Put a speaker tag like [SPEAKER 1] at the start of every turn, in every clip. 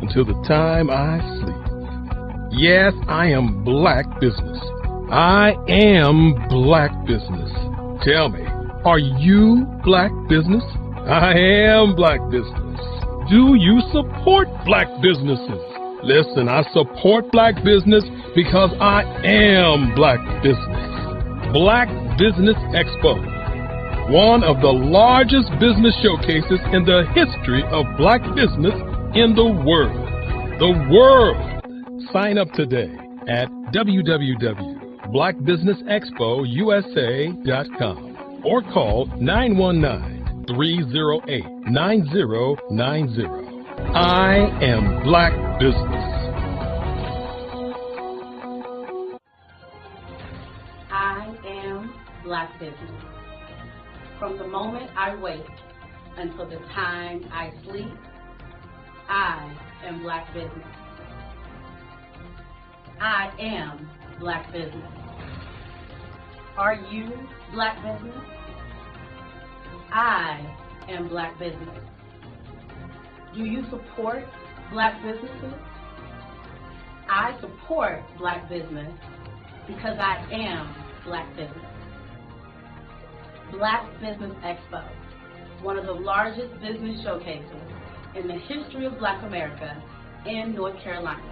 [SPEAKER 1] until the time I sleep. Yes, I am black business. I am black business. Tell me, are you black business? I am black business. Do you support black businesses? Listen, I support black business because I am black business. Black Business Expo, one of the largest business showcases in the history of black business in the world. The world! Sign up today at www.blackbusinessexpousa.com or call 919-308-9090. I am black business.
[SPEAKER 2] I am black business. From the moment I wake until the time I sleep, I am black business. I am black business. Are you black business? I am black business. Do you support black businesses? I support black business because I am black business. Black Business Expo, one of the largest business showcases in the history of Black America in North Carolina.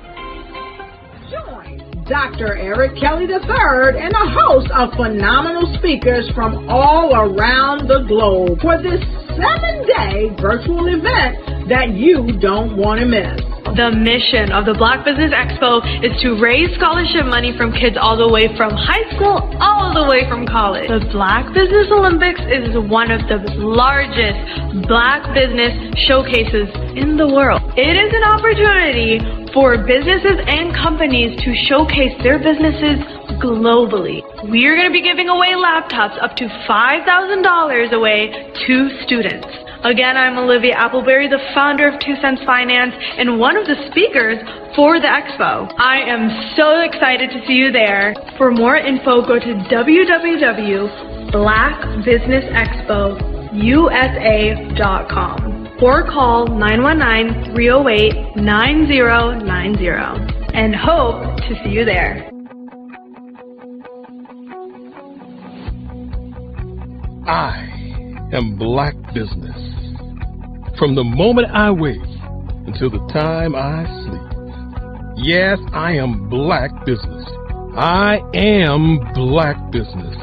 [SPEAKER 3] Join Dr. Eric Kelly III and a host of phenomenal speakers from all around the globe for this 7-day virtual event that you don't want to miss.
[SPEAKER 4] The mission of the Black Business Expo is to raise scholarship money from kids all the way from high school all the way from college. The Black Business Olympics is one of the largest black business showcases in the world. It is an opportunity for businesses and companies to showcase their businesses globally. We are going to be giving away laptops up to $5,000 away to students. Again, I'm Olivia Appleberry, the founder of 2 Cents Finance and one of the speakers for the expo. I am so excited to see you there. For more info, go to www.blackbusinessexpousa.com or call 919-308-9090 and hope to see you there.
[SPEAKER 1] I am black business. From the moment I wake until the time I sleep. Yes, I am black business. I am black business.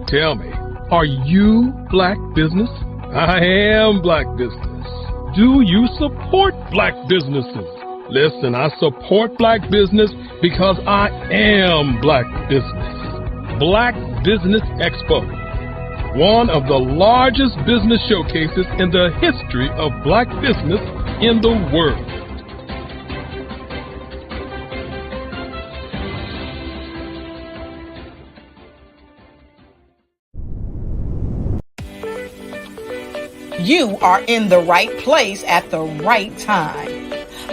[SPEAKER 1] Tell me, are you black business? I am black business. Do you support black businesses? Listen, I support black business because I am black business. Black Business Expo, one of the largest business showcases in the history of black business in the world.
[SPEAKER 5] You are in the right place at the right time.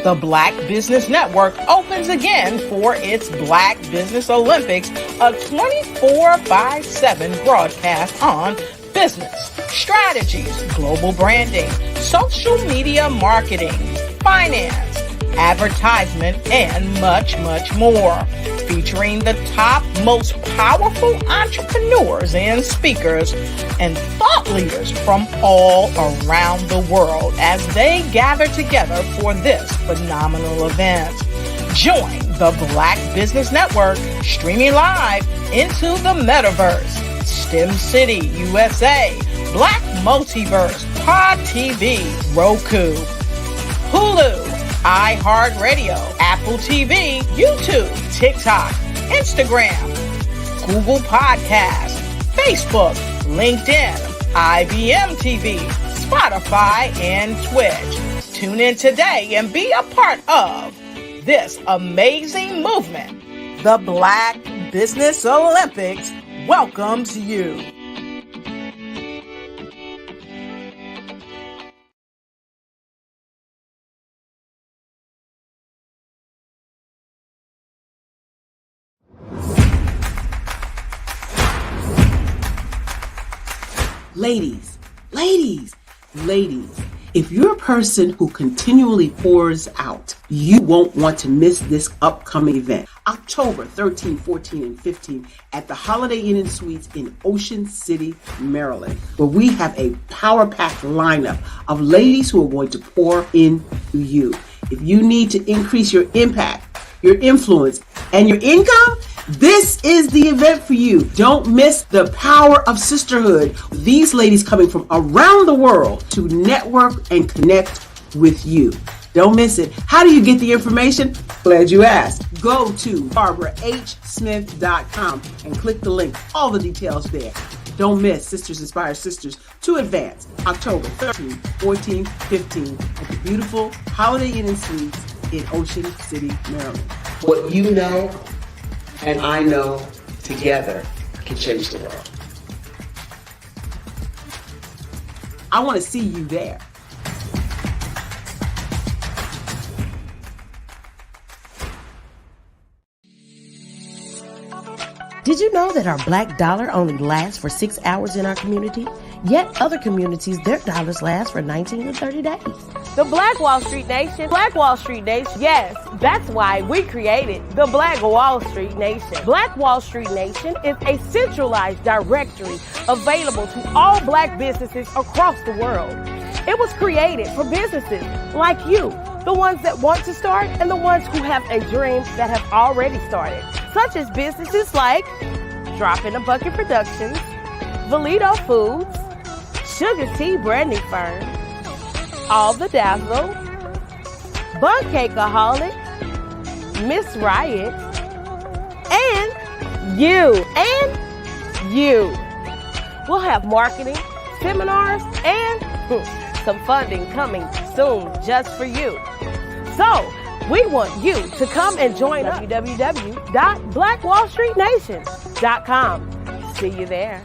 [SPEAKER 5] The Black Business Network opens again for its Black Business Olympics, a 24/7 broadcast on business, strategies, global branding, social media marketing, finance, advertisement, and much, much more. Featuring the top, most powerful entrepreneurs and speakers and thought leaders from all around the world as they gather together for this phenomenal event. Join the Black Business Network streaming live into the metaverse, STEM City, USA, Black Multiverse, Pod TV, Roku, Hulu, iHeartRadio, Apple TV, YouTube, TikTok, Instagram, Google Podcasts, Facebook, LinkedIn, IBM TV, Spotify, and Twitch. Tune in today and be a part of this amazing movement. The Black Business Olympics welcomes you.
[SPEAKER 6] Ladies, If you're a person who continually pours out, you won't want to miss this upcoming event. October 13, 14, and 15 at the Holiday Inn and Suites in Ocean City, Maryland, where we have a power-packed lineup of ladies who are going to pour into you. If you need to increase your impact, your influence, and your income, this is the event for you. Don't miss the power of sisterhood. These ladies coming from around the world to network and connect with you. Don't miss it. How do you get the information? Glad you asked. Go to barbarahsmith.com and click the link. All the details there. Don't miss Sisters Inspire Sisters to Advance, October 13, 14, 15 at the beautiful Holiday Inn and Suites in Ocean City, Maryland. What you know and I know together can change the world. I want to see you there.
[SPEAKER 7] Did you know that our black dollar only lasts for 6 hours in our community? Yet other communities, their dollars last for 19 to 30 days.
[SPEAKER 8] The Black Wall Street Nation. Black Wall Street Nation. Yes, that's why we created the Black Wall Street Nation. Black Wall Street Nation is a centralized directory available to all black businesses across the world. It was created for businesses like you, the ones that want to start and the ones who have a dream that have already started, such as businesses like Drop in a Bucket Productions, Valito Foods, Sugar Tea Branding Firm, All the Dazzle, Bun Cakeaholic, Miss Riot, and you. We'll have marketing, seminars, and some funding coming soon just for you. So, we want you to come and join us. www.blackwallstreetnation.com. See you there.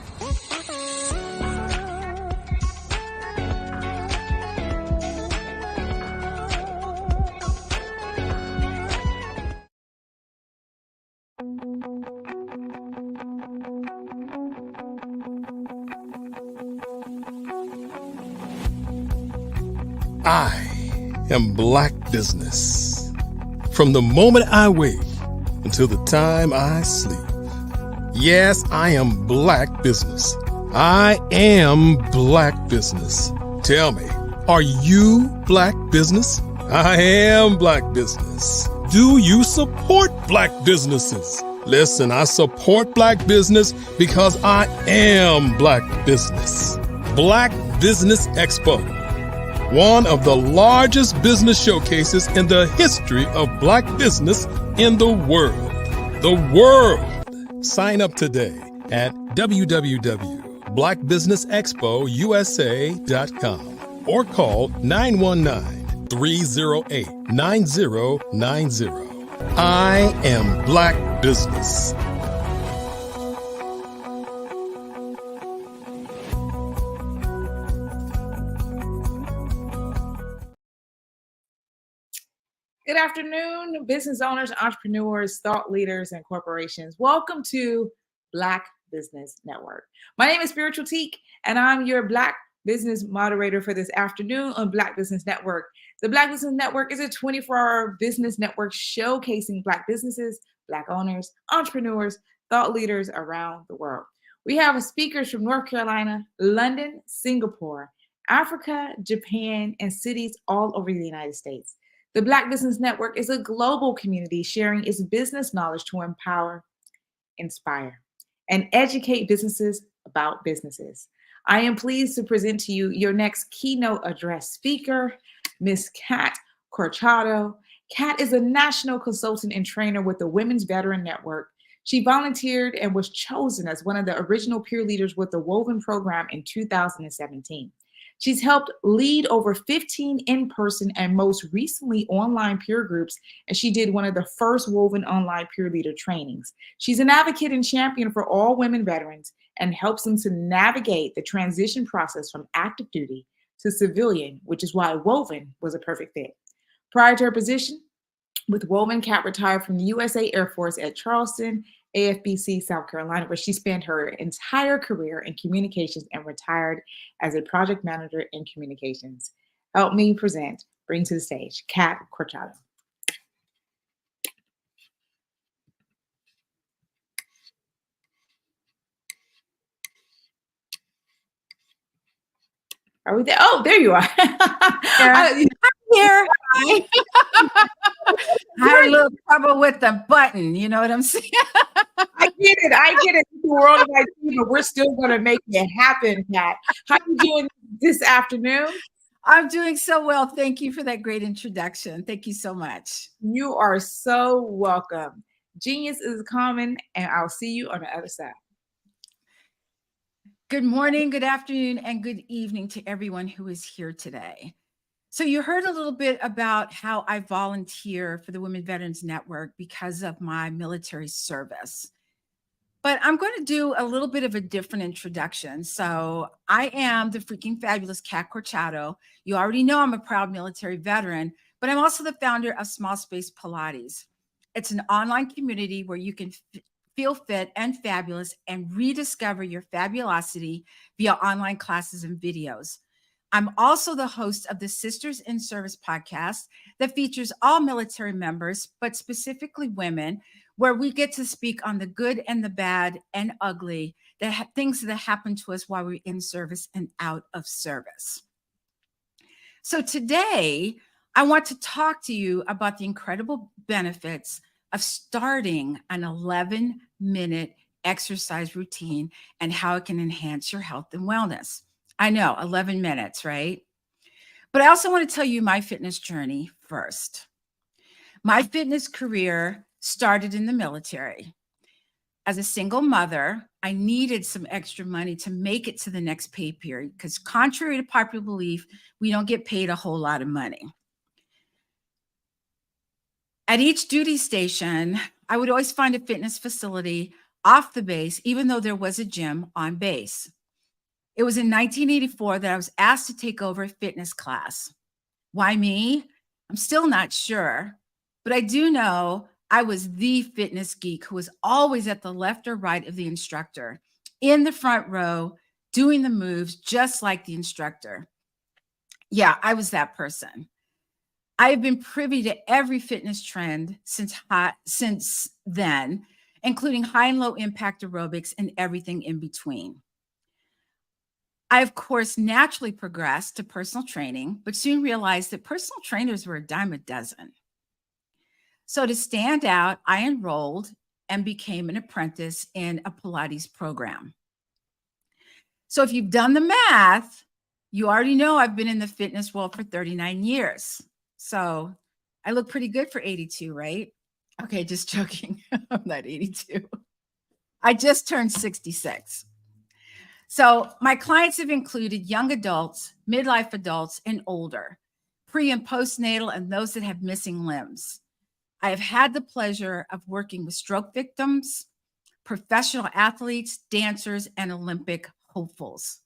[SPEAKER 1] I am Black business. From the moment I wake until the time I sleep. Yes, I am Black business. I am Black business. Tell me, are you Black business? I am Black business. Do you support Black businesses? Listen, I support Black business because I am Black business. Black Business Expo. One of the largest business showcases in the history of Black business in the world. The world! Sign up today at www.blackbusinessexpousa.com or call 919-308-9090. I am Black business.
[SPEAKER 9] Good afternoon, business owners, entrepreneurs, thought leaders, and corporations. Welcome to Black Business Network. My name is Spiritual Teak, and I'm your Black business moderator for this afternoon on Black Business Network. The Black Business Network is a 24-hour business network showcasing Black businesses, Black owners, entrepreneurs, thought leaders around the world. We have speakers from North Carolina, London, Singapore, Africa, Japan, and cities all over the United States. The Black Business Network is a global community sharing its business knowledge to empower, inspire, and educate businesses about businesses. I am pleased to present to you your next keynote address speaker, Ms. Kat Corchado. Kat is a national consultant and trainer with the Women's Veteran Network. She volunteered and was chosen as one of the original peer leaders with the Woven program in 2017. She's helped lead over 15 in-person and most recently online peer groups, and she did one of the first Woven online peer leader trainings. She's an advocate and champion for all women veterans and helps them to navigate the transition process from active duty to civilian, which is why Woven was a perfect fit. Prior to her position with Woven, Kat retired from the USA Air Force at Charleston, AFBC, South Carolina, where she spent her entire career in communications and retired as a project manager in communications. help me bring to the stage, Kat Corchado. Are we there? Oh, there you are.
[SPEAKER 10] I'm here. I had a little trouble with the button. You know what I'm saying?
[SPEAKER 9] I get it. It's the world of IT, but we're still going to make it happen, Kat. How are you doing this afternoon?
[SPEAKER 10] I'm doing so well. Thank you for that great introduction. Thank you so much.
[SPEAKER 9] You are so welcome. Genius is common, and I'll see you on the other side.
[SPEAKER 10] Good morning, good afternoon, and good evening to everyone who is here today. So you heard a little bit about how I volunteer for the Women Veterans Network because of my military service. But I'm going to do a little bit of a different introduction. So I am the freaking fabulous Kat Corchado. You already know I'm a proud military veteran, but I'm also the founder of Small Space Pilates. It's an online community where you can feel fit and fabulous and rediscover your fabulosity via online classes and videos. I'm also the host of the Sisters in Service podcast that features all military members, but specifically women, where we get to speak on the good and the bad and ugly, things that happen to us while we're in service and out of service. So today, I want to talk to you about the incredible benefits of starting an 11-minute exercise routine and how it can enhance your health and wellness. I know, 11 minutes, right? But I also want to tell you my fitness journey first. My fitness career started in the military. As a single mother, I needed some extra money to make it to the next pay period because contrary to popular belief, we don't get paid a whole lot of money. At each duty station, I would always find a fitness facility off the base, even though there was a gym on base. It was in 1984 that I was asked to take over a fitness class. Why me? I'm still not sure, but I do know I was the fitness geek who was always at the left or right of the instructor, in the front row, doing the moves just like the instructor. Yeah, I was that person. I have been privy to every fitness trend since then, including high and low impact aerobics and everything in between. I, of course, naturally progressed to personal training, but soon realized that personal trainers were a dime a dozen. So to stand out, I enrolled and became an apprentice in a Pilates program. So if you've done the math, you already know I've been in the fitness world for 39 years. So I look pretty good for 82, right? Okay, just joking. I'm not 82. I just turned 66. So my clients have included young adults, midlife adults, and older, pre and postnatal, and those that have missing limbs. I have had the pleasure of working with stroke victims, professional athletes, dancers, and Olympic hopefuls.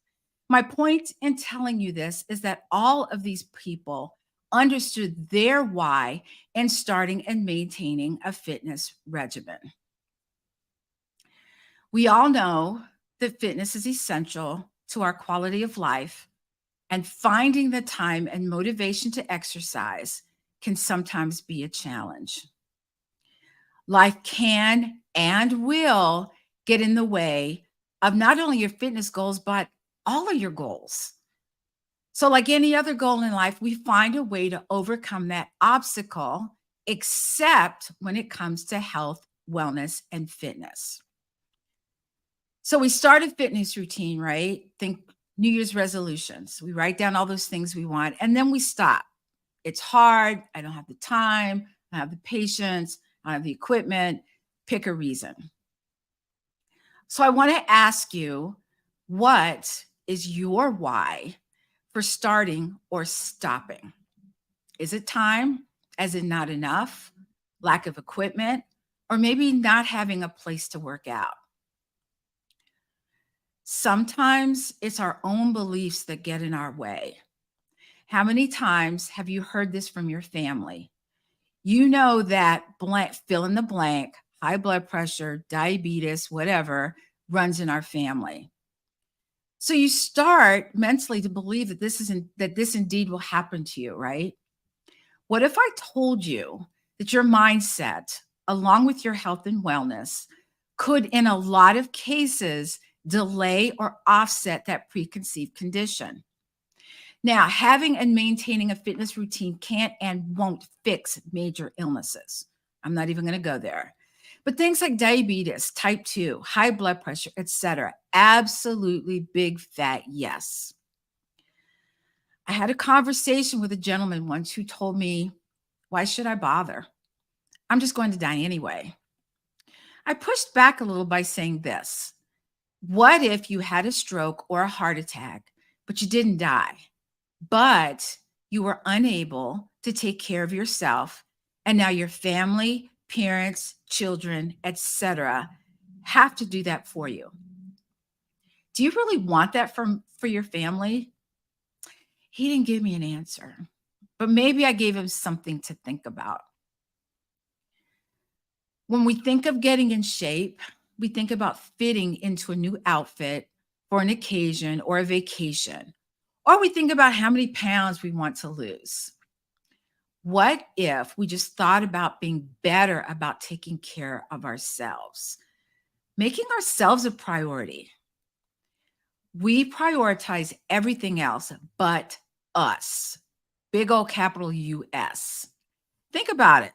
[SPEAKER 10] My point in telling you this is that all of these people understood their why in starting and maintaining a fitness regimen. We all know that fitness is essential to our quality of life, and finding the time and motivation to exercise can sometimes be a challenge. Life can and will get in the way of not only your fitness goals, but all of your goals. So like any other goal in life, we find a way to overcome that obstacle, except when it comes to health, wellness, and fitness. So we start a fitness routine, right? Think New Year's resolutions. We write down all those things we want, and then we stop. It's hard. I don't have the time. I don't have the patience. I don't have the equipment. Pick a reason. So I want to ask you, what is your why for starting or stopping? Is it time? As in not enough? Lack of equipment? Or maybe not having a place to work out? Sometimes it's our own beliefs that get in our way. How many times have you heard this from your family? You know that blank, fill in the blank, high blood pressure, diabetes, whatever, runs in our family. So you start mentally to believe that this indeed will happen to you, right? What if I told you that your mindset, along with your health and wellness, could in a lot of cases delay or offset that preconceived condition? Now, having and maintaining a fitness routine can't and won't fix major illnesses. I'm not even going to go there. But things like diabetes, type 2, high blood pressure, etc., absolutely big fat yes. I had a conversation with a gentleman once who told me, why should I bother? I'm just going to die anyway. I pushed back a little by saying this. What if you had a stroke or a heart attack, but you didn't die, but you were unable to take care of yourself, and now your family, parents, children, etc., have to do that for you? Do you really want that for your family? He didn't give me an answer, but maybe I gave him something to think about. When we think of getting in shape, we think about fitting into a new outfit for an occasion or a vacation, or we think about how many pounds we want to lose. What if we just thought about being better about taking care of ourselves, making ourselves a priority? We prioritize everything else but us. Big old capital US. Think about it.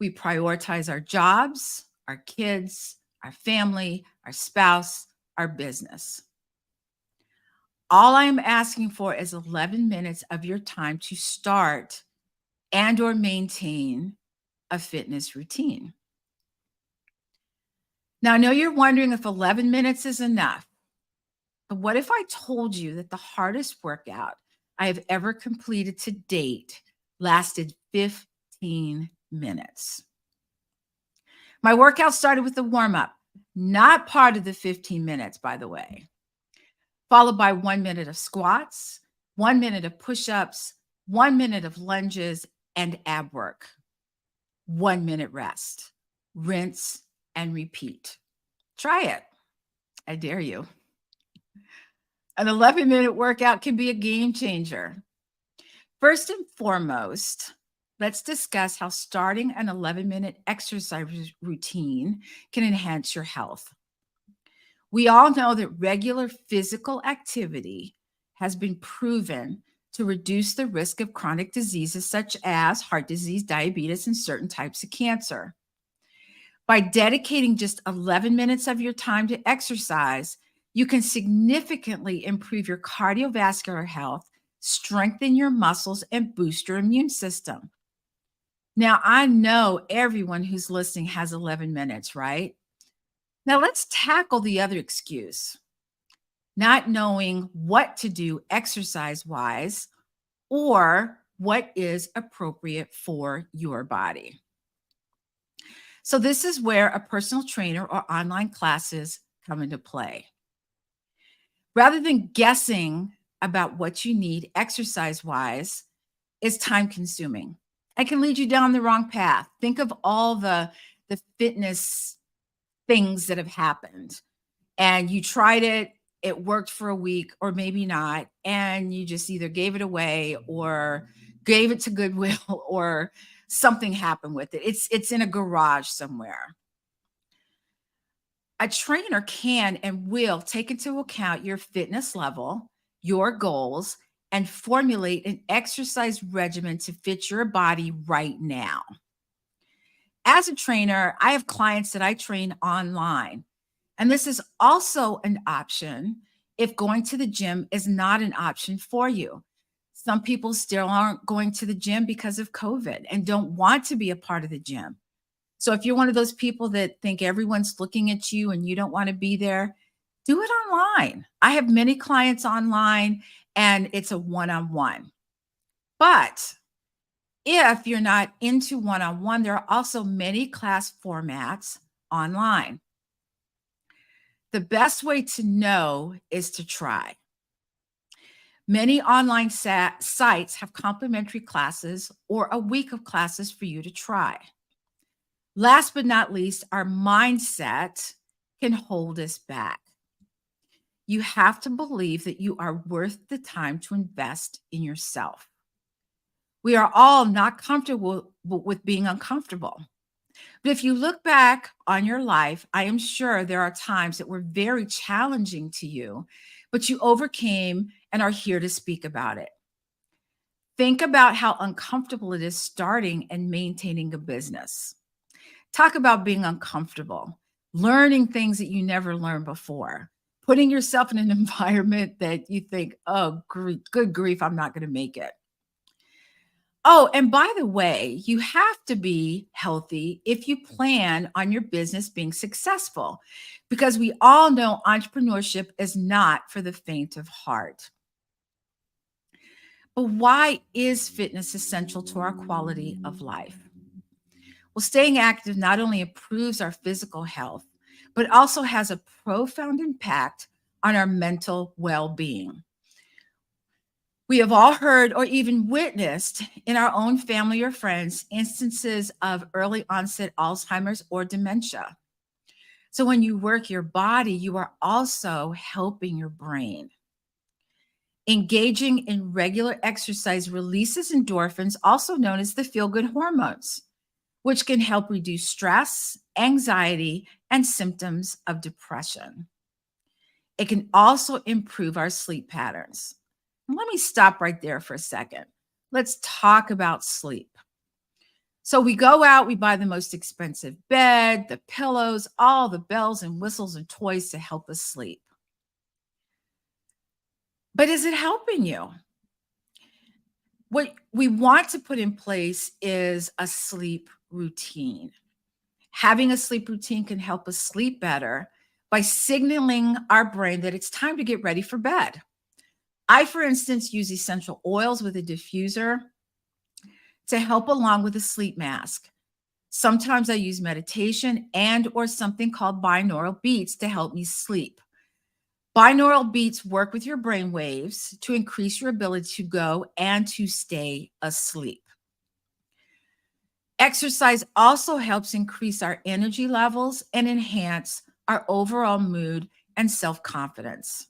[SPEAKER 10] We prioritize our jobs, our kids, our family, our spouse, our business. All I am asking for is 11 minutes of your time to start and or maintain a fitness routine. Now, I know you're wondering if 11 minutes is enough, but what if I told you that the hardest workout I have ever completed to date lasted 15 minutes? My workout started with the warm-up, not part of the 15 minutes, by the way, followed by 1 minute of squats, 1 minute of push-ups, 1 minute of lunges, and ab work. 1 minute rest, rinse, and repeat. Try it. I dare you. An 11-minute workout can be a game changer. First and foremost, let's discuss how starting an 11-minute exercise routine can enhance your health. We all know that regular physical activity has been proven to reduce the risk of chronic diseases such as heart disease, diabetes, and certain types of cancer. By dedicating just 11 minutes of your time to exercise, you can significantly improve your cardiovascular health, strengthen your muscles, and boost your immune system. Now, I know everyone who's listening has 11 minutes, right? Now, let's tackle the other excuse. Not knowing what to do exercise-wise or what is appropriate for your body. So this is where a personal trainer or online classes come into play. Rather than guessing about what you need exercise-wise, is time-consuming. It can lead you down the wrong path. Think of all the fitness things that have happened, and you tried it, it worked for a week or maybe not, and you just either gave it away or gave it to Goodwill or something happened with it. It's in a garage somewhere. A trainer can and will take into account your fitness level, your goals, and formulate an exercise regimen to fit your body right now. As a trainer, I have clients that I train online, and this is also an option if going to the gym is not an option for you. Some people still aren't going to the gym because of COVID and don't want to be a part of the gym. So if you're one of those people that think everyone's looking at you and you don't want to be there, do it online. I have many clients online and it's a one-on-one. But if you're not into one-on-one, there are also many class formats online. The best way to know is to try. Many online sites have complimentary classes or a week of classes for you to try. Last but not least, our mindset can hold us back. you have to believe that you are worth the time to invest in yourself. We are all not comfortable with being uncomfortable. But if you look back on your life, I am sure there are times that were very challenging to you, but you overcame and are here to speak about it. Think about how uncomfortable it is starting and maintaining a business. Talk about being uncomfortable, learning things that you never learned before, putting yourself in an environment that you think, oh, good grief, I'm not going to make it. Oh, and by the way, you have to be healthy if you plan on your business being successful, because we all know entrepreneurship is not for the faint of heart. But why is fitness essential to our quality of life? Well, staying active not only improves our physical health, but also has a profound impact on our mental well-being. We have all heard or even witnessed in our own family or friends instances of early onset Alzheimer's or dementia. So when you work your body, you are also helping your brain. Engaging in regular exercise releases endorphins, also known as the feel-good hormones, which can help reduce stress, anxiety, and symptoms of depression. It can also improve our sleep patterns. Let me stop right there for a second. Let's talk about sleep. So we go out, we buy the most expensive bed, the pillows, all the bells and whistles and toys to help us sleep. But is it helping you? What we want to put in place is a sleep routine. Having a sleep routine can help us sleep better by signaling our brain that it's time to get ready for bed. I, for instance, use essential oils with a diffuser to help along with a sleep mask. Sometimes I use meditation and or something called binaural beats to help me sleep. Binaural beats work with your brain waves to increase your ability to go and to stay asleep. Exercise also helps increase our energy levels and enhance our overall mood and self-confidence.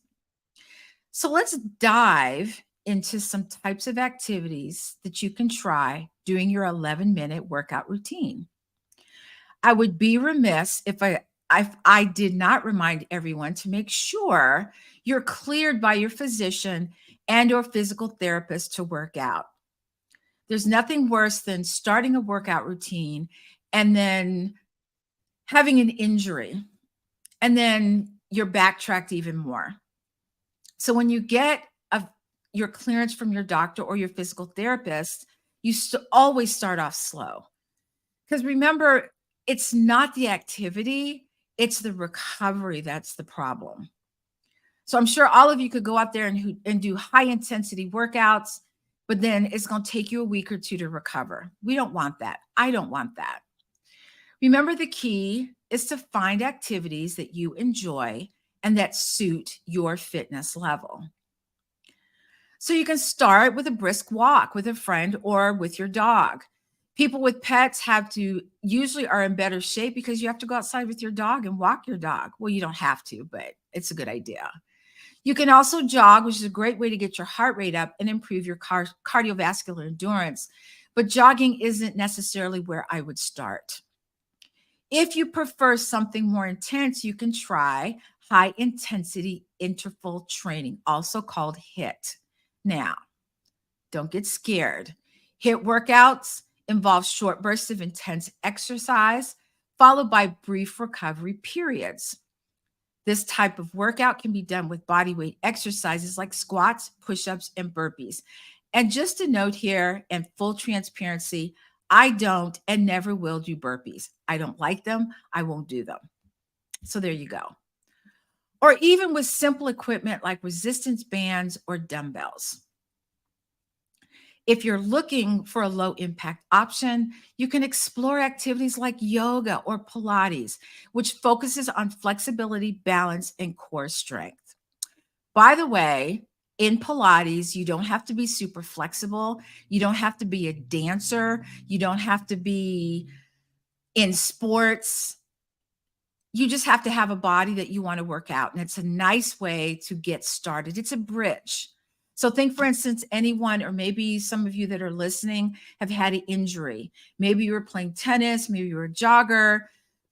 [SPEAKER 10] So let's dive into some types of activities that you can try doing your 11-minute workout routine. I would be remiss if I did not remind everyone to make sure you're cleared by your physician and or physical therapist to work out. There's nothing worse than starting a workout routine and then having an injury, and then you're backtracked even more. So when you get your clearance from your doctor or your physical therapist, you always start off slow. Because remember, it's not the activity, it's the recovery that's the problem. So I'm sure all of you could go out there and do high intensity workouts, but then it's going to take you a week or two to recover. We don't want that. I don't want that. Remember, the key is to find activities that you enjoy and that suit your fitness level. So you can start with a brisk walk with a friend or with your dog. People with pets usually are in better shape because you have to go outside with your dog and walk your dog. Well, you don't have to, but it's a good idea. You can also jog, which is a great way to get your heart rate up and improve your cardiovascular endurance. But jogging isn't necessarily where I would start. If you prefer something more intense, you can try high intensity interval training, also called HIIT. Now, don't get scared. HIIT workouts involve short bursts of intense exercise, followed by brief recovery periods. This type of workout can be done with body weight exercises like squats, push-ups, and burpees. And just a note here, and full transparency, I don't and never will do burpees. I don't like them. I won't do them. So there you go. Or even with simple equipment like resistance bands or dumbbells. If you're looking for a low impact option, you can explore activities like yoga or Pilates, which focuses on flexibility, balance, and core strength. By the way, in Pilates, you don't have to be super flexible. You don't have to be a dancer. You don't have to be in sports. You just have to have a body that you want to work out. And it's a nice way to get started. It's a bridge. So think, for instance, anyone, or maybe some of you that are listening have had an injury. Maybe you were playing tennis, maybe you were a jogger,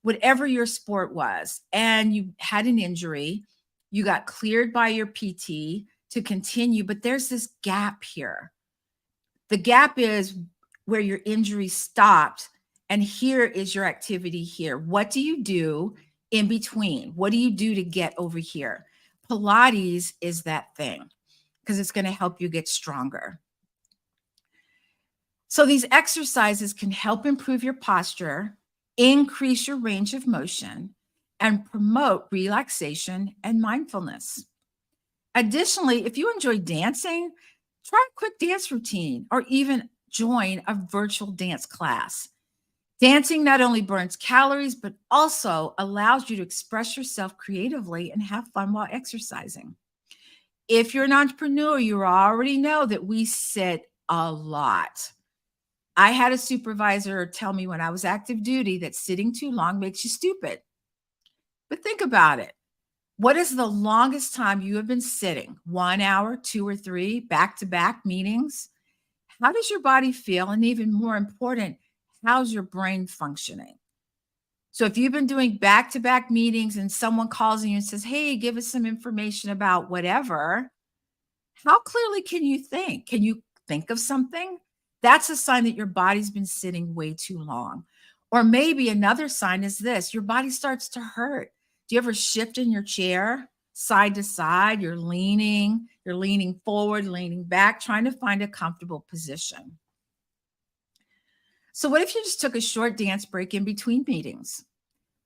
[SPEAKER 10] whatever your sport was, and you had an injury. You got cleared by your PT to continue, but there's this gap here. The gap is where your injury stopped, and here is your activity here. What do you do in between? What do you do to get over here? Pilates is that thing, because it's going to help you get stronger. So these exercises can help improve your posture, increase your range of motion, and promote relaxation and mindfulness. Additionally, if you enjoy dancing, try a quick dance routine or even join a virtual dance class. Dancing not only burns calories, but also allows you to express yourself creatively and have fun while exercising. If you're an entrepreneur, you already know that we sit a lot. I had a supervisor tell me when I was active duty that sitting too long makes you stupid. But think about it. What is the longest time you have been sitting? 1 hour, 2 or 3, back-to-back meetings? How does your body feel? And even more important, how's your brain functioning? So if you've been doing back-to-back meetings and someone calls you and says, hey, give us some information about whatever, how clearly can you think? Can you think of something? That's a sign that your body's been sitting way too long. Or maybe another sign is this: your body starts to hurt. Do you ever shift in your chair side to side? You're leaning forward, leaning back, trying to find a comfortable position. So what if you just took a short dance break in between meetings?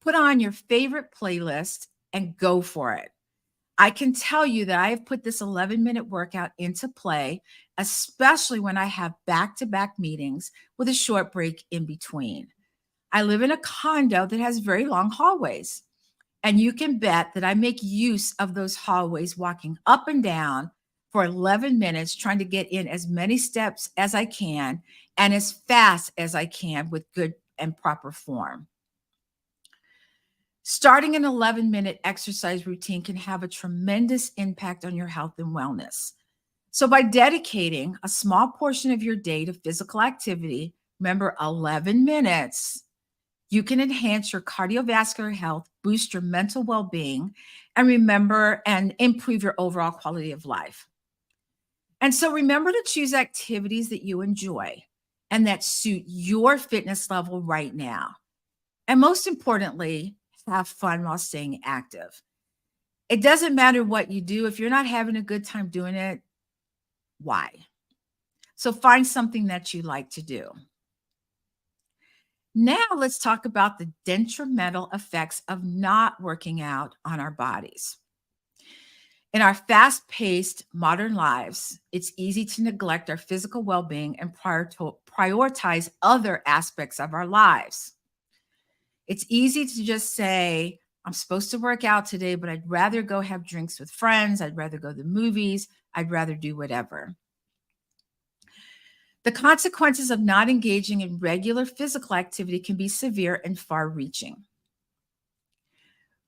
[SPEAKER 10] Put on your favorite playlist and go for it. I can tell you that I have put this 11-minute workout into play, especially when I have back-to-back meetings with a short break in between. I live in a condo that has very long hallways, and you can bet that I make use of those hallways, walking up and down for 11 minutes, trying to get in as many steps as I can and as fast as I can with good and proper form. Starting an 11-minute exercise routine can have a tremendous impact on your health and wellness. So by dedicating a small portion of your day to physical activity, remember 11 minutes, you can enhance your cardiovascular health, boost your mental well-being, and improve your overall quality of life. And so remember to choose activities that you enjoy and that suit your fitness level right now. And most importantly, have fun while staying active. It doesn't matter what you do. If you're not having a good time doing it, why? So find something that you like to do. Now let's talk about the detrimental effects of not working out on our bodies. In our fast-paced modern lives, it's easy to neglect our physical well-being and prioritize other aspects of our lives. It's easy to just say, I'm supposed to work out today, but I'd rather go have drinks with friends. I'd rather go to the movies. I'd rather do whatever. The consequences of not engaging in regular physical activity can be severe and far-reaching.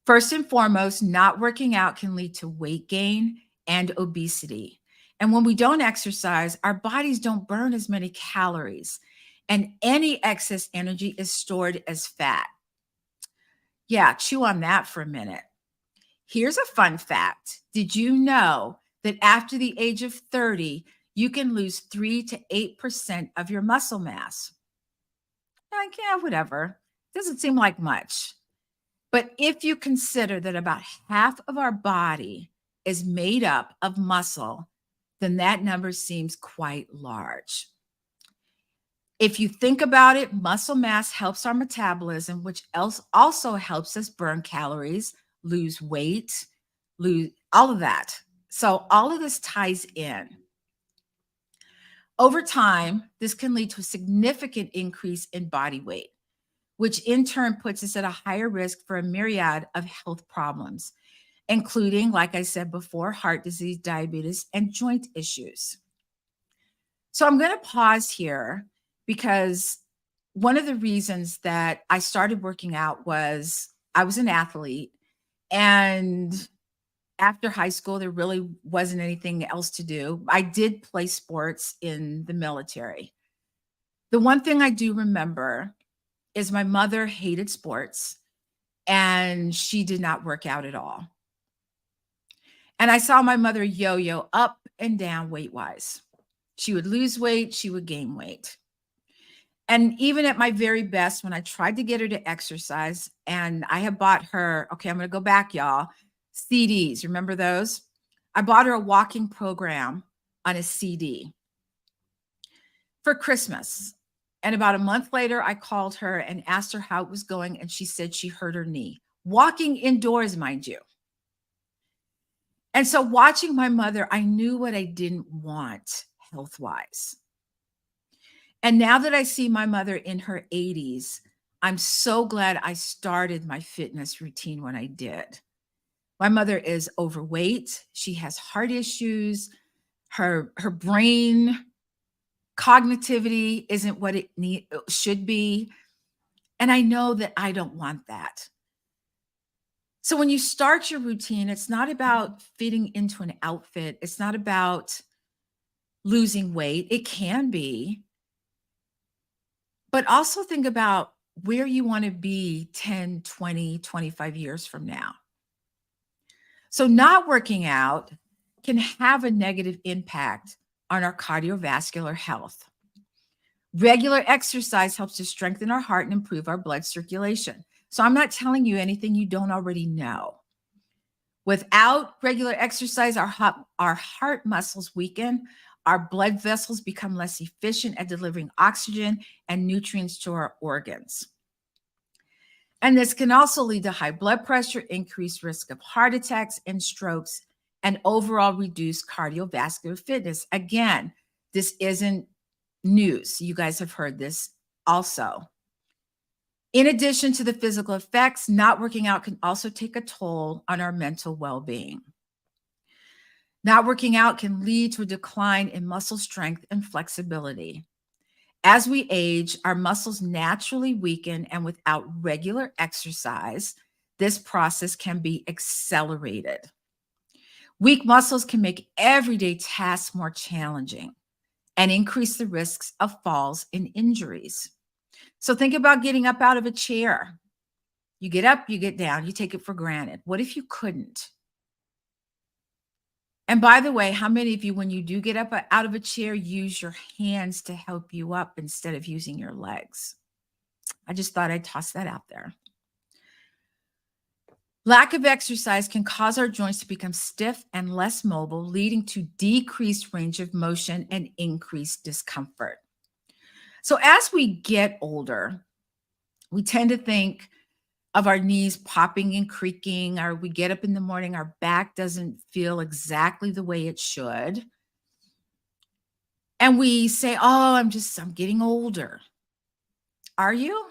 [SPEAKER 10] First and foremost, not working out can lead to weight gain and obesity. And when we don't exercise, our bodies don't burn as many calories, and any excess energy is stored as fat. Yeah, chew on that for a minute. Here's a fun fact. Did you know that after the age of 30, you can lose 3 to 8% of your muscle mass? Like, yeah, whatever. Doesn't seem like much. But if you consider that about half of our body is made up of muscle, then that number seems quite large. If you think about it, muscle mass helps our metabolism, which also helps us burn calories, lose weight, lose all of that. So all of this ties in. Over time, this can lead to a significant increase in body weight, which in turn puts us at a higher risk for a myriad of health problems, including, like I said before, heart disease, diabetes, and joint issues. So I'm going to pause here because one of the reasons that I started working out was I was an athlete, and after high school, there really wasn't anything else to do. I did play sports in the military. The one thing I do remember is my mother hated sports and she did not work out at all. And I saw my mother yo-yo up and down weight-wise. She would lose weight, she would gain weight. And even at my very best, when I tried to get her to exercise, and I had bought her, okay, I'm going to go back, y'all, CDs. Remember those? I bought her a walking program on a CD for Christmas. And about a month later, I called her and asked her how it was going. And she said she hurt her knee, walking indoors, mind you. And so watching my mother, I knew what I didn't want health-wise. And now that I see my mother in her 80s, I'm so glad I started my fitness routine when I did. My mother is overweight. She has heart issues. Her brain cognitivity isn't what it should be. And I know that I don't want that. So when you start your routine, it's not about fitting into an outfit. It's not about losing weight. It can be. But also think about where you want to be 10, 20, 25 years from now. So not working out can have a negative impact on our cardiovascular health. Regular exercise helps to strengthen our heart and improve our blood circulation. So I'm not telling you anything you don't already know. Without regular exercise, our heart muscles weaken, our blood vessels become less efficient at delivering oxygen and nutrients to our organs. And this can also lead to high blood pressure, increased risk of heart attacks and strokes, and overall reduced cardiovascular fitness. Again, this isn't news. You guys have heard this also. In addition to the physical effects, not working out can also take a toll on our mental well-being. Not working out can lead to a decline in muscle strength and flexibility. As we age, our muscles naturally weaken, and without regular exercise, this process can be accelerated. Weak muscles can make everyday tasks more challenging and increase the risks of falls and injuries. So think about getting up out of a chair. You get up, you get down, you take it for granted. What if you couldn't? And by the way, how many of you, when you do get up out of a chair, use your hands to help you up instead of using your legs? I just thought I'd toss that out there. Lack of exercise can cause our joints to become stiff and less mobile, leading to decreased range of motion and increased discomfort. So as we get older, we tend to think of our knees popping and creaking, or we get up in the morning, our back doesn't feel exactly the way it should. And we say, oh, I'm getting older. Are you?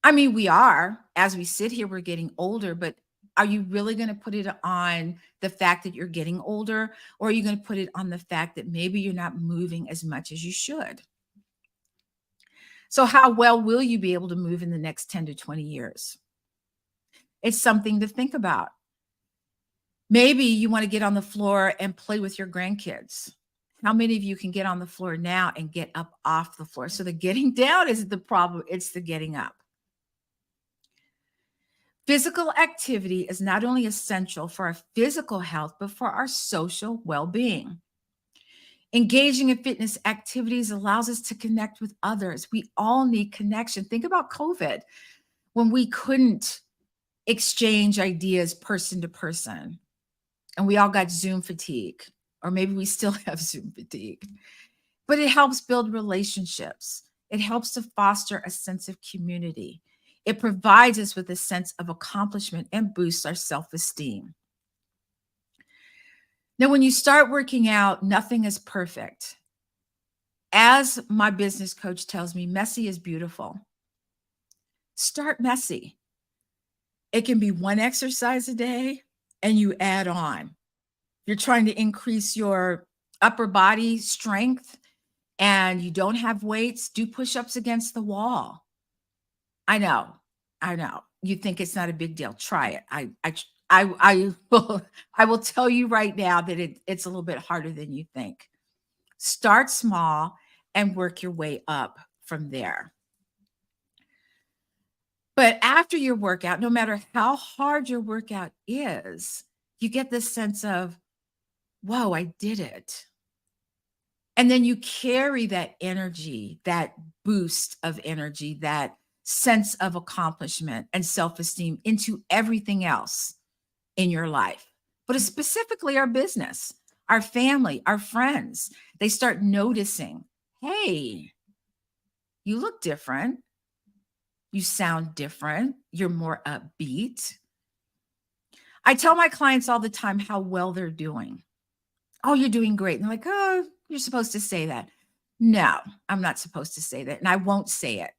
[SPEAKER 10] I mean, we are. As we sit here, we're getting older, but are you really going to put it on the fact that you're getting older? Or are you going to put it on the fact that maybe you're not moving as much as you should? So how well will you be able to move in the next 10 to 20 years? It's something to think about. Maybe you want to get on the floor and play with your grandkids. How many of you can get on the floor now and get up off the floor? So the getting down isn't the problem, it's the getting up. Physical activity is not only essential for our physical health, but for our social well-being. Engaging in fitness activities allows us to connect with others. We all need connection. Think about COVID, when we couldn't exchange ideas person to person, and we all got Zoom fatigue, or maybe we still have Zoom fatigue. But it helps build relationships. It helps to foster a sense of community. It provides us with a sense of accomplishment and boosts our self-esteem. Now, when you start working out, nothing is perfect. As my business coach tells me, messy is beautiful. Start messy. It can be one exercise a day and you add on. You're trying to increase your upper body strength and you don't have weights, do push-ups against the wall. I know. I know you think it's not a big deal. Try it. I will tell you right now that it's a little bit harder than you think. Start small and work your way up from there. But after your workout, no matter how hard your workout is, you get this sense of, whoa, I did it. And then you carry that energy, that boost of energy, that sense of accomplishment and self-esteem into everything else in your life. But it's specifically our business, our family, our friends. They start noticing, hey, you look different. You sound different. You're more upbeat. I tell my clients all the time how well they're doing. Oh, you're doing great. And they're like, oh, you're supposed to say that. No, I'm not supposed to say that. And I won't say it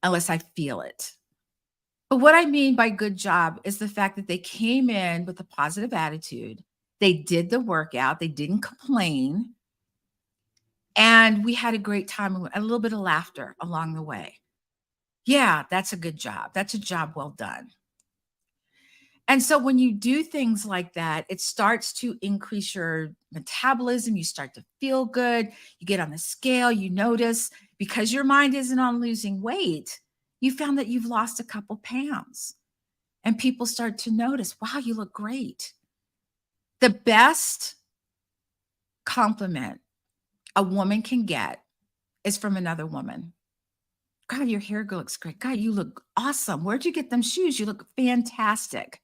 [SPEAKER 10] unless I feel it. But what I mean by good job is the fact that they came in with a positive attitude. They did the workout. They didn't complain. And we had a great time and a little bit of laughter along the way. Yeah, that's a good job. That's a job well done. And so when you do things like that, it starts to increase your metabolism. You start to feel good. You get on the scale, you notice, because your mind isn't on losing weight, you found that you've lost a couple pounds. And people start to notice, wow, you look great. The best compliment a woman can get is from another woman. God, your hair looks great. God, you look awesome. Where'd you get them shoes? You look fantastic.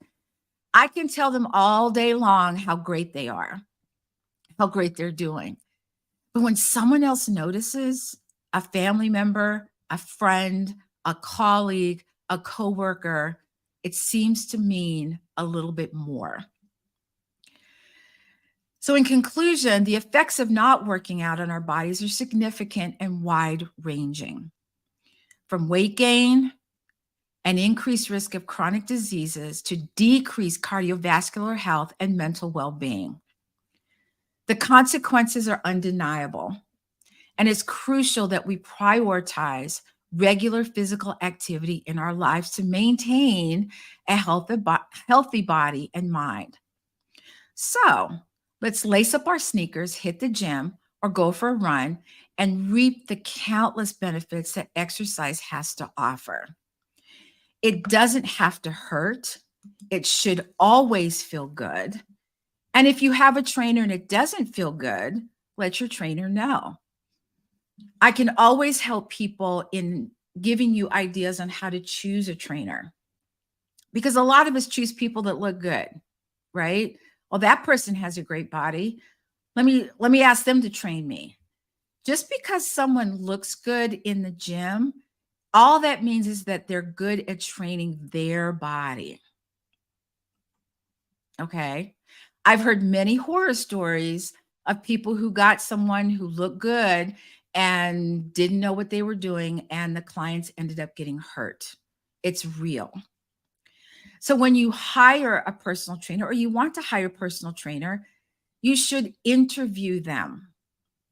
[SPEAKER 10] I can tell them all day long how great they are, how great they're doing. But when someone else notices, a family member, a friend, a colleague, a coworker, it seems to mean a little bit more. So in conclusion, the effects of not working out on our bodies are significant and wide-ranging. From weight gain, an increased risk of chronic diseases, to decreased cardiovascular health and mental well-being. The consequences are undeniable, and it's crucial that we prioritize regular physical activity in our lives to maintain a healthy body and mind. So let's lace up our sneakers, hit the gym, or go for a run and reap the countless benefits that exercise has to offer. It doesn't have to hurt. It should always feel good. And if you have a trainer and it doesn't feel good, let your trainer know. I can always help people in giving you ideas on how to choose a trainer, because a lot of us choose people that look good, right? Well, that person has a great body. Let me ask them to train me. Just because someone looks good in the gym, all that means is that they're good at training their body. Okay. I've heard many horror stories of people who got someone who looked good and didn't know what they were doing, and the clients ended up getting hurt. It's real. So when you hire a personal trainer, or you want to hire a personal trainer, you should interview them,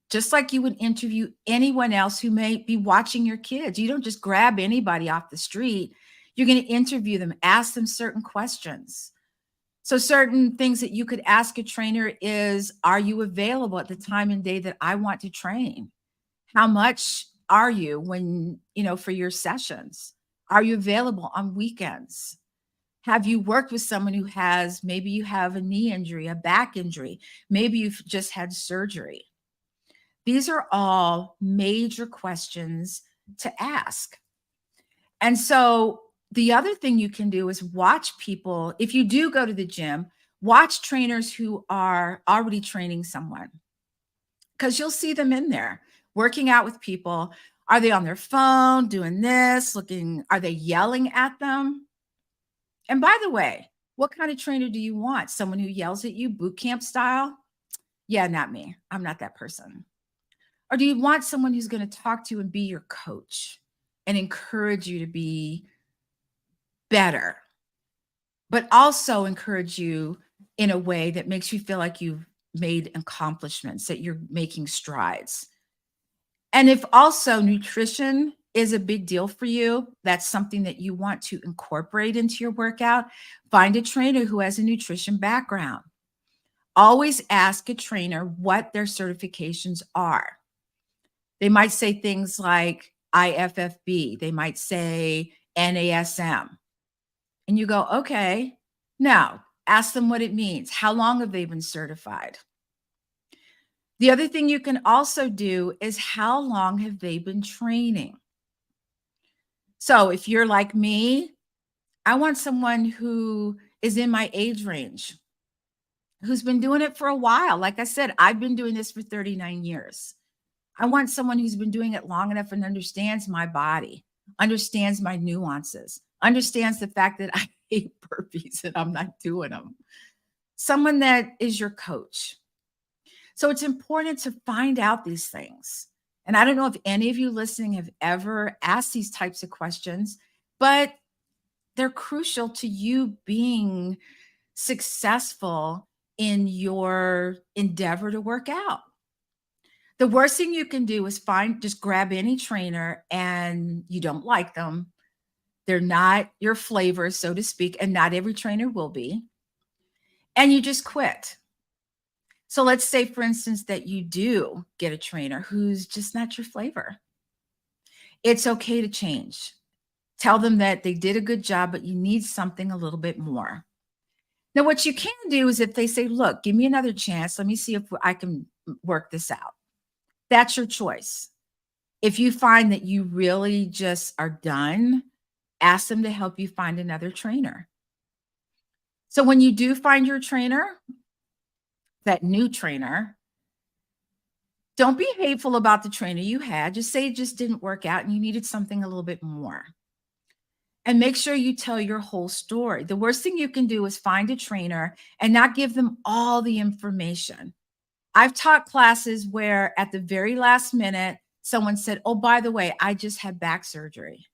[SPEAKER 10] just like you would interview anyone else who may be watching your kids. You don't just grab anybody off the street. You're going to interview them, ask them certain questions. So certain things that you could ask a trainer is, are you available at the time and day that I want to train? How much are you for your sessions? Are you available on weekends? Have you worked with someone who maybe you have a knee injury, a back injury, maybe you've just had surgery? These are all major questions to ask. And so the other thing you can do is watch people. If you do go to the gym, watch trainers who are already training someone, because you'll see them in there working out with people. Are they on their phone doing this, are they yelling at them? And by the way, what kind of trainer do you want? Someone who yells at you, boot camp style? Yeah, not me. I'm not that person. Or do you want someone who's going to talk to you and be your coach and encourage you to be better, but also encourage you in a way that makes you feel like you've made accomplishments, that you're making strides? And if also nutrition is a big deal for you, that's something that you want to incorporate into your workout, find a trainer who has a nutrition background. Always ask a trainer what their certifications are. They might say things like IFFB, they might say NASM. And you go, okay, now ask them what it means. How long have they been certified? The other thing you can also do is how long have they been training? So if you're like me, I want someone who is in my age range, who's been doing it for a while. Like I said, I've been doing this for 39 years. I want someone who's been doing it long enough and understands my body, understands my nuances, understands the fact that I hate burpees and I'm not doing them. Someone that is your coach. So it's important to find out these things. And I don't know if any of you listening have ever asked these types of questions, but they're crucial to you being successful in your endeavor to work out. The worst thing you can do is just grab any trainer and you don't like them. They're not your flavor, so to speak, and not every trainer will be. And you just quit. So let's say, for instance, that you do get a trainer who's just not your flavor. It's okay to change. Tell them that they did a good job, but you need something a little bit more. Now, what you can do is if they say, look, give me another chance. Let me see if I can work this out. That's your choice. If you find that you really just are done, ask them to help you find another trainer. So when you do find your trainer, that new trainer, don't be hateful about the trainer you had. Just say it just didn't work out and you needed something a little bit more. And make sure you tell your whole story. The worst thing you can do is find a trainer and not give them all the information. I've taught classes where at the very last minute, someone said, oh, by the way, I just had back surgery.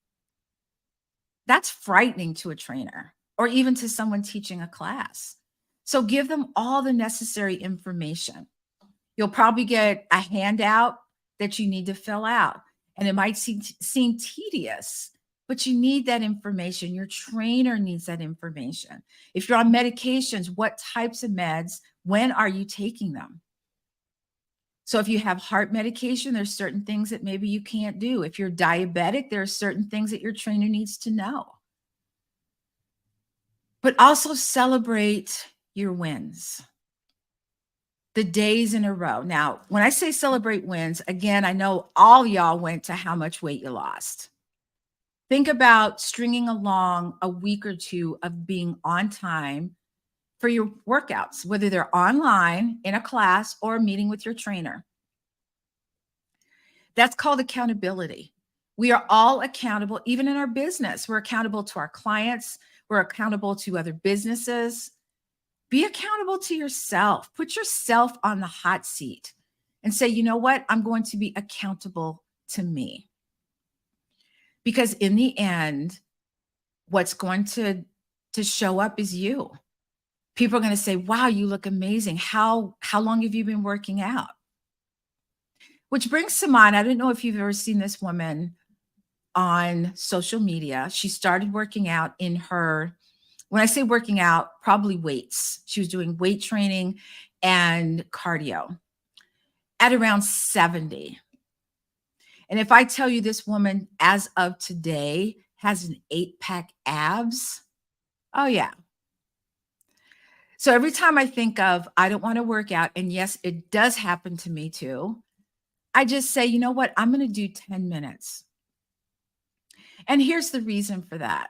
[SPEAKER 10] That's frightening to a trainer or even to someone teaching a class. So give them all the necessary information. You'll probably get a handout that you need to fill out. And it might seem tedious, but you need that information. Your trainer needs that information. If you're on medications, what types of meds, when are you taking them? So if you have heart medication, there's certain things that maybe you can't do. If you're diabetic, there are certain things that your trainer needs to know. But also celebrate your wins, the days in a row. Now, when I say celebrate wins, again, I know all y'all went to how much weight you lost. Think about stringing along a week or two of being on time for your workouts, whether they're online, in a class, or a meeting with your trainer. That's called accountability. We are all accountable, even in our business. We're accountable to our clients. We're accountable to other businesses. Be accountable to yourself. Put yourself on the hot seat and say, you know what? I'm going to be accountable to me. Because in the end, what's going to show up is you. People are going to say, wow, you look amazing. How long have you been working out? Which brings to mind, I don't know if you've ever seen this woman on social media. She started working out in her, when I say working out, probably weights. She was doing weight training and cardio at around 70. And if I tell you this woman, as of today, has an 8-pack abs, oh yeah. So every time I think of, I don't want to work out, and yes, it does happen to me too, I just say, you know what? I'm going to do 10 minutes. And here's the reason for that.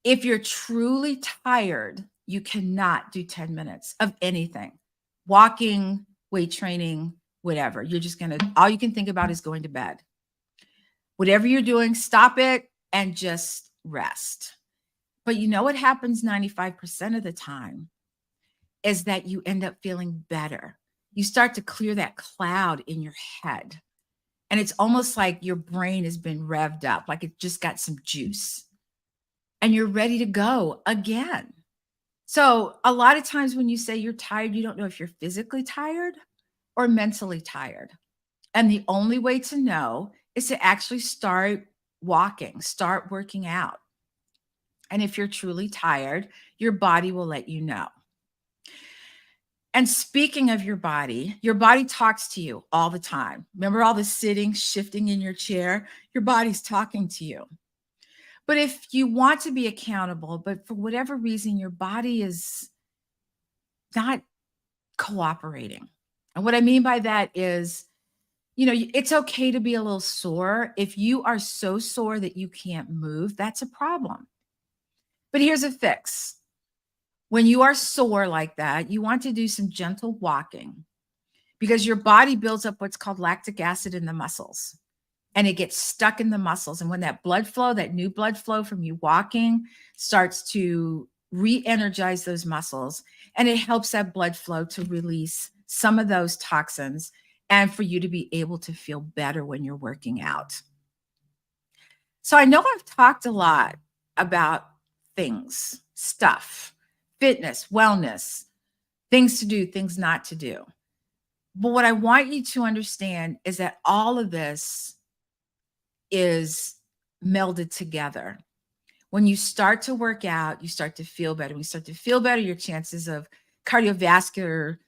[SPEAKER 10] If you're truly tired, you cannot do 10 minutes of anything. Walking, weight training, whatever. You're just going to, all you can think about is going to bed. Whatever you're doing, stop it and just rest. But you know what happens 95% of the time is that you end up feeling better. You start to clear that cloud in your head. And it's almost like your brain has been revved up, like it just got some juice. And you're ready to go again. So a lot of times when you say you're tired, you don't know if you're physically tired or mentally tired. And the only way to know is to actually start walking, start working out. And if you're truly tired, your body will let you know. And speaking of your body talks to you all the time. Remember all the sitting, shifting in your chair? Your body's talking to you. But if you want to be accountable, but for whatever reason, your body is not cooperating. And what I mean by that is, it's okay to be a little sore. If you are so sore that you can't move, that's a problem. But here's a fix. When you are sore like that, you want to do some gentle walking because your body builds up what's called lactic acid in the muscles, and it gets stuck in the muscles. And when that blood flow, that new blood flow from you walking starts to re-energize those muscles, and it helps that blood flow to release some of those toxins and for you to be able to feel better when you're working out. So I know I've talked a lot about things, stuff, fitness, wellness, things to do, things not to do. But what I want you to understand is that all of this is melded together. When you start to work out, you start to feel better. When you start to feel better, your chances of cardiovascular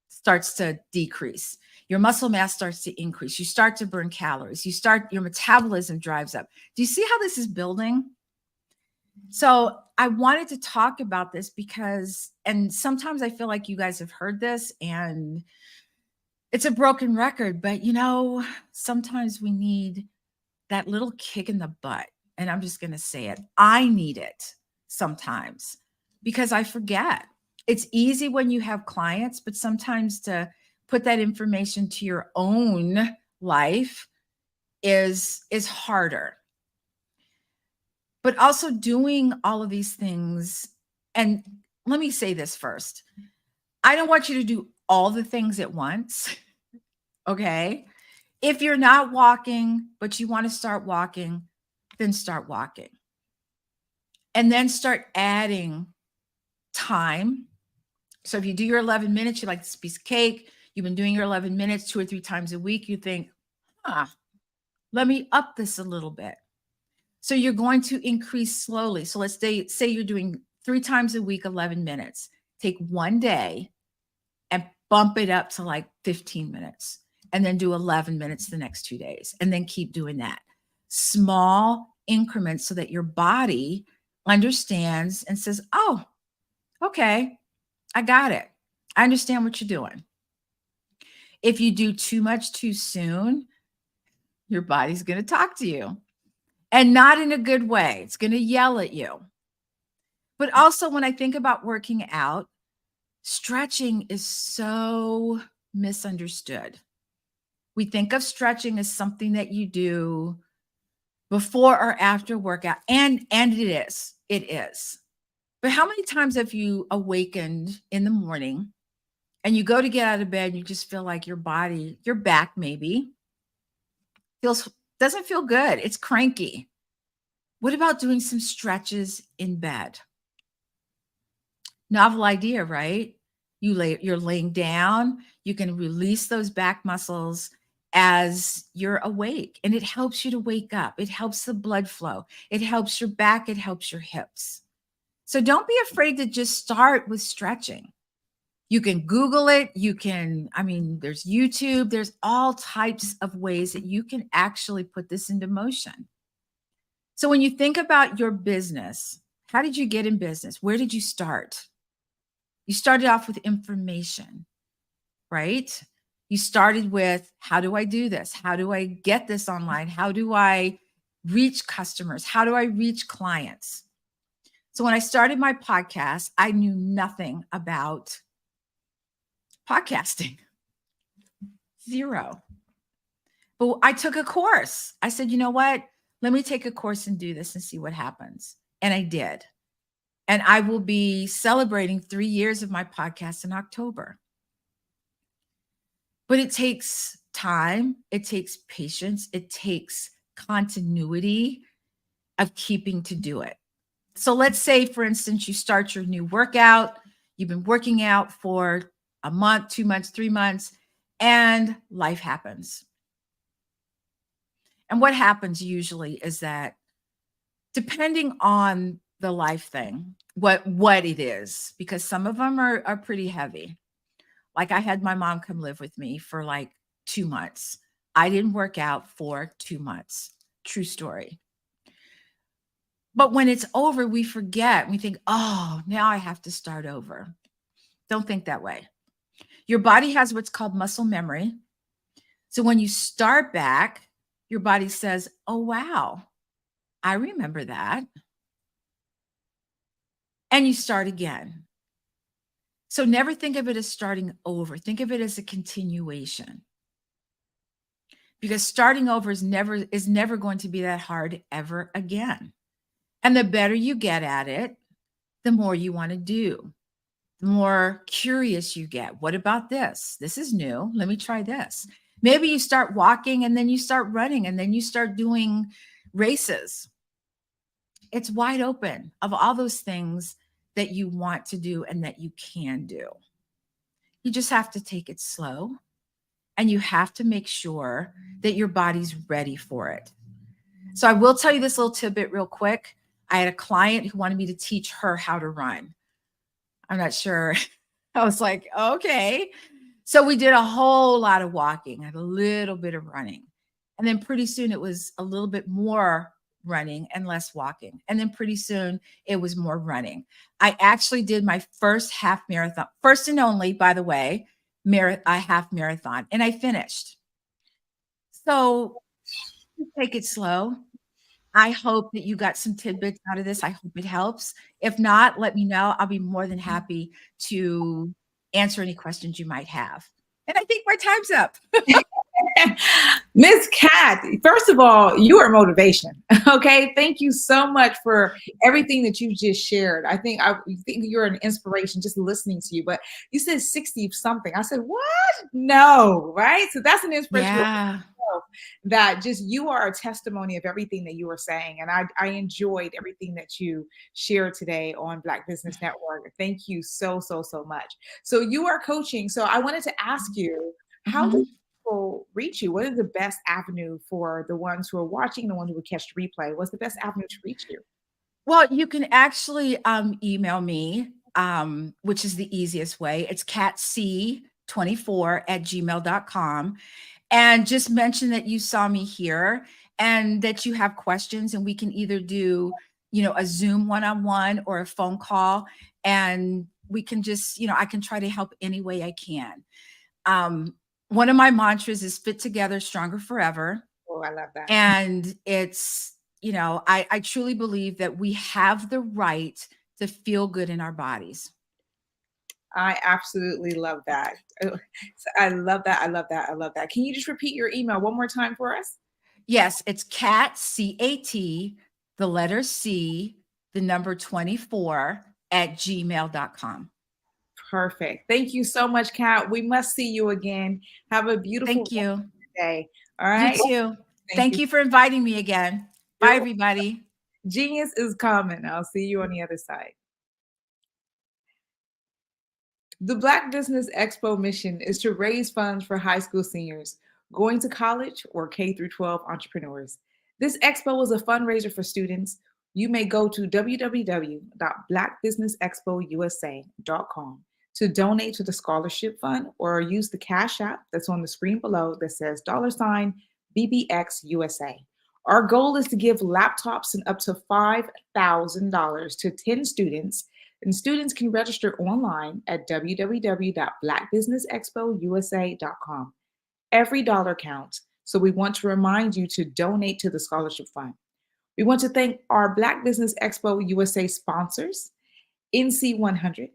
[SPEAKER 10] starts to decrease. Your muscle mass starts to increase. You start to burn calories. Your metabolism drives up. Do you see how this is building? So I wanted to talk about this because, and sometimes I feel like you guys have heard this and it's a broken record, but sometimes we need that little kick in the butt. And I'm just going to say it. I need it sometimes because I forget. It's easy when you have clients, but sometimes to put that information to your own life is harder. But also doing all of these things. And let me say this first. I don't want you to do all the things at once. Okay. If you're not walking, but you want to start walking, then start walking. And then start adding time. So if you do your 11 minutes, you like this piece of cake, you've been doing your 11 minutes 2 or 3 times a week, you think, let me up this a little bit. So you're going to increase slowly. So let's say you're doing 3 times a week, 11 minutes. Take one day and bump it up to like 15 minutes and then do 11 minutes the next 2 days and then keep doing that. Small increments so that your body understands and says, oh, okay, I got it. I understand what you're doing. If you do too much too soon, your body's going to talk to you. And not in a good way. It's going to yell at you. But also when I think about working out, stretching is so misunderstood. We think of stretching as something that you do before or after workout. And it is. But how many times have you awakened in the morning and you go to get out of bed and you just feel like your body, your back maybe, doesn't feel good. It's cranky. What about doing some stretches in bed? Novel idea, right? You're laying down. You can release those back muscles as you're awake, and it helps you to wake up. It helps the blood flow. It helps your back. It helps your hips. So don't be afraid to just start with stretching. You can Google it. There's YouTube. There's all types of ways that you can actually put this into motion. So when you think about your business, how did you get in business? Where did you start? You started off with information, right? You started with, how do I do this? How do I get this online? How do I reach customers? How do I reach clients? So when I started my podcast, I knew nothing about podcasting. Zero. But I took a course. I said, you know what? Let me take a course and do this and see what happens. And I did. And I will be celebrating 3 years of my podcast in October. But it takes time. It takes patience. It takes continuity of keeping to do it. So let's say, for instance, you start your new workout. You've been working out for a month, 2 months, 3 months, and life happens. And what happens usually is that depending on the life thing, what it is, because some of them are pretty heavy. Like I had my mom come live with me for like 2 months. I didn't work out for 2 months. True story. But when it's over, we forget. We think, oh, now I have to start over. Don't think that way. Your body has what's called muscle memory. So when you start back, your body says, oh, wow, I remember that. And you start again. So never think of it as starting over. Think of it as a continuation. Because starting over is never going to be that hard ever again. And the better you get at it, the more you want to do, the more curious you get. What about this? This is new. Let me try this. Maybe you start walking and then you start running and then you start doing races. It's wide open of all those things that you want to do and that you can do. You just have to take it slow and you have to make sure that your body's ready for it. So I will tell you this little tidbit real quick. I had a client who wanted me to teach her how to run. I'm not sure. I was like, okay. So we did a whole lot of walking and a little bit of running. And then pretty soon it was a little bit more running and less walking. And then pretty soon it was more running. I actually did my first half marathon, first and only, by the way, half marathon, and I finished. So take it slow. I hope that you got some tidbits out of this. I hope it helps. If not, let me know. I'll be more than happy to answer any questions you might have. And I think my time's up.
[SPEAKER 9] Miss Kat, first of all, you are motivation. Okay. Thank you so much for everything that you just shared. I think you're an inspiration just listening to you, but you said 60 something. I said, what? No. Right. So that's an inspiration.
[SPEAKER 10] Yeah.
[SPEAKER 9] That just you are a testimony of everything that you were saying. And I enjoyed everything that you shared today on Black Business Network. Thank you so much. So you are coaching. So I wanted to ask you, how do people reach you? What is the best avenue for the ones who are watching, the ones who would catch the replay? What's the best avenue to reach you?
[SPEAKER 10] Well, you can actually email me, which is the easiest way. It's catc24@gmail.com. And just mention that you saw me here and that you have questions, and we can either do, a Zoom one-on-one or a phone call. And we can just, I can try to help any way I can. One of my mantras is fit together, stronger forever.
[SPEAKER 9] Oh, I love that.
[SPEAKER 10] And it's, I truly believe that we have the right to feel good in our bodies.
[SPEAKER 9] I absolutely love that. I love that. I love that. I love that. Can you just repeat your email one more time for us?
[SPEAKER 10] Yes, it's Cat, C-A-T, the letter C, the number 24@gmail.com.
[SPEAKER 9] Perfect. Thank you so much, Kat. We must see you again. Have a beautiful day. All right.
[SPEAKER 10] You too. Thank you for inviting me again. Bye, everybody.
[SPEAKER 9] Genius is coming. I'll see you on the other side. The Black Business Expo mission is to raise funds for high school seniors going to college or K-12 entrepreneurs. This expo is a fundraiser for students. You may go to www.blackbusinessexpousa.com to donate to the scholarship fund or use the Cash App that's on the screen below that says $BBXUSA. Our goal is to give laptops and up to $5,000 to 10 students, and students can register online at www.blackbusinessexpousa.com. Every dollar counts, so we want to remind you to donate to the scholarship fund. We want to thank our Black Business Expo USA sponsors, NC100,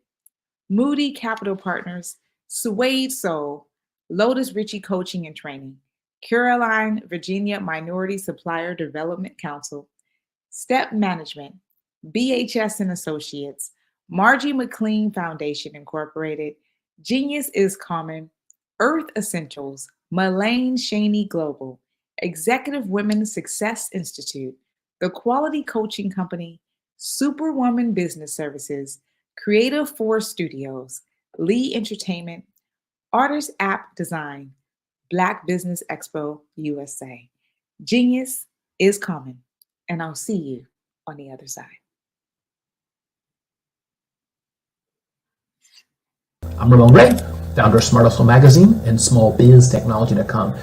[SPEAKER 9] Moody Capital Partners, Suede Soul, Lotus Ritchie Coaching and Training, Caroline, Virginia Minority Supplier Development Council, Step Management, BHS and Associates, Margie McLean Foundation Incorporated, Genius is Common, Earth Essentials, Mullane Shaney Global, Executive Women Success Institute, The Quality Coaching Company, Superwoman Business Services, Creative Force Studios, Lee Entertainment, Artist App Design, Black Business Expo USA. Genius is coming, and I'll see you on the other side.
[SPEAKER 11] I'm Ramon Ray, founder of Smart Hustle Magazine and smallbiztechnology.com.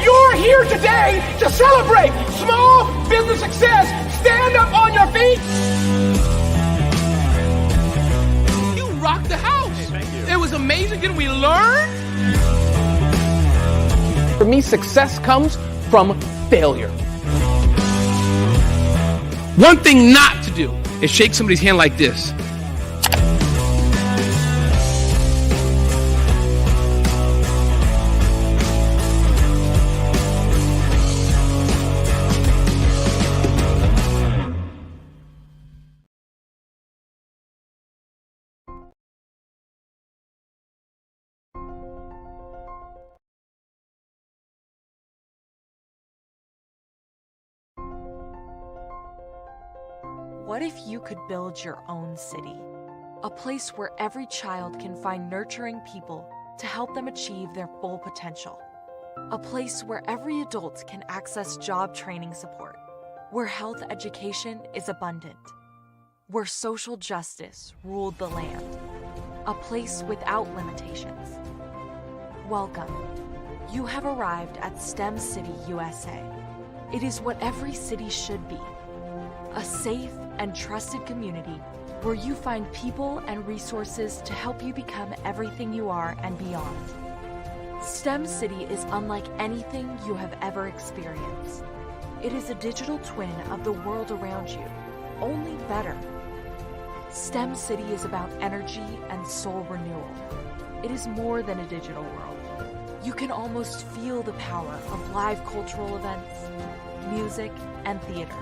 [SPEAKER 12] You're here today to celebrate small business success. Stand up on your feet. You rocked the house. It was amazing. Didn't we learn? For me, success comes from failure. One thing not to do is shake somebody's hand like this.
[SPEAKER 13] What if you could build your own city? A place where every child can find nurturing people to help them achieve their full potential. A place where every adult can access job training support. Where health education is abundant. Where social justice ruled the land. A place without limitations. Welcome. You have arrived at STEM City, USA. It is what every city should be. A safe and trusted community where you find people and resources to help you become everything you are and beyond. STEM City is unlike anything you have ever experienced. It is a digital twin of the world around you, only better. STEM City is about energy and soul renewal. It is more than a digital world. You can almost feel the power of live cultural events, music, and theater.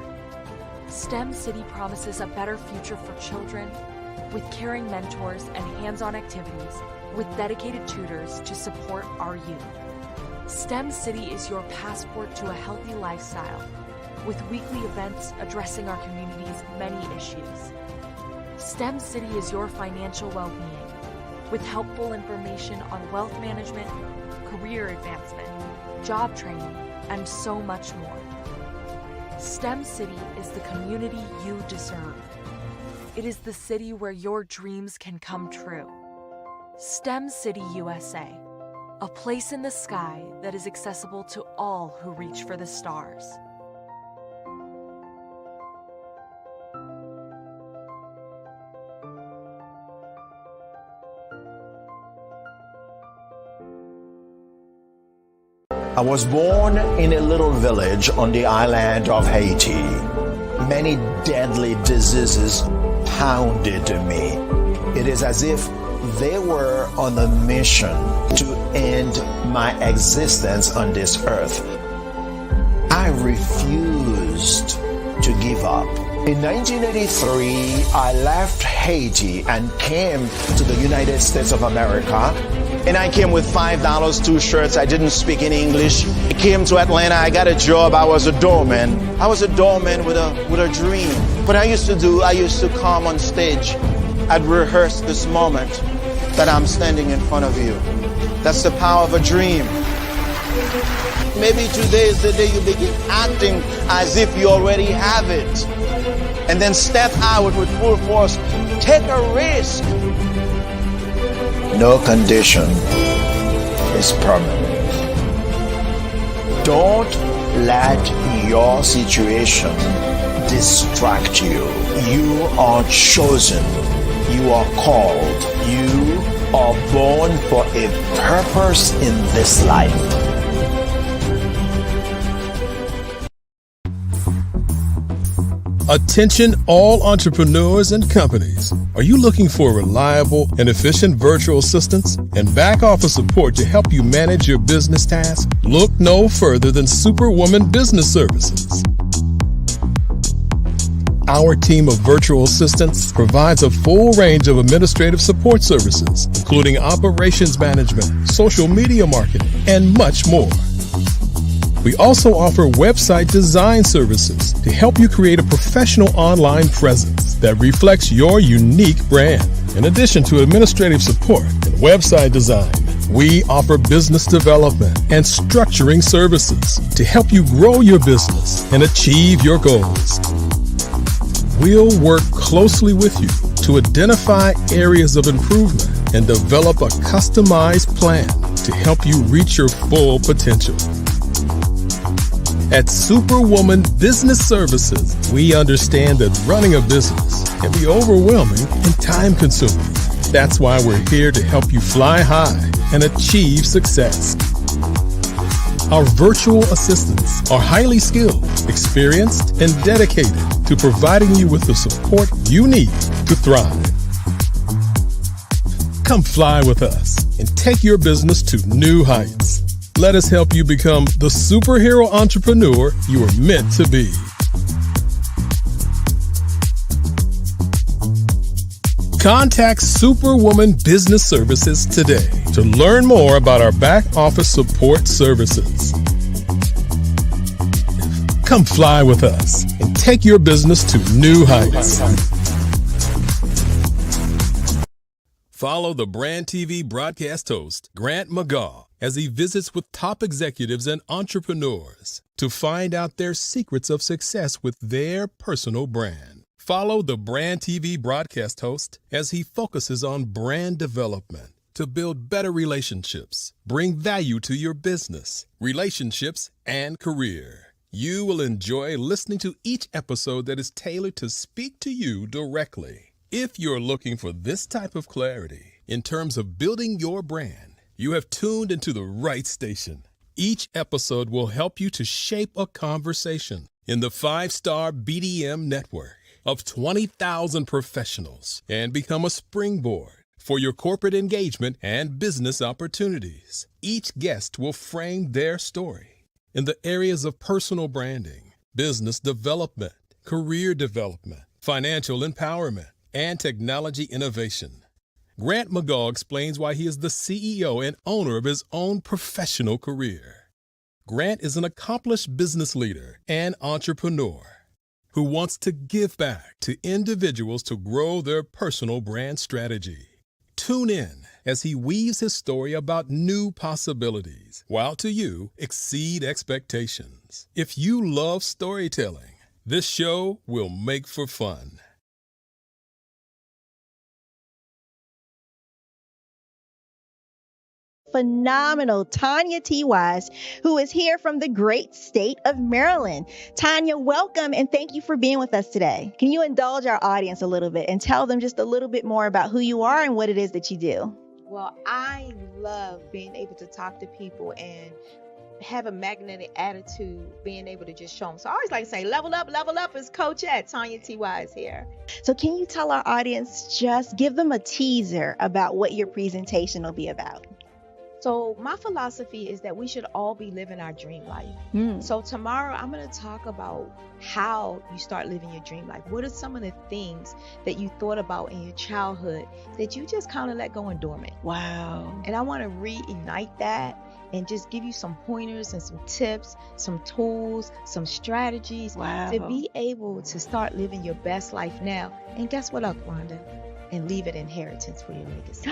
[SPEAKER 13] STEM City promises a better future for children with caring mentors and hands-on activities with dedicated tutors to support our youth. STEM City is your passport to a healthy lifestyle with weekly events addressing our community's many issues. STEM City is your financial well-being with helpful information on wealth management, career advancement, job training, and so much more. STEM City is the community you deserve. It is the city where your dreams can come true. STEM City USA, a place in the sky that is accessible to all who reach for the stars.
[SPEAKER 14] I was born in a little village on the island of Haiti. Many deadly diseases pounded me. It is as if they were on a mission to end my existence on this earth. I refused to give up. In 1983, I left Haiti and came to the United States of America. And I came with $5, 2 shirts. I didn't speak in English. I came to Atlanta. I got a job. I was a doorman. I was a doorman with a dream. What I used to come on stage. I'd rehearse this moment that I'm standing in front of you. That's the power of a dream. Maybe today is the day you begin acting as if you already have it. And then step out with full force. Take a risk. No condition is permanent. Don't let your situation distract you. You are chosen. You are called. You are born for a purpose in this life.
[SPEAKER 1] Attention all entrepreneurs and companies. Are you looking for reliable and efficient virtual assistants and back office support to help you manage your business tasks? Look no further than Superwoman Business Services. Our team of virtual assistants provides a full range of administrative support services, including operations management, social media marketing, and much more. We also offer website design services to help you create a professional online presence that reflects your unique brand. In addition to administrative support and website design, we offer business development and structuring services to help you grow your business and achieve your goals. We'll work closely with you to identify areas of improvement and develop a customized plan to help you reach your full potential. At Superwoman Business Services, we understand that running a business can be overwhelming and time-consuming. That's why we're here to help you fly high and achieve success. Our virtual assistants are highly skilled, experienced, and dedicated to providing you with the support you need to thrive. Come fly with us and take your business to new heights. Let us help you become the superhero entrepreneur you are meant to be. Contact Superwoman Business Services today to learn more about our back office support services. Come fly with us and take your business to new heights. Follow the Brand TV broadcast host, Grant McGaw, as he visits with top executives and entrepreneurs to find out their secrets of success with their personal brand. Follow the Brand TV broadcast host as he focuses on brand development to build better relationships, bring value to your business, relationships, and career. You will enjoy listening to each episode that is tailored to speak to you directly. If you're looking for this type of clarity in terms of building your brand, you have tuned into the right station. Each episode will help you to shape a conversation in the 5-star BDM network of 20,000 professionals and become a springboard for your corporate engagement and business opportunities. Each guest will frame their story in the areas of personal branding, business development, career development, financial empowerment, and technology innovation. Grant McGaw explains why he is the CEO and owner of his own professional career. Grant is an accomplished business leader and entrepreneur who wants to give back to individuals to grow their personal brand strategy. Tune in as he weaves his story about new possibilities, while to you exceed expectations. If you love storytelling, this show will make for fun.
[SPEAKER 15] Phenomenal Tanya T. Wise, who is here from the great state of Maryland. Tanya, welcome and thank you for being with us today. Can you indulge our audience a little bit and tell them just a little bit more about who you are and what it is that you do?
[SPEAKER 16] Well, I love being able to talk to people and have a magnetic attitude, being able to just show them. So I always like to say, level up is Coach at Tanya T. Wise here.
[SPEAKER 15] So can you tell our audience, just give them a teaser about what your presentation will be about?
[SPEAKER 16] So my philosophy is that we should all be living our dream life. So tomorrow I'm going to talk about how you start living your dream life. What are some of the things that you thought about in your childhood that you just kind of let go and dormant?
[SPEAKER 15] Wow.
[SPEAKER 16] And I want to reignite that and just give you some pointers and some tips, some tools, some strategies to be able to start living your best life now. And guess what, Wanda? And leave an inheritance for your legacy.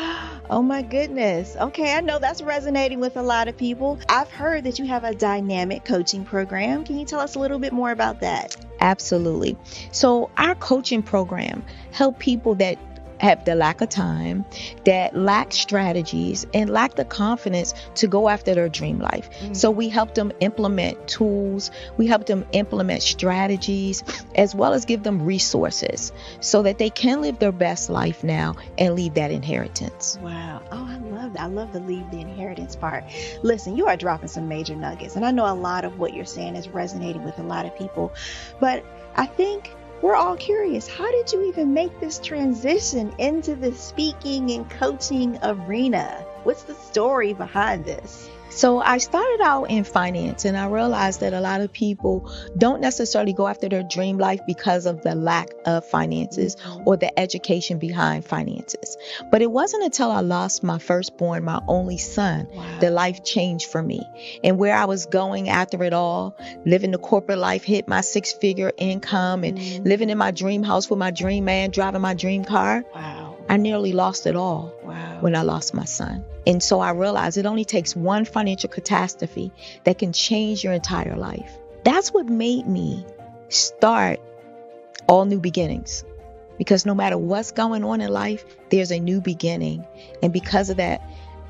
[SPEAKER 15] Oh my goodness. Okay, I know that's resonating with a lot of people. I've heard that you have a dynamic coaching program. Can you tell us a little bit more about that?
[SPEAKER 16] Absolutely. So our coaching program help people that have the lack of time, that lack strategies, and lack the confidence to go after their dream life. So we help them implement tools, we help them implement strategies, as well as give them resources so that they can live their best life now and leave that inheritance.
[SPEAKER 15] Wow. Oh, I love that. I love the leave the inheritance part. Listen, you are dropping some major nuggets, and I know a lot of what you're saying is resonating with a lot of people, but I think we're all curious. How did you even make this transition into the speaking and coaching arena? What's the story behind this?
[SPEAKER 16] So I started out in finance, and I realized that a lot of people don't necessarily go after their dream life because of the lack of finances or the education behind finances. But it wasn't until I lost my firstborn, my only son, that life changed for me. And where I was going after it all, living the corporate life, hit my 6-figure income and living in my dream house with my dream man, driving my dream car. I nearly lost it all when I lost my son. And so I realized it only takes one financial catastrophe that can change your entire life. That's what made me start All New Beginnings. Because no matter what's going on in life, there's a new beginning. And because of that,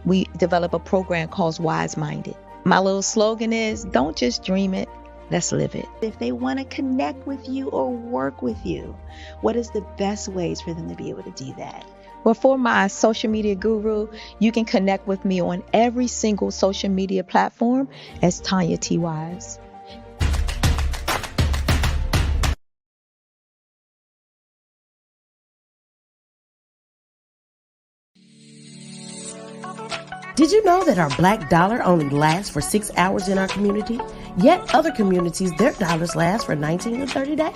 [SPEAKER 16] we develop a program called Wise Minded. My little slogan is, don't just dream it, let's live it.
[SPEAKER 15] If they want to connect with you or work with you, what is the best ways for them to be able to do that?
[SPEAKER 16] Well, for my social media guru, you can connect with me on every single social media platform as Tanya T. Wise.
[SPEAKER 7] Did you know that our black dollar only lasts for 6 hours in our community? Yet other communities, their dollars last for 19 to 30 days.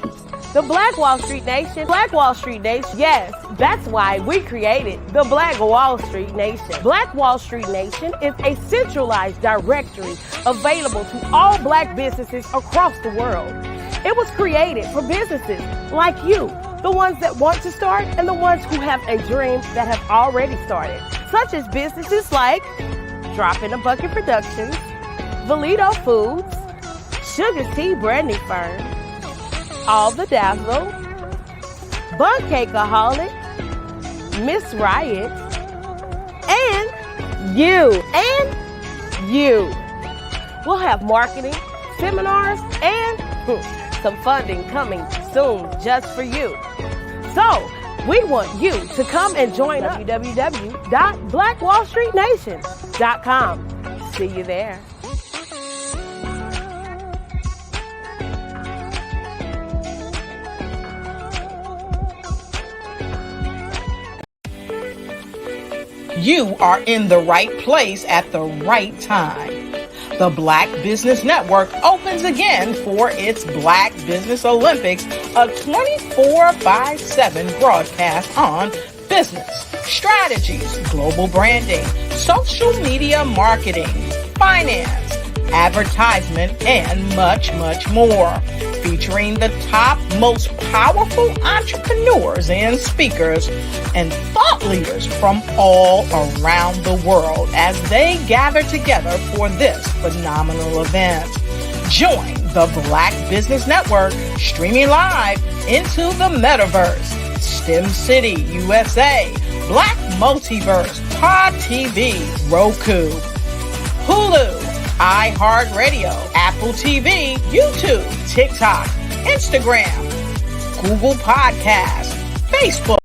[SPEAKER 8] The Black Wall Street Nation. Black Wall Street Nation. Yes, that's why we created the Black Wall Street Nation. Black Wall Street Nation is a centralized directory available to all black businesses across the world. It was created for businesses like you, the ones that want to start and the ones who have a dream that have already started, such as businesses like Drop in a Bucket Productions, Valito Foods, Sugar's Tea Brandy Firm, All the Dazzle, Bun Cakeaholic, Miss Riot, and you. We'll have marketing, seminars, and some funding coming soon just for you. So, we want you to come and join www.blackwallstreetnation.com. See you there.
[SPEAKER 5] You are in the right place at the right time. The Black Business Network opens again for its Black Business Olympics, a 24/7 broadcast on business, strategies, global branding, social media marketing, finance, advertisement, and much, much more. Featuring the top, most powerful entrepreneurs and speakers and thought leaders from all around the world as they gather together for this phenomenal event. Join the Black Business Network streaming live into the metaverse, STEM City, USA, Black Multiverse, Pod TV, Roku, Hulu, iHeartRadio, Apple TV, YouTube, TikTok, Instagram, Google Podcasts, Facebook.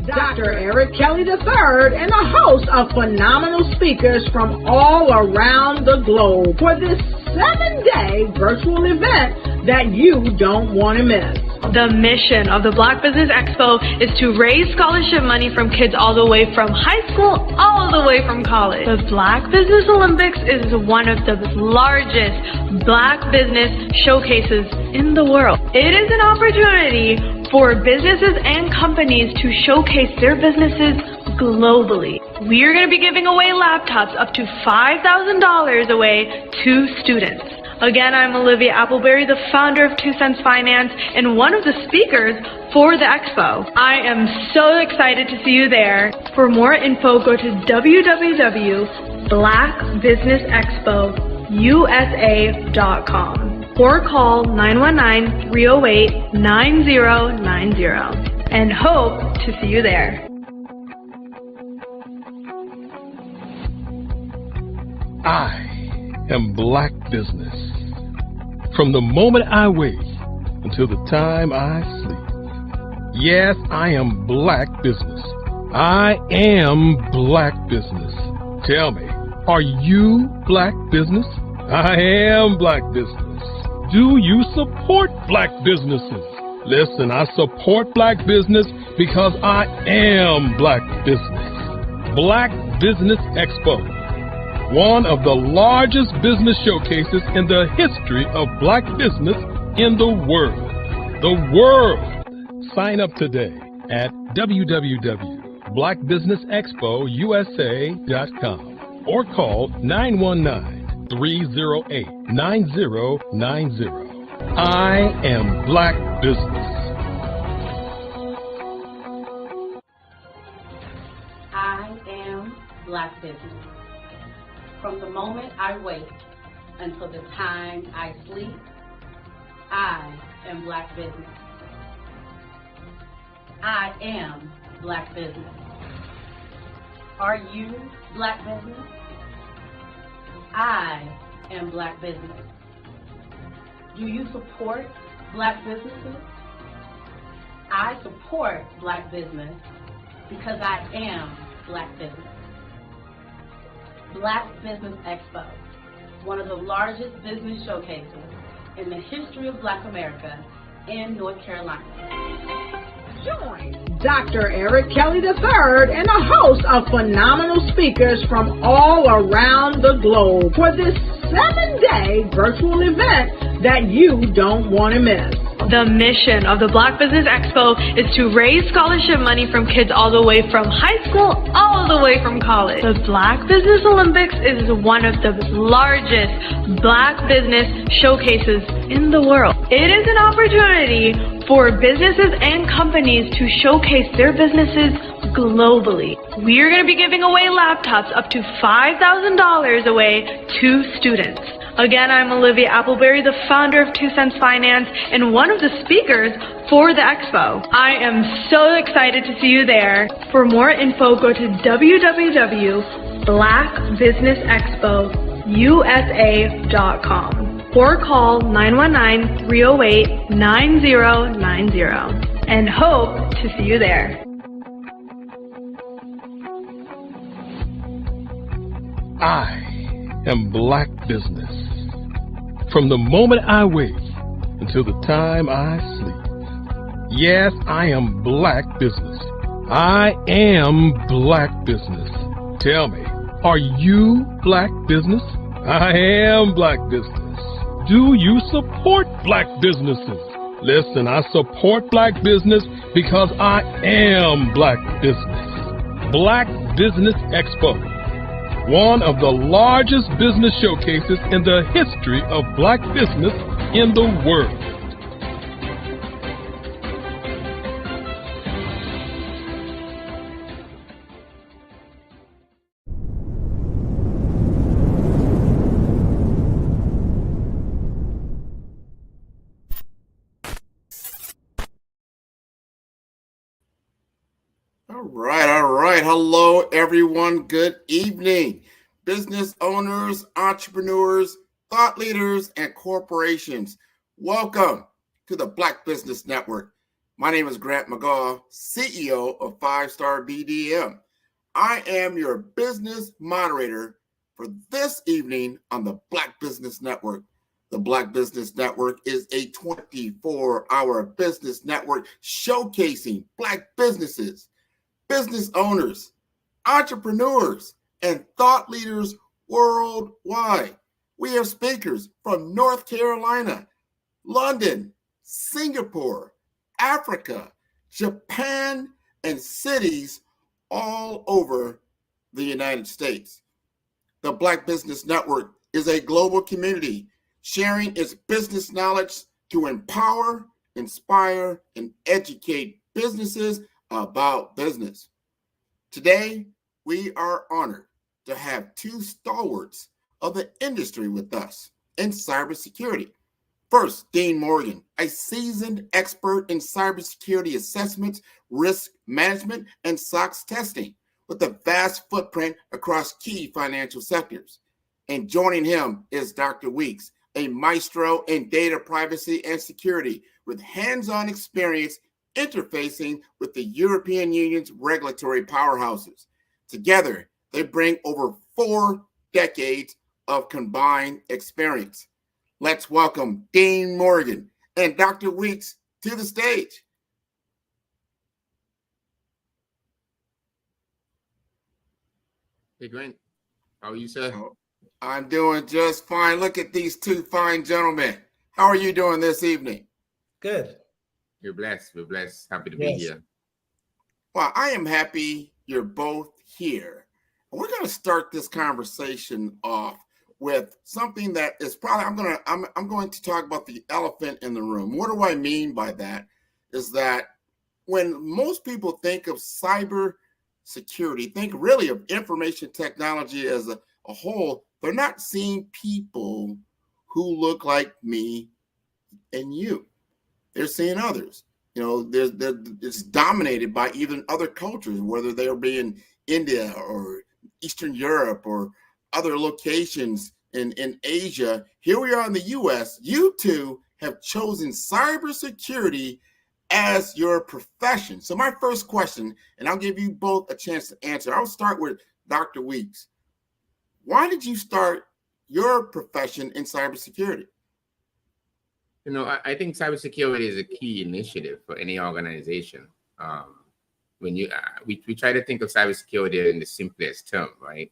[SPEAKER 3] Dr. Eric Kelly III and a host of phenomenal speakers from all around the globe for this 7-day virtual event that you don't want to miss.
[SPEAKER 4] The mission of the Black Business Expo is to raise scholarship money from kids all the way from high school, all the way from college. The Black Business Olympics is one of the largest Black business showcases in the world. It is an opportunity for businesses and companies to showcase their businesses globally. We are going to be giving away laptops up to $5,000 away to students. Again, I'm Olivia Appleberry, the founder of 2 Cents Finance and one of the speakers for the expo. I am so excited to see you there. For more info, go to www.blackbusinessexpousa.com or call 919-308-9090 and hope to see you there.
[SPEAKER 1] I am Black business. From the moment I wake until the time I sleep. Yes, I am Black business. I am Black business. Tell me, are you Black business? I am Black business. Do you support Black businesses? Listen, I support Black business because I am Black business. Black Business Expo, one of the largest business showcases in the history of Black business in the world. The world! Sign up today at www.blackbusinessexpousa.com or call 919-308-9090. I am Black business.
[SPEAKER 2] I am Black business. From the moment I wake until the time I sleep, I am Black business. I am Black business. Are you Black business? I am Black business. Do you support Black businesses? I support Black business because I am Black business. Black Business Expo, one of the largest business showcases in the history of Black America in North Carolina.
[SPEAKER 3] Join Dr. Eric Kelly III and a host of phenomenal speakers from all around the globe for this 7-day virtual event that you don't want to miss.
[SPEAKER 4] The mission of the Black Business Expo is to raise scholarship money from kids all the way from high school all the way from college. The Black Business Olympics is one of the largest Black business showcases in the world. It is an opportunity for businesses and companies to showcase their businesses globally. We are going to be giving away laptops up to $5,000 away to students. Again, I'm Olivia Appleberry, the founder of 2 Cents Finance and one of the speakers for the expo. I am so excited to see you there. For more info, go to www.blackbusinessexpousa.com or call 919-308-9090 and hope to see you there.
[SPEAKER 1] I am Black business. From the moment I wake until the time I sleep. Yes, I am Black business. I am Black business. Tell me, are you Black business? I am Black business. Do you support Black businesses? Listen, I support Black business because I am Black business. Black Business Expo, one of the largest business showcases in the history of Black business in the world.
[SPEAKER 17] All right. Hello, everyone. Good evening. Business owners, entrepreneurs, thought leaders, and corporations. Welcome to the Black Business Network. My name is Grant McGaugh, CEO of 5-Star BDM. I am your business moderator for this evening on the Black Business Network. The Black Business Network is a 24-hour business network showcasing Black businesses, business owners, entrepreneurs, and thought leaders worldwide. We have speakers from North Carolina, London, Singapore, Africa, Japan, and cities all over the United States. The Black Business Network is a global community sharing its business knowledge to empower, inspire, and educate businesses about business. Today, we are honored to have two stalwarts of the industry with us in cybersecurity. First, Dean Morgan, a seasoned expert in cybersecurity assessments, risk management, and SOX testing with a vast footprint across key financial sectors. And joining him is Dr. Weeks, a maestro in data privacy and security with hands-on experience interfacing with the European Union's regulatory powerhouses. Together, they bring over 4 decades of combined experience. Let's welcome Dean Morgan and Dr. Weeks to the stage.
[SPEAKER 18] Hey, Grant. How are you, sir?
[SPEAKER 17] I'm doing just fine. Look at these two fine gentlemen. How are you doing this evening?
[SPEAKER 18] Good. You're blessed. We're blessed. Happy to be here.
[SPEAKER 17] Well, I am happy you're both here. We're going to start this conversation off with something that is probably I'm going to talk about the elephant in the room. What do I mean by that? Is that when most people think of cyber security, think really of information technology as a whole, they're not seeing people who look like me and you. They're seeing others. You know, it's dominated by even other cultures, whether they'll be in India or Eastern Europe or other locations in Asia. Here we are in the US. You two have chosen cybersecurity as your profession. So my first question, and I'll give you both a chance to answer. I'll start with Dr. Weeks. Why did you start your profession in cybersecurity?
[SPEAKER 18] You know, I think cybersecurity is a key initiative for any organization. When we try to think of cybersecurity in the simplest term, right?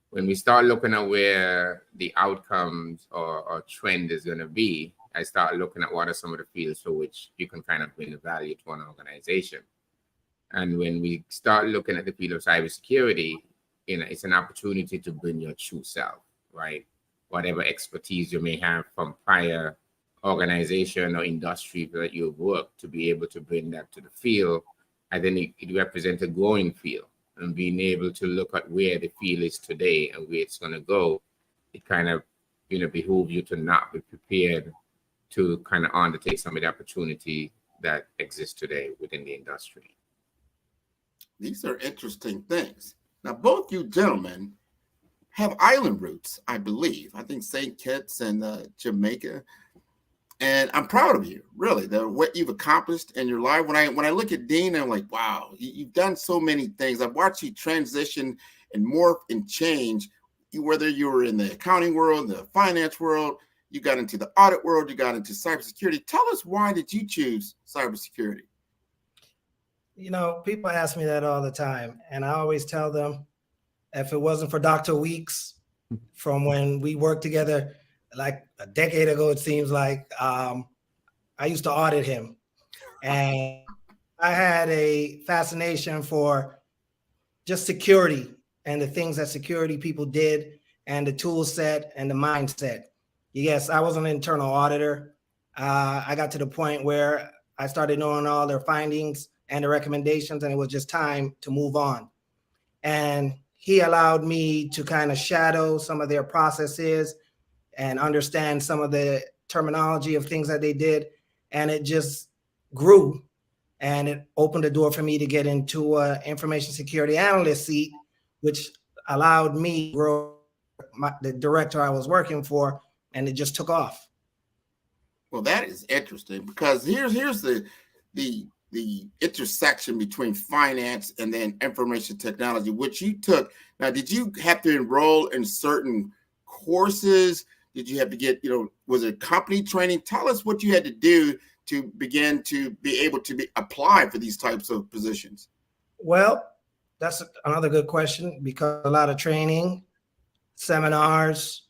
[SPEAKER 18] When we start looking at where the outcomes or trend is going to be, I start looking at what are some of the fields for which you can kind of bring the value to an organization. And when we start looking at the field of cybersecurity, you know, it's an opportunity to bring your true self, right? Whatever expertise you may have from prior organization or industry that you've worked, to be able to bring that to the field. And then it represents a growing field, and being able to look at where the field is today and where it's going to go, it kind of, you know, behooves you to not be prepared to kind of undertake some of the opportunity that exists today within the industry.
[SPEAKER 17] These are interesting things. Now, both you gentlemen have island roots, I believe. I think St. Kitts and Jamaica. And I'm proud of you, really, what you've accomplished in your life. When I look at Dean, I'm like, wow, you've done so many things. I've watched you transition and morph and change, whether you were in the accounting world, the finance world, you got into the audit world, you got into cybersecurity. Tell us, why did you choose cybersecurity?
[SPEAKER 19] You know, people ask me that all the time, and I always tell them, if it wasn't for Dr. Weeks, from when we worked together, like a decade ago, it seems like, I used to audit him. And I had a fascination for just security and the things that security people did and the tool set and the mindset. Yes, I was an internal auditor. I got to the point where I started knowing all their findings and the recommendations, and it was just time to move on. And he allowed me to kind of shadow some of their processes and understand some of the terminology of things that they did. And it just grew, and it opened the door for me to get into an information security analyst seat, which allowed me to grow the director I was working for, and it just took off.
[SPEAKER 17] Well, that is interesting, because here's the intersection between finance and then information technology, which you took. Now, did you have to enroll in certain courses? Did you have to get, was it company training? Tell us what you had to do to begin to be able to apply for these types of positions.
[SPEAKER 19] Well, that's another good question, because a lot of training, seminars,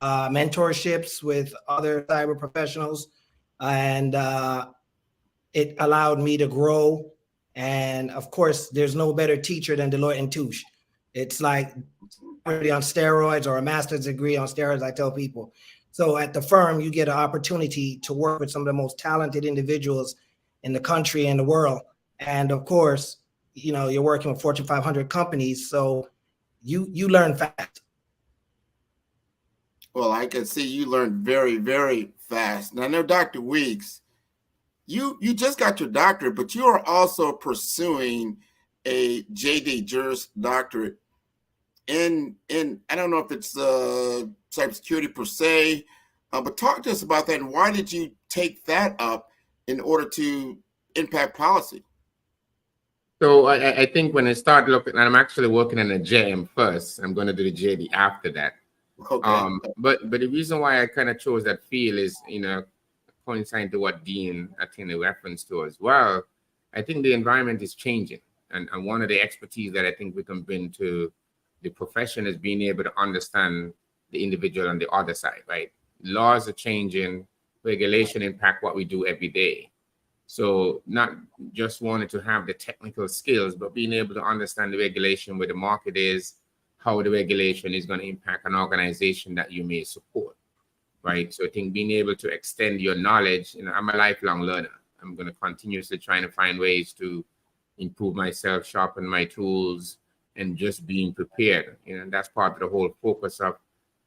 [SPEAKER 19] mentorships with other cyber professionals, and it allowed me to grow. And of course, there's no better teacher than Deloitte and Touche. It's like on steroids, or a master's degree on steroids. I tell people, So at the firm, you get an opportunity to work with some of the most talented individuals in the country and the world. And of course, you're working with Fortune 500 companies, so you learn fast.
[SPEAKER 17] Well, I can see you learn very, very fast. Now, I know Dr. Weeks, you just got your doctorate, but you are also pursuing a JD Juris Doctorate in I don't know if it's cybersecurity per se, but talk to us about that. And why did you take that up in order to impact policy?
[SPEAKER 18] So I think when I start looking, and I'm actually working in a JM first, I'm going to do the JD after that.
[SPEAKER 17] Okay.
[SPEAKER 18] But the reason why I kind of chose that field is, coinciding to what Dean attended reference to as well. I think the environment is changing, and one of the expertise that I think we can bring to the profession is being able to understand the individual on the other side, right? Laws are changing, regulation impact what we do every day. So not just wanting to have the technical skills, but being able to understand the regulation, where the market is, how the regulation is going to impact an organization that you may support, right? So I think being able to extend your knowledge, I'm a lifelong learner. I'm going to continuously trying to find ways to improve myself, sharpen my tools, and just being prepared. That's part of the whole focus of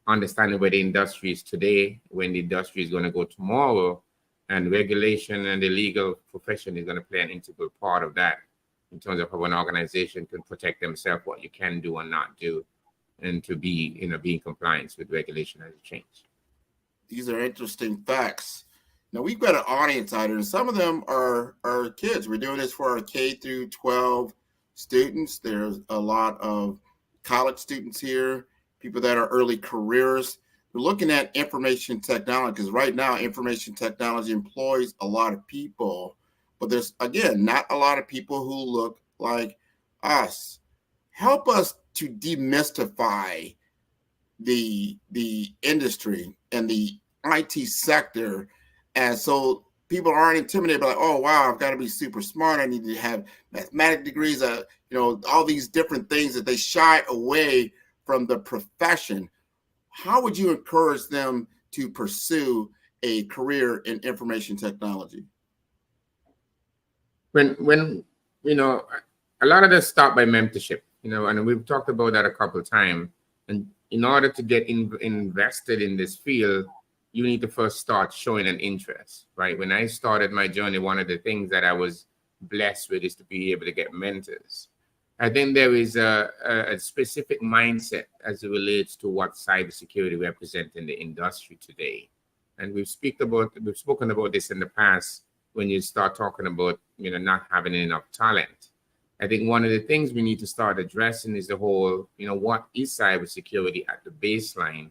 [SPEAKER 18] understanding where the industry is today, when the industry is going to go tomorrow, and regulation and the legal profession is going to play an integral part of that in terms of how an organization can protect themselves, what you can do and not do, and to be, be in compliance with regulation as it changes.
[SPEAKER 17] These are interesting facts. Now, we've got an audience out here, and some of them are kids. We're doing this for our K through 12 students. There's a lot of college students here, people that are early careers. We're looking at information technology, because right now information technology employs a lot of people, but there's, again, not a lot of people who look like us. Help us to demystify the industry and the IT sector, and so people aren't intimidated by, oh wow, I've got to be super smart, I need to have mathematics degrees, all these different things that they shy away from the profession. How would you encourage them to pursue a career in information technology?
[SPEAKER 18] When a lot of this start by mentorship, and we've talked about that a couple of times. And in order to get invested in this field, you need to first start showing an interest, right? When I started my journey, one of the things that I was blessed with is to be able to get mentors. I think there is a specific mindset as it relates to what cybersecurity represents in the industry today. And we've spoken about this in the past when you start talking about, not having enough talent. I think one of the things we need to start addressing is the whole, what is cybersecurity at the baseline?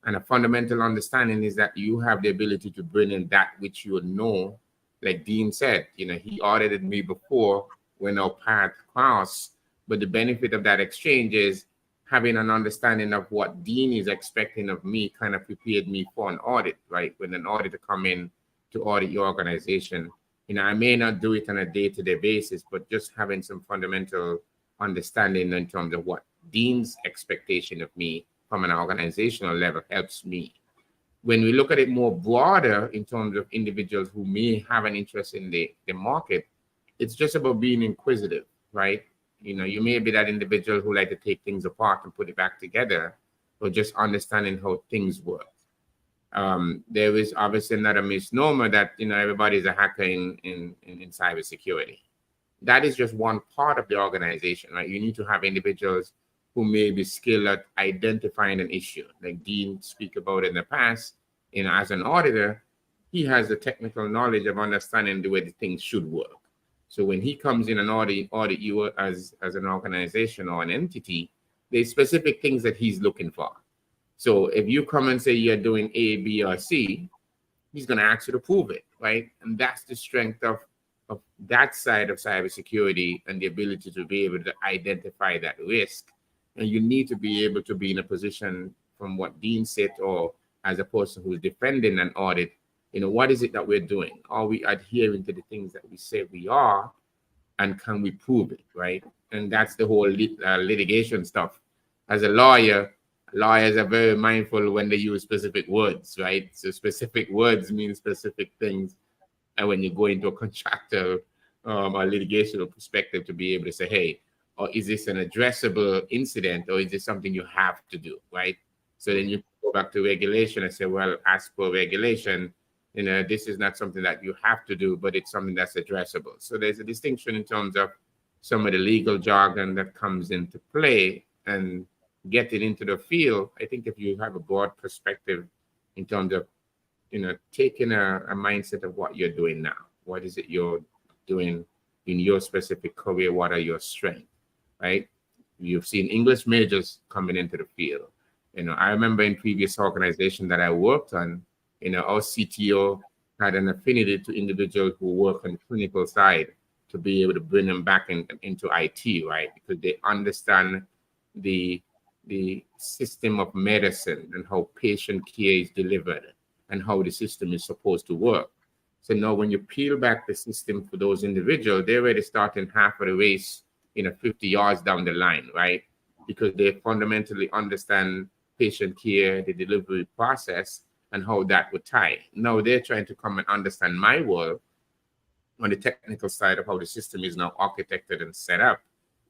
[SPEAKER 18] And a fundamental understanding is that you have the ability to bring in that which you know. Like Dean said, he audited me before when our path crossed. But the benefit of that exchange is having an understanding of what Dean is expecting of me kind of prepared me for an audit, right? When an auditor come in to audit your organization, I may not do it on a day-to-day basis, but just having some fundamental understanding in terms of what Dean's expectation of me from an organizational level helps me. When we look at it more broader in terms of individuals who may have an interest in the market, it's just about being inquisitive, right? You may be that individual who like to take things apart and put it back together, or just understanding how things work. There is obviously not a misnomer that everybody's a hacker in cybersecurity. That is just one part of the organization, right? You need to have individuals who may be skilled at identifying an issue, like Dean speak about in the past. As an auditor, he has the technical knowledge of understanding the way the things should work. So when he comes in and audit you as an organization or an entity, there's specific things that he's looking for. So if you come and say you're doing A, B, or C, he's going to ask you to prove it, right? And that's the strength of that side of cybersecurity, and the ability to be able to identify that risk. And you need to be able to be in a position, from what Dean said, or as a person who's defending an audit, what is it that we're doing? Are we adhering to the things that we say we are? And can we prove it, right? And that's the whole litigation stuff. As a lawyer, lawyers are very mindful when they use specific words, right? So specific words mean specific things. And when you go into a contractual or litigational perspective, to be able to say, hey, or is this an addressable incident, or is this something you have to do, right? So then you go back to regulation and say, well, as per regulation, this is not something that you have to do, but it's something that's addressable. So there's a distinction in terms of some of the legal jargon that comes into play, and getting into the field. I think if you have a broad perspective in terms of, taking a mindset of what you're doing now, what is it you're doing in your specific career? What are your strengths, right? You've seen English majors coming into the field. I remember in previous organization that I worked on, our CTO had an affinity to individuals who work on the clinical side to be able to bring them back into IT, right? Because they understand the system of medicine and how patient care is delivered and how the system is supposed to work. So now when you peel back the system for those individuals, they're already starting half of the race, 50 yards down the line, right? Because they fundamentally understand patient care, the delivery process, and how that would tie. Now they're trying to come and understand my world on the technical side of how the system is now architected and set up.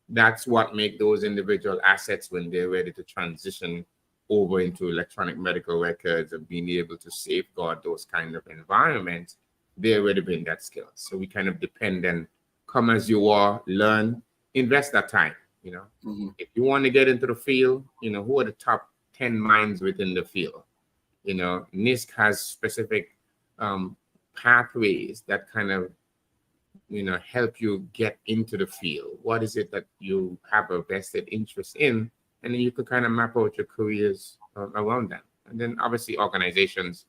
[SPEAKER 18] That's what makes those individual assets when they're ready to transition over into electronic medical records and being able to safeguard those kind of environments. They already bring that skill. So we kind of depend on come as you are, learn, invest that time. If you want to get into the field, who are the top 10 minds within the field? NISC has specific pathways that kind of help you get into the field. What is it that you have a vested interest in? And then you can kind of map out your careers around that. And then obviously organizations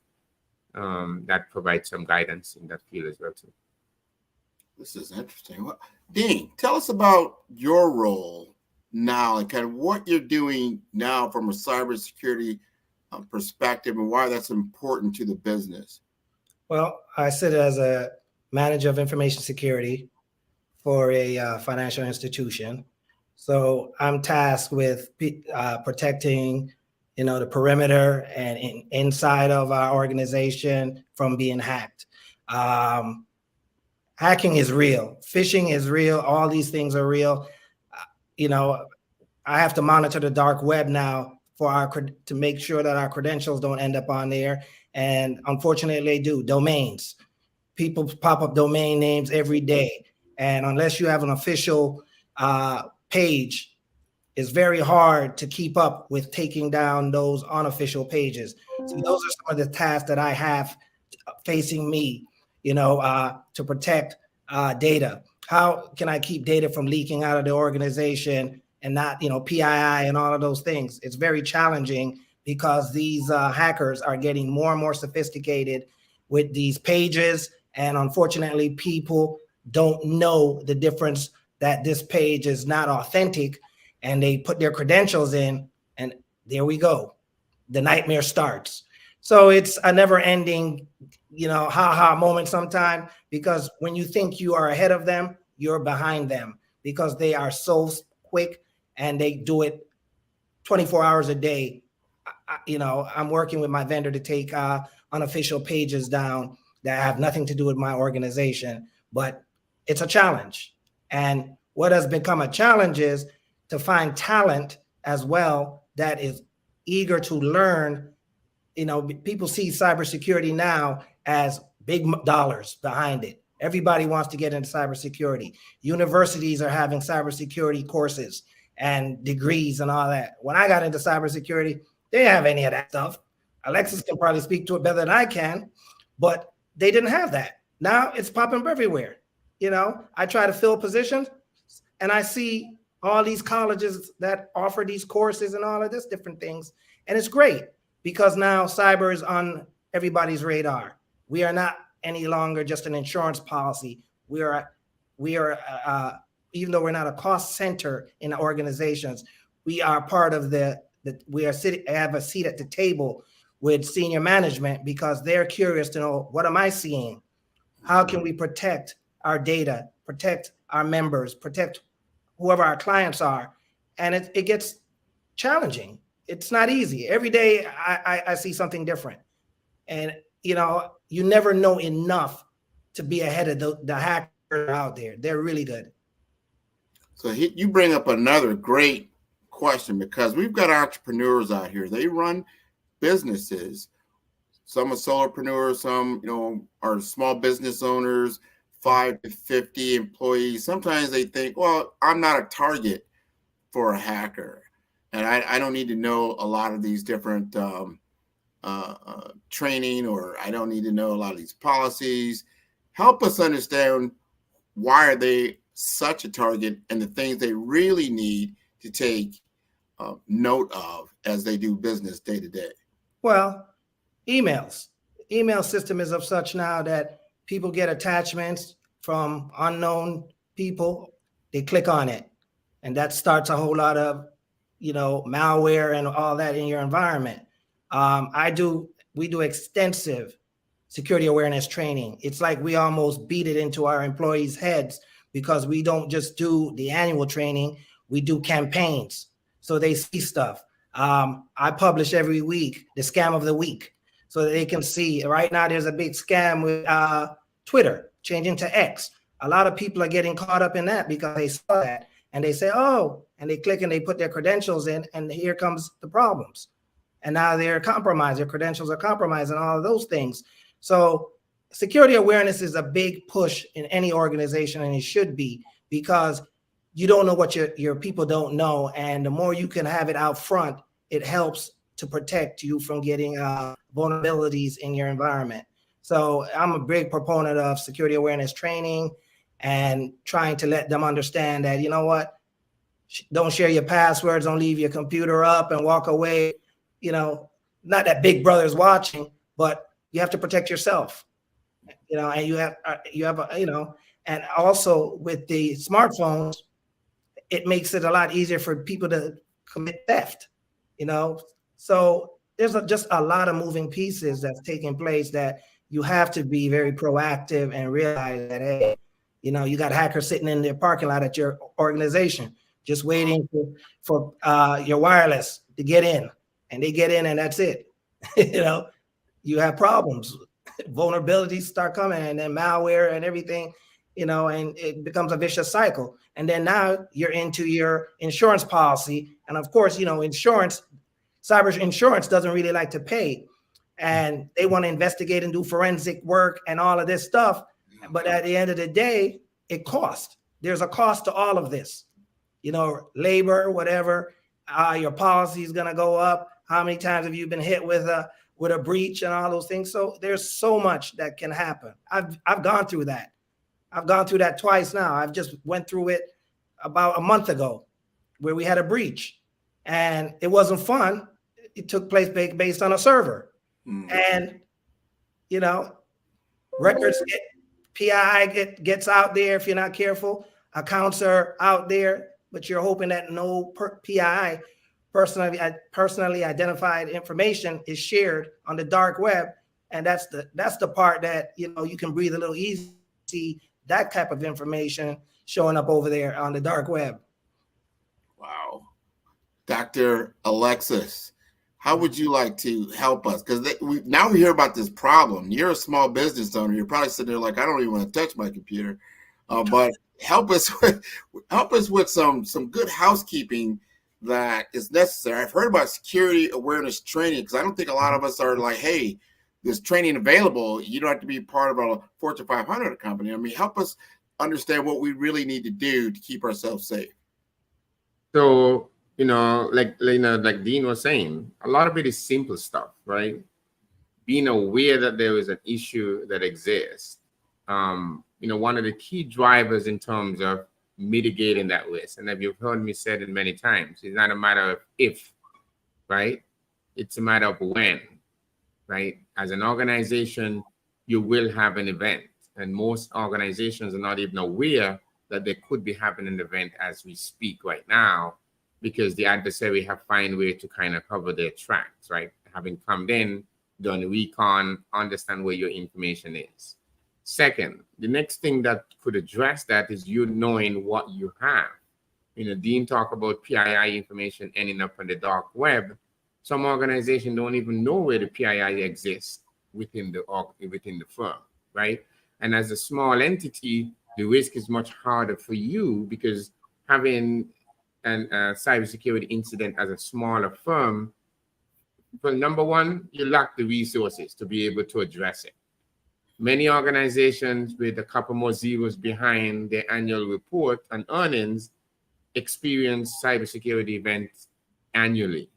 [SPEAKER 18] that provide some guidance in that field as well too.
[SPEAKER 17] This is interesting. Dean, tell us about your role now and kind of what you're doing now from a cybersecurity perspective and why that's important to the business.
[SPEAKER 19] Well, I sit as a manager of information security for a financial institution. So I'm tasked with protecting, the perimeter and inside of our organization from being hacked. Hacking is real. Phishing is real. All these things are real. I have to monitor the dark web now to make sure that our credentials don't end up on there. And unfortunately, they do. Domains. People pop up domain names every day. And unless you have an official page, it's very hard to keep up with taking down those unofficial pages. So those are some of the tasks that I have facing me, to protect data. How can I keep data from leaking out of the organization and not, PII and all of those things? It's very challenging because these hackers are getting more and more sophisticated with these pages. And unfortunately, people don't know the difference that this page is not authentic, and they put their credentials in, and there we go. The nightmare starts. So it's a never ending, ha-ha moment sometimes, because when you think you are ahead of them, you're behind them because they are so quick and they do it 24 hours a day. I'm working with my vendor to take unofficial pages down that have nothing to do with my organization, but it's a challenge. And what has become a challenge is to find talent as well that is eager to learn. People see cybersecurity now as big dollars behind it. Everybody wants to get into cybersecurity. Universities are having cybersecurity courses and degrees and all that. When I got into cybersecurity, they didn't have any of that stuff. Alexis can probably speak to it better than I can, but they didn't have that. Now it's popping everywhere. I try to fill positions and I see all these colleges that offer these courses and all of this different things. And it's great because now cyber is on everybody's radar. We are not any longer just an insurance policy. We are even though we're not a cost center in organizations, we are part of have a seat at the table with senior management because they're curious to know, what am I seeing? How can we protect our data, protect our members, protect whoever our clients are? And it gets challenging it's not easy. Every day I see something different. And, you know, you never know enough to be ahead of the hackers out there. They're really good.
[SPEAKER 17] So you bring up another great question, because we've got entrepreneurs out here. They run businesses. Some are solopreneurs, some, you know, are small business owners, 5 to 50 employees. Sometimes they think, well, I'm not a target for a hacker, and I don't need to know a lot of these different training, or I don't need to know a lot of these policies. Help us understand, why are they such a target, and the things they really need to take note of as they do business day to day.
[SPEAKER 19] Well, emails. Email system is of such now that people get attachments from unknown people. They click on it, and that starts a whole lot of, you know, malware and all that in your environment. We do extensive security awareness training. It's like we almost beat it into our employees' heads, because we don't just do the annual training, we do campaigns. So they see stuff. I publish every week the scam of the week, so that they can see. Right now, there's a big scam with Twitter changing to X. A lot of people are getting caught up in that because they saw that and they say, oh, and they click and they put their credentials in, and here comes the problems. And now they're compromised, their credentials are compromised, and all of those things. So security awareness is a big push in any organization, and it should be, because you don't know what your people don't know. And the more you can have it out front, it helps to protect you from getting vulnerabilities in your environment. So I'm a big proponent of security awareness training and trying to let them understand that, you know what, don't share your passwords, don't leave your computer up and walk away. You know, not that Big Brother's watching, but you have to protect yourself. You know, and you have you know, and also with the smartphones, it makes it a lot easier for people to commit theft, you know. So there's just a lot of moving pieces that's taking place that you have to be very proactive and realize that, hey, you know, you got hackers sitting in their parking lot at your organization, just waiting for your wireless to get in, and they get in and that's it. You know, you have problems. Vulnerabilities start coming, and then malware and everything, you know, and it becomes a vicious cycle. And then now you're into your insurance policy. And of course, you know, cyber insurance doesn't really like to pay, and they want to investigate and do forensic work and all of this stuff. But at the end of the day, it costs. There's a cost to all of this, you know, labor, whatever. Your policy is going to go up. How many times have you been hit with a breach and all those things? So there's so much that can happen. I've gone through that. I've gone through that twice now. I've just went through it about a month ago, where we had a breach, and it wasn't fun. It took place based on a server. And, you know, records PII gets out there if you're not careful. Accounts are out there, but you're hoping that no PII, personally identified information, is shared on the dark web. And that's the part that, you know, you can breathe a little easy, see that type of information showing up over there on the dark web.
[SPEAKER 17] Wow. Dr. Alexis, how would you like to help us? Because now we hear about this problem. You're a small business owner. You're probably sitting there like, I don't even want to touch my computer. But help us with some good housekeeping that is necessary. I've heard about security awareness training, because I don't think a lot of us are like, hey, there's training available. You don't have to be part of a Fortune 500 company. I mean, help us understand what we really need to do to keep ourselves safe.
[SPEAKER 18] So, you know, like Dean was saying, a lot of it is simple stuff, right? Being aware that there is an issue that exists. You know, one of the key drivers in terms of mitigating that risk, and if you've heard me say it many times, it's not a matter of if, right? It's a matter of when, right? As an organization, you will have an event, and most organizations are not even aware that they could be having an event as we speak right now, because the adversary have found a way to kind of cover their tracks, right? Having come in, done recon, understand where your information is. Second, the next thing that could address that is you knowing what you have. You know, Dean talked about PII information ending up on the dark web. Some organizations don't even know where the PII exists within the firm, right? And as a small entity, the risk is much harder for you because having a cybersecurity incident as a smaller firm, well, number one, you lack the resources to be able to address it. Many organizations with a couple more zeros behind their annual report and earnings experience cybersecurity events annually,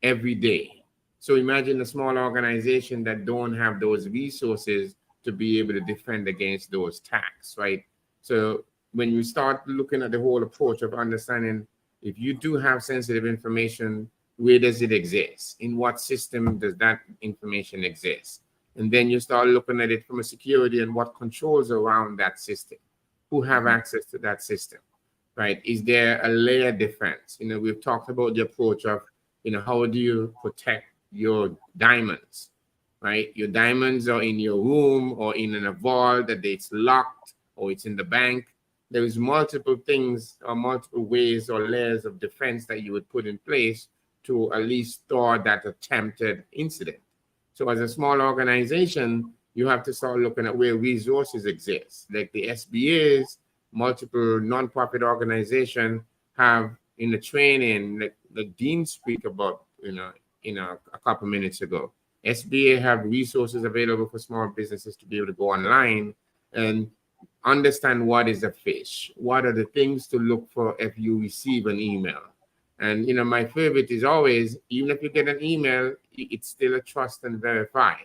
[SPEAKER 18] every day. So imagine a small organization that don't have those resources to be able to defend against those attacks, right? So when you start looking at the whole approach of understanding, if you do have sensitive information, where does it exist? In what system does that information exist? And then you start looking at it from a security and what controls around that system, who have access to that system, right? Is there a layer defense? You know, we've talked about the approach of, you know, how do you protect your diamonds, right? Your diamonds are in your room or in a vault that it's locked or it's in the bank. There is multiple things or multiple ways or layers of defense that you would put in place to at least store that attempted incident. So as a small organization, you have to start looking at where resources exist. Like the SBAs, multiple nonprofit organizations have in the training, like the Dean speak about, a couple minutes ago. SBA have resources available for small businesses to be able to go online and understand what is a fish. What are the things to look for if you receive an email? And, my favorite is always, even if you get an email, it's still a trust and verify,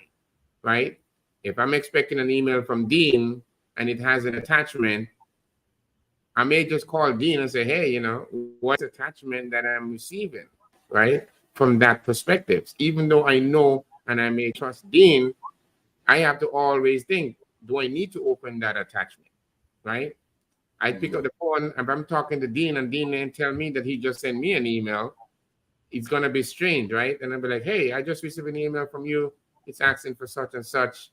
[SPEAKER 18] right? If I'm expecting an email from Dean and it has an attachment, I may just call Dean and say, hey, what's the attachment that I'm receiving, right? From that perspective, even though I know and I may trust Dean, I have to always think, do I need to open that attachment, right? I pick up the phone, and if I'm talking to Dean and Dean didn't tell me that he just sent me an email, it's going to be strange, right? And I'll be like, hey, I just received an email from you. It's asking for such and such.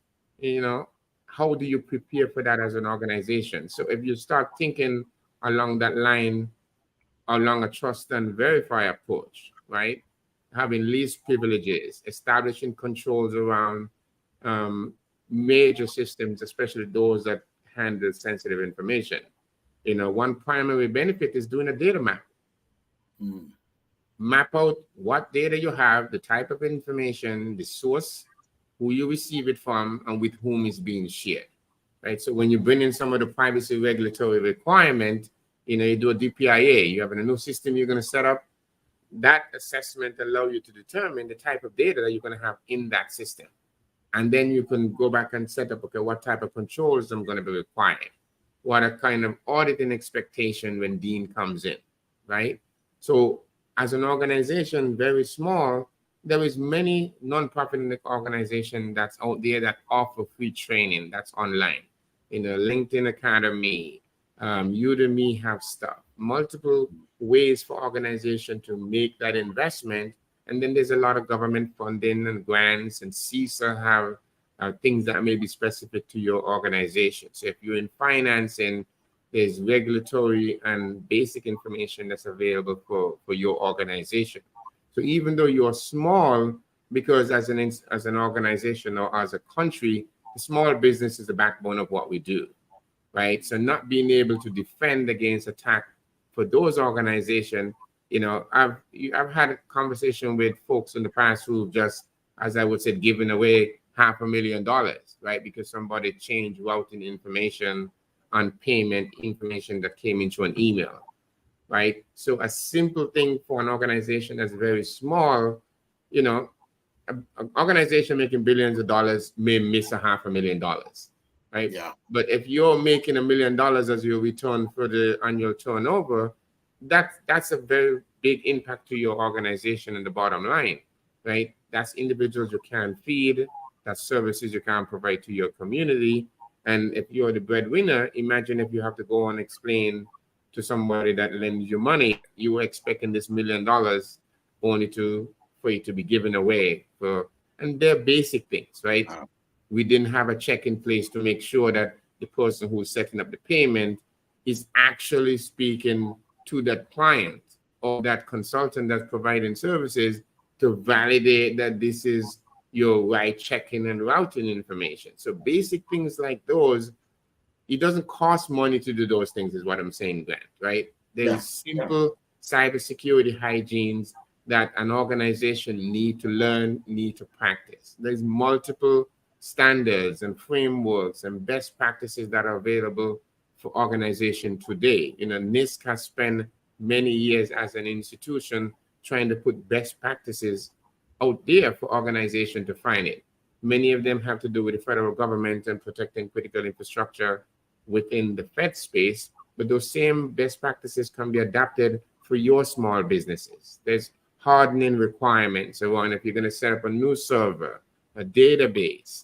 [SPEAKER 18] How do you prepare for that as an organization? So if you start thinking along that line, along a trust and verify approach, right? Having least privileges, establishing controls around major systems, especially those that handle sensitive information. One primary benefit is doing a data map. Map out what data you have, the type of information, the source, who you receive it from, and with whom it's being shared, right? So when you bring in some of the privacy regulatory requirement, you do a DPIA, you have a new system you're going to set up. That assessment allows you to determine the type of data that you're going to have in that system. And then you can go back and set up, okay, what type of controls I'm going to be required? What a kind of auditing expectation when Dean comes in, right? So as an organization, very small, there is many nonprofit organizations that's out there that offer free training that's online. LinkedIn Academy, Udemy have stuff, multiple ways for organization to make that investment. And then there's a lot of government funding and grants, and CISA have things that may be specific to your organization. So if you're in financing, there's regulatory and basic information that's available for your organization. So even though you're small, because as an organization or as a country, the small business is the backbone of what we do, right? So not being able to defend against attack for those organizations, I've had a conversation with folks in the past who've just, as I would say, given away $500,000, right? Because somebody changed routing information on payment information that came into an email, right? So a simple thing for an organization that's very small, an organization making billions of dollars may miss $500,000, right? Yeah. But if you're making $1 million as your return for the annual turnover, that's a very big impact to your organization and the bottom line, right? That's individuals you can feed, that's services you can provide to your community. And if you're the breadwinner, imagine if you have to go and explain to somebody that lends you money, you were expecting this $1 million only for it to be given away and they're basic things, right? Wow. We didn't have a check in place to make sure that the person who's setting up the payment is actually speaking to that client or that consultant that's providing services to validate that this is your right checking and routing information. So basic things like those, it doesn't cost money to do those things, is what I'm saying, Grant, right? There's simple cybersecurity hygienes that an organization need to learn, need to practice. There's multiple standards and frameworks and best practices that are available for organization today. NIST has spent many years as an institution trying to put best practices out there for organization to find it. Many of them have to do with the federal government and protecting critical infrastructure within the Fed space, but those same best practices can be adapted for your small businesses. There's hardening requirements around if you're going to set up a new server, a database,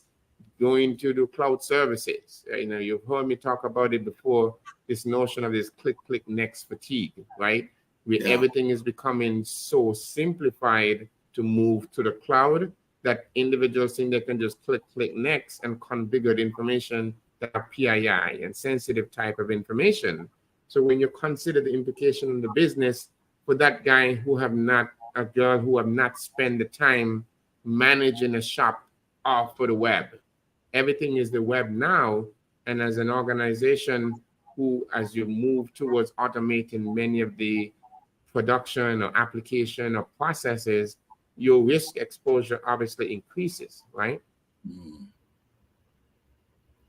[SPEAKER 18] going to do cloud services. You've heard me talk about it before, this notion of this click, next fatigue, right? Where everything is becoming so simplified to move to the cloud that individuals think they can just click next and configure the information that are PII and sensitive type of information. So when you consider the implication on the business for that guy who have not, a girl who have not spent the time managing a shop off for the web, everything is the web now. And as an organization who, as you move towards automating many of the production or application or processes, your risk exposure obviously increases, right?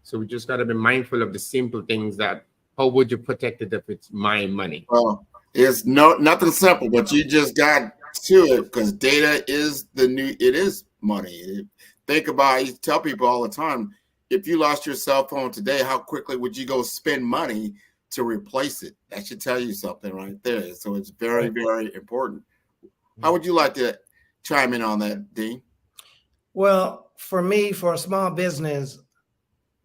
[SPEAKER 18] So we just got to be mindful of the simple things that, how would you protect it if it's my money?
[SPEAKER 17] Well, it's nothing simple, but you just got to it because data is it is money. Think about it, you tell people all the time, if you lost your cell phone today, how quickly would you go spend money to replace it? That should tell you something right there. So it's very, very important. How would you like to chime in on that, Dean?
[SPEAKER 19] Well, for me, for a small business,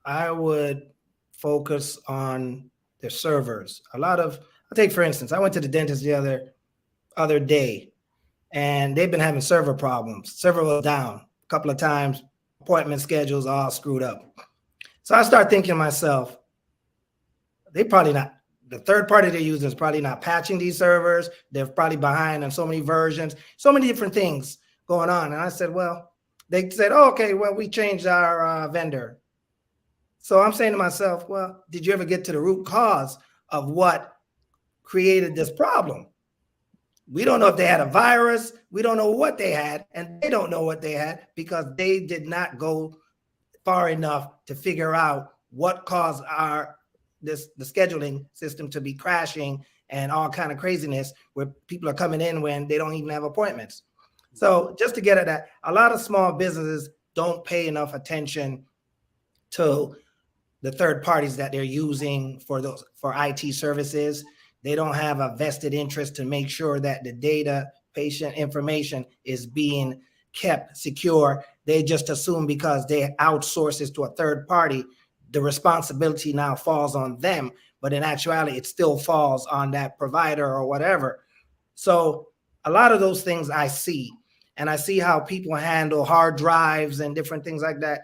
[SPEAKER 19] I would focus on their servers. I'll take for instance, I went to the dentist the other day, and they've been having server problems. Server was down a couple of times, appointment schedules all screwed up. So I start thinking to myself, the third party they're using is probably not patching these servers. They're probably behind on so many versions, so many different things going on. And I said, well, they said, oh, okay, well, we changed our vendor. So I'm saying to myself, well, did you ever get to the root cause of what created this problem? We don't know if they had a virus. We don't know what they had, and they don't know what they had because they did not go far enough to figure out what caused the scheduling system to be crashing and all kind of craziness where people are coming in when they don't even have appointments. So just to get at that, a lot of small businesses don't pay enough attention to the third parties that they're using for IT services. They don't have a vested interest to make sure that the data, patient information is being kept secure. They just assume because they outsource this to a third party, the responsibility now falls on them. But in actuality, it still falls on that provider or whatever. So a lot of those things I see, and I see how people handle hard drives and different things like that.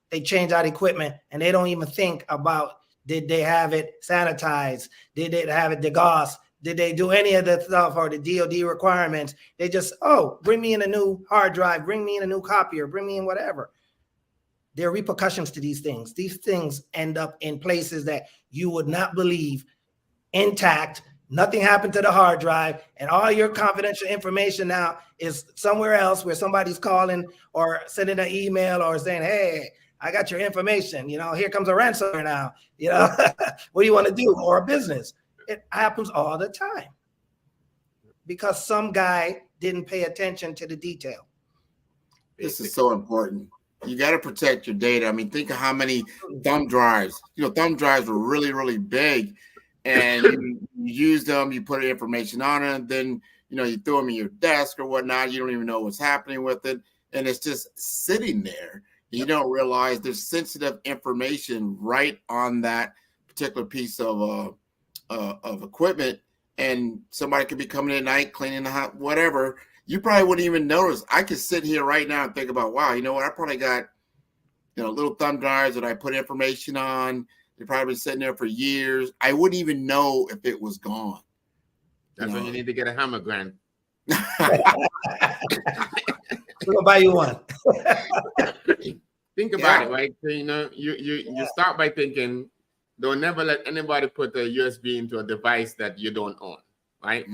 [SPEAKER 19] They change out equipment and they don't even think about, did they have it sanitized? Did they have it degaussed? Did they do any of the stuff or the DOD requirements? They just, oh, bring me in a new hard drive, bring me in a new copier, bring me in whatever. There are repercussions to these things. These things end up in places that you would not believe, intact. Nothing happened to the hard drive, and all your confidential information now is somewhere else where somebody's calling or sending an email or saying, hey, I got your information. Here comes a ransomware now. What do you want to do? Or a business. It happens all the time because some guy didn't pay attention to the detail.
[SPEAKER 17] This is so important. You got to protect your data. I mean, think of how many thumb drives. Thumb drives were really, really big. And you use them, you put information on it, then you throw them in your desk or whatnot. You don't even know what's happening with it, and it's just sitting there. You don't realize there's sensitive information right on that particular piece of equipment, and somebody could be coming in at night cleaning the house, whatever. You probably wouldn't even notice. I could sit here right now and think about, wow, you know what? I probably got little thumb drives that I put information on. They've probably been sitting there for years. I wouldn't even know if it was gone.
[SPEAKER 18] That's when you need to get a hammer, Grant.
[SPEAKER 19] We'll buy you one.
[SPEAKER 18] Think about it, right? So, you start by thinking, don't never let anybody put a USB into a device that you don't own, right?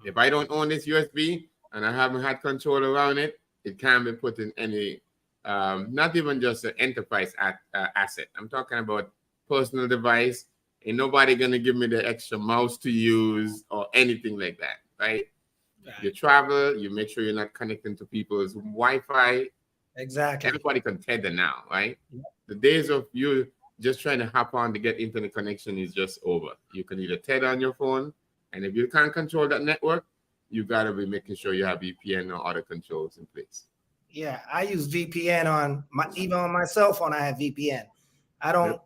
[SPEAKER 18] If I don't own this USB and I haven't had control around it, it can't be put in any, not even just an enterprise asset. I'm talking about personal device. Ain't nobody gonna give me the extra mouse to use or anything like that, right? You travel, you make sure you're not connecting to people's Wi-Fi.
[SPEAKER 19] Exactly.
[SPEAKER 18] Everybody can tether now, right? The days of you just trying to hop on to get internet connection is just over. You can either tether on your phone, and if you can't control that network, you gotta be making sure you have VPN or other controls in place.
[SPEAKER 19] Yeah, I use VPN even on my cell phone. I have VPN. I don't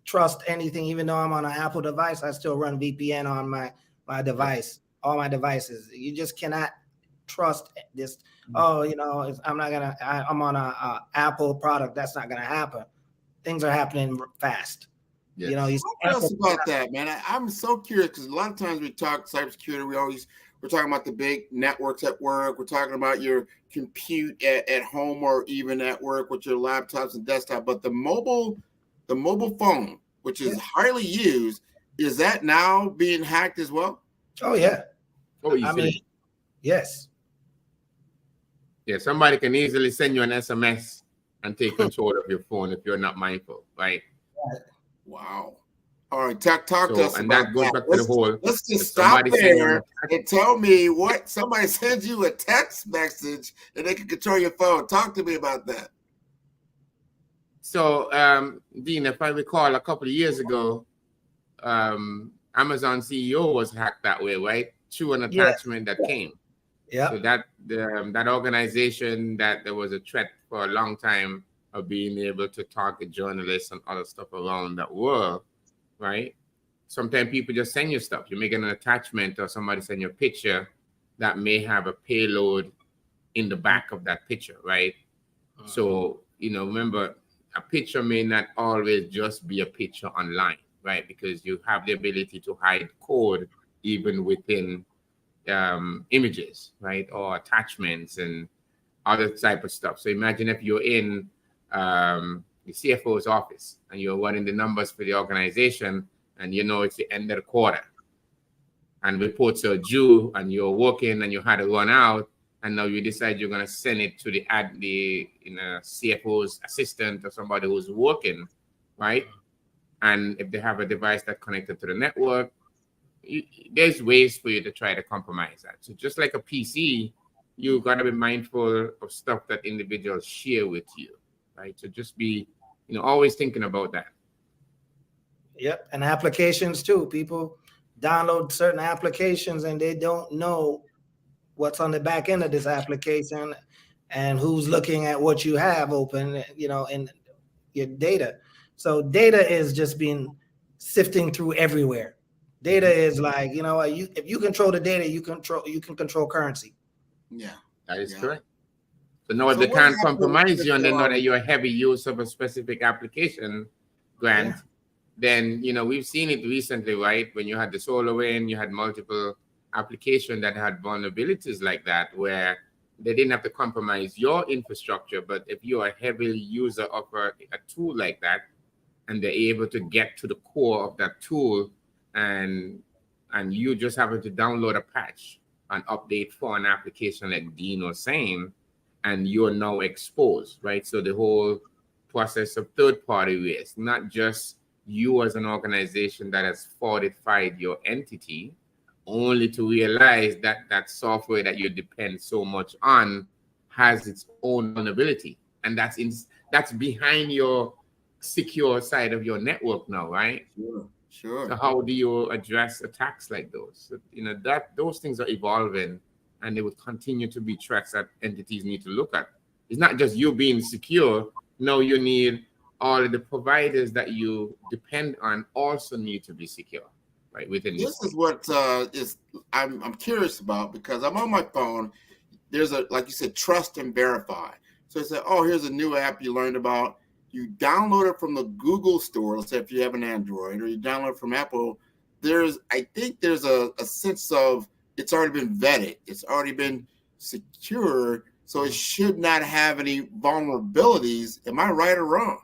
[SPEAKER 19] trust anything, even though I'm on an Apple device. I still run VPN on my device, all my devices. You just cannot trust this. Oh, I'm on a Apple product. That's not gonna happen. Things are happening fast.
[SPEAKER 17] Yes. What else about that, man? I'm so curious because a lot of times we talk cybersecurity. We're talking about the big networks at work. We're talking about your compute at home or even at work with your laptops and desktop. But the mobile phone, which is highly used, is that now being hacked as well?
[SPEAKER 19] Oh yeah.
[SPEAKER 18] Oh, easily.
[SPEAKER 19] Yes.
[SPEAKER 18] Yeah, somebody can easily send you an SMS and take control of your phone if you're not mindful, right?
[SPEAKER 17] Wow. All right, talk to us
[SPEAKER 18] and
[SPEAKER 17] about
[SPEAKER 18] that goes
[SPEAKER 17] that.
[SPEAKER 18] back to the whole.
[SPEAKER 17] Let's just stop there and tell me what somebody sends you a text message and they can control your phone. Talk to me about that.
[SPEAKER 18] So, Dean, if I recall, a couple of years ago, Amazon CEO was hacked that way, right? Through an attachment that came.
[SPEAKER 19] Yeah.
[SPEAKER 18] So that organization, that there was a threat for a long time of being able to target journalists and other stuff around that world, right? Sometimes people just send you stuff. You make an attachment or somebody send you a picture that may have a payload in the back of that picture, right? So, remember, a picture may not always just be a picture online, right? Because you have the ability to hide code even within images, right? Or attachments and other type of stuff. So imagine if you're in the CFO's office and you're running the numbers for the organization and it's the end of the quarter and reports are due and you're working and you had to run out and now you decide you're going to send it to the CFO's assistant or somebody who's working, right? And if they have a device that connected to the network, there's ways for you to try to compromise that. So just like a PC, you got to be mindful of stuff that individuals share with you, right? So just be, always thinking about that.
[SPEAKER 19] Yep, and applications too. People download certain applications and they don't know what's on the back end of this application and who's looking at what you have open, in your data. So data is just being sifting through everywhere. Data is like, if you control the data, you can control currency.
[SPEAKER 17] Yeah,
[SPEAKER 18] that is correct. So now if they can't compromise you and they know that you're a heavy use of a specific application, Grant, then, we've seen it recently, right? When you had the SolarWinds, you had multiple applications that had vulnerabilities like that, where they didn't have to compromise your infrastructure. But if you're a heavy user of a tool like that, and they're able to get to the core of that tool, and you just having to download a patch and update for an application like Dean was saying, and you're now exposed, right? So the whole process of third-party risk, not just you as an organization that has fortified your entity, only to realize that that software that you depend so much on has its own vulnerability. And that's behind your secure side of your network now, right?
[SPEAKER 17] Sure.
[SPEAKER 18] So how do you address attacks like those? So, those things are evolving, and they will continue to be threats that entities need to look at. It's not just you being secure. No, you need all of the providers that you depend on also need to be secure, right? Within
[SPEAKER 17] this is what I'm curious about, because I'm on my phone. There's like you said, trust and verify. So it's like, oh, here's a new app you learned about. You download it from the Google store, let's say if you have an Android, or you download it from Apple. I think there's a sense of it's already been vetted. It's already been secured. So it should not have any vulnerabilities. Am I right or wrong?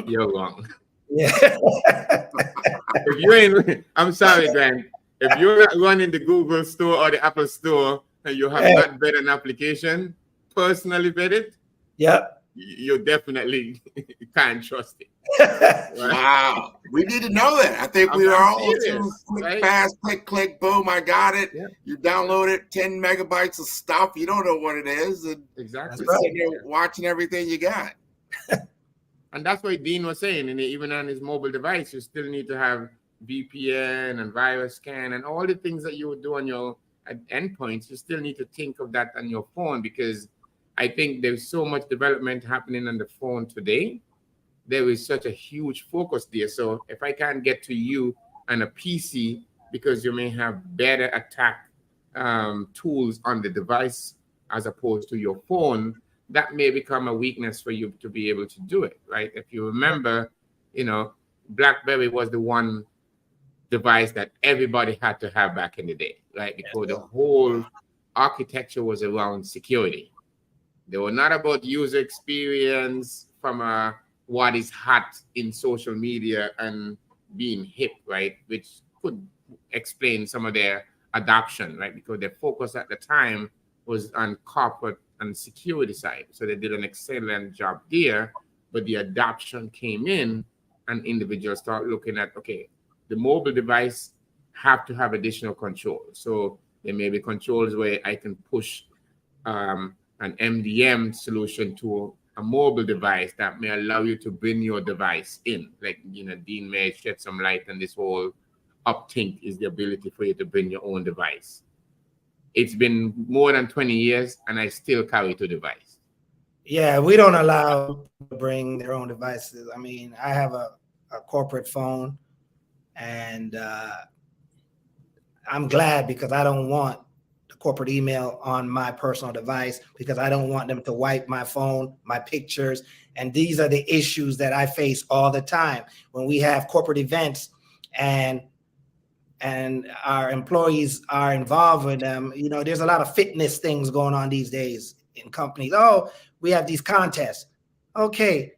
[SPEAKER 18] You're wrong.
[SPEAKER 19] Yeah.
[SPEAKER 18] If you ain't, I'm sorry, Grant. If you're not running the Google store or the Apple store and you have not vetted an application, personally vetted, you definitely can't trust it. Right?
[SPEAKER 17] Wow. We need to know that. I think we are all click, fast, click, boom, I got it. Yeah. You download it, 10 megabytes of stuff. You don't know what it is. And
[SPEAKER 18] exactly.
[SPEAKER 17] You're sitting there watching everything you got.
[SPEAKER 18] And that's what Dean was saying. And even on his mobile device, you still need to have VPN and virus scan and all the things that you would do on your endpoints. You still need to think of that on your phone, because I think there's so much development happening on the phone today. There is such a huge focus there. So if I can't get to you on a PC because you may have better attack tools on the device as opposed to your phone, that may become a weakness for you to be able to do it, right? If you remember, BlackBerry was the one device that everybody had to have back in the day, right? Because the whole architecture was around security. They were not about user experience from what is hot in social media and being hip, right? Which could explain some of their adoption, right? Because their focus at the time was on corporate and security side. So they did an excellent job there, but the adoption came in and individuals start looking at, okay, the mobile device have to have additional control. So there may be controls where I can push an MDM solution to a mobile device that may allow you to bring your device in. Like, Dean may shed some light on this whole upthink is the ability for you to bring your own device. It's been more than 20 years and I still carry two devices.
[SPEAKER 19] Yeah, we don't allow people to bring their own devices. I mean, I have a corporate phone, and I'm glad, because I don't want the corporate email on my personal device, because I don't want them to wipe my phone, my pictures. And these are the issues that I face all the time when we have corporate events and our employees are involved with them. There's a lot of fitness things going on these days in companies. Oh, we have these contests. Okay.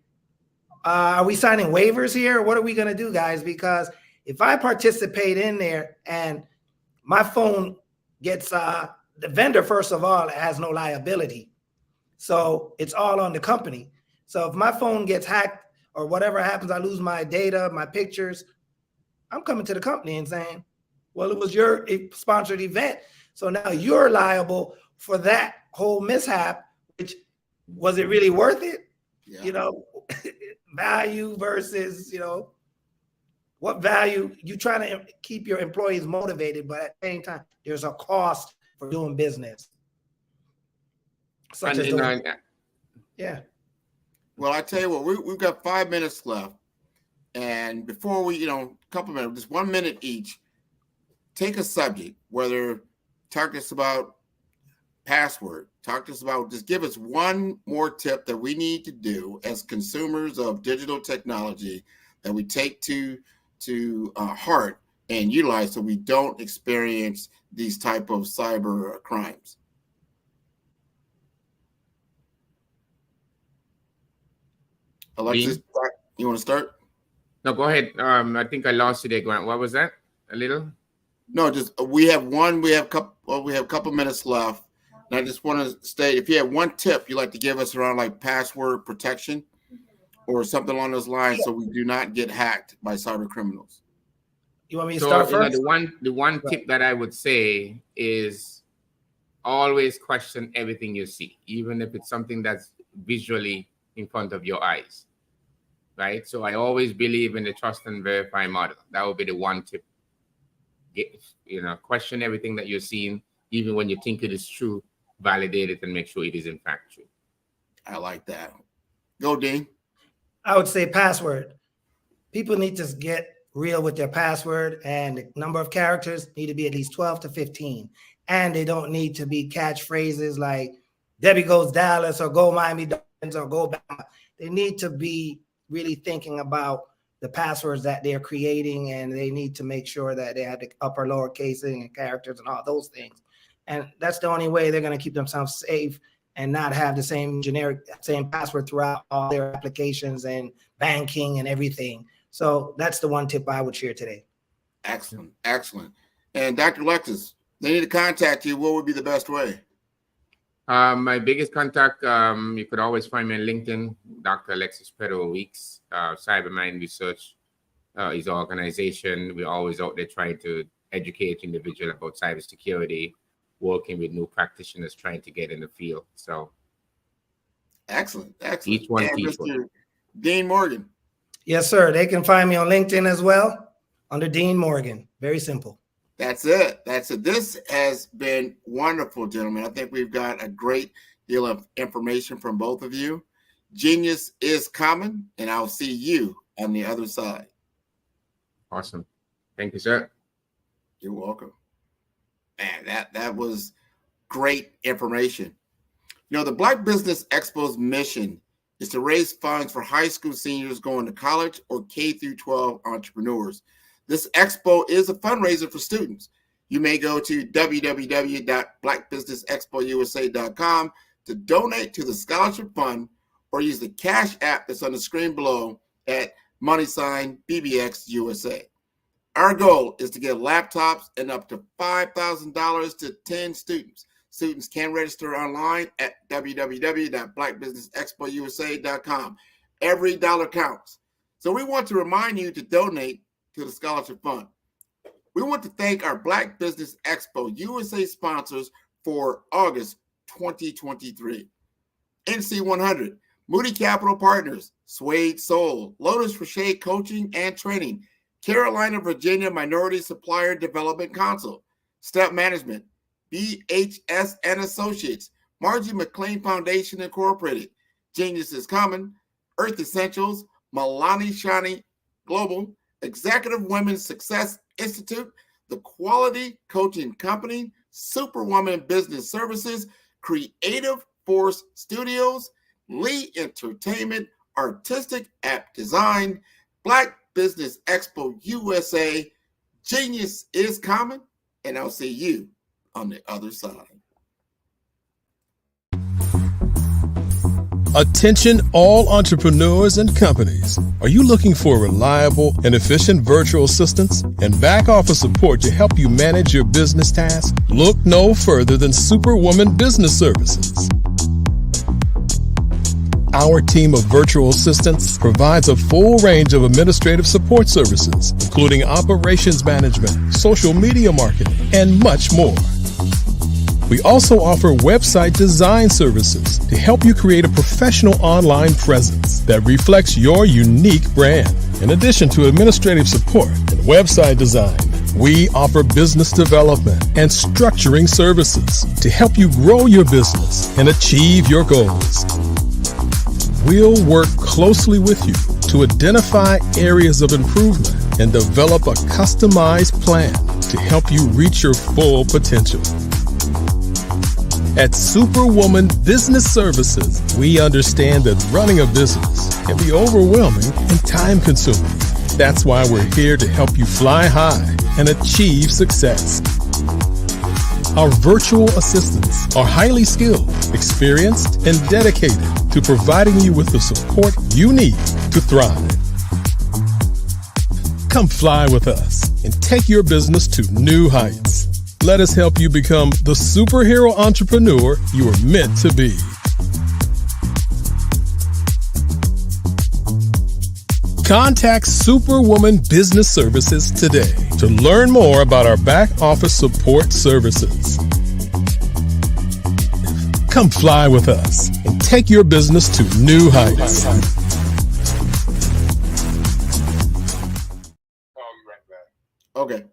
[SPEAKER 19] Are we signing waivers here? What are we going to do, guys? Because if I participate in there and my phone gets, the vendor, first of all, has no liability. So it's all on the company. So if my phone gets hacked or whatever happens, I lose my data, my pictures, I'm coming to the company and saying, well, it was your sponsored event, so now you're liable for that whole mishap. Which, was it really worth it? Yeah. Value versus, what value you trying to keep your employees motivated, but at the same time, there's a cost for doing business. Yeah.
[SPEAKER 17] Well, I tell you what, we've got 5 minutes left. And before we, couple minutes, just 1 minute each, take a subject, whether talk to us about password, talk to us about, just give us one more tip that we need to do as consumers of digital technology that we take to heart and utilize so we don't experience these type of cyber crimes. Alexis, you want to start?
[SPEAKER 18] No, go ahead. I think I lost you there, Grant. What was that? A little?
[SPEAKER 17] No, just we have a couple minutes left. And I just want to state, if you have one tip you'd like to give us around like password protection or something along those lines, so we do not get hacked by cyber criminals.
[SPEAKER 19] You want me to start first?
[SPEAKER 18] The one tip that I would say is always question everything you see, even if it's something that's visually in front of your eyes. Right? So I always believe in the trust and verify model. That would be the one tip. Question everything that you're seeing, even when you think it is true, validate it and make sure it is in fact true.
[SPEAKER 17] I like that. Go, Dean.
[SPEAKER 19] I would say password. People need to get real with their password, and the number of characters need to be at least 12 to 15. And they don't need to be catchphrases like Debbie goes Dallas or go Miami Dolphins or go Bama. They need to be really thinking about the passwords that they're creating, and they need to make sure that they have the upper lower casing and characters and all those things. And that's the only way they're going to keep themselves safe and not have the same password throughout all their applications and banking and everything. So that's the one tip I would share today.
[SPEAKER 17] Excellent. Excellent. And Dr. Alexis, they need to contact you. What would be the best way?
[SPEAKER 18] My biggest contact, you could always find me on LinkedIn, Dr. Alexis Pedro Weeks. Cybermind Research is our organization. We're always out there trying to educate individuals about cybersecurity, working with new practitioners trying to get in the field. So
[SPEAKER 17] excellent.
[SPEAKER 18] Each one
[SPEAKER 17] and
[SPEAKER 18] teach
[SPEAKER 17] Mr.
[SPEAKER 18] one.
[SPEAKER 17] Dean Morgan.
[SPEAKER 19] Yes, sir. They can find me on LinkedIn as well under Dean Morgan. Very simple.
[SPEAKER 17] That's it. This has been wonderful, gentlemen. I think we've got a great deal of information from both of you. Genius is coming, and I'll see you on the other side.
[SPEAKER 18] Awesome. Thank you, sir.
[SPEAKER 17] You're welcome. Man, that was great information. You know, the Black Business Expo's mission is to raise funds for high school seniors going to college or K-12 entrepreneurs. This expo is a fundraiser for students. You may go to www.blackbusinessexpousa.com to donate to the scholarship fund or use the Cash App that's on the screen below at $BBXUSA. Our goal is to get laptops and up to $5,000 to 10 students. Students can register online at www.blackbusinessexpousa.com. Every dollar counts. So we want to remind you to donate to the scholarship fund. We want to thank our Black Business Expo USA sponsors for August 2023. NC100, Moody Capital Partners, Suede Soul, Lotus Rocher Coaching and Training, Carolina, Virginia Minority Supplier Development Council, Step Management, BHS and Associates, Margie McLean Foundation Incorporated, Genius is Coming, Earth Essentials, Milani Shani Global, Executive Women's Success Institute, The Quality Coaching Company, Superwoman Business Services, Creative Force Studios, Lee Entertainment, Artistic App Design, Black Business Expo USA, Genius is Coming, and I'll see you on the other side.
[SPEAKER 1] Attention all entrepreneurs and companies. Are you looking for reliable and efficient virtual assistants and back office support to help you manage your business tasks? Look no further than Superwoman Business Services. Our team of virtual assistants provides a full range of administrative support services, including operations management, social media marketing, and much more. We also offer website design services to help you create a professional online presence that reflects your unique brand. In addition to administrative support and website design, we offer business development and structuring services to help you grow your business and achieve your goals. We'll work closely with you to identify areas of improvement and develop a customized plan to help you reach your full potential. At Superwoman Business Services, we understand that running a business can be overwhelming and time-consuming. That's why we're here to help you fly high and achieve success. Our virtual assistants are highly skilled, experienced, and dedicated to providing you with the support you need to thrive. Come fly with us and take your business to new heights. Let us help you become the superhero entrepreneur you are meant to be. Contact Superwoman Business Services today to learn more about our back office support services. Come fly with us and take your business to new heights.
[SPEAKER 17] Okay.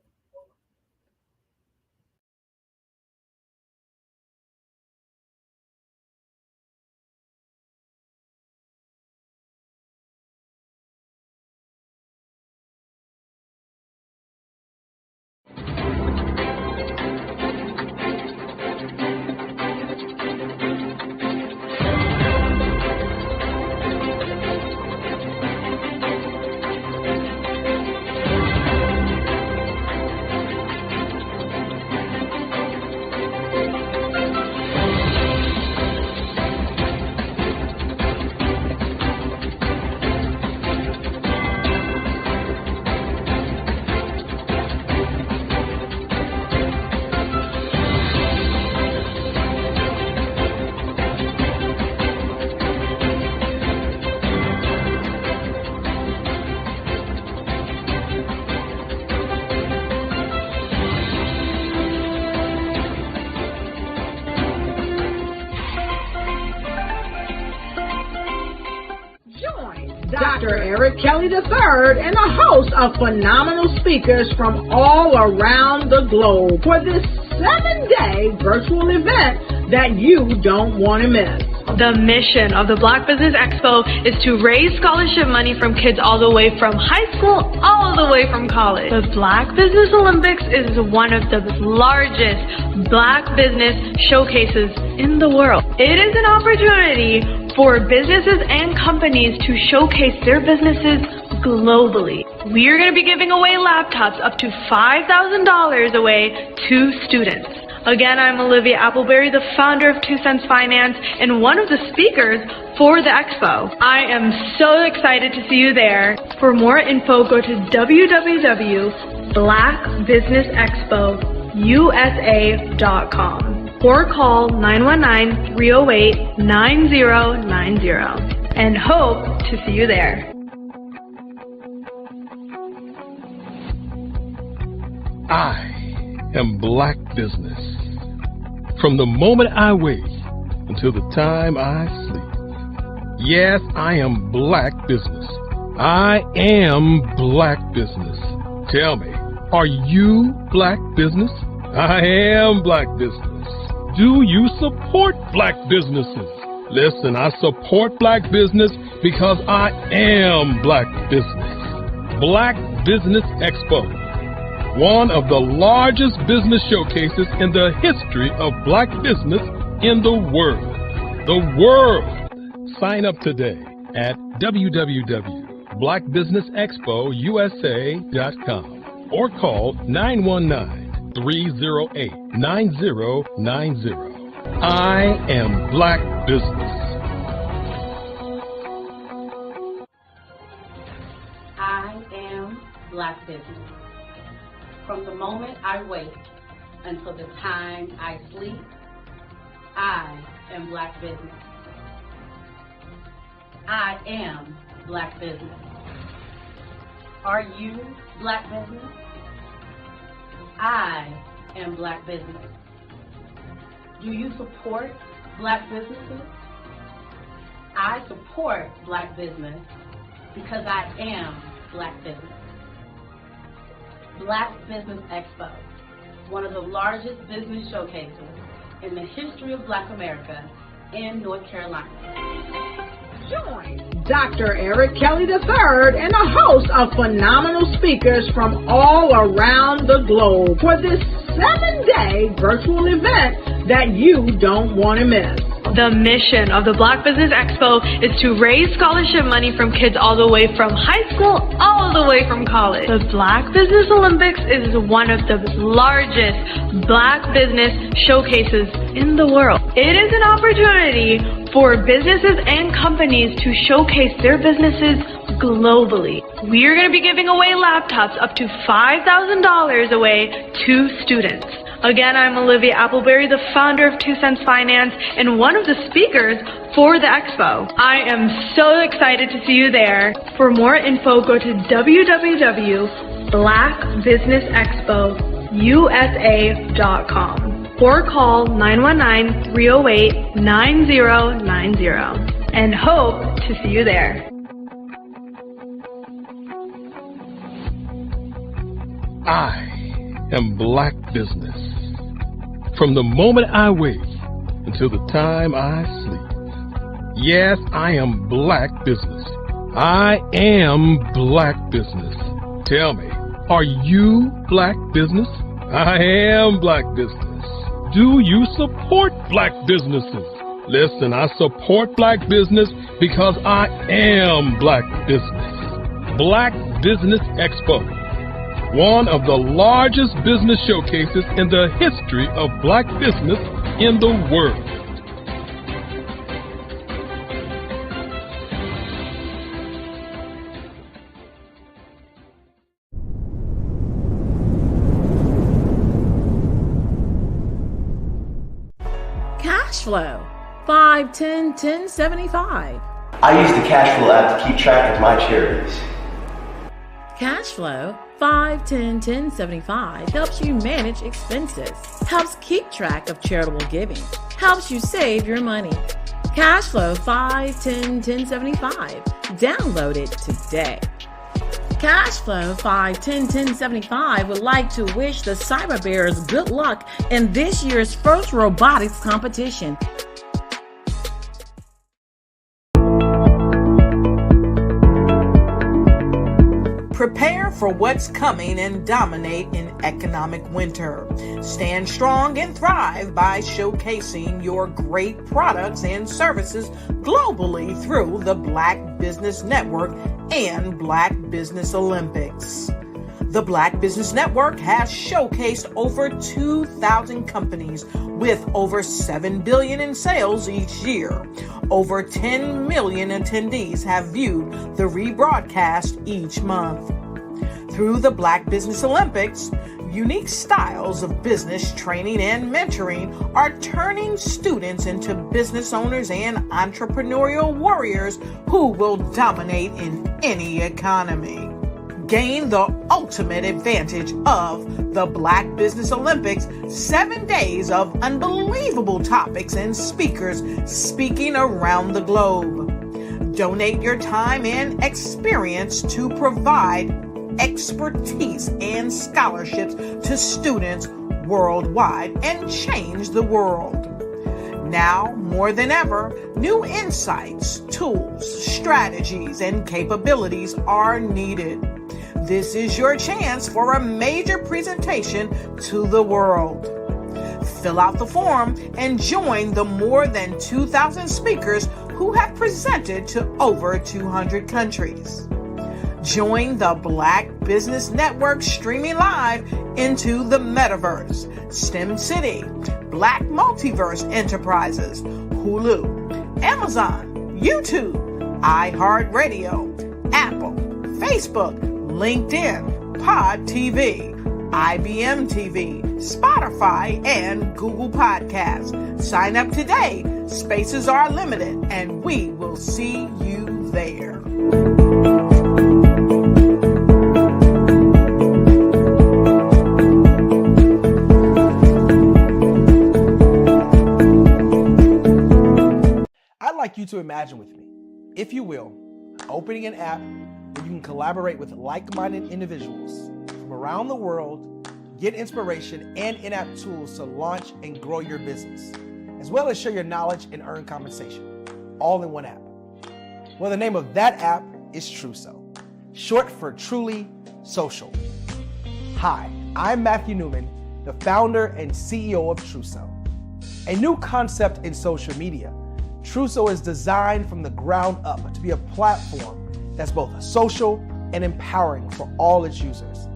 [SPEAKER 3] Dr. Eric Kelly III and a host of phenomenal speakers from all around the globe for this 7-day virtual event that you don't want to miss.
[SPEAKER 4] The mission of the Black Business Expo is to raise scholarship money from kids all the way from high school, all the way from college. The Black Business Olympics is one of the largest Black business showcases in the world. It is an opportunity for businesses and companies to showcase their businesses globally. We are going to be giving away laptops up to $5,000 away to students. Again, I'm Olivia Appleberry, the founder of 2 Cents Finance and one of the speakers for the expo. I am so excited to see you there. For more info, go to www.blackbusinessexpousa.com or call 919-308-9090 and hope to see you there.
[SPEAKER 1] I am Black business. From the moment I wake until the time I sleep. Yes, I am Black business. I am Black business. Tell me, are you Black business? I am Black business. Do you support Black businesses? Listen, I support Black business because I am Black business. Black Business Expo, one of the largest business showcases in the history of Black business in the world. The world! Sign up today at www.blackbusinessexpousa.com or call 919-308-9090. I am Black business.
[SPEAKER 2] I am Black business. From the moment I wake until the time I sleep, I am Black business. I am Black business. Are you Black business? I am Black business. Do you support Black businesses? I support Black business because I am Black business. Black Business Expo, one of the largest business showcases in the history of Black America in North Carolina.
[SPEAKER 3] Join Dr. Eric Kelly III and a host of phenomenal speakers from all around the globe for this 7-day virtual event that you don't want to miss.
[SPEAKER 4] The mission of the Black Business Expo is to raise scholarship money from kids all the way from high school, all the way from college. The Black Business Olympics is one of the largest Black business showcases in the world. It is an opportunity for businesses and companies to showcase their businesses globally. We are going to be giving away laptops up to $5,000 away to students. Again, I'm Olivia Appleberry, the founder of 2 Cents Finance and one of the speakers for the expo. I am so excited to see you there. For more info, go to www.blackbusinessexpousa.com or call 919-308-9090 and hope to see you there.
[SPEAKER 1] I am Black business. From the moment I wake until the time I sleep. Yes, I am Black business. I am Black business. Tell me, are you Black business? I am Black business. Do you support Black businesses? Listen, I support Black business because I am Black business. Black Business Expo, one of the largest business showcases in the history of Black business in the world.
[SPEAKER 20] Cash flow 5, 10, 10, 75.
[SPEAKER 21] I use the cash flow app to keep track of my charities.
[SPEAKER 20] Cash flow 5, 10, 10, 75 helps you manage expenses, helps keep track of charitable giving, helps you save your money. Cashflow 5101075. Download it today. Cashflow 5101075 would like to wish the Cyber Bears good luck in this year's first robotics competition.
[SPEAKER 5] Prepare for what's coming and dominate in economic winter. Stand strong and thrive by showcasing your great products and services globally through the Black Business Network and Black Business Olympics. The Black Business Network has showcased over 2,000 companies with over $7 billion in sales each year. Over 10 million attendees have viewed the rebroadcast each month. Through the Black Business Olympics, unique styles of business training and mentoring are turning students into business owners and entrepreneurial warriors who will dominate in any economy. Gain the ultimate advantage of the Black Business Olympics, 7 days of unbelievable topics and speakers speaking around the globe. Donate your time and experience to provide expertise and scholarships to students worldwide and change the world. Now, more than ever, new insights, tools, strategies, and capabilities are needed. This is your chance for a major presentation to the world. Fill out the form and join the more than 2,000 speakers who have presented to over 200 countries. Join the Black Business Network streaming live into the Metaverse, STEM City, Black Multiverse Enterprises, Hulu, Amazon, YouTube, iHeartRadio, Apple, Facebook, LinkedIn, Pod TV, IBM TV, Spotify, and Google Podcasts. Sign up today. Spaces are limited, and we will see you there.
[SPEAKER 6] I'd like you to imagine with me, if you will, opening an app where you can collaborate with like-minded individuals from around the world, get inspiration and in-app tools to launch and grow your business, as well as share your knowledge and earn compensation, all in one app. Well, the name of that app is Truso, short for Truly Social. Hi, I'm Matthew Newman, the founder and CEO of Truso. A new concept in social media, Truso is designed from the ground up to be a platform that's both social and empowering for all its users.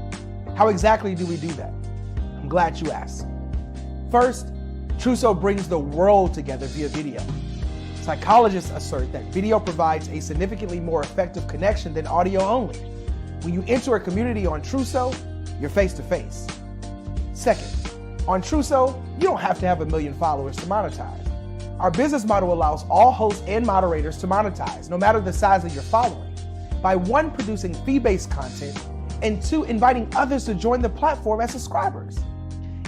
[SPEAKER 6] How exactly do we do that? I'm glad you asked. First, Truso brings the world together via video. Psychologists assert that video provides a significantly more effective connection than audio only. When you enter a community on Truso, you're face to face. Second, on Truso, you don't have to have 1 million followers to monetize. Our business model allows all hosts and moderators to monetize, no matter the size of your following, by 1, producing fee-based content, and 2, inviting others to join the platform as subscribers.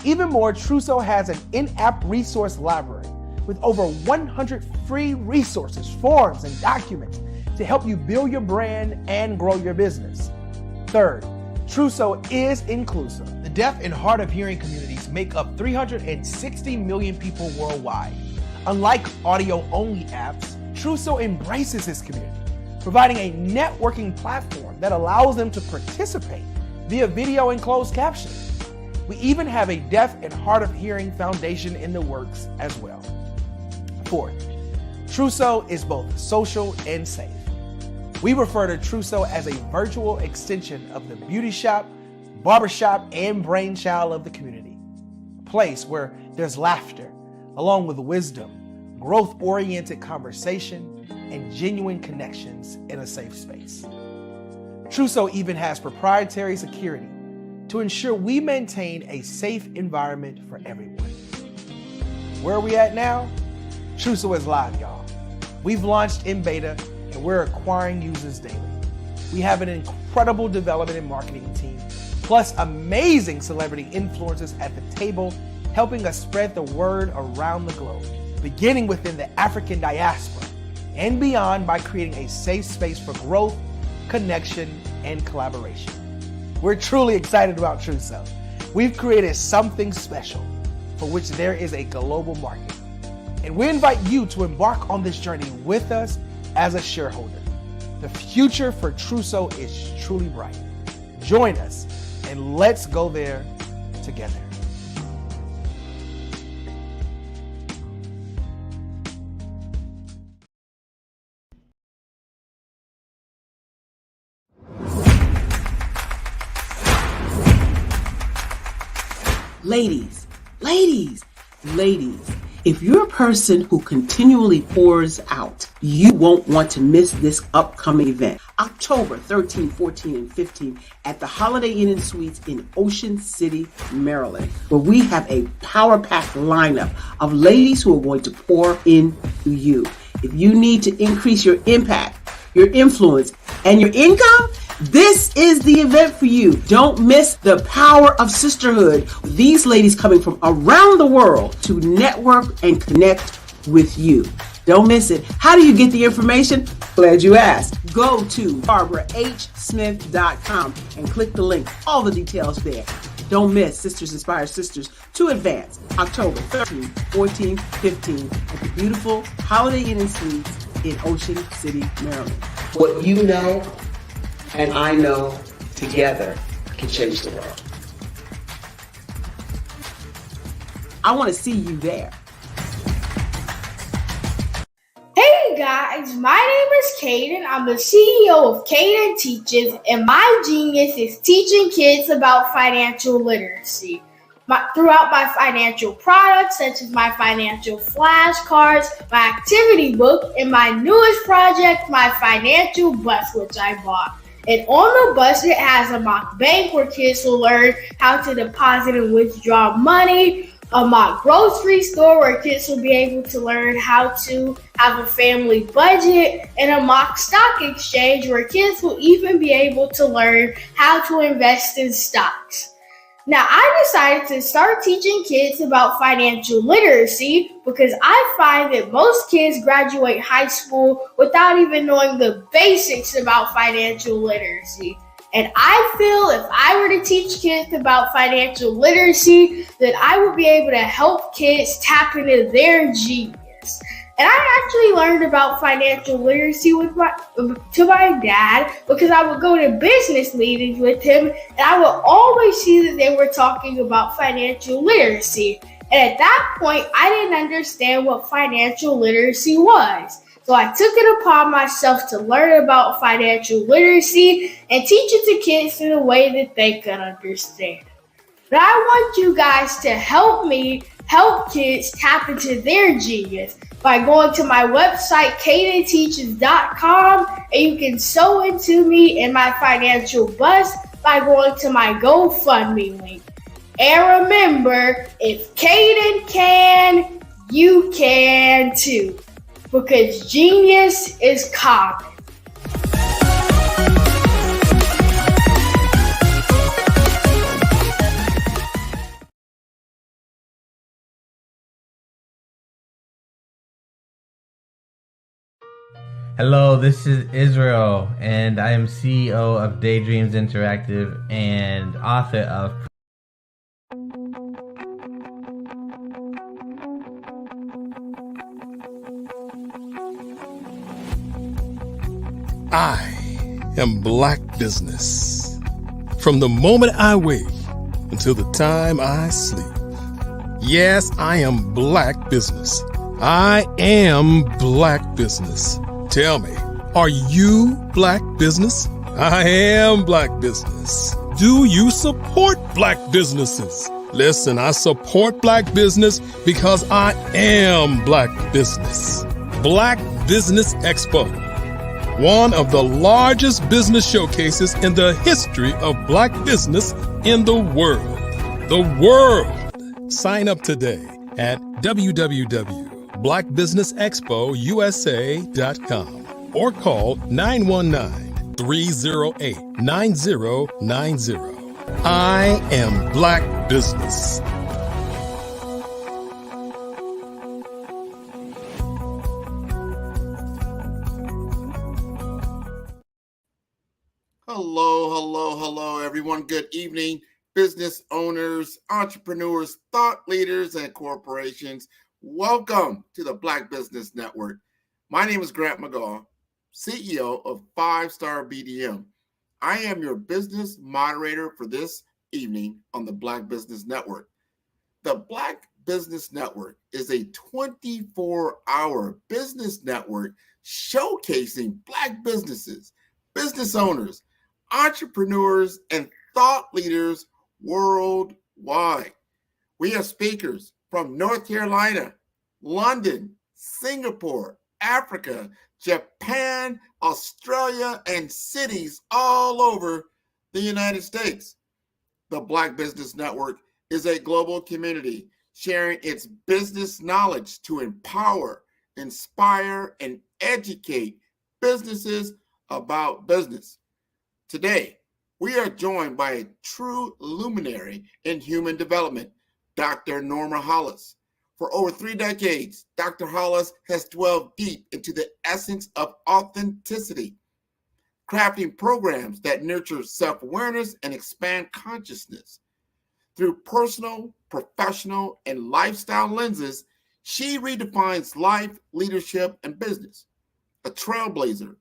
[SPEAKER 6] Even more, Truso has an in-app resource library with over 100 free resources, forms, and documents to help you build your brand and grow your business. Third, Truso is inclusive. The deaf and hard of hearing communities make up 360 million people worldwide. Unlike audio-only apps, Truso embraces this community, providing a networking platform that allows them to participate via video and closed captioning. We even have a deaf and hard of hearing foundation in the works as well. Fourth, Truso is both social and safe. We refer to Truso as a virtual extension of the beauty shop, barbershop, and brainchild of the community. A place where there's laughter, along with wisdom, growth-oriented conversation, and genuine connections in a safe space. Truso even has proprietary security to ensure we maintain a safe environment for everyone. Where are we at now? Truso is live, y'all. We've launched in beta and we're acquiring users daily. We have an incredible development and marketing team, plus amazing celebrity influencers at the table, helping us spread the word around the globe. beginning within the African diaspora and beyond by creating a safe space for growth, connection, and collaboration. We're truly excited about Truso. We've created something special for which there is a global market. And we invite you to embark on this journey with us as a shareholder. The future for Truso is truly bright. Join us and let's go there together.
[SPEAKER 10] Ladies, if you're a person who continually pours out, you won't want to miss this upcoming event. October 13, 14, and 15 at the Holiday Inn and Suites in Ocean City, Maryland, where we have a power-packed lineup of ladies who are going to pour into you. If you need to increase your impact, your influence, and your income, this is the event for you. Don't miss the power of sisterhood. These ladies coming from around the world to network and connect with you. Don't miss it. How do you get the information? Glad you asked. Go to barbarahsmith.com and click the link. All the details there. Don't miss Sisters Inspire Sisters to Advance, October 13, 14, 15 at the beautiful Holiday Inn and Suites in Ocean City, Maryland. What you know and I know together can change the world. I want to see you there.
[SPEAKER 22] Hey guys, my name is Caden. I'm the CEO of Caden Teaches, and my genius is teaching kids about financial literacy. Throughout my financial products, such as my financial flashcards, my activity book, and my newest project, my financial bus, which I bought. And on the bus, it has a mock bank where kids will learn how to deposit and withdraw money, a mock grocery store where kids will be able to learn how to have a family budget, and a mock stock exchange where kids will even be able to learn how to invest in stocks. Now, I decided to start teaching kids about financial literacy because I find that most kids graduate high school without even knowing the basics about financial literacy. And I feel if I were to teach kids about financial literacy, that I would be able to help kids tap into their genius. And I actually learned about financial literacy to my dad because I would go to business meetings with him and I would always see that they were talking about financial literacy. And at that point, I didn't understand what financial literacy was. So I took it upon myself to learn about financial literacy and teach it to kids in a way that they could understand. But I want you guys to help me help kids tap into their genius by going to my website, cadenteaches.com, and you can sew into me in my financial bus by going to my GoFundMe link. And remember, if Caden can, you can too, because genius is common.
[SPEAKER 23] Hello, this is Israel, and I am CEO of Daydreams Interactive and author of
[SPEAKER 1] I am Black Business. From the moment I wake until the time I sleep. Yes, I am Black Business. I am Black Business. Tell me, are you Black Business? I am Black Business. Do you support Black businesses? Listen, I support Black business because I am Black Business. Black Business Expo, one of the largest business showcases in the history of Black business in the world. The world. Sign up today at www.blackbusinessexpousa.com or call 919-308-9090. I am Black Business.
[SPEAKER 17] Hello, everyone. Good evening, business owners, entrepreneurs, thought leaders, and corporations. Welcome to the Black Business Network. My name is Grant McGaw, CEO of 5-Star BDM. I am your business moderator for this evening on the Black Business Network. The Black Business Network is a 24-hour business network showcasing Black businesses, business owners, entrepreneurs, and thought leaders worldwide. We have speakers from North Carolina, London, Singapore, Africa, Japan, Australia, and cities all over the United States. The Black Business Network is a global community sharing its business knowledge to empower, inspire, and educate businesses about business. Today, we are joined by a true luminary in human development, Dr. Norma Hollis. For over 3 decades, Dr. Hollis has dwelled deep into the essence of authenticity, crafting programs that nurture self-awareness and expand consciousness. Through personal, professional, and lifestyle lenses, she redefines life, leadership, and business. A trailblazer,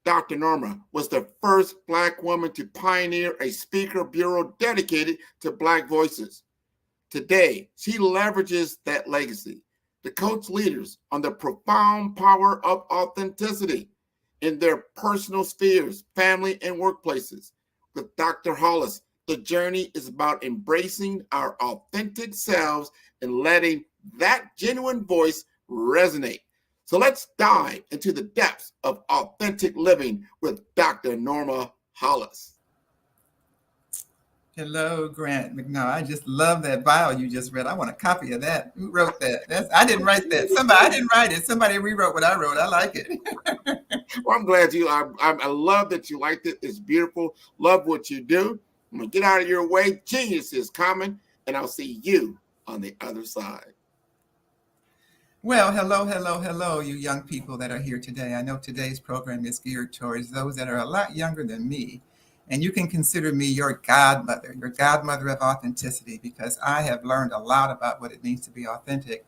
[SPEAKER 17] Dr. Norma was the first Black woman to pioneer a speaker bureau dedicated to Black voices. Today, she leverages that legacy to coach leaders on the profound power of authenticity in their personal spheres, family, and workplaces. With Dr. Hollis, the journey is about embracing our authentic selves and letting that genuine voice resonate. So let's dive into the depths of authentic living with Dr. Norma Hollis.
[SPEAKER 9] Hello, Grant McNair. I just love that bio you just read. I want a copy of that. Who wrote that? I didn't write that. I didn't write it. Somebody rewrote what I wrote. I like it.
[SPEAKER 17] Well, I'm glad I love that you liked it. It's beautiful. Love what you do. I'm going to get out of your way. Genius is coming, and I'll see you on the other side.
[SPEAKER 9] Well, hello, you young people that are here today. I know today's program is geared towards those that are a lot younger than me. And you can consider me your godmother of authenticity, because I have learned a lot about what it means to be authentic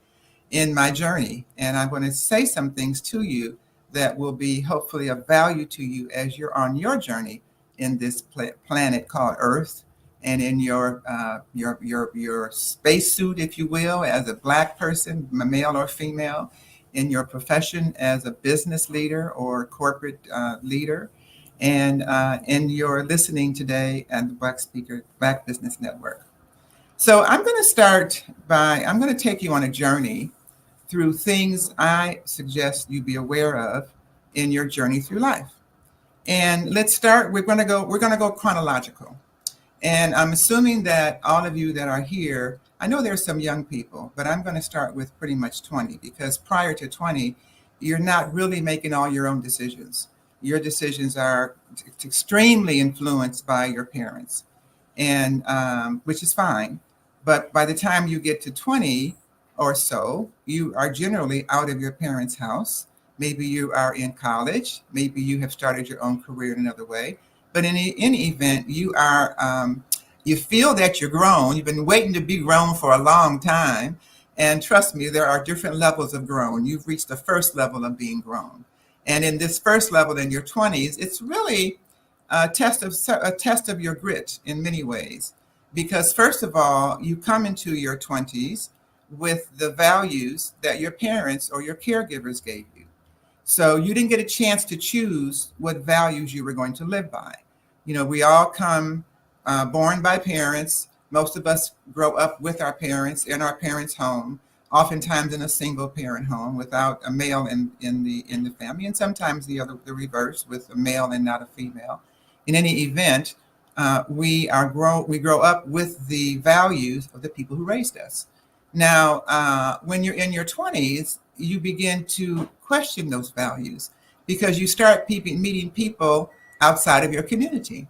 [SPEAKER 9] in my journey. And I'm going to say some things to you that will be hopefully of value to you as you're on your journey in this planet called Earth, and in your spacesuit, if you will, as a Black person, male or female, in your profession as a business leader or corporate leader, and you're listening today at the Black Business Network. So I'm going to take you on a journey through things I suggest you be aware of in your journey through life. And let's start. We're going to go chronological. And I'm assuming that all of you that are here, I know there's some young people, but I'm going to start with pretty much 20, because prior to 20, you're not really making all your own decisions. Your decisions are extremely influenced by your parents, and which is fine. But by the time you get to 20 or so, you are generally out of your parents' house. Maybe you are in college. Maybe you have started your own career in another way. But in any event, you feel that you're grown. You've been waiting to be grown for a long time. And trust me, there are different levels of grown. You've reached the first level of being grown. And in this first level in your 20s, it's really a test of your grit in many ways. Because first of all, you come into your 20s with the values that your parents or your caregivers gave you. So you didn't get a chance to choose what values you were going to live by. You know, we all come born by parents. Most of us grow up with our parents in our parents' home, oftentimes in a single parent home without a male in the family, and sometimes the reverse, with a male and not a female. In any event, we grow up with the values of the people who raised us. Now, when you're in your 20s, you begin to question those values, because you start meeting people outside of your community,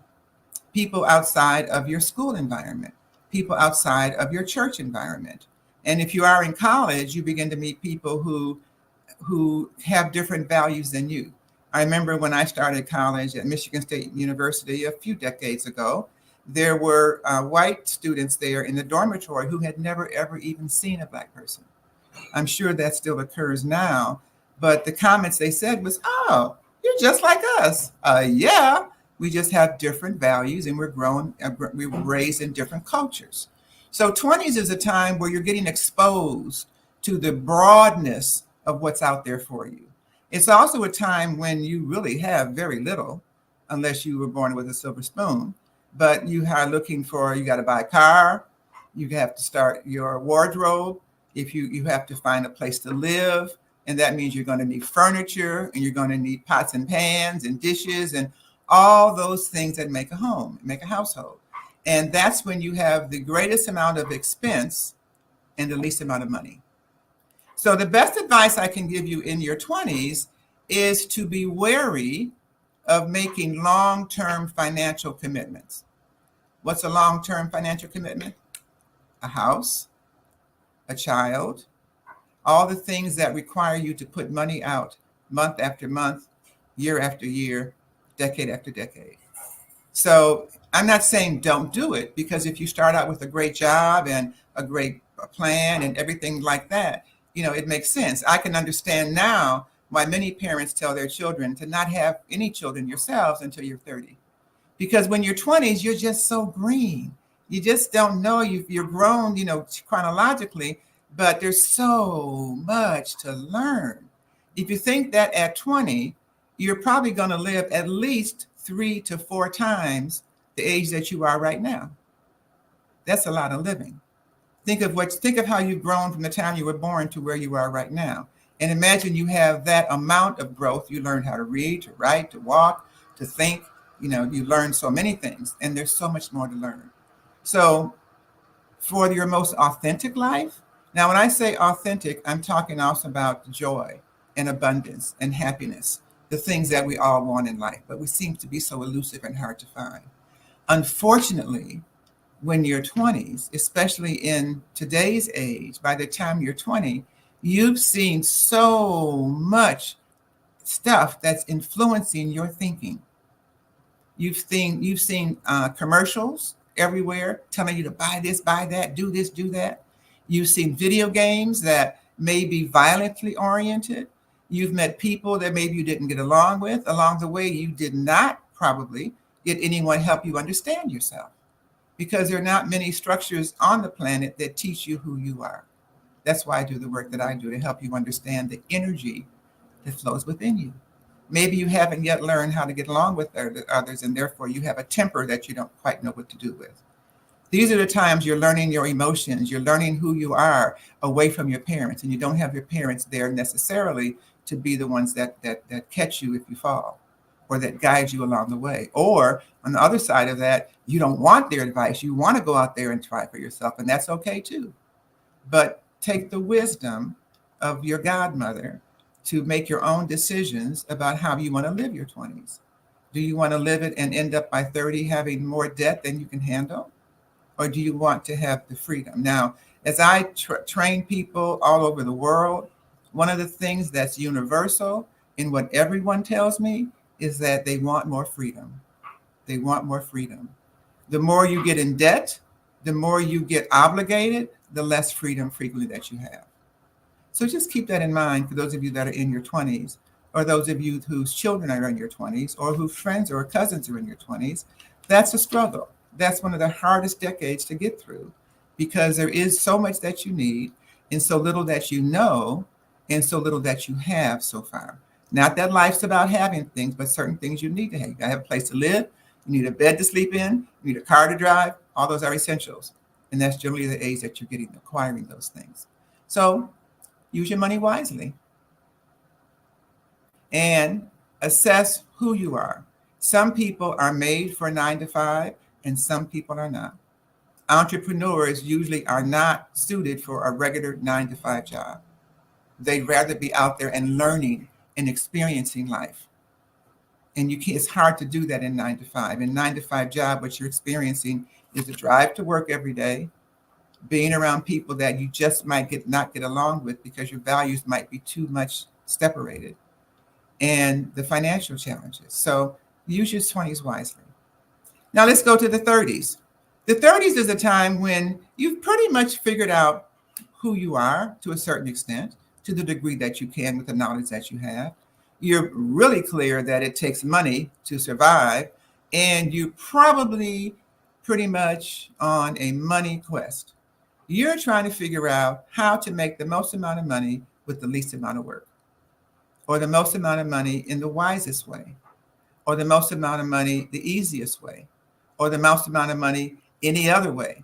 [SPEAKER 9] people outside of your school environment, people outside of your church environment. And if you are in college, you begin to meet people who have different values than you. I remember when I started college at Michigan State University a few decades ago, there were white students there in the dormitory who had never, ever even seen a Black person. I'm sure that still occurs now, but the comments they said was, "Oh, you're just like us." Yeah, we just have different values and we were raised in different cultures. So 20s is a time where you're getting exposed to the broadness of what's out there for you. It's also a time when you really have very little, unless you were born with a silver spoon, but you are looking for, you got to buy a car, you have to start your wardrobe, if you have to find a place to live, and that means you're going to need furniture, and you're going to need pots and pans and dishes and all those things that make a home, make a household. And that's when you have the greatest amount of expense and the least amount of money. So the best advice I can give you in your 20s is to be wary of making long-term financial commitments. What's a long-term financial commitment? A house, a child, all the things that require you to put money out month after month, year after year, decade after decade. So I'm not saying don't do it, because if you start out with a great job and a great plan and everything like that, it makes sense. I can understand now why many parents tell their children to not have any children yourselves until you're 30. Because when you're 20s, you're just so green. You just don't know. You're grown, chronologically, but there's so much to learn. If you think that at 20, you're probably going to live at least 3 to 4 times the age that you are right now. That's a lot of living. Think of how you've grown from the time you were born to where you are right now. And imagine you have that amount of growth. You learned how to read, to write, to walk, to think. You learn so many things, and there's so much more to learn. So for your most authentic life, now when I say authentic, I'm talking also about joy and abundance and happiness, the things that we all want in life, but we seem to be so elusive and hard to find. Unfortunately, when you're 20s, especially in today's age, by the time you're 20, you've seen so much stuff that's influencing your thinking. You've seen commercials everywhere telling you to buy this, buy that, do this, do that. You've seen video games that may be violently oriented. You've met people that maybe you didn't get along with. Along the way, you did not probably get anyone help you understand yourself, because there are not many structures on the planet that teach you who you are. That's why I do the work that I do, to help you understand the energy that flows within you. Maybe you haven't yet learned how to get along with others, and therefore you have a temper that you don't quite know what to do with. These are the times you're learning your emotions, you're learning who you are away from your parents, and you don't have your parents there necessarily to be the ones that catch you if you fall, or that guide you along the way. Or on the other side of that, you don't want their advice. You want to go out there and try for yourself, and that's okay too. But take the wisdom of your godmother to make your own decisions about how you want to live your 20s. Do you want to live it and end up by 30 having more debt than you can handle? Or do you want to have the freedom? Now, as I train people all over the world, one of the things that's universal in what everyone tells me is that they want more freedom. They want more freedom. The more you get in debt, the more you get obligated, the less freedom frequently that you have. So just keep that in mind for those of you that are in your 20s, or those of you whose children are in your 20s, or whose friends or cousins are in your 20s. That's a struggle. That's one of the hardest decades to get through, because there is so much that you need and so little that you know and so little that you have so far. Not that life's about having things, but certain things you need to have. You gotta have a place to live. You need a bed to sleep in. You need a car to drive. All those are essentials. And that's generally the age that you're acquiring those things. So use your money wisely and assess who you are. Some people are made for 9 to 5 and some people are not. Entrepreneurs usually are not suited for a regular 9 to 5 job. They'd rather be out there and learning and experiencing life. And it's hard to do that in 9 to 5. In 9 to 5 job, what you're experiencing is the drive to work every day, being around people that you just might not get along with because your values might be too much separated. and the financial challenges. So use your 20s wisely. Now let's go to the 30s. The 30s is a time when you've pretty much figured out who you are to a certain extent, to the degree that you can with the knowledge that you have. You're really clear that it takes money to survive, and you're probably pretty much on a money quest. You're trying to figure out how to make the most amount of money with the least amount of work, or the most amount of money in the wisest way, or the most amount of money the easiest way, or the most amount of money any other way.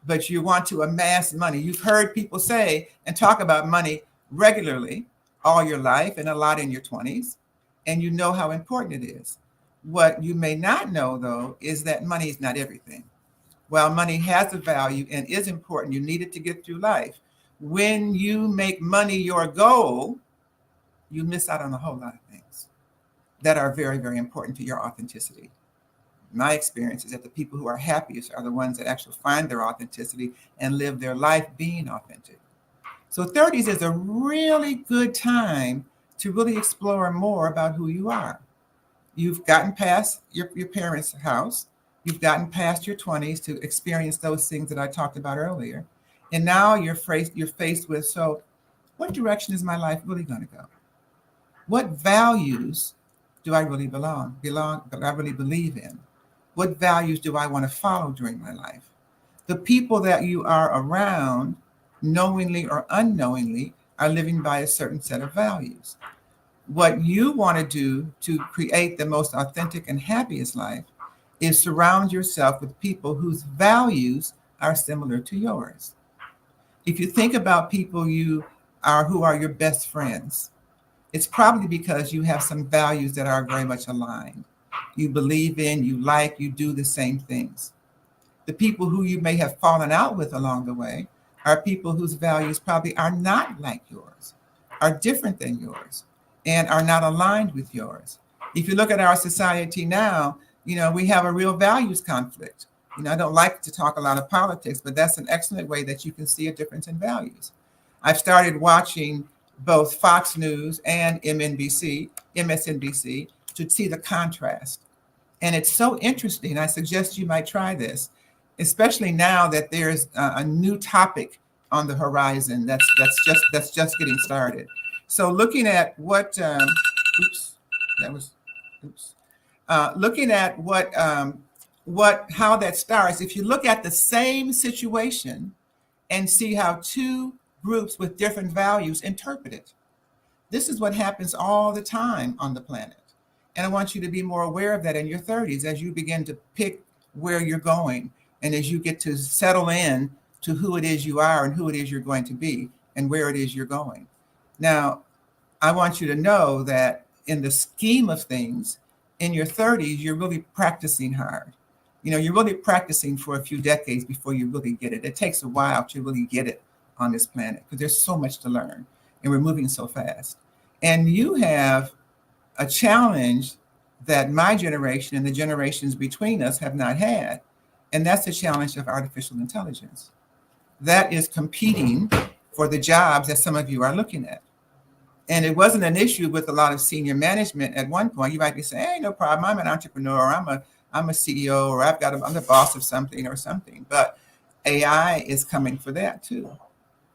[SPEAKER 9] But you want to amass money. You've heard people say and talk about money regularly all your life, and a lot in your 20s, and you know how important it is. What you may not know, though, is that money is not everything. While money has a value and is important, you need it to get through life. When you make money your goal, you miss out on a whole lot of things that are very, very important to your authenticity. My experience is that the people who are happiest are the ones that actually find their authenticity and live their life being authentic. So 30s is a really good time to really explore more about who you are. You've gotten past your parents' house. You've gotten past your 20s to experience those things that I talked about earlier. And now you're faced with, so what direction is my life really going to go? What values do I really I really believe in? What values do I want to follow during my life? The people that you are around, knowingly or unknowingly, are living by a certain set of values. What you want to do to create the most authentic and happiest life is surround yourself with people whose values are similar to yours. If you think about people who are your best friends, it's probably because you have some values that are very much aligned. You believe in, you like, you do the same things. The people who you may have fallen out with along the way are people whose values probably are not like yours, are different than yours, and are not aligned with yours. If you look at our society now, we have a real values conflict. I don't like to talk a lot of politics, but that's an excellent way that you can see a difference in values. I've started watching both Fox News and MSNBC to see the contrast. And it's so interesting. I suggest you might try this, especially now that there's a new topic on the horizon that's just getting started. So looking at what looking at how that starts, if you look at the same situation and see how two groups with different values interpret it. This is what happens all the time on the planet. And I want you to be more aware of that in your 30s as you begin to pick where you're going and as you get to settle in to who it is you are and who it is you're going to be and where it is you're going. Now, I want you to know that in the scheme of things, in your 30s, you're really practicing hard. You're really practicing for a few decades before you really get it. It takes a while to really get it on this planet because there's so much to learn and we're moving so fast. And you have a challenge that my generation and the generations between us have not had. And that's the challenge of artificial intelligence. That is competing for the jobs that some of you are looking at. And it wasn't an issue with a lot of senior management at one point. You might be saying, hey, no problem, I'm an entrepreneur, I'm a CEO, or I'm the boss of something or something. But AI is coming for that too.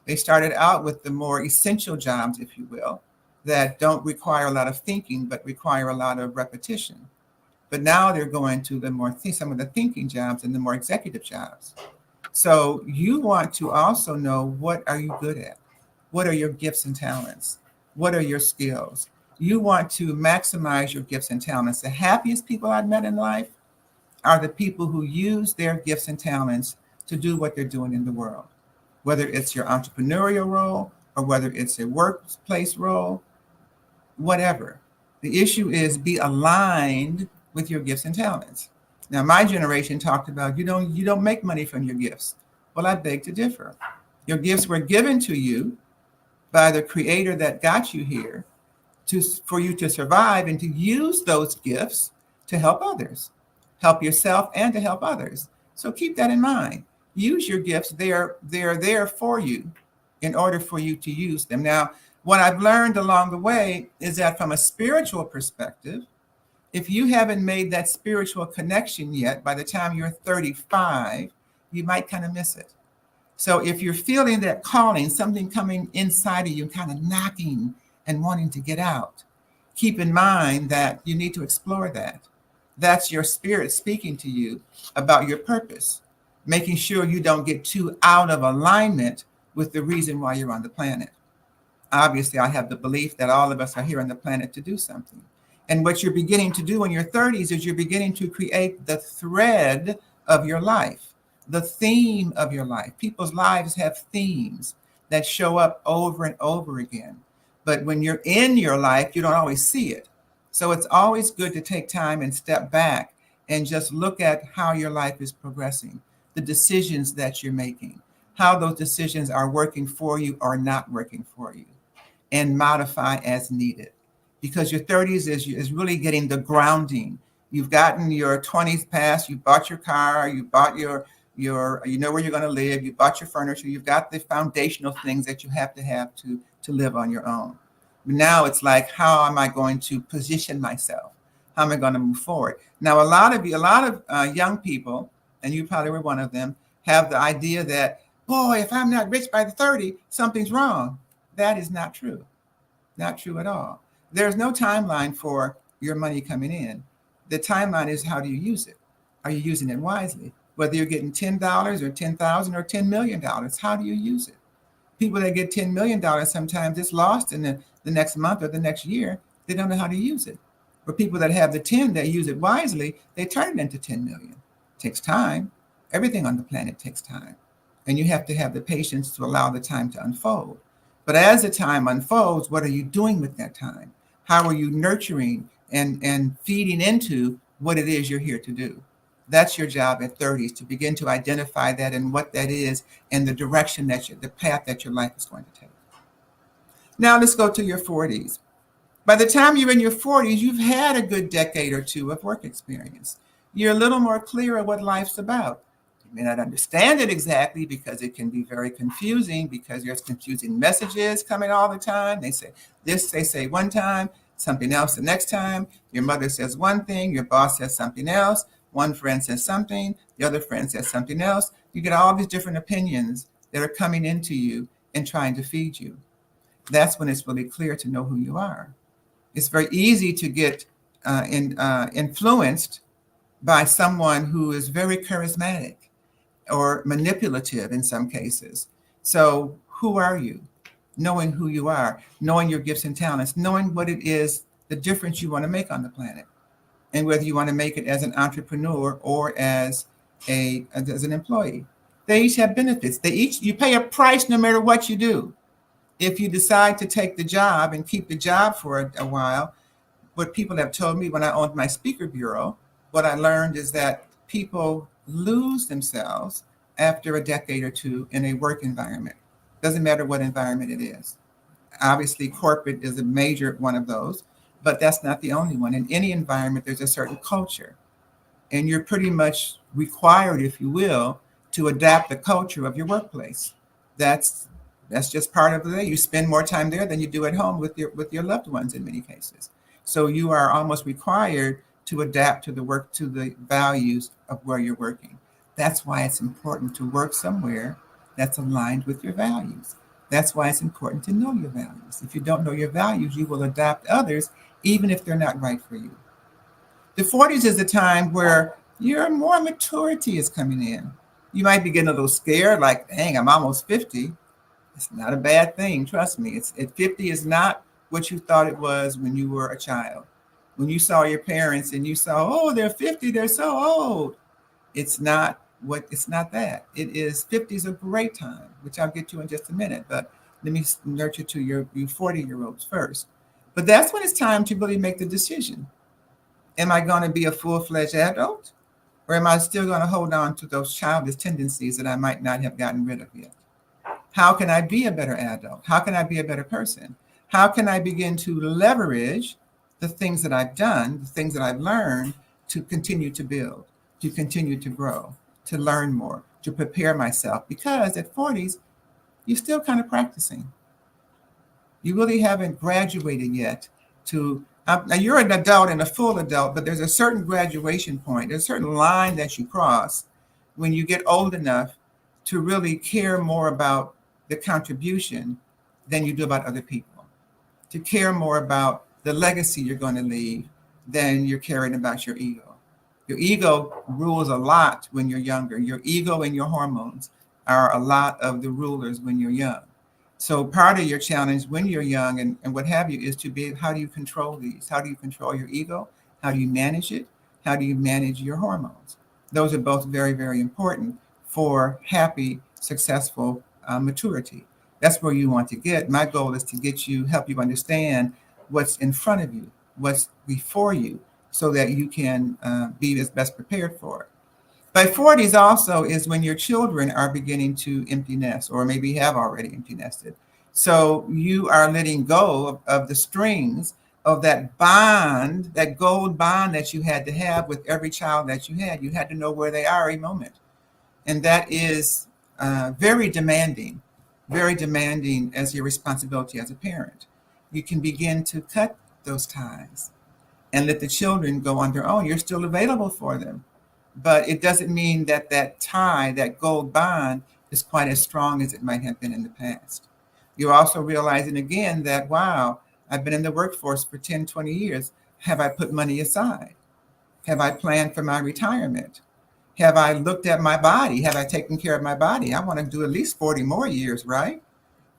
[SPEAKER 9] They started out with the more essential jobs, if you will, that don't require a lot of thinking, but require a lot of repetition. But now they're going to some of the thinking jobs and the more executive jobs. So you want to also know, what are you good at? What are your gifts and talents? What are your skills? You want to maximize your gifts and talents. The happiest people I've met in life are the people who use their gifts and talents to do what they're doing in the world, whether it's your entrepreneurial role or whether it's a workplace role, whatever. The issue is be aligned with your gifts and talents. Now, my generation talked about you don't make money from your gifts. Well, I beg to differ. Your gifts were given to you by the creator that got you here for you to survive and to use those gifts to help others, help yourself and to help others. So keep that in mind. Use your gifts. They're there for you in order for you to use them. Now, What I've learned along the way is that from a spiritual perspective, if you haven't made that spiritual connection yet, by the time you're 35, you might kind of miss it. So if you're feeling that calling, something coming inside of you, kind of knocking and wanting to get out, keep in mind that you need to explore that. That's your spirit speaking to you about your purpose, making sure you don't get too out of alignment with the reason why you're on the planet. Obviously, I have the belief that all of us are here on the planet to do something. And what you're beginning to do in your 30s is you're beginning to create the thread of your life, the theme of your life. People's lives have themes that show up over and over again. But when you're in your life, you don't always see it. So it's always good to take time and step back and just look at how your life is progressing, the decisions that you're making, how those decisions are working for you or not working for you, and modify as needed. Because your 30s is really getting the grounding. You've gotten your 20s past, you bought your car, you bought your you know where you're going to live, you bought your furniture, you've got the foundational things that you have to live on your own. Now it's like, how am I going to position myself? How am I going to move forward? Now, a lot of young people, and you probably were one of them, have the idea that, boy, if I'm not rich by the 30, something's wrong. That is not true. Not true at all. There's no timeline for your money coming in. The timeline is, how do you use it? Are you using it wisely? Whether you're getting $10 or $10,000 or $10 million, how do you use it? People that get $10 million, sometimes it's lost in the next month or the next year. They don't know how to use it. For people that have the 10 that use it wisely, they turn it into 10 million. It takes time. Everything on the planet takes time. And you have to have the patience to allow the time to unfold. But as the time unfolds, what are you doing with that time? How are you nurturing and feeding into what it is you're here to do? That's your job at 30s, to begin to identify that and what that is and the direction the path that your life is going to take. Now let's go to your 40s. By the time you're in your 40s, you've had a good decade or two of work experience. You're a little more clear on what life's about. You may not understand it exactly because it can be very confusing, because there's confusing messages coming all the time. They say this, they say one time, something else the next time. Your mother says one thing, your boss says something else. One friend says something, the other friend says something else. You get all these different opinions that are coming into you and trying to feed you. That's when it's really clear to know who you are. It's very easy to get influenced by someone who is very charismatic or manipulative in some cases. So who are you? Knowing who you are, knowing your gifts and talents, knowing what it is, the difference you want to make on the planet, and whether you want to make it as an entrepreneur or as an employee. They each have benefits. You pay a price no matter what you do. If you decide to take the job and keep the job for a while, what people have told me when I owned my speaker bureau, what I learned is that people lose themselves after a decade or two in a work environment. Doesn't matter what environment it is. Obviously, corporate is a major one of those, but that's not the only one. In any environment, there's a certain culture, and you're pretty much required, if you will, to adapt the culture of your workplace. That's just part of the day. You spend more time there than you do at home with your loved ones in many cases. So you are almost required to adapt to the values of where you're working. That's why it's important to work somewhere that's aligned with your values. That's why it's important to know your values. If you don't know your values, you will adapt others even if they're not right for you. The 40s is the time where your more maturity is coming in. You might be getting a little scared, like, dang, I'm almost 50. It's not a bad thing, trust me. 50 is not what you thought it was when you were a child. When you saw your parents and you saw, oh, they're 50, they're so old. It's not that. It is 50 is a great time, which I'll get to in just a minute, but let me nurture to your 40-year-olds first. But that's when it's time to really make the decision. Am I going to be a full-fledged adult, or am I still going to hold on to those childish tendencies that I might not have gotten rid of yet? How can I be a better adult? How can I be a better person? How can I begin to leverage the things that I've done, the things that I've learned, to continue to build, to continue to grow, to learn more, to prepare myself? Because at 40s, you're still kind of practicing. You really haven't graduated yet to, now you're an adult and a full adult, but there's a certain graduation point. There's a certain line that you cross when you get old enough to really care more about the contribution than you do about other people, to care more about the legacy you're going to leave than you're caring about your ego. Your ego rules a lot when you're younger. Your ego and your hormones are a lot of the rulers when you're young. So part of your challenge when you're young and what have you is to be, how do you control these? How do you control your ego? How do you manage it? How do you manage your hormones? Those are both very, very important for happy, successful maturity. That's where you want to get. My goal is to get you, help you understand what's in front of you, what's before you, so that you can be as best prepared for it. By 40s also is when your children are beginning to empty nest, or maybe have already empty nested. So you are letting go of the strings of that bond, that gold bond that you had to have with every child that you had. You had to know where they are every moment. And that is very demanding as your responsibility as a parent. You can begin to cut those ties and let the children go on their own. You're still available for them. But it doesn't mean that that tie, that gold bond, is quite as strong as it might have been in the past. You're also realizing again that, wow, I've been in the workforce for 10, 20 years. Have I put money aside? Have I planned for my retirement? Have I looked at my body? Have I taken care of my body? I want to do at least 40 more years, right?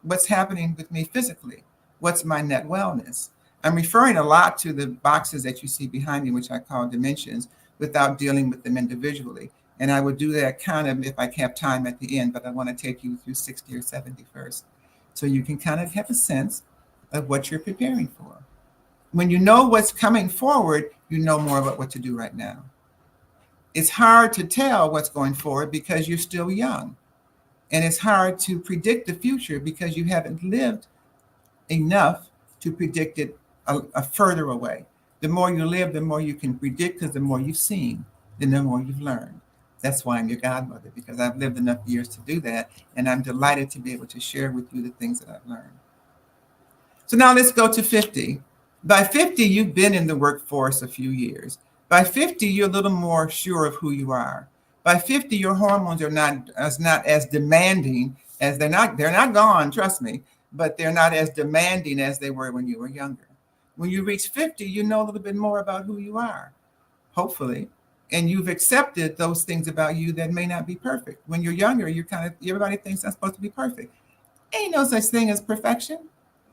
[SPEAKER 9] What's happening with me physically? What's my net wellness? I'm referring a lot to the boxes that you see behind me, which I call dimensions, without dealing with them individually. And I would do that kind of if I have time at the end, but I want to take you through 60 or 70 first. So you can kind of have a sense of what you're preparing for. When you know what's coming forward, you know more about what to do right now. It's hard to tell what's going forward because you're still young. And it's hard to predict the future because you haven't lived enough to predict it a further away. The more you live, the more you can predict, because the more you've seen, then the more you've learned. That's why I'm your godmother, because I've lived enough years to do that. And I'm delighted to be able to share with you the things that I've learned. So now let's go to 50. By 50, you've been in the workforce a few years. By 50, you're a little more sure of who you are. By 50, your hormones are not as demanding as they're not gone, trust me, but they're not as demanding as they were when you were younger. When you reach 50, you know a little bit more about who you are, hopefully, and you've accepted those things about you that may not be perfect. When you're younger, everybody thinks that's supposed to be perfect. Ain't no such thing as perfection.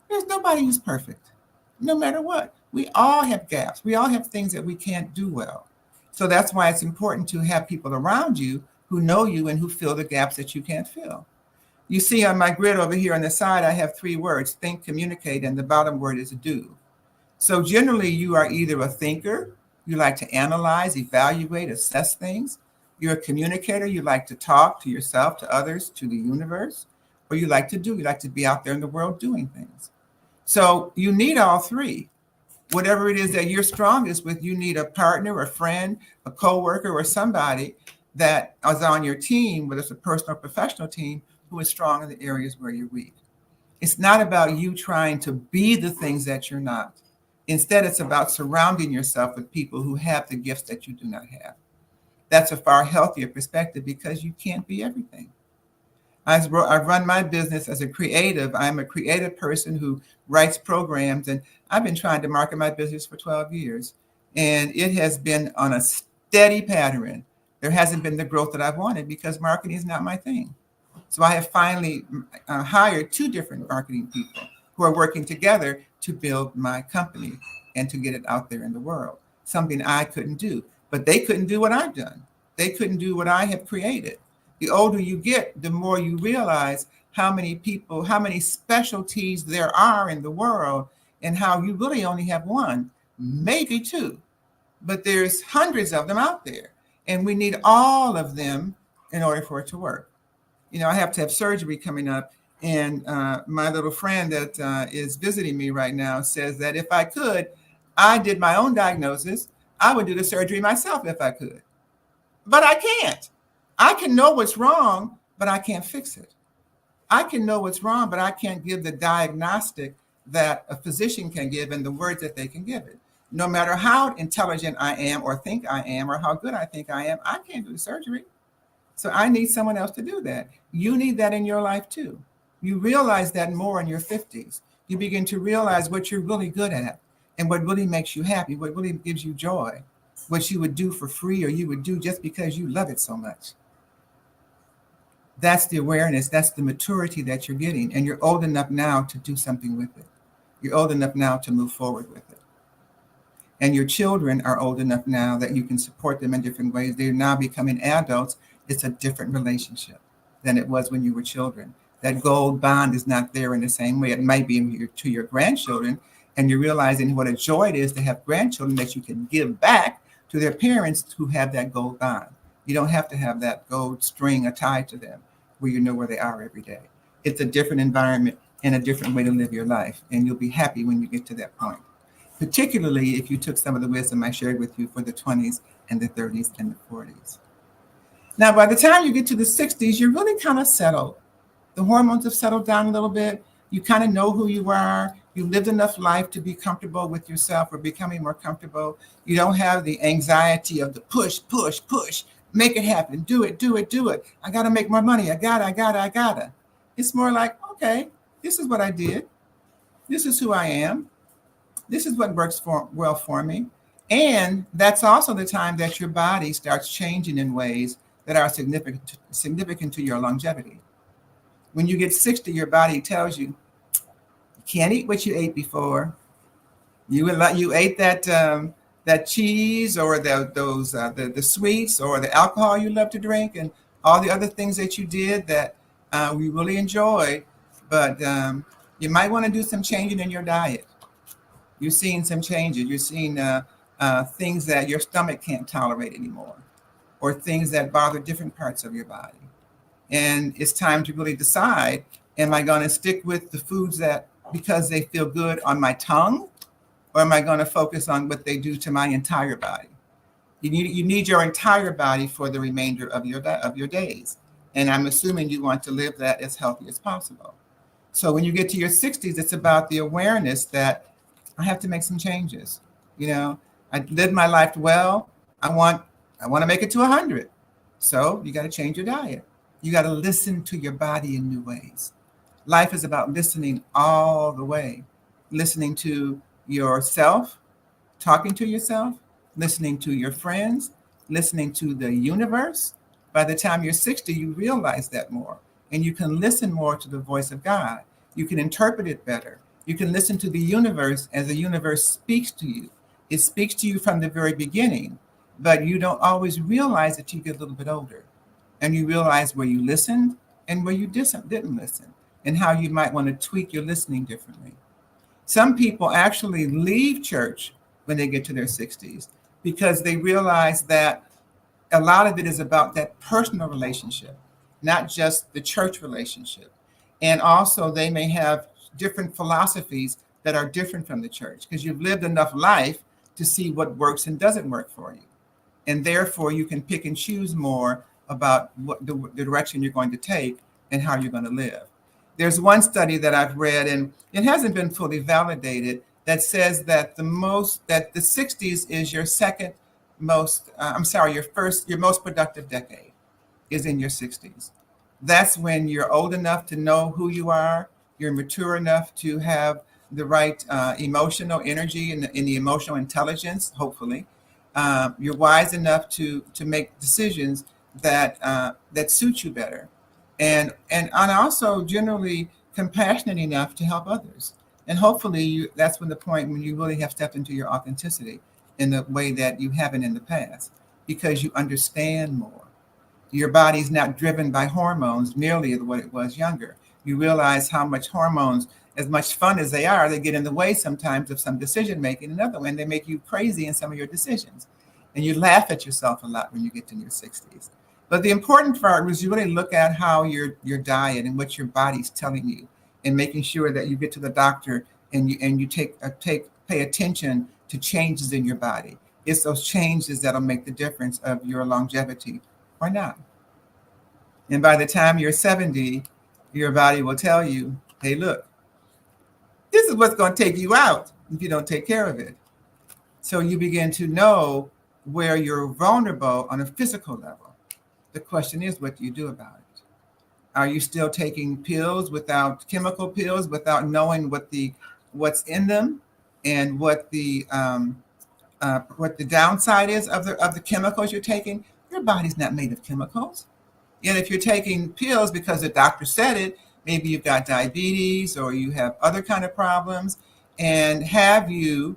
[SPEAKER 9] There's nobody who's perfect, no matter what. We all have gaps. We all have things that we can't do well. So that's why it's important to have people around you who know you and who fill the gaps that you can't fill. You see on my grid over here on the side, I have 3 words: think, communicate, and the bottom word is do. So generally, you are either a thinker, you like to analyze, evaluate, assess things. You're a communicator, you like to talk to yourself, to others, to the universe, or you like to be out there in the world doing things. So you need all 3. Whatever it is that you're strongest with, you need a partner, a friend, a coworker, or somebody that is on your team, whether it's a personal or professional team, who is strong in the areas where you're weak. It's not about you trying to be the things that you're not. Instead, it's about surrounding yourself with people who have the gifts that you do not have. That's a far healthier perspective because you can't be everything. I run my business as a creative. I'm a creative person who writes programs, and I've been trying to market my business for 12 years. And it has been on a steady pattern. There hasn't been the growth that I've wanted because marketing is not my thing. So I have finally hired 2 different marketing people who are working together to build my company and to get it out there in the world, something I couldn't do. But they couldn't do what I've done. They couldn't do what I have created. The older you get, the more you realize how many people, how many specialties there are in the world, and how you really only have 1, maybe 2, but there's hundreds of them out there. And we need all of them in order for it to work. You know, I have to have surgery coming up. And my little friend that is visiting me right now says that if I could, I did my own diagnosis. I would do the surgery myself if I could. But I can't. I can know what's wrong, but I can't fix it. I can know what's wrong, but I can't give the diagnostic that a physician can give and the words that they can give it. No matter how intelligent I am or think I am or how good I think I am, I can't do the surgery. So I need someone else to do that. You need that in your life too. You realize that more in your 50s. You begin to realize what you're really good at and what really makes you happy, what really gives you joy, what you would do for free or you would do just because you love it so much. That's the awareness, that's the maturity that you're getting. And you're old enough now to do something with it. You're old enough now to move forward with it. And your children are old enough now that you can support them in different ways. They're now becoming adults. It's a different relationship than it was when you were children. That gold bond is not there in the same way. It might be to your grandchildren, and you're realizing what a joy it is to have grandchildren that you can give back to their parents who have that gold bond. You don't have to have that gold string tied to them where you know where they are every day. It's a different environment and a different way to live your life, and you'll be happy when you get to that point, particularly if you took some of the wisdom I shared with you for the 20s and the 30s and the 40s. Now, by the time you get to the 60s, you're really kind of settled. The hormones have settled down a little bit. You kind of know who you are. You lived enough life to be comfortable with yourself or becoming more comfortable. You don't have the anxiety of the push, push, push. Make it happen. Do it, do it, do it. I got to make more money. I gotta. It's more like, okay, this is what I did. This is who I am. This is what works well for me. And that's also the time that your body starts changing in ways that are significant to your longevity. When you get 60, your body tells you, you can't eat what you ate before. You ate that cheese or the sweets or the alcohol you love to drink and all the other things that you did that we really enjoyed, but you might want to do some changing in your diet. You're seeing some changes. You're seeing things that your stomach can't tolerate anymore, or things that bother different parts of your body. And it's time to really decide, am I going to stick with the foods that because they feel good on my tongue, or am I going to focus on what they do to my entire body? You need your entire body for the remainder of your days. And I'm assuming you want to live that as healthy as possible. So when you get to your 60s, it's about the awareness that I have to make some changes. You know, I lived my life well. I want to make it to 100. So you got to change your diet. You got to listen to your body in new ways. Life is about listening all the way. Listening to yourself, talking to yourself, listening to your friends, listening to the universe. By the time you're 60, you realize that more. And you can listen more to the voice of God. You can interpret it better. You can listen to the universe as the universe speaks to you. It speaks to you from the very beginning, but you don't always realize it till you get a little bit older. And you realize where you listened and where you didn't listen, and how you might want to tweak your listening differently. Some people actually leave church when they get to their 60s because they realize that a lot of it is about that personal relationship, not just the church relationship. And also they may have different philosophies that are different from the church because you've lived enough life to see what works and doesn't work for you. And therefore you can pick and choose more about what the direction you're going to take and how you're going to live. There's one study that I've read, and it hasn't been fully validated, that says that the 60s is your your most productive decade is in your 60s. That's when you're old enough to know who you are. You're mature enough to have the right emotional energy and the emotional intelligence, hopefully. You're wise enough to make decisions that suit you better. And also generally compassionate enough to help others. And hopefully that's when the point when you really have stepped into your authenticity in the way that you haven't in the past, because you understand more. Your body's not driven by hormones nearly the way it was younger. You realize how much hormones, as much fun as they get in the way sometimes of some decision making. Another one, they make you crazy in some of your decisions. And you laugh at yourself a lot when you get to your 60s. But the important part was you really look at how your diet and what your body's telling you, and making sure that you get to the doctor and you pay attention to changes in your body. It's those changes that'll make the difference of your longevity or not. And by the time you're 70, your body will tell you, hey, look, This is what's going to take you out if you don't take care of it. So you begin to know where you're vulnerable on a physical level. The question is, what do you do about it? Are you still taking pills without chemical pills, without knowing what's in them and what the downside is of the chemicals you're taking? Your body's not made of chemicals. Yet if you're taking pills because the doctor said it, maybe you've got diabetes or you have other kind of problems, and have you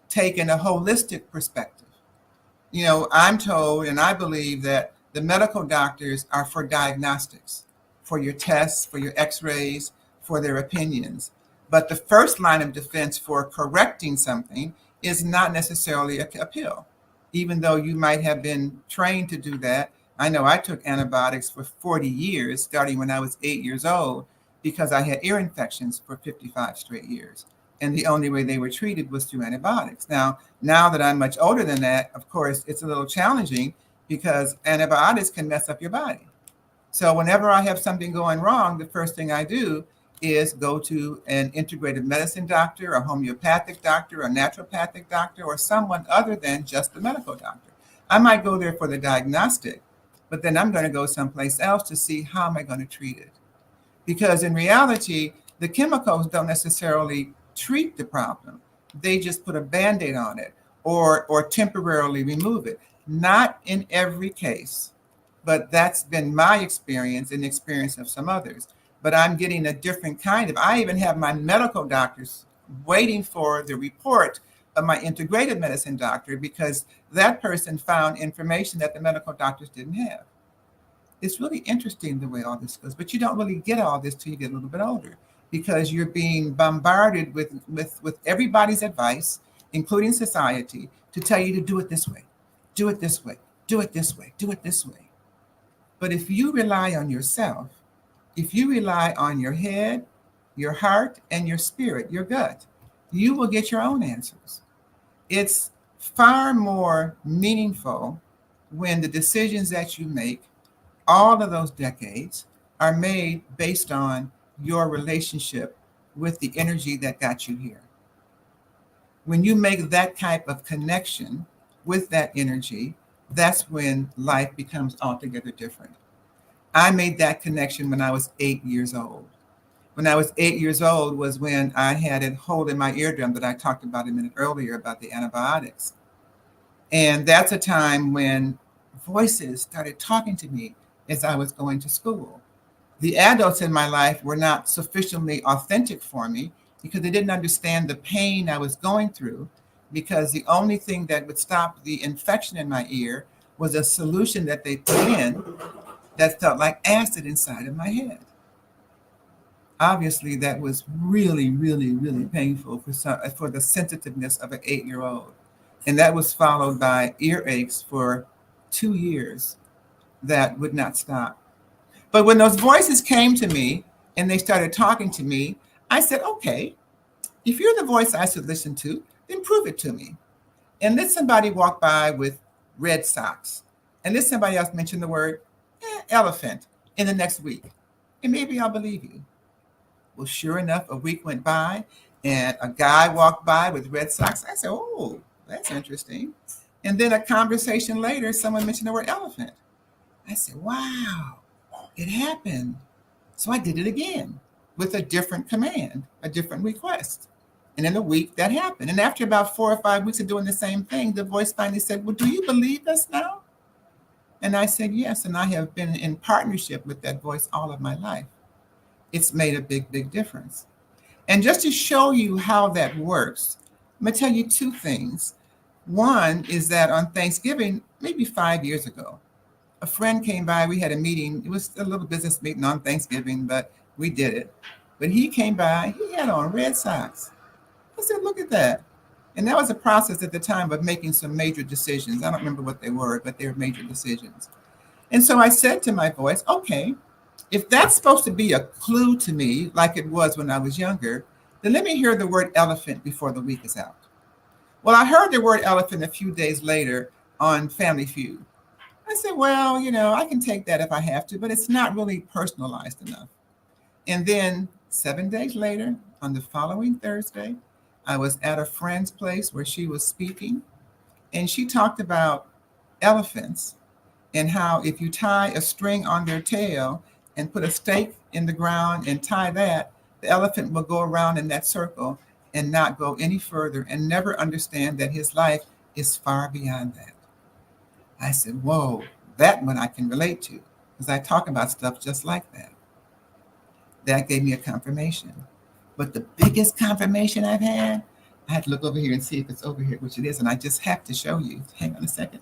[SPEAKER 9] taken a holistic perspective? You know, I'm told and I believe that the medical doctors are for diagnostics, for your tests, for your x-rays, for their opinions. But the first line of defense for correcting something is not necessarily a pill, even though you might have been trained to do that. I know I took antibiotics for 40 years, starting when I was 8 years old, because I had ear infections for 55 straight years. And the only way they were treated was through antibiotics. Now that I'm much older than that, of course, it's a little challenging because antibiotics can mess up your body. So whenever I have something going wrong, the first thing I do is go to an integrative medicine doctor, a homeopathic doctor, a naturopathic doctor, or someone other than just the medical doctor. I might go there for the diagnostic, but then I'm going to go someplace else to see how am I going to treat it. Because in reality, the chemicals don't necessarily treat the problem. They just put a Band-Aid on it or temporarily remove it. Not in every case, but that's been my experience and the experience of some others. But I'm getting a different kind of, I even have my medical doctors waiting for the report of my integrative medicine doctor because that person found information that the medical doctors didn't have. It's really interesting the way all this goes, but you don't really get all this till you get a little bit older because you're being bombarded with everybody's advice, including society, to tell you to do it this way, do it this way, do it this way, do it this way. But if you rely on yourself, if you rely on your head, your heart, and your spirit, your gut, you will get your own answers. It's far more meaningful when the decisions that you make, all of those decades, are made based on your relationship with the energy that got you here. When you make that type of connection with that energy, that's when life becomes altogether different. I made that connection when I was 8 years old. When I was 8 years old was when I had a hole in my eardrum that I talked about a minute earlier about the antibiotics. And that's a time when voices started talking to me as I was going to school. The adults in my life were not sufficiently authentic for me because they didn't understand the pain I was going through, because the only thing that would stop the infection in my ear was a solution that they put in that felt like acid inside of my head. Obviously, that was really, really, really painful for the sensitiveness of an 8-year-old. And that was followed by earaches for 2 years that would not stop. But when those voices came to me and they started talking to me, I said, okay, if you're the voice I should listen to, then prove it to me. And then somebody walked by with red socks. And then somebody else mentioned the word elephant in the next week. And maybe I'll believe you. Well, sure enough, a week went by and a guy walked by with red socks. I said, oh, that's interesting. And then a conversation later, someone mentioned the word elephant. I said, wow, it happened. So I did it again with a different command, a different request. And in a week that happened. And after about 4 or 5 weeks of doing the same thing, the voice finally said, well, do you believe us now? And I said, yes. And I have been in partnership with that voice all of my life. It's made a big, big difference. And just to show you how that works, I'm going to tell you 2 things. One is that on Thanksgiving, maybe 5 years ago, a friend came by. We had a meeting. It was a little business meeting on Thanksgiving, but we did it. But he came by. He had on red socks. I said, look at that. And that was a process at the time of making some major decisions. I don't remember what they were, but they were major decisions. And so I said to my voice, okay, if that's supposed to be a clue to me, like it was when I was younger, then let me hear the word elephant before the week is out. Well, I heard the word elephant a few days later on Family Feud. I said, well, I can take that if I have to, but it's not really personalized enough. And then 7 days later, on the following Thursday, I was at a friend's place where she was speaking, and she talked about elephants and how if you tie a string on their tail and put a stake in the ground and tie that, the elephant will go around in that circle and not go any further and never understand that his life is far beyond that. I said, whoa, that one I can relate to, because I talk about stuff just like that. That gave me a confirmation. But the biggest confirmation I've had, I had to look over here and see if it's over here, which it is, and I just have to show you. Hang on a second.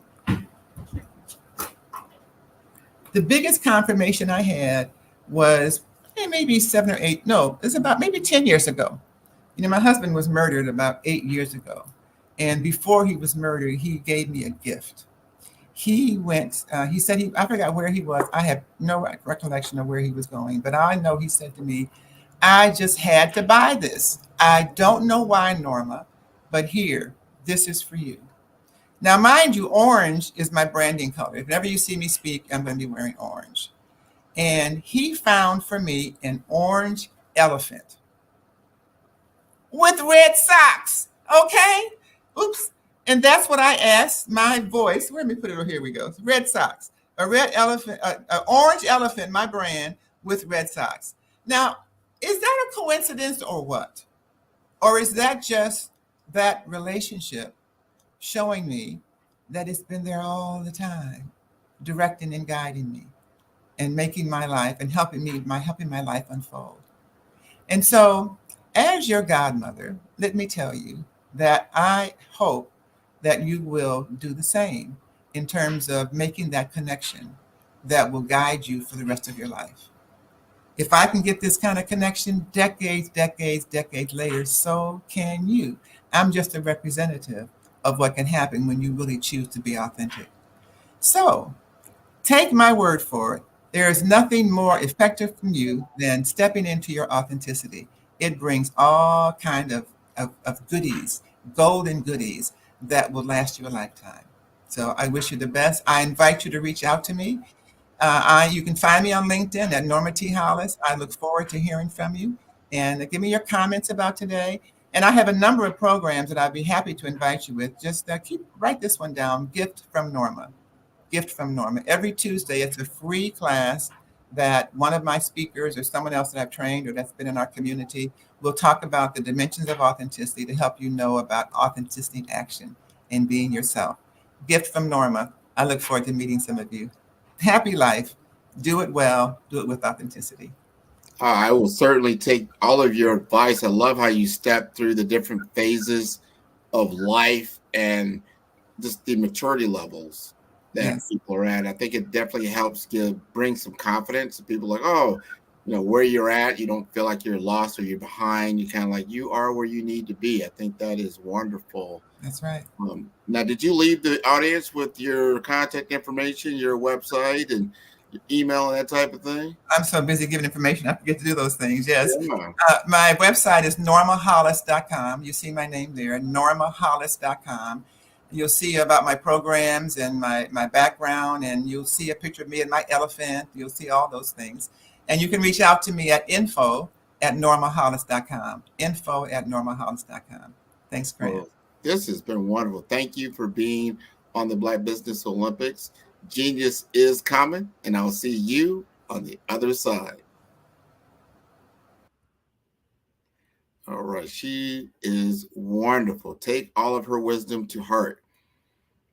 [SPEAKER 9] The biggest confirmation I had was maybe 7 or 8, no, it's about maybe 10 years ago. You know, my husband was murdered about 8 years ago. And before he was murdered, he gave me a gift. He went, he said, I forgot where he was. I have no recollection of where he was going, but I know he said to me, I just had to buy this. I don't know why, Norma, but here, this is for you. Now, mind you, orange is my branding color. If ever you see me speak, I'm going to be wearing orange. And he found for me an orange elephant with red socks. Okay? Oops. And that's what I asked my voice. Let me put it over here. We go. Red socks. A red elephant, an orange elephant, my brand, with red socks. Now, is that a coincidence or what? Or is that just that relationship showing me that it's been there all the time, directing and guiding me and making my life and helping my life unfold? And so, as your godmother, let me tell you that I hope that you will do the same in terms of making that connection that will guide you for the rest of your life. If I can get this kind of connection decades later, so can you. I'm just a representative of what can happen when you really choose to be authentic. So take my word for it. There is nothing more effective from you than stepping into your authenticity. It brings all kind of goodies, golden goodies that will last you a lifetime. So I wish you the best. I invite you to reach out to me. You can find me on LinkedIn at Norma T. Hollis. I look forward to hearing from you. And give me your comments about today. And I have a number of programs that I'd be happy to invite you with. Just write this one down, Gift from Norma. Gift from Norma. Every Tuesday, it's a free class that one of my speakers or someone else that I've trained or that's been in our community will talk about the dimensions of authenticity to help you know about authenticity in action and being yourself. Gift from Norma. I look forward to meeting some of you. Happy life. Do it well. Do it with authenticity.
[SPEAKER 17] I will certainly take all of your advice. I love how you step through the different phases of life and just the maturity levels that people are at. I think it definitely helps bring some confidence to people like, oh, you know, where you're at, you don't feel like you're lost or you're behind. You kind of like, you are where you need to be. I think that is wonderful.
[SPEAKER 9] That's right.
[SPEAKER 17] Now, did you leave the audience with your contact information, your website and your email and that type of thing?
[SPEAKER 9] I'm so busy giving information, I forget to do those things. Yes. Yeah. My website is normahollis.com. You see my name there, normahollis.com. You'll see about my programs and my background, and you'll see a picture of me and my elephant. You'll see all those things. And you can reach out to me at info@normahollis.com. info@normahollis.com. Thanks, Grant.
[SPEAKER 17] Well, this has been wonderful. Thank you for being on the Black Business Olympics. Genius is coming, and I'll see you on the other side. All right. She is wonderful. Take all of her wisdom to heart.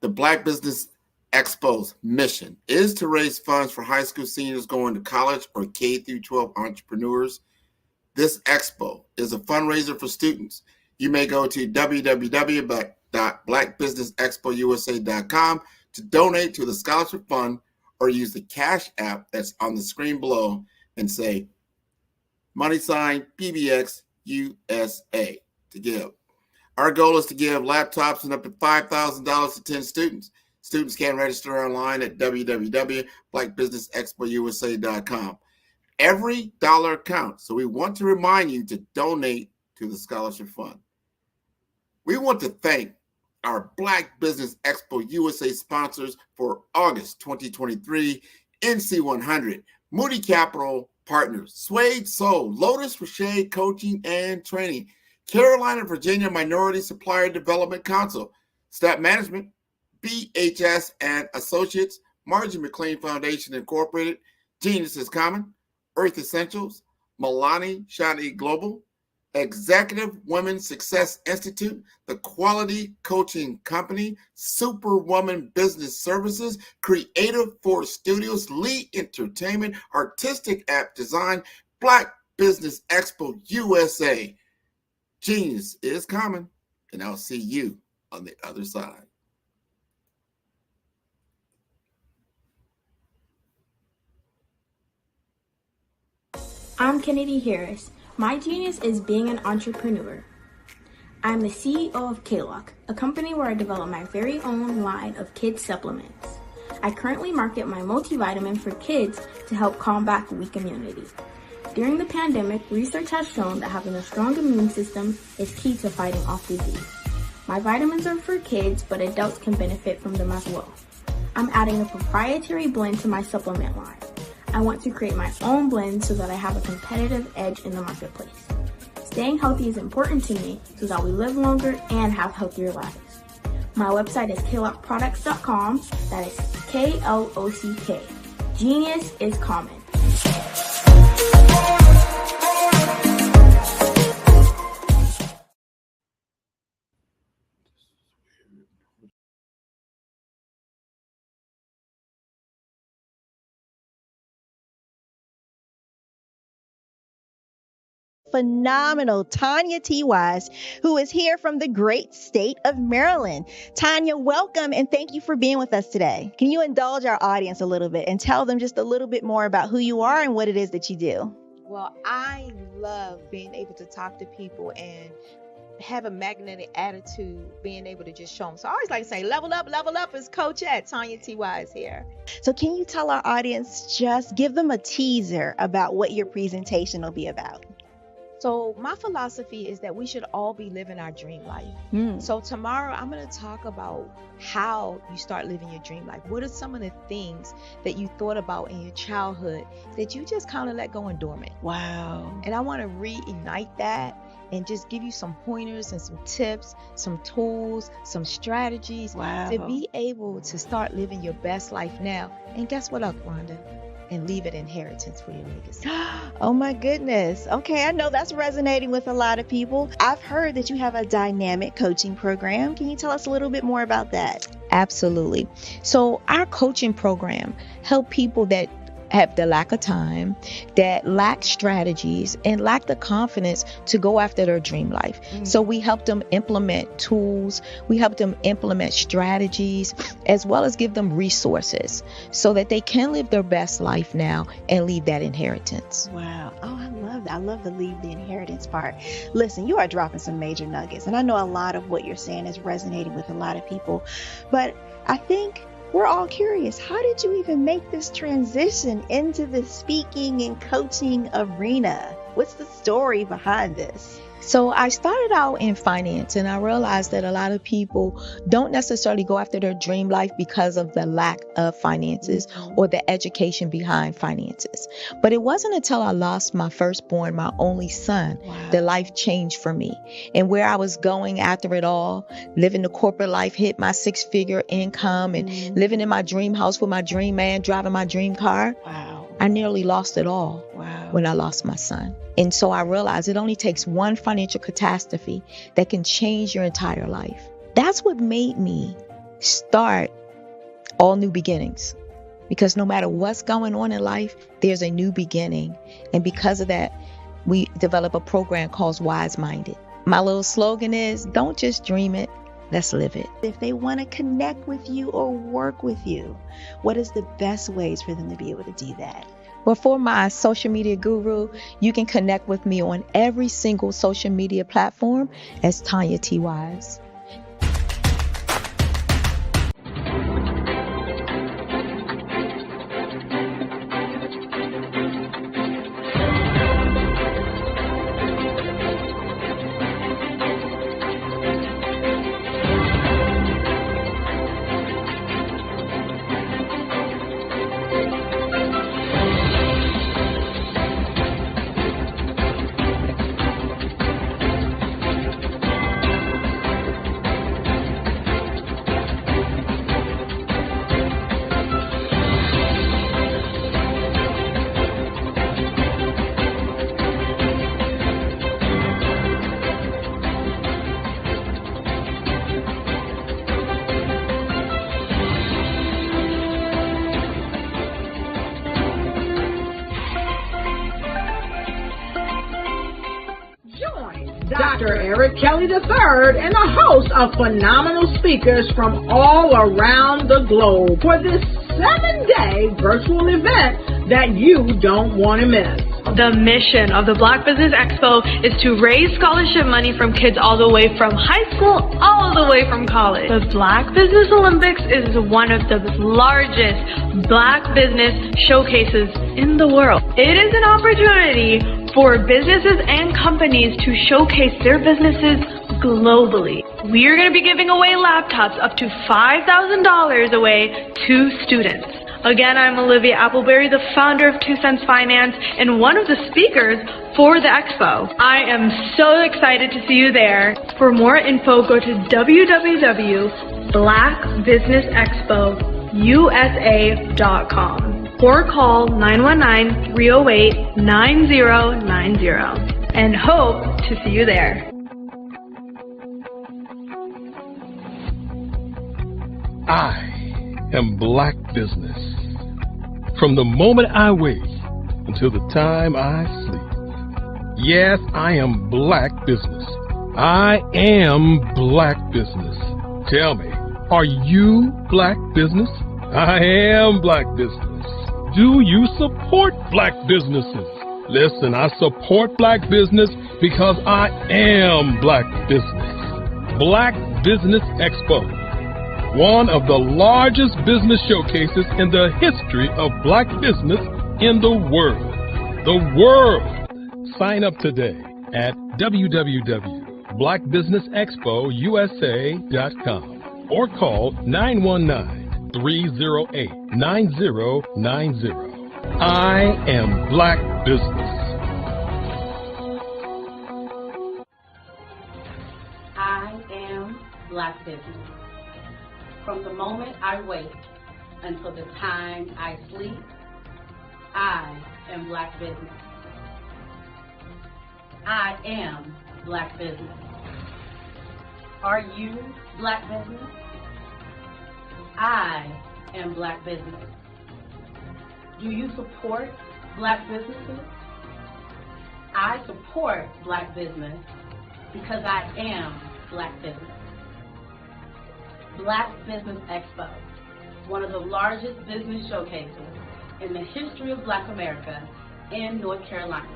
[SPEAKER 17] The Black Business Expo's mission is to raise funds for high school seniors going to college or K-12 entrepreneurs. This expo is a fundraiser for students. You may go to www.blackbusinessexpousa.com to donate to the scholarship fund, or use the Cash app that's on the screen below and say $PBX USA to give. Our goal is to give laptops and up to $5,000 to 10 students. Students can register online at www.blackbusinessexpousa.com. Every dollar counts, so we want to remind you to donate to the scholarship fund. We want to thank our Black Business Expo USA sponsors for August 2023, NC100, Moody Capital, partners: Suede Soul, Lotus for Shade Coaching and Training, Carolina, Virginia Minority Supplier Development Council, Staff Management, BHS and Associates, Margie McLean Foundation Incorporated, Genius is Common, Earth Essentials, Milani Shani Global, Executive Women Success Institute, The Quality Coaching Company, Superwoman Business Services, Creative Force Studios, Lee Entertainment, Artistic App Design, Black Business Expo USA. Genius is common, and I'll see you on the other side.
[SPEAKER 11] I'm Kennedy Harris. My genius is being an entrepreneur. I'm the CEO of K-Lock, a company where I develop my very own line of kids supplements. I currently market my multivitamin for kids to help combat weak immunity. During the pandemic, research has shown that having a strong immune system is key to fighting off disease. My vitamins are for kids, but adults can benefit from them as well. I'm adding a proprietary blend to my supplement line. I want to create my own blend so that I have a competitive edge in the marketplace. Staying healthy is important to me so that we live longer and have healthier lives. My website is klockproducts.com. That is K-L-O-C-K. Genius is common.
[SPEAKER 15] Phenomenal Tanya T. Wise, who is here from the great state of Maryland. Tanya, welcome and thank you for being with us today. Can you indulge our audience a little bit and tell them just a little bit more about who you are and what it is that you do?
[SPEAKER 16] Well, I love being able to talk to people and have a magnetic attitude, being able to just show them. So I always like to say, level up is Coach at Tanya T. Wise here.
[SPEAKER 15] So can you tell our audience, just give them a teaser about what your presentation will be about?
[SPEAKER 16] So my philosophy is that we should all be living our dream life. So tomorrow I'm going to talk about how you start living your dream life. What are some of the things that you thought about in your childhood that you just kind of let go and dormant?
[SPEAKER 15] Wow.
[SPEAKER 16] And I want to reignite that and just give you some pointers and some tips, some tools, some strategies to be able to start living your best life now. And guess what, Rhonda? And leave an inheritance for your legacy.
[SPEAKER 15] Oh my goodness. Okay, I know that's resonating with a lot of people. I've heard that you have a dynamic coaching program. Can you tell us a little bit more about that?
[SPEAKER 16] Absolutely. So our coaching program help people that have the lack of time, that lack strategies, and lack the confidence to go after their dream life. So we help them implement tools, we help them implement strategies, as well as give them resources so that they can live their best life now and leave that inheritance.
[SPEAKER 15] Wow. Oh, I love that. I love the leave the inheritance part. Listen, you are dropping some major nuggets, and I know a lot of what you're saying is resonating with a lot of people, but I think we're all curious. How did you even make this transition into the speaking and coaching arena? What's the story behind this?
[SPEAKER 16] So I started out in finance, and I realized that a lot of people don't necessarily go after their dream life because of the lack of finances or the education behind finances. But it wasn't until I lost my firstborn, my only son, that life changed for me. And where I was going after it all, living the corporate life, hit my 6-figure income and living in my dream house with my dream man, driving my dream car. I nearly lost it all when I lost my son. And so I realized it only takes one financial catastrophe that can change your entire life. That's what made me start All New Beginnings. Because no matter what's going on in life, there's a new beginning. And because of that, we develop a program called Wise Minded. My little slogan is, don't just dream it, let's live it.
[SPEAKER 15] If they want to connect with you or work with you, what is the best ways for them to be able to do that?
[SPEAKER 16] Well, for my social media guru, you can connect with me on every single social media platform as Tanya T. Wise.
[SPEAKER 3] Dr. Eric Kelly III and a host of phenomenal speakers from all around the globe for this 7-day virtual event that you don't want to miss.
[SPEAKER 4] The mission of the Black Business Expo is to raise scholarship money from kids all the way from high school all the way from college. The Black Business Olympics is one of the largest Black business showcases in the world. It is an opportunity for businesses and companies to showcase their businesses globally. We are going to be giving away laptops up to $5,000 away to students. Again, I'm Olivia Appleberry, the founder of 2 Cents Finance and one of the speakers for the expo. I am so excited to see you there. For more info, go to www.blackbusinessexpousa.com or call 919-308-9090 and hope to see you there.
[SPEAKER 1] I am Black business. From the moment I wake until the time I sleep. Yes, I am Black business. I am Black business. Tell me, are you Black business? I am Black business. Do you support Black businesses? Listen, I support Black business because I am Black business. Black Business Expo. One of the largest business showcases in the history of Black business in the world. The world! Sign up today at www.blackbusinessexpousa.com or call 919-308-9090. I am Black business.
[SPEAKER 2] I am Black business. From the moment I wake until the time I sleep, I am Black business. I am Black business. Are you Black business? I am Black business. Do you support Black businesses? I support Black business because I am Black business. Black Business Expo, one of the largest business showcases in the history of Black America in North Carolina.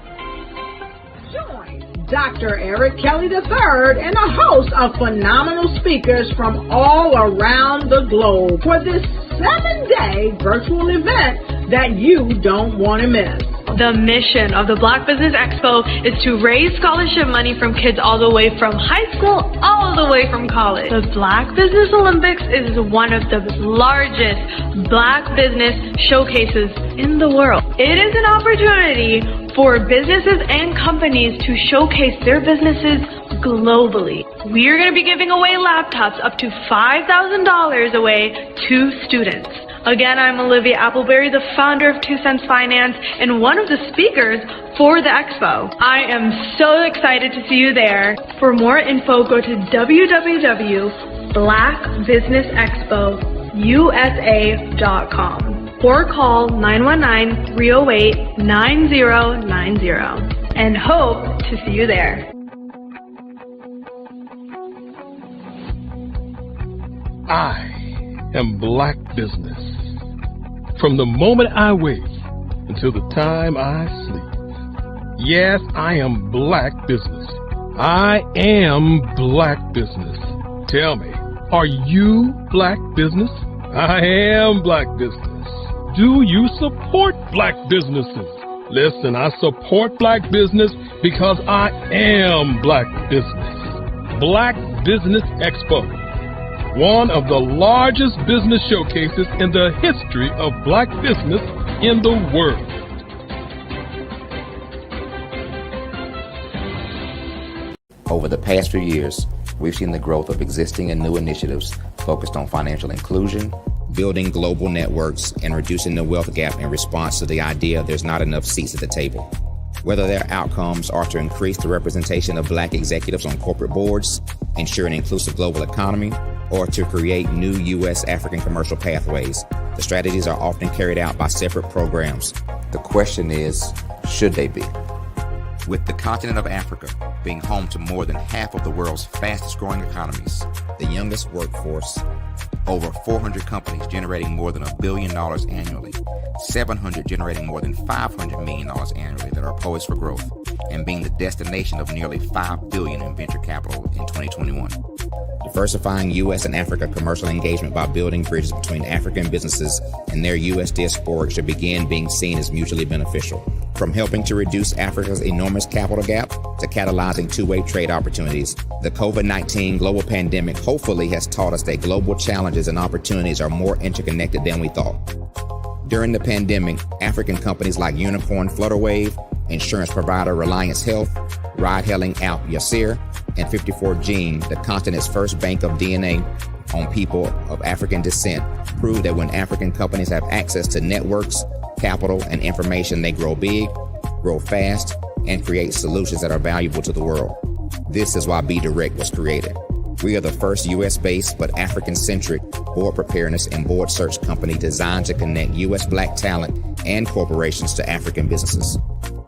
[SPEAKER 3] Join Dr. Eric Kelly III and a host of phenomenal speakers from all around the globe for this 7-day virtual event that you don't want to miss.
[SPEAKER 4] The mission of the Black Business Expo is to raise scholarship money from kids all the way from high school all the way from college. The Black Business Olympics is one of the largest Black business showcases in the world. It is an opportunity for businesses and companies to showcase their businesses globally. We are going to be giving away laptops up to $5,000 away to students. Again, I'm Olivia Appleberry, the founder of 2 Cents Finance and one of the speakers for the expo. I am so excited to see you there. For more info, go to www.blackbusinessexpousa.com or call 919-308-9090 and hope to see you there.
[SPEAKER 1] I am Black business. From the moment I wake until the time I sleep. Yes, I am Black business. I am Black business. Tell me, are you Black business? I am Black business. Do you support Black businesses? Listen, I support Black business because I am Black business. Black Business Expo. One of the largest business showcases in the history of Black business in the world.
[SPEAKER 12] Over the past few years, we've seen the growth of existing and new initiatives focused on financial inclusion, building global networks, and reducing the wealth gap in response to the idea there's not enough seats at the table. Whether their outcomes are to increase the representation of Black executives on corporate boards, ensure an inclusive global economy, or to create new U.S. African commercial pathways, the strategies are often carried out by separate programs. The question is, should they be? With the continent of Africa being home to more than half of the world's fastest growing economies, the youngest workforce, over 400 companies generating more than $1 billion annually, 700 generating more than $500 million annually that are poised for growth, and being the destination of nearly $5 billion in venture capital in 2021. Diversifying U.S. and Africa commercial engagement by building bridges between African businesses and their U.S. diaspora should begin being seen as mutually beneficial. From helping to reduce Africa's enormous capital gap to catalyzing two-way trade opportunities, the COVID-19 global pandemic hopefully has taught us that global challenges and opportunities are more interconnected than we thought. During the pandemic, African companies like Unicorn Flutterwave, insurance provider Reliance Health, ride-hailing app Yasir, and 54Gene, the continent's first bank of DNA on people of African descent, proved that when African companies have access to networks, capital, and information, they grow big, grow fast, and create solutions that are valuable to the world. This is why Be Direct was created. We are the first U.S.-based but African-centric board preparedness and board search company designed to connect U.S. Black talent and corporations to African businesses.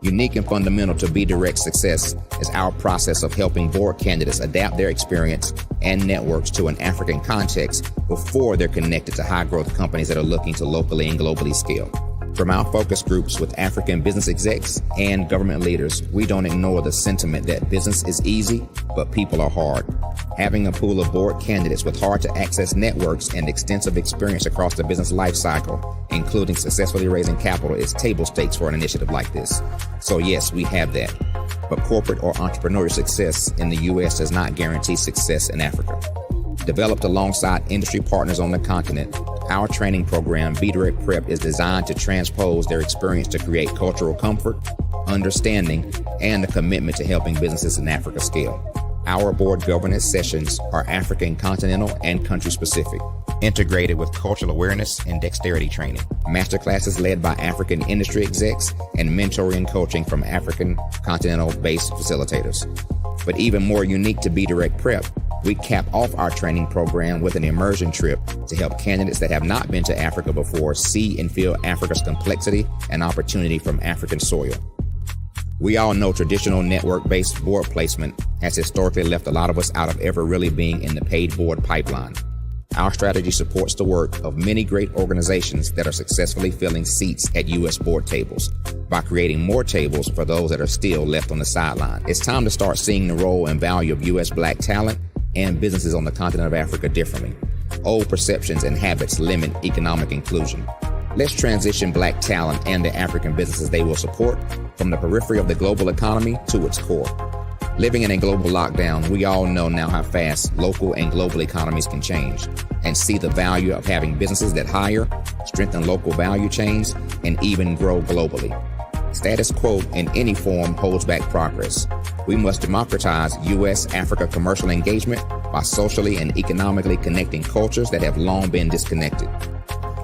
[SPEAKER 12] Unique and fundamental to Be Direct's success is our process of helping board candidates adapt their experience and networks to an African context before they're connected to high-growth companies that are looking to locally and globally scale. From our focus groups with African business execs and government leaders, we don't ignore the sentiment that business is easy, but people are hard. Having a pool of board candidates with hard-to-access networks and extensive experience across the business life cycle, including successfully raising capital, is table stakes for an initiative like this. So yes, we have that. But corporate or entrepreneurial success in the U.S. does not guarantee success in Africa. Developed alongside industry partners on the continent, our training program, Be Direct Prep, is designed to transpose their experience to create cultural comfort, understanding, and a commitment to helping businesses in Africa scale. Our board governance sessions are African continental and country specific, integrated with cultural awareness and dexterity training, masterclasses led by African industry execs, and mentoring and coaching from African continental-based facilitators. But even more unique to Be Direct Prep, we cap off our training program with an immersion trip to help candidates that have not been to Africa before see and feel Africa's complexity and opportunity from African soil. We all know traditional network-based board placement has historically left a lot of us out of ever really being in the paid board pipeline. Our strategy supports the work of many great organizations that are successfully filling seats at U.S. board tables by creating more tables for those that are still left on the sideline. It's time to start seeing the role and value of U.S. Black talent and businesses on the continent of Africa differently. Old perceptions and habits limit economic inclusion. Let's transition Black talent and the African businesses they will support from the periphery of the global economy to its core. Living in a global lockdown, we all know now how fast local and global economies can change, and see the value of having businesses that hire, strengthen local value chains, and even grow globally. Status quo in any form holds back progress. We must democratize U.S.-Africa commercial engagement by socially and economically connecting cultures that have long been disconnected.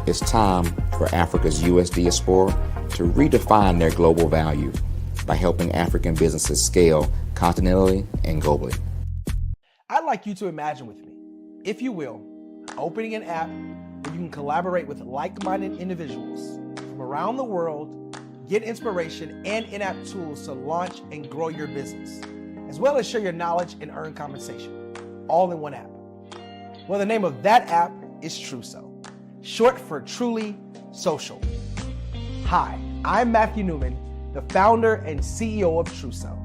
[SPEAKER 12] It's time for Africa's U.S. diaspora to redefine their global value by helping African businesses scale continentally and globally.
[SPEAKER 6] I'd like you to imagine with me, if you will, opening an app where you can collaborate with like-minded individuals from around the world, get inspiration and in-app tools to launch and grow your business, as well as share your knowledge and earn compensation, all in one app. Well, the name of that app is Truso, short for Truly Social. Hi, I'm Matthew Newman, the founder and CEO of Truso.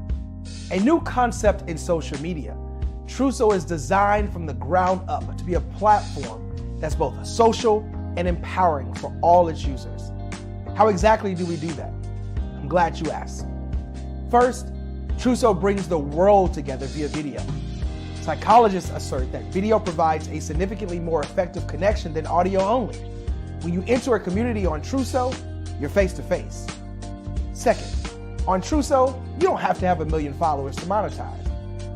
[SPEAKER 6] A new concept in social media, Truso is designed from the ground up to be a platform that's both social and empowering for all its users. How exactly do we do that? I'm glad you asked. First, Truso brings the world together via video. Psychologists assert that video provides a significantly more effective connection than audio only. When you enter a community on Truso, you're face-to-face. Second, on Truso, you don't have to have 1 million followers to monetize.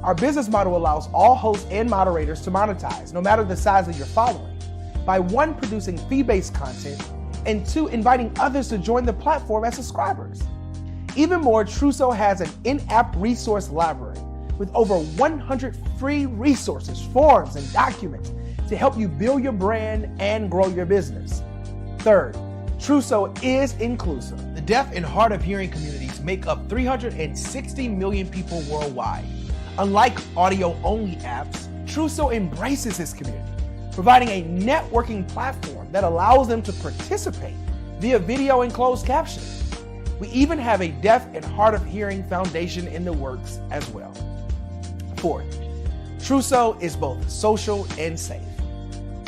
[SPEAKER 6] Our business model allows all hosts and moderators to monetize, no matter the size of your following, by 1, producing fee-based content, and 2, inviting others to join the platform as subscribers. Even more, Truso has an in-app resource library with over 100 free resources, forms, and documents to help you build your brand and grow your business. Third, Truso is inclusive. The deaf and hard of hearing communities make up 360 million people worldwide. Unlike audio-only apps, Truso embraces its community, providing a networking platform that allows them to participate via video and closed captioning. We even have a deaf and hard of hearing foundation in the works as well. Fourth, Truso is both social and safe.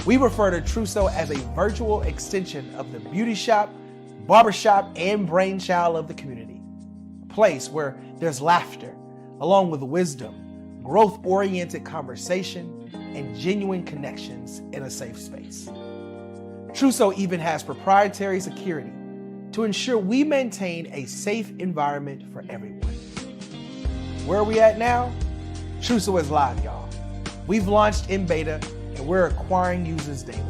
[SPEAKER 6] We refer to Truso as a virtual extension of the beauty shop, barbershop, and brainchild of the community. A place where there's laughter, along with wisdom, growth-oriented conversation, and genuine connections in a safe space. Truso even has proprietary security to ensure we maintain a safe environment for everyone. Where are we at now? Truso is live, y'all. We've launched in beta and we're acquiring users daily.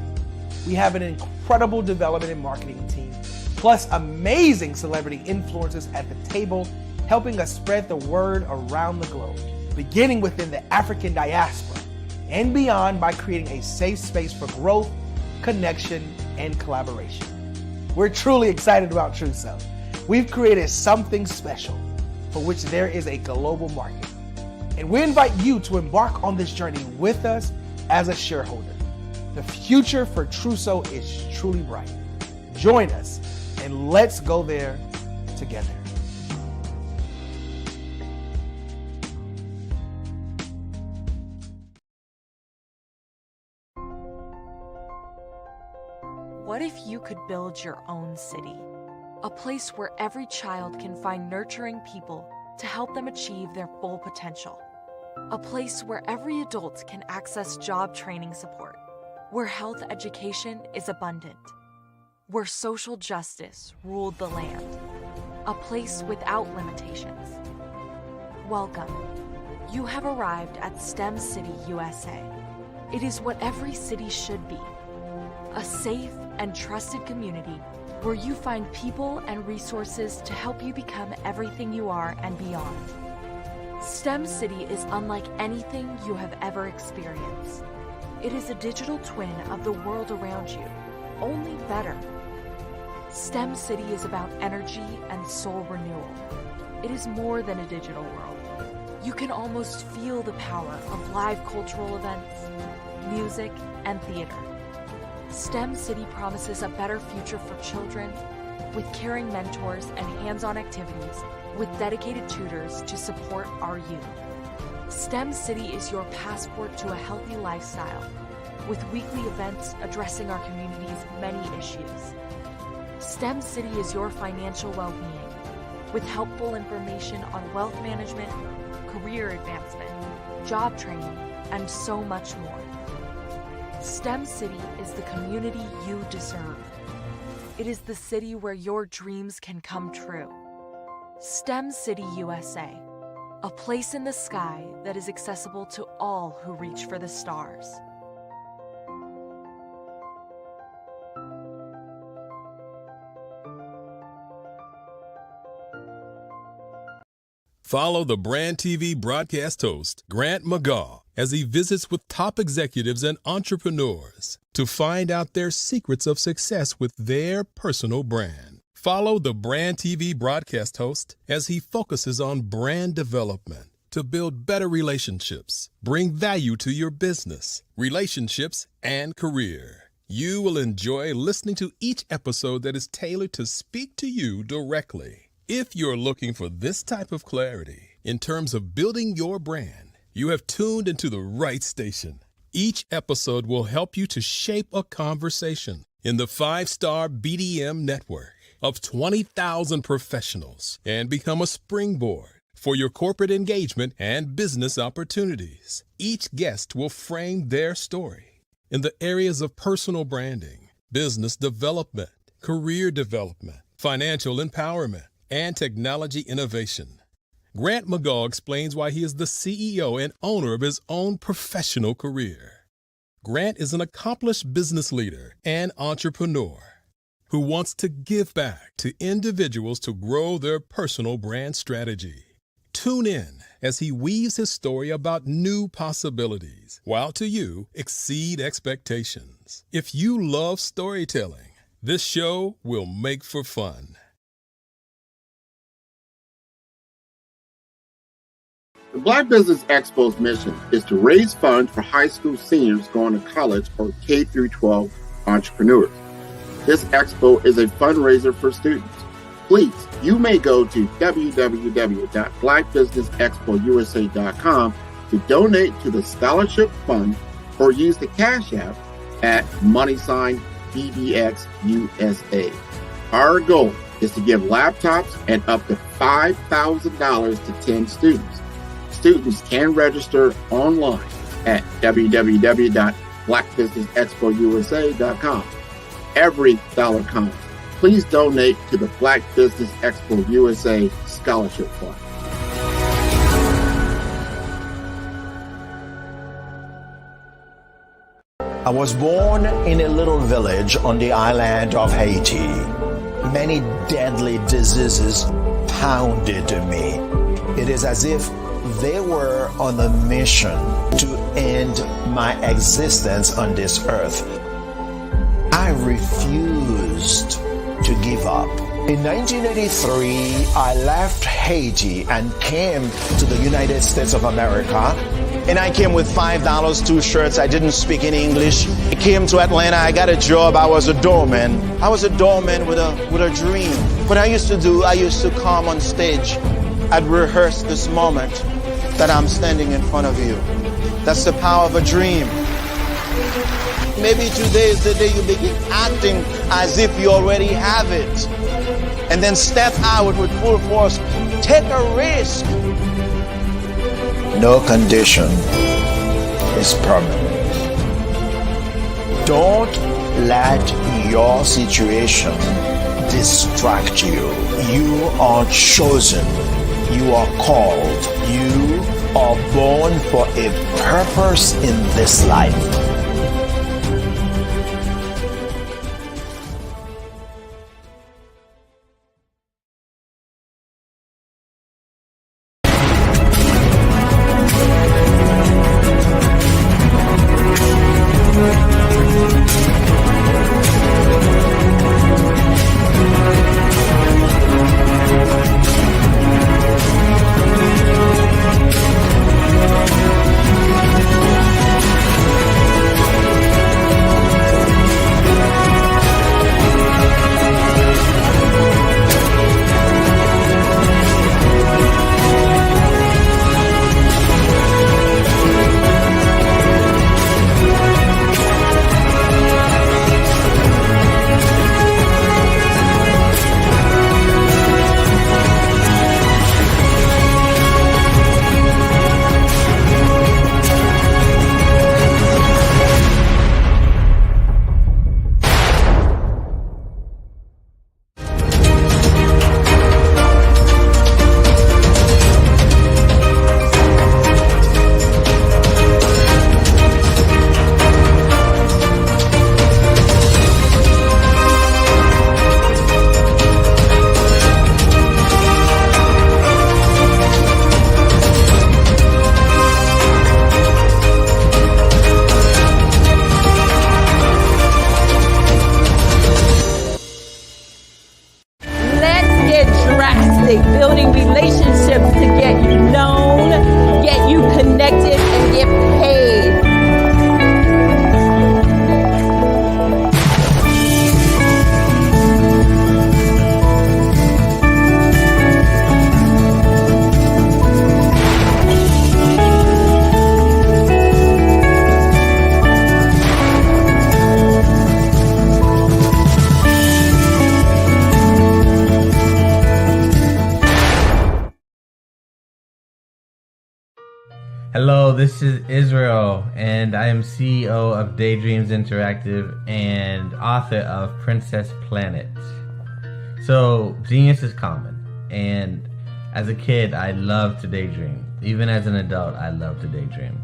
[SPEAKER 6] We have an incredible development and marketing team, plus amazing celebrity influencers at the table, helping us spread the word around the globe, beginning within the African diaspora and beyond by creating a safe space for growth, connection, and collaboration. We're truly excited about Truso. We've created something special for which there is a global market. And we invite you to embark on this journey with us as a shareholder. The future for Truso is truly bright. Join us and let's go there together.
[SPEAKER 7] What if you could build your own city? A place where every child can find nurturing people to help them achieve their full potential. A place where every adult can access job training support. Where health education is abundant. Where social justice ruled the land. A place without limitations. Welcome. You have arrived at STEM City, USA. It is what every city should be. A safe and trusted community where you find people and resources to help you become everything you are and beyond. STEM City is unlike anything you have ever experienced. It is a digital twin of the world around you, only better. STEM City is about energy and soul renewal. It is more than a digital world. You can almost feel the power of live cultural events, music, and theater. STEM City promises a better future for children with caring mentors and hands-on activities with dedicated tutors to support our youth. STEM City is your passport to a healthy lifestyle with weekly events addressing our community's many issues. STEM City is your financial well-being with helpful information on wealth management, career advancement, job training, and so much more. STEM City is the community you deserve. It is the city where your dreams can come true. STEM City USA, a place in the sky that is accessible to all who reach for the stars.
[SPEAKER 1] Follow the Brand TV broadcast host, Grant McGaw, as he visits with top executives and entrepreneurs to find out their secrets of success with their personal brand. Follow the Brand TV broadcast host as he focuses on brand development to build better relationships, bring value to your business, relationships, and career. You will enjoy listening to each episode that is tailored to speak to you directly. If you're looking for this type of clarity in terms of building your brand, you have tuned into the right station. Each episode will help you to shape a conversation in the 5-star BDM network of 20,000 professionals and become a springboard for your corporate engagement and business opportunities. Each guest will frame their story in the areas of personal branding, business development, career development, financial empowerment, and technology innovation. Grant McGaw explains why he is the CEO and owner of his own professional career. Grant is an accomplished business leader and entrepreneur who wants to give back to individuals to grow their personal brand strategy. Tune in as he weaves his story about new possibilities, while to you exceed expectations. If you love storytelling, this show will make for fun.
[SPEAKER 17] The Black Business Expo's mission is to raise funds for high school seniors going to college or K through 12 entrepreneurs. This expo is a fundraiser for students. Please, you may go to www.blackbusinessexpousa.com to donate to the scholarship fund or use the Cash App at $BBXUSA. Our goal is to give laptops and up to $5,000 to 10 students. Students can register online at www.blackbusinessexpousa.com. Every dollar counts. Please donate to the Black Business Expo USA Scholarship Fund.
[SPEAKER 8] I was born in a little village on the island of Haiti. Many deadly diseases pounded me. It is as if they were on a mission to end my existence on this earth. I refused to give up. In 1983, I left Haiti and came to the United States of America. And I came with $5, 2 shirts. I didn't speak in English. I came to Atlanta. I got a job. I was a doorman. I was a doorman with a dream. What I used to do, I used to come on stage. I'd rehearse this moment that I'm standing in front of you. That's the power of a dream. Maybe today is the day you begin acting as if you already have it. And then step out with full force. Take a risk. No condition is permanent. Don't let your situation distract you. You are chosen. You are called. You are born for a purpose in this life.
[SPEAKER 13] building relationships to get you known, get you connected, and get paid.
[SPEAKER 23] Hello, this is Israel, and I am CEO of Daydreams Interactive and author of Princess Planet. So, genius is common, and as a kid, I loved to daydream. Even as an adult, I love to daydream.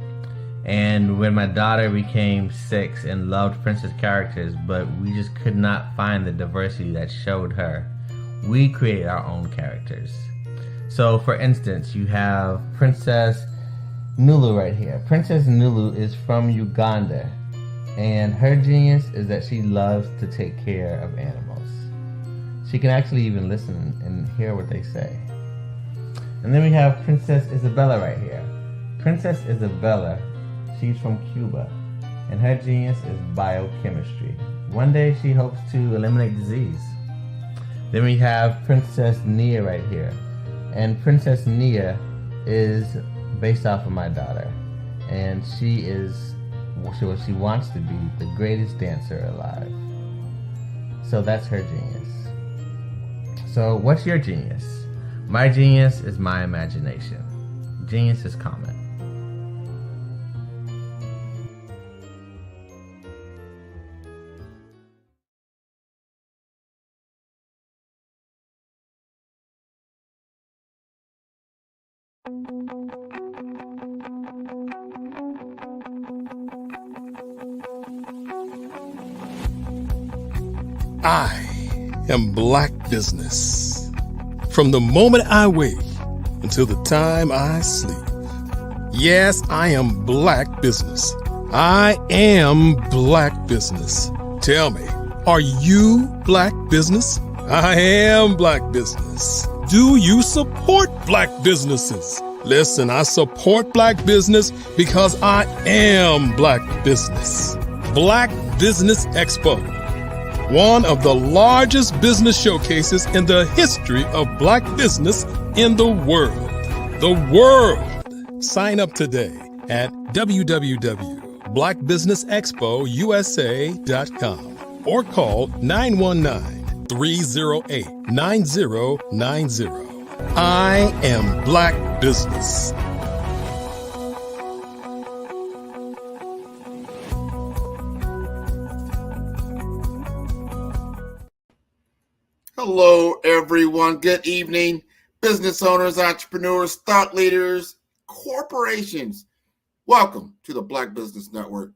[SPEAKER 23] And when my daughter became 6 and loved princess characters, but we just could not find the diversity that showed her, we created our own characters. So, for instance, you have Princess Nulu right here. Princess Nulu is from Uganda, and her genius is that she loves to take care of animals. She can actually even listen and hear what they say. And then we have Princess Isabella right here. Princess Isabella, she's from Cuba, and her genius is biochemistry. One day she hopes to eliminate disease. Then we have Princess Nia right here. And Princess Nia is based off of my daughter. And she is what she wants to be, the greatest dancer alive. So that's her genius. So what's your genius? My genius is my imagination. Genius is common.
[SPEAKER 1] I am Black business. From the moment I wake until the time I sleep. Yes, I am Black business. I am Black business. Tell me, are you Black business? I am Black business. Do you support Black businesses? Listen, I support Black business because I am Black business. Black Business Expo, one of the largest business showcases in the history of Black business in the world. The world. Sign up today at www.blackbusinessexpousa.com or call 919-308-9090. I am Black business.
[SPEAKER 17] Hello, everyone. Good evening. Business owners, entrepreneurs, thought leaders, corporations. Welcome to the Black Business Network.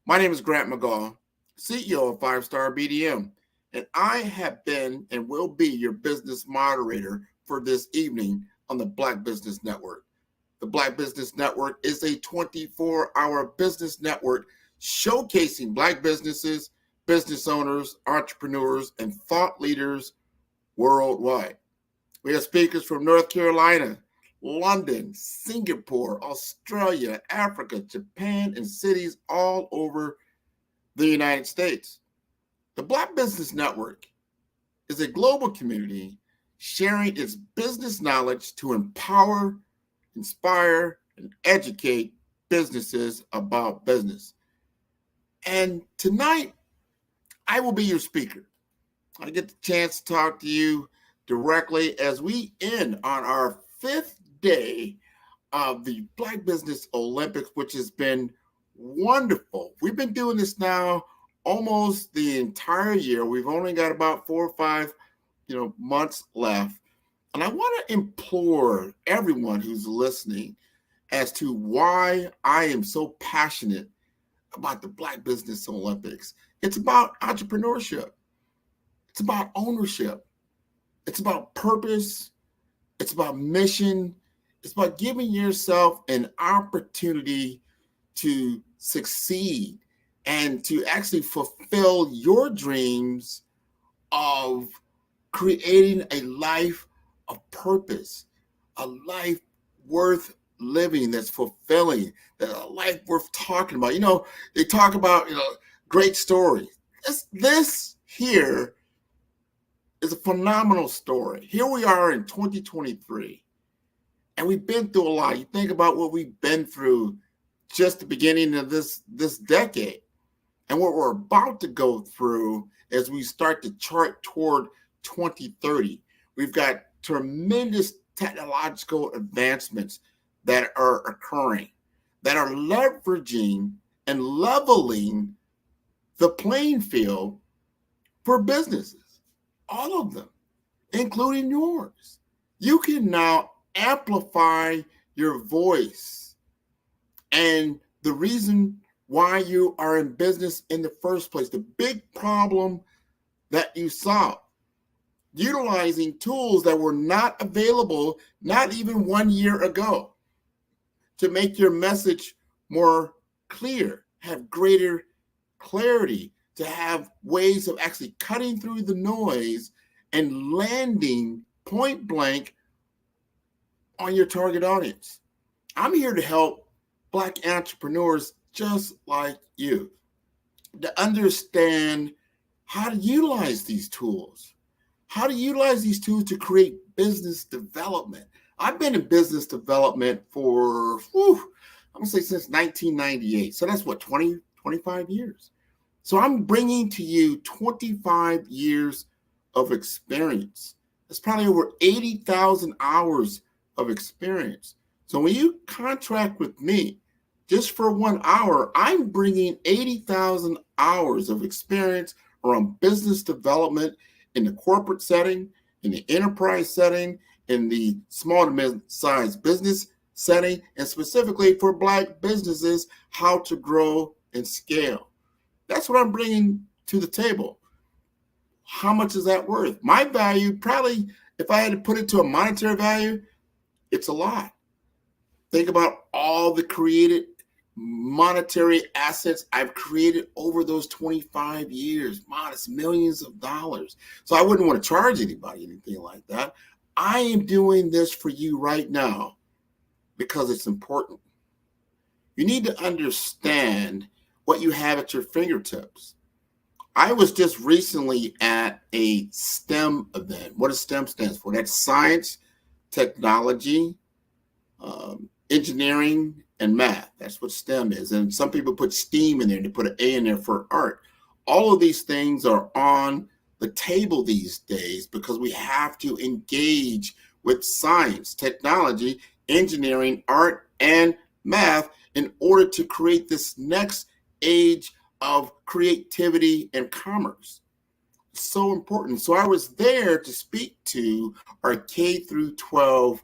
[SPEAKER 17] My name is Grant McGaw, CEO of 5-Star BDM, and I have been and will be your business moderator for this evening on the Black Business Network. The Black Business Network is a 24-hour business network showcasing Black businesses, business owners, entrepreneurs, and thought leaders worldwide. We have speakers from North Carolina, London, Singapore, Australia, Africa, Japan, and cities all over the United States. The Black Business Network is a global community sharing its business knowledge to empower, inspire, and educate businesses about business. And tonight, I will be your speaker. I get the chance to talk to you directly as we end on our 5th day of the Black Business Olympics, which has been wonderful. We've been doing this now almost the entire year. We've only got about 4 or 5, months left. And I want to implore everyone who's listening as to why I am so passionate about the Black Business Olympics. It's about entrepreneurship. It's about ownership. It's about purpose. It's about mission. It's about giving yourself an opportunity to succeed and to actually fulfill your dreams of creating a life of purpose, a life worth living that's fulfilling, that a life worth talking about. They talk about, great stories. This here is a phenomenal story. Here we are in 2023, and we've been through a lot. You think about what we've been through just the beginning of this decade and what we're about to go through as we start to chart toward 2030. We've got tremendous technological advancements that are occurring, that are leveraging and leveling the playing field for businesses, all of them, including yours. You can now amplify your voice. And the reason why you are in business in the first place, the big problem that you solve, utilizing tools that were not available, not even 1 year ago, to make your message more clear, have greater clarity, to have ways of actually cutting through the noise and landing point blank on your target audience. I'm here to help Black entrepreneurs just like you to understand how to utilize these tools, to create business development. I've been in business development for, I'm gonna say since 1998. So that's what, 25 years. So I'm bringing to you 25 years of experience. That's probably over 80,000 hours of experience. So when you contract with me just for 1 hour, I'm bringing 80,000 hours of experience around business development in the corporate setting, in the enterprise setting, in the small to mid-sized business setting, and specifically for Black businesses, how to grow and scale. That's what I'm bringing to the table. How much is that worth? My value, probably, if I had to put it to a monetary value, it's a lot. Think about all the created monetary assets I've created over those 25 years, modest millions of dollars. So I wouldn't want to charge anybody anything like that. I am doing this for you right now because it's important. You need to understand what you have at your fingertips. I was just recently at a STEM event. What does STEM stand for? That's science, technology, engineering, and math. That's what STEM is. And some people put STEAM in there. They put an A in there for art. All of these things are on the table these days because we have to engage with science, technology, engineering, art, and math in order to create this next age of creativity and commerce. So important. So I was there to speak to our K through 12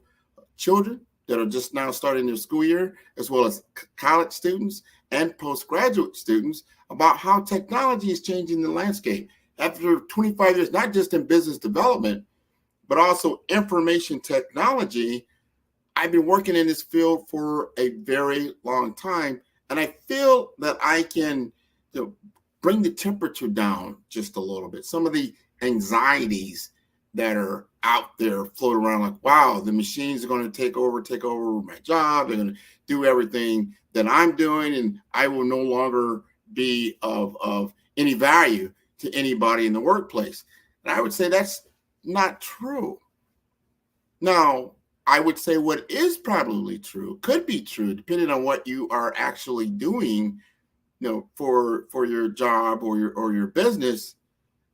[SPEAKER 17] children that are just now starting their school year, as well as college students and postgraduate students, about how technology is changing the landscape. After 25 years, not just in business development, but also information technology, I've been working in this field for a very long time. And I feel that I can bring the temperature down just a little bit. Some of the anxieties that are out there floating around, like, wow, the machines are going to take over my job. They're going to do everything that I'm doing, and I will no longer be of any value to anybody in the workplace. And I would say that's not true. Now, I would say what is probably true, could be true, depending on what you are actually doing, for your job or your business,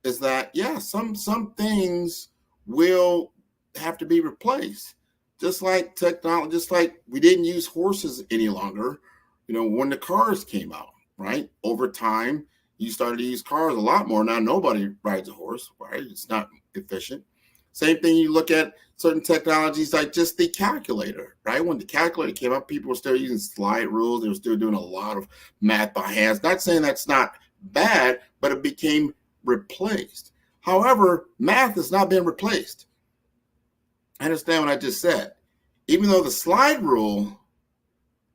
[SPEAKER 17] is that, yeah, some things will have to be replaced. Just like technology, just like we didn't use horses any longer, when the cars came out, right? Over time, you started to use cars a lot more. Now nobody rides a horse, right? It's not efficient. Same thing, you look at certain technologies like just the calculator, right? When the calculator came up, people were still using slide rules. They were still doing a lot of math by hands. Not saying that's not bad, but it became replaced. However, math has not been replaced. Understand what I just said. Even though the slide rule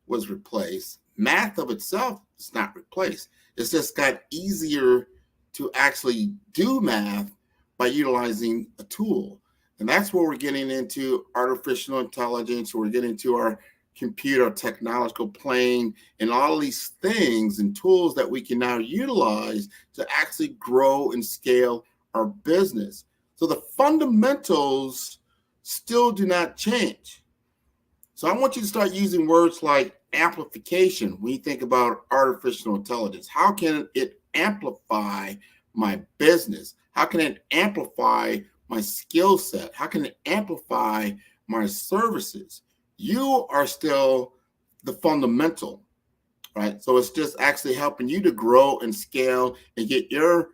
[SPEAKER 17] was replaced, math of itself is not replaced. It's just got easier to actually do math by utilizing a tool. And that's where we're getting into artificial intelligence. We're getting into our computer technological plane and all these things and tools that we can now utilize to actually grow and scale our business. So the fundamentals still do not change. So I want you to start using words like amplification when you think about artificial intelligence. How can it amplify my business? How can it amplify my skill set? How can it amplify my services? You are still the fundamental, right? So it's just actually helping you to grow and scale and get your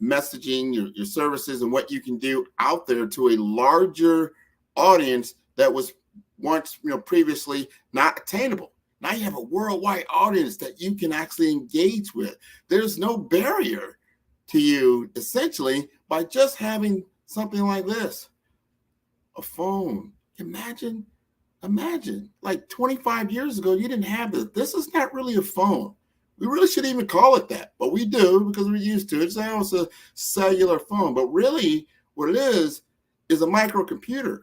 [SPEAKER 17] messaging, your services, and what you can do out there to a larger audience that was once, previously not attainable. Now you have a worldwide audience that you can actually engage with. There's no barrier to you, essentially, by just having something like this, a phone. Imagine, like 25 years ago, you didn't have this. This is not really a phone. We really shouldn't even call it that, but we do because we're used to it. It's almost a cellular phone, but really what it is a microcomputer.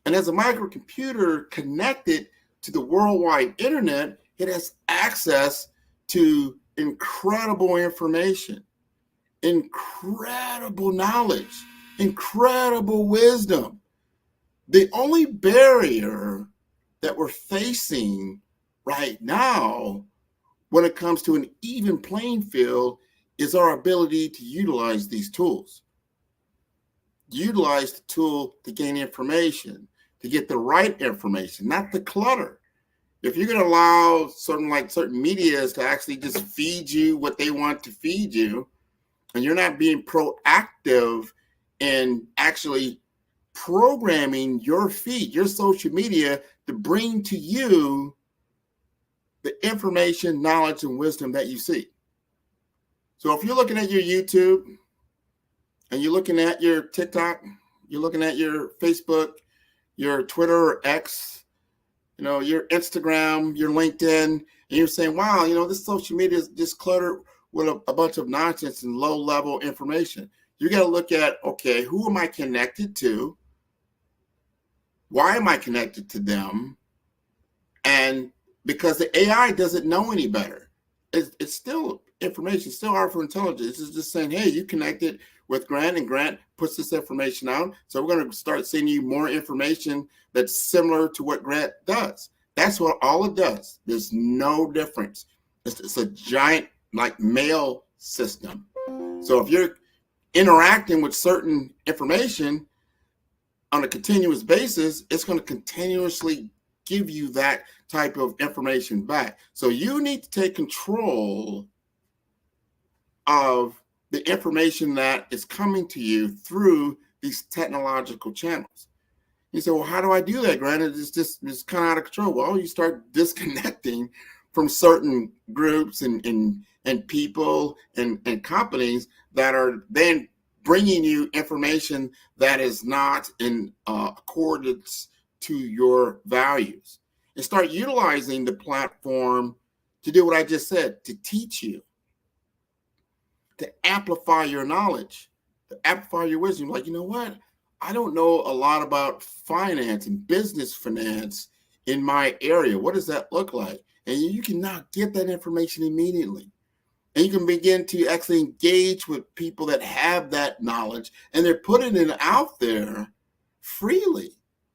[SPEAKER 17] And as a microcomputer connected to the worldwide internet, it has access to incredible information, incredible knowledge, incredible wisdom. The only barrier that we're facing right now when it comes to an even playing field is our ability to utilize these tools. Utilize the tool to gain information, to get the right information, not the clutter. If you're going to allow certain medias to actually just feed you what they want to feed you, and you're not being proactive in actually programming your feed, your social media, to bring to you the information, knowledge, and wisdom that you seek. So if you're looking at your YouTube and you're looking at your TikTok, you're looking at your Facebook, your Twitter or X, your Instagram, your LinkedIn, and you're saying, wow, this social media is just cluttered with a bunch of nonsense and low-level information. You got to look at, okay, who am I connected to? Why am I connected to them? And because the AI doesn't know any better. It's still information, still artificial intelligence. It's just saying, hey, you connected with Grant, and Grant puts this information out. So we're going to start sending you more information that's similar to what Grant does. That's what all it does. There's no difference. It's a giant mail system. So if you're interacting with certain information on a continuous basis, it's going to continuously give you that type of information back. So you need to take control of the information that is coming to you through these technological channels. You say, well, how do I do that, Grant? It's kind of out of control. Well, you start disconnecting from certain groups and people and companies that are then bringing you information that is not in accordance to your values. And start utilizing the platform to do what I just said, to teach you, to amplify your knowledge, to amplify your wisdom. Like, you know what? I don't know a lot about finance and business finance in my area. What does that look like? And you can now get that information immediately. And you can begin to actually engage with people that have that knowledge, and they're putting it out there freely.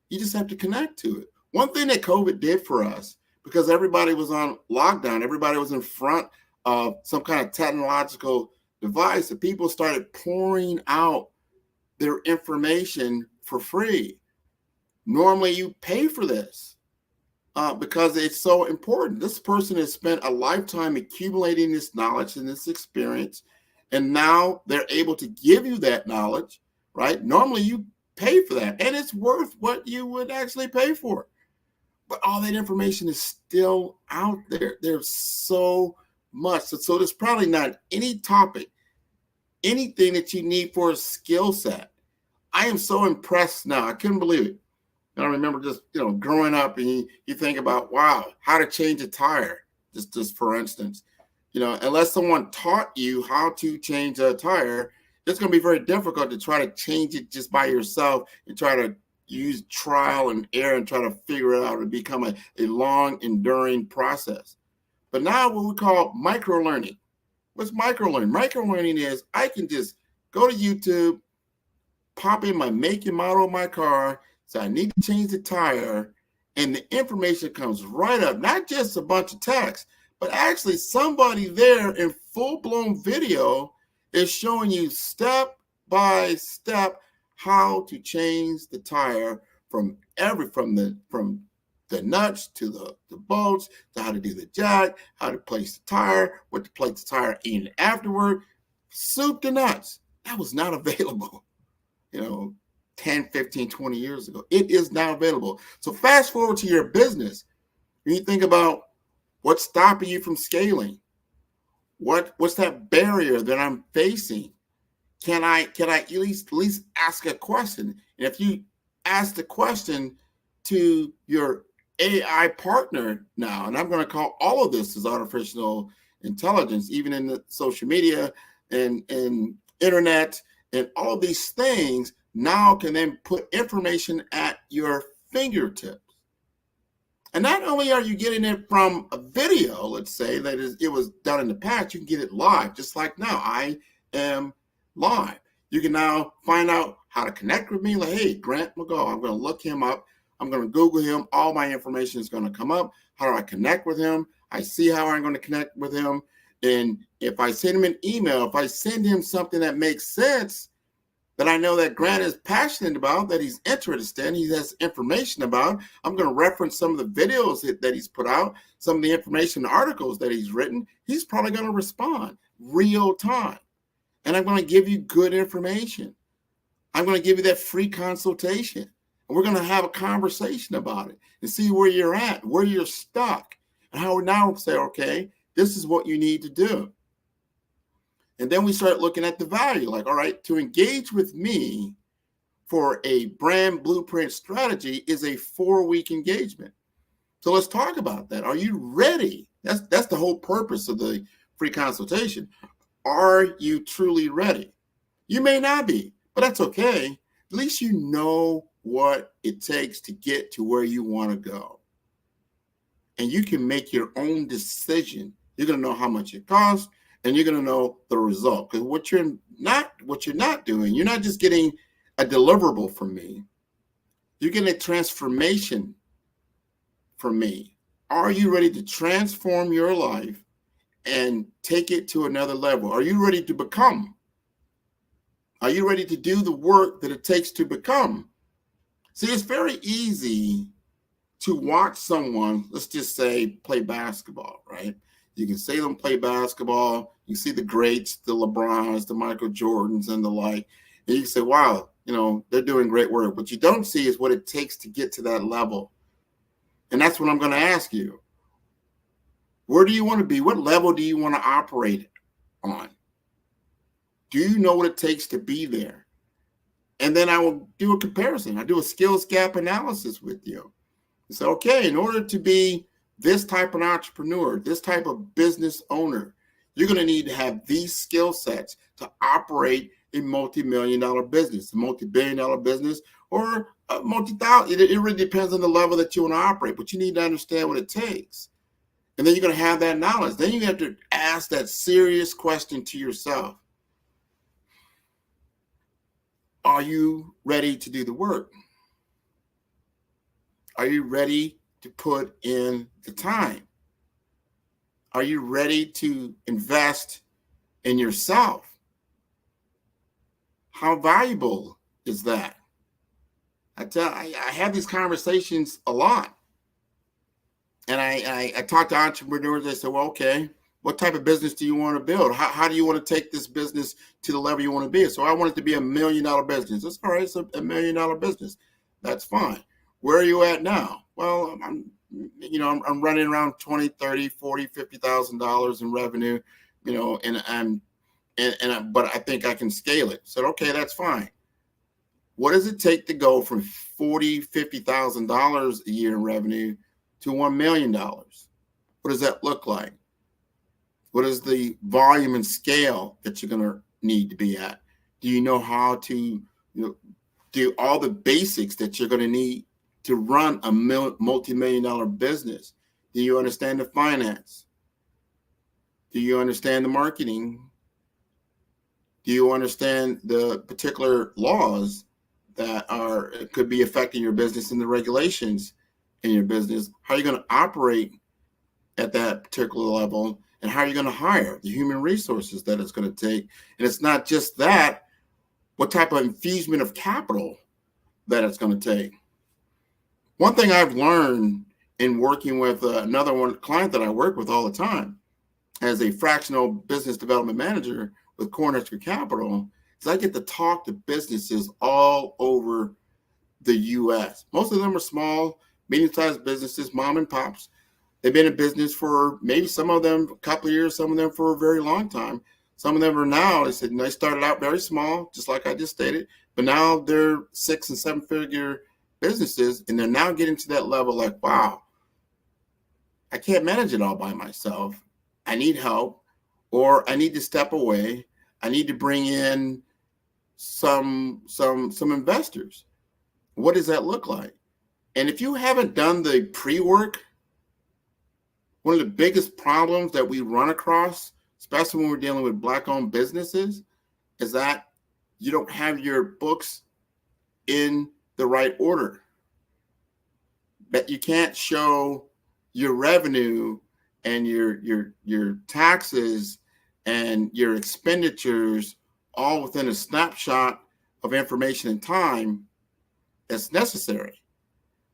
[SPEAKER 17] You just have to connect to it. One thing that COVID did for us, because everybody was on lockdown, everybody was in front of some kind of technological device, and people started pouring out their information for free. Normally you pay for this because it's so important. This person has spent a lifetime accumulating this knowledge and this experience, and now they're able to give you that knowledge, right? Normally you pay for that, and it's worth what you would actually pay for. But all that information is still out there. There's so much. So there's probably not any topic, anything that you need for a skill set. I am so impressed now. I couldn't believe it. I remember just, growing up, and you think about, wow, how to change a tire, just for instance. Unless someone taught you how to change a tire, it's going to be very difficult to try to change it just by yourself and try to use trial and error and try to figure it out and become a long, enduring process. But now what we call micro-learning. What's micro-learning? Micro-learning is I can just go to YouTube, pop in my make and model of my car, so I need to change the tire, and the information comes right up. Not just a bunch of text, but actually somebody there in full-blown video is showing you step by step how to change the tire from the nuts to the bolts, to how to do the jack, how to place the tire, what to place the tire in afterward. Soup to nuts. That was not available, 10, 15, 20 years ago. It is now available. So fast forward to your business. When you think about what's stopping you from scaling, what's that barrier that I'm facing? Can I at least ask a question? And if you ask the question to your AI partner now, and I'm going to call all of this as artificial intelligence, even in the social media and internet and all these things, now can then put information at your fingertips. And not only are you getting it from a video, let's say that it was done in the past, you can get it live, just like now. I am live. You can now find out how to connect with me. Like, hey, Grant McGaw, I'm going to look him up. I'm going to Google him. All my information is going to come up. How do I connect with him? I see how I'm going to connect with him. And if I send him an email, if I send him something that makes sense, that I know that Grant is passionate about, that he's interested in, he has information about, I'm going to reference some of the videos that he's put out, some of the information articles that he's written. He's probably going to respond real time. And I'm going to give you good information. I'm going to give you that free consultation. And we're going to have a conversation about it and see where you're at, where you're stuck, and how we now say, okay, this is what you need to do. And then we start looking at the value, like, all right, to engage with me for a brand blueprint strategy is a 4-week engagement. So let's talk about that. Are you ready? That's the whole purpose of the free consultation. Are you truly ready? You may not be, but that's okay. At least you know what it takes to get to where you want to go. And you can make your own decision. You're going to know how much it costs, and you're going to know the result. Because what you're not doing, you're not just getting a deliverable from me. You're getting a transformation from me. Are you ready to transform your life and take it to another level? Are you ready to become? Are you ready to do the work that it takes to become? See, it's very easy to watch someone, let's just say, play basketball, right? You can see them play basketball. You see the greats, the LeBrons, the Michael Jordans, and the like. And you can say, wow, they're doing great work. What you don't see is what it takes to get to that level. And that's what I'm going to ask you. Where do you want to be? What level do you want to operate on? Do you know what it takes to be there? And then I will do a comparison. I do a skills gap analysis with you. So, okay, in order to be this type of entrepreneur, this type of business owner, you're going to need to have these skill sets to operate a multi-million-dollar business, a multi-billion-dollar business, or a multi-thousand. It really depends on the level that you want to operate, but you need to understand what it takes. And then you're going to have that knowledge. Then you have to ask that serious question to yourself. Are you ready to do the work? Are you ready to put in the time? Are you ready to invest in yourself? How valuable is that? I have these conversations a lot. And I talk to entrepreneurs. They say, well, okay, what type of business do you want to build? How do you want to take this business to the level you want to be? So I want it to be $1 million business. That's all right. It's a $1 million business. That's fine. Where are you at now? Well, I'm running around $20, $30, $40, $50,000 in revenue, but I think I can scale it. So, okay, that's fine. What does it take to go from $40,000, $50,000 a year in revenue to $1 million? What does that look like? What is the volume and scale that you're going to need to be at? Do you know how to do all the basics that you're going to need to run a multi-million-dollar business? Do you understand the finance? Do you understand the marketing? Do you understand the particular laws that could be affecting your business and the regulations in your business? How are you going to operate at that particular level? And how are you going to hire the human resources that it's going to take? And it's not just that, what type of infusion of capital that it's going to take. One thing I've learned in working with another client that I work with all the time as a fractional business development manager with Cornerstone Capital is I get to talk to businesses all over the U.S. Most of them are small, medium-sized businesses, mom and pops. They've been in business for maybe some of them a couple of years, some of them for a very long time. Some of them are now, they said, they started out very small, just like I just stated, but now they're 6- and 7-figure businesses, and they're now getting to that level like, wow, I can't manage it all by myself. I need help, or I need to step away. I need to bring in some investors. What does that look like? And if you haven't done the pre-work, one of the biggest problems that we run across, especially when we're dealing with Black-owned businesses, is that you don't have your books in the right order. That you can't show your revenue and your taxes and your expenditures all within a snapshot of information and time that's necessary.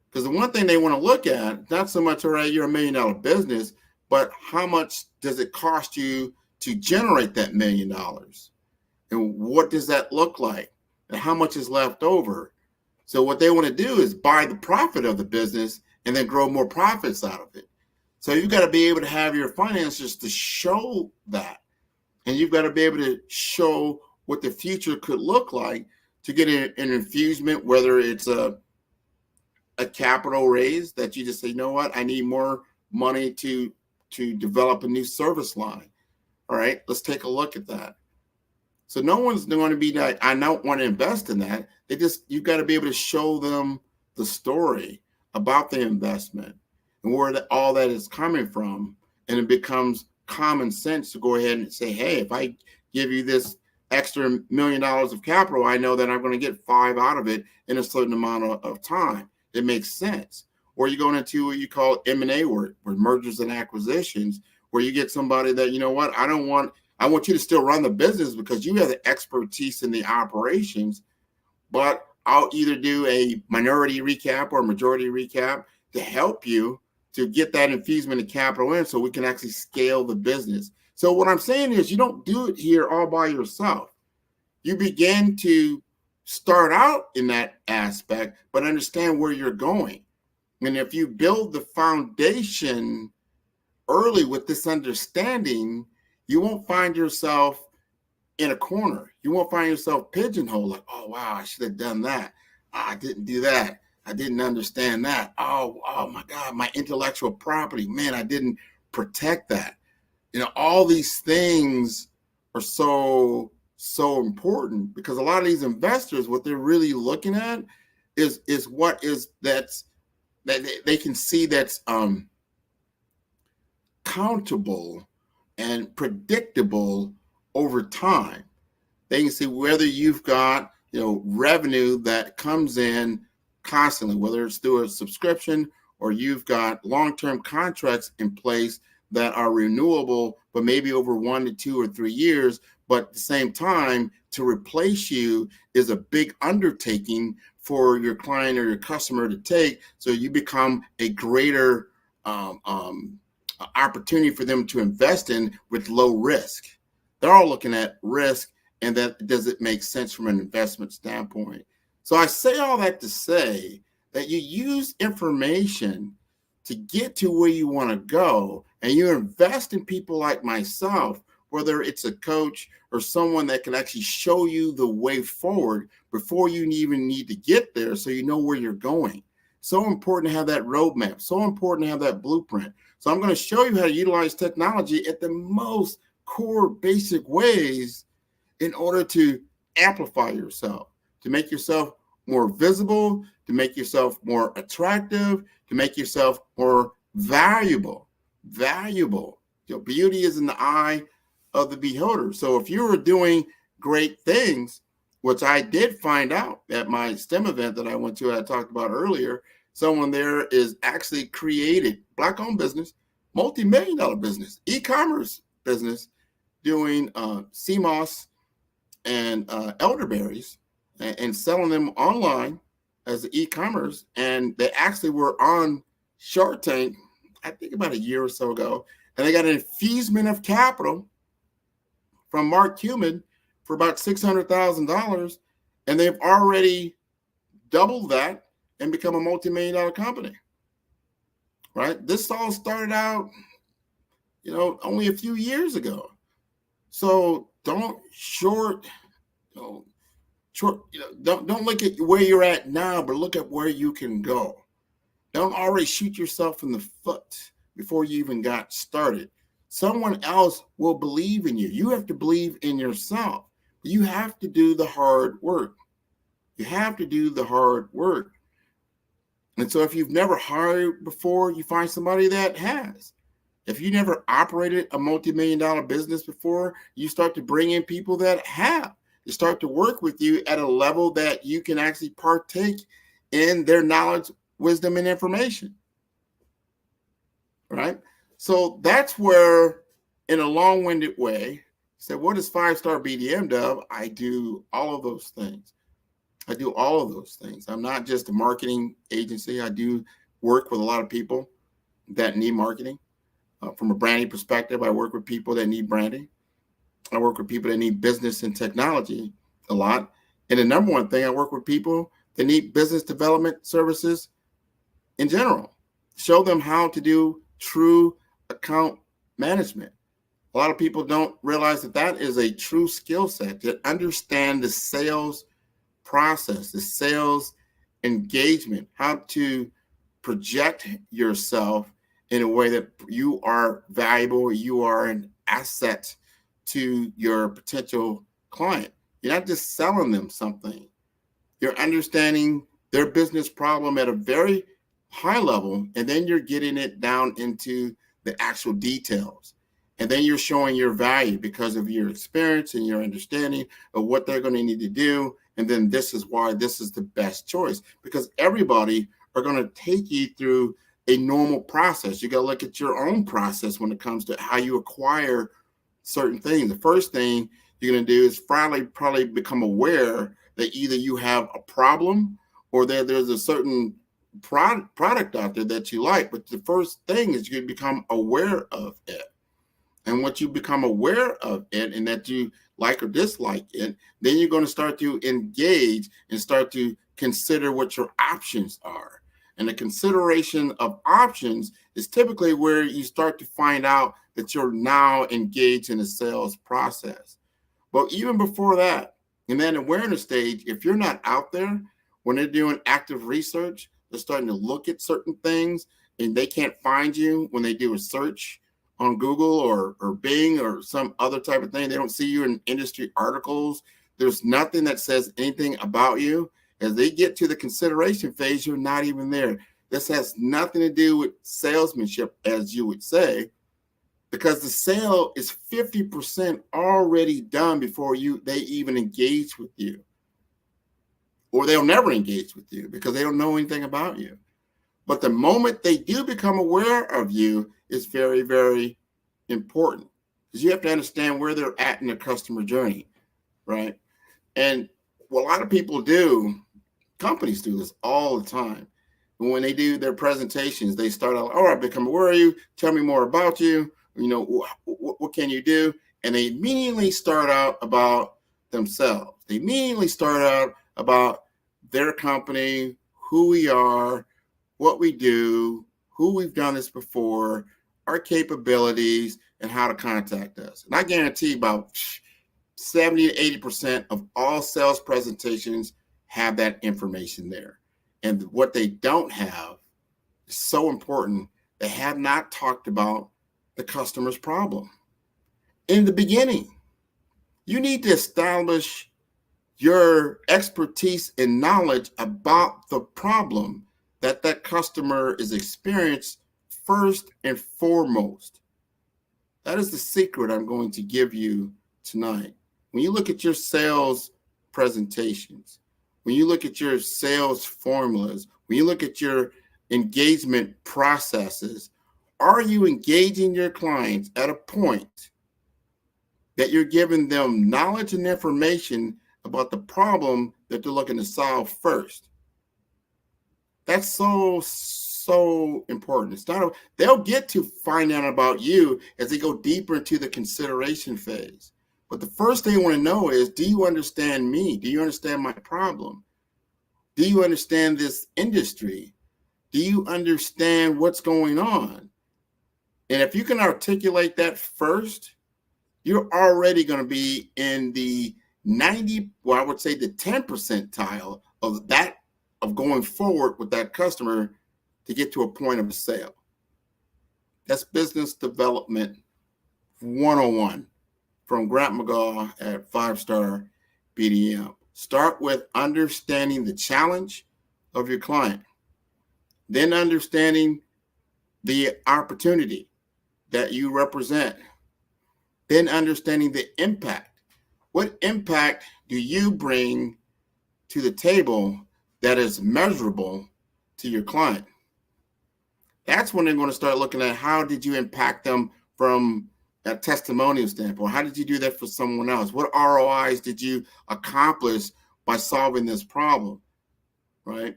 [SPEAKER 17] Because the one thing they want to look at, not so much, all right, you're $1 million business, but how much does it cost you to generate that $1 million? And what does that look like? And how much is left over? So what they want to do is buy the profit of the business and then grow more profits out of it. So you've got to be able to have your finances to show that. And you've got to be able to show what the future could look like to get an infusement, whether it's a capital raise that you just say, you know what, I need more money to develop a new service line. All right, let's take a look at that. So no one's going to be like, I don't want to invest in that. You've got to be able to show them the story about the investment and where all that is coming from. And it becomes common sense to go ahead and say, hey, if I give you this extra $1 million of capital, I know that I'm going to get 5 out of it in a certain amount of time. It makes sense. Or you're going into what you call M&A work, or mergers and acquisitions, where you get somebody that, you know what, I want you to still run the business because you have the expertise in the operations, but I'll either do a minority recap or a majority recap to help you to get that infusement of capital in so we can actually scale the business. So what I'm saying is you don't do it here all by yourself. You begin to start out in that aspect, but understand where you're going. And if you build the foundation early with this understanding, you won't find yourself in a corner. You won't find yourself pigeonholed like, oh, wow, I should have done that. I didn't do that. I didn't understand that. Oh my God, my intellectual property, man, I didn't protect that. You know, all these things are so important because a lot of these investors, what they're really looking at is what is that they can see that's countable and predictable over time. They can see whether you've got, you know, revenue that comes in constantly, whether it's through a subscription or you've got long-term contracts in place that are renewable, but maybe over 1 to 2 or 3 years. But at the same time, to replace you is a big undertaking for your client or your customer to take. So you become a greater opportunity for them to invest in with low risk. They're all looking at risk and that does it make sense from an investment standpoint. So I say all that to say that you use information to get to where you want to go, and you invest in people like myself, whether it's a coach or someone that can actually show you the way forward before you even need to get there so you know where you're going. So important to have that roadmap, so important to have that blueprint. So I'm going to show you how to utilize technology at the most core basic ways in order to amplify yourself, to make yourself more visible, to make yourself more attractive, to make yourself more valuable. You know, beauty is in the eye of the beholder. So if you were doing great things, which I did find out at my STEM event that I went to, I talked about earlier, someone there is actually created Black-owned business, multi-million-dollar business, e-commerce business, doing CMOS and elderberries and selling them online as the e-commerce. And they actually were on Shark Tank, I think about a year or so ago, and they got an infusement of capital from Mark Cuban for about $600,000, and they've already doubled that and become a multi-million-dollar company, right? This all started out, you know, only a few years ago. So don't don't look at where you're at now, but look at where you can go. Don't already shoot yourself in the foot before you even got started. Someone else will believe in you. You have to believe in yourself. You have to do the hard work. You have to do the hard work. And so if you've never hired before, you find somebody that has. If you never operated a multi-million-dollar business before, you start to bring in people that have. They start to work with you at a level that you can actually partake in their knowledge, wisdom, and information. Right? So that's where, in a long-winded way, say, what is 5-Star BDM Dove? I do all of those things. I do all of those things. I'm not just a marketing agency. I do work with a lot of people that need marketing. From a branding perspective, I work with people that need branding. I work with people that need business and technology a lot. And the number one thing, I work with people that need business development services in general. Show them how to do true account management. A lot of people don't realize that that is a true skill set, to understand the sales process, the sales engagement, how to project yourself in a way that you are valuable, you are an asset to your potential client. You're not just selling them something. You're understanding their business problem at a very high level, and then you're getting it down into the actual details. And then you're showing your value because of your experience and your understanding of what they're going to need to do. And then this is why this is the best choice, because everybody are going to take you through a normal process. You got to look at your own process when it comes to how you acquire certain things. The first thing you're going to do is probably become aware that either you have a problem or that there's a certain product out there that you like. But the first thing is you become aware of it. And once you become aware of it and that you like or dislike it, then you're going to start to engage and start to consider what your options are. And the consideration of options is typically where you start to find out that you're now engaged in a sales process. But even before that, in that awareness stage, if you're not out there, when they're doing active research, they're starting to look at certain things and they can't find you when they do a search on Google or Bing or some other type of thing. They don't see you in industry articles. There's nothing that says anything about you. As they get to the consideration phase, you're not even there. This has nothing to do with salesmanship, as you would say, because the sale is 50% already done before they even engage with you. Or they'll never engage with you because they don't know anything about you. But the moment they do become aware of you is very, very important, because you have to understand where they're at in the customer journey, right? And what a lot of people do, companies do this all the time. And when they do their presentations, they start out, I become aware of you. Tell me more about you. You know, what can you do? And they immediately start out about themselves. They immediately start out about their company, who we are, what we do, who we've done this before, our capabilities, and how to contact us. And I guarantee about 70 to 80% of all sales presentations have that information there. And what they don't have is so important. They have not talked about the customer's problem. In the beginning, you need to establish your expertise and knowledge about the problem that customer is experiencing first and foremost. That is the secret I'm going to give you tonight. When you look at your sales presentations, when you look at your sales formulas, when you look at your engagement processes, are you engaging your clients at a point that you're giving them knowledge and information about the problem that they're looking to solve first? That's so important. It's not they'll get to find out about you as they go deeper into the consideration phase. But the first thing they want to know is, do you understand me? Do you understand my problem? Do you understand this industry? Do you understand what's going on? And if you can articulate that first, you're already going to be in the 90, well, I would say the 10 percentile of that, of going forward with that customer to get to a point of a sale. That's business development 101 from Grant McGaw at 5-Star BDM. Start with understanding the challenge of your client. then understanding the opportunity that you represent, then understanding the impact. What impact do you bring to the table that is measurable to your client? That's when they're going to start looking at how did you impact them from a testimonial standpoint? How did you do that for someone else? What ROIs did you accomplish by solving this problem, right?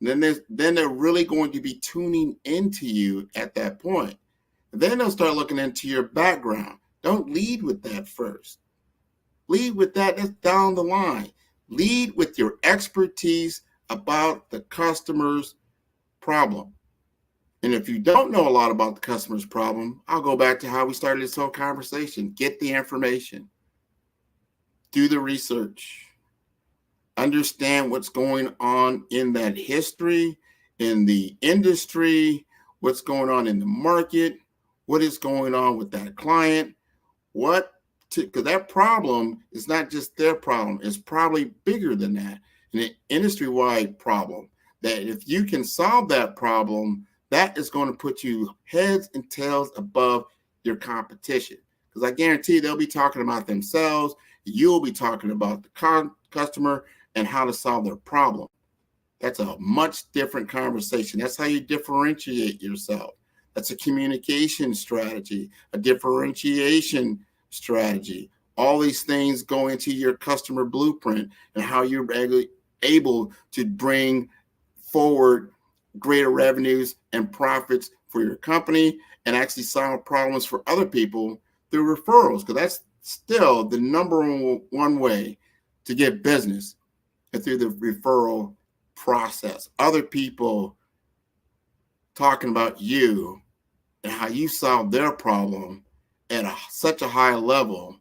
[SPEAKER 17] And then they're really going to be tuning into you at that point. And then they'll start looking into your background. Don't lead with that first. Lead with that. That's down the line. Lead with your expertise about the customer's problem. And if you don't know a lot about the customer's problem, I'll go back to how we started this whole conversation. Get the information. Do the research. Understand what's going on in that history, in the industry, what's going on in the market, what is going on with that client, because that problem is not just their problem, it's probably bigger than that, an industry-wide problem, that if you can solve that problem, that is going to put you heads and tails above your competition. Because I guarantee they'll be talking about themselves, you'll be talking about the customer and how to solve their problem. That's a much different conversation. That's how you differentiate yourself. That's a communication strategy, a differentiation strategy. All these things go into your customer blueprint and how you're able to bring forward greater revenues and profits for your company and actually solve problems for other people through referrals, because that's still the number one way to get business, and through the referral process. Other people talking about you and how you solve their problem at such a high level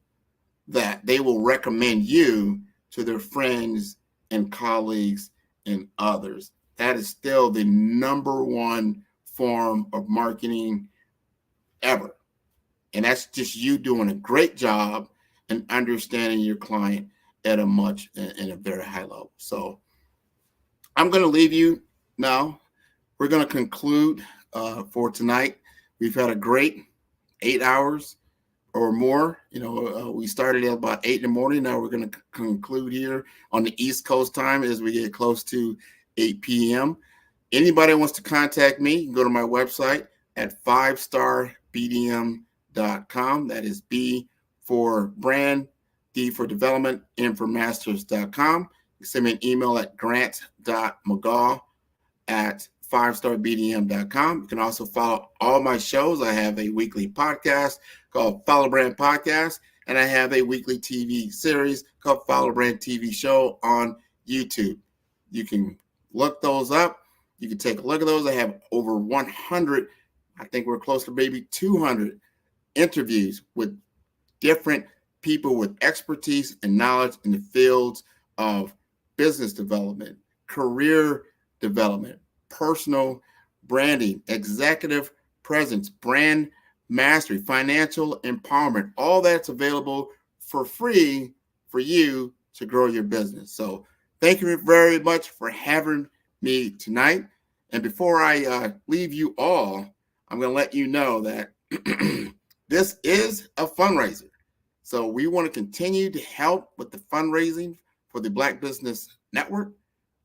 [SPEAKER 17] that they will recommend you to their friends and colleagues and others. That is still the number one form of marketing ever. And that's just you doing a great job and understanding your client at in a very high level. So I'm going to leave you now. We're going to conclude for tonight. We've had a great 8 hours or more. We started at about 8 in the morning. Now we're going to conclude here on the East Coast time as we get close to 8 p.m. Anybody wants to contact me, you can go to my website at 5starbdm.com. That is B for brand, D for development, M for masters.com. You can send me an email at grant.mcgaw@5starbdm.com. You can also follow all my shows. I have a weekly podcast called Follow Brand Podcast, and I have a weekly TV series called Follow Brand TV Show on YouTube. You can look those up. You can take a look at those. I have over 100, I think we're close to maybe 200 interviews with different people with expertise and knowledge in the fields of business development, career development, personal branding, executive presence, brand mastery, financial empowerment. All that's available for free for you to grow your business. So thank you very much for having me tonight. And before I leave you all, I'm going to let you know that this is a fundraiser. So we want to continue to help with the fundraising for the Black Business Network.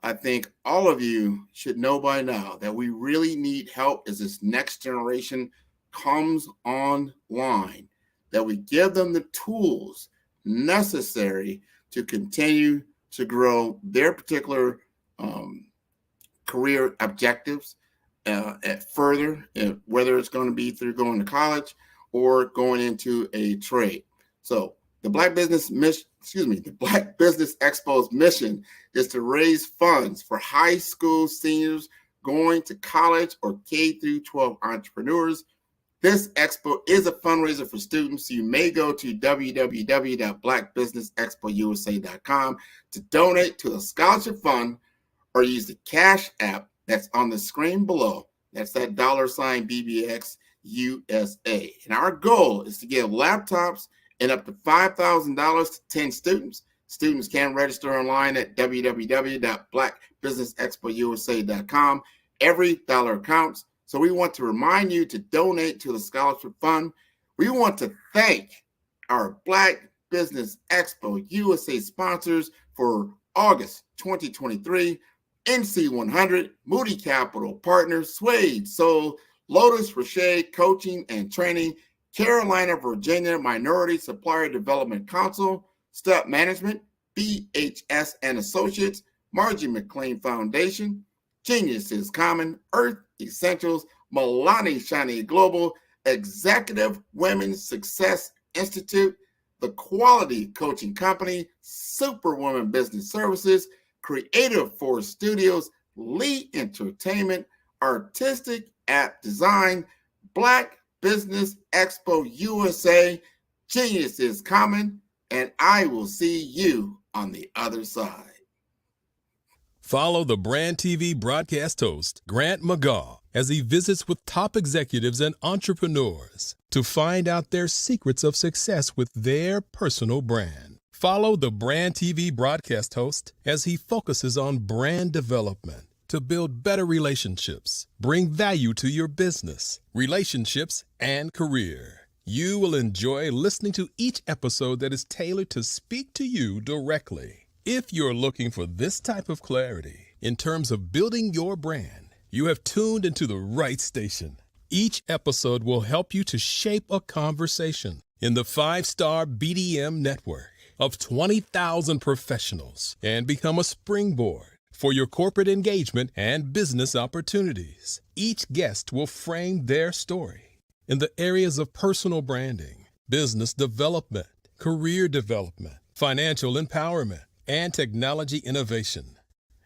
[SPEAKER 17] I think all of you should know by now that we really need help as this next generation comes online, that we give them the tools necessary to continue to grow their particular career objectives further, whether it's going to be through going to college or going into a trade. So the Black Business Expo's mission is to raise funds for high school seniors going to college or K through 12 entrepreneurs. This expo is a fundraiser for students. You may go to www.blackbusinessexpousa.com to donate to a scholarship fund or use the Cash App that's on the screen below. That's that $BBX USA. And our goal is to give laptops and up to $5,000 to 10 students. Students can register online at www.blackbusinessexpousa.com every dollar counts. So we want to remind you to donate to the Scholarship Fund. We want to thank our Black Business Expo USA sponsors for August 2023, NC100, Moody Capital Partners, Suede Soul, Lotus Rocher Coaching and Training, Carolina, Virginia Minority Supplier Development Council, Step Management, BHS and Associates, Margie McLean Foundation, Genius is Common, Earth Essentials, Milani Shani Global, Executive Women's Success Institute, The Quality Coaching Company, Superwoman Business Services, Creative Force Studios, Lee Entertainment, Artistic App Design, Black Business Expo USA, Genius is Common, and I will see you on the other side.
[SPEAKER 1] Follow the Brand TV broadcast host, Grant McGaw, as he visits with top executives and entrepreneurs to find out their secrets of success with their personal brand. Follow the Brand TV broadcast host as he focuses on brand development to build better relationships, bring value to your business, relationships, and career. You will enjoy listening to each episode that is tailored to speak to you directly. If you're looking for this type of clarity in terms of building your brand, you have tuned into the right station. Each episode will help you to shape a conversation in the 5-star BDM network of 20,000 professionals and become a springboard for your corporate engagement and business opportunities. Each guest will frame their story in the areas of personal branding, business development, career development, financial empowerment, and technology innovation.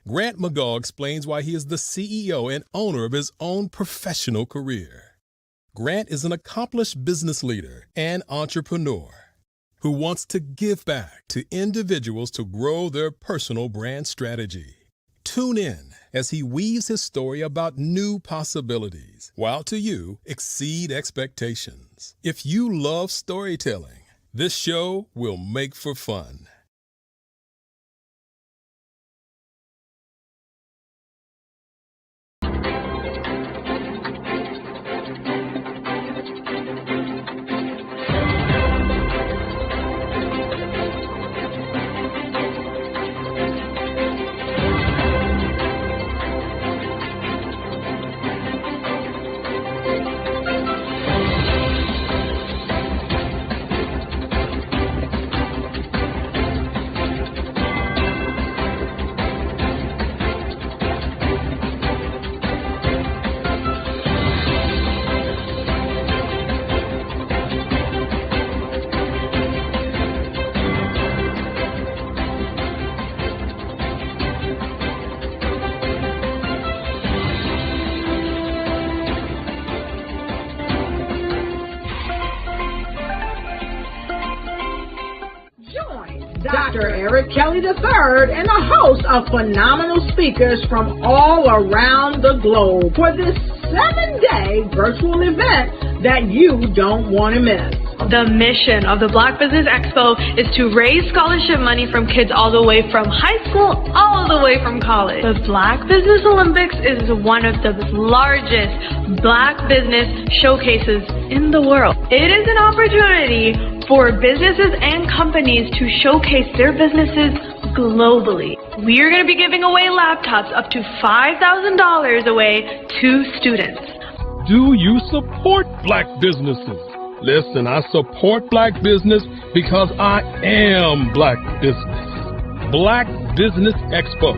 [SPEAKER 1] Grant McGaw explains why he is the CEO and owner of his own professional career. Grant is an accomplished business leader and entrepreneur who wants to give back to individuals to grow their personal brand strategy. Tune in as he weaves his story about new possibilities, while to you exceed expectations. If you love storytelling, this show will make for fun.
[SPEAKER 3] Dr. Eric Kelly III and a host of phenomenal speakers from all around the globe for this 7-day virtual event that you don't want to miss.
[SPEAKER 4] The mission of the Black Business Expo is to raise scholarship money from kids all the way from high school, all the way from college. The Black Business Olympics is one of the largest Black business showcases in the world. It is an opportunity for businesses and companies to showcase their businesses globally. We are going to be giving away laptops up to $5,000 away to students.
[SPEAKER 1] Do you support Black businesses? Listen, I support Black business because I am Black business. Black Business Expo,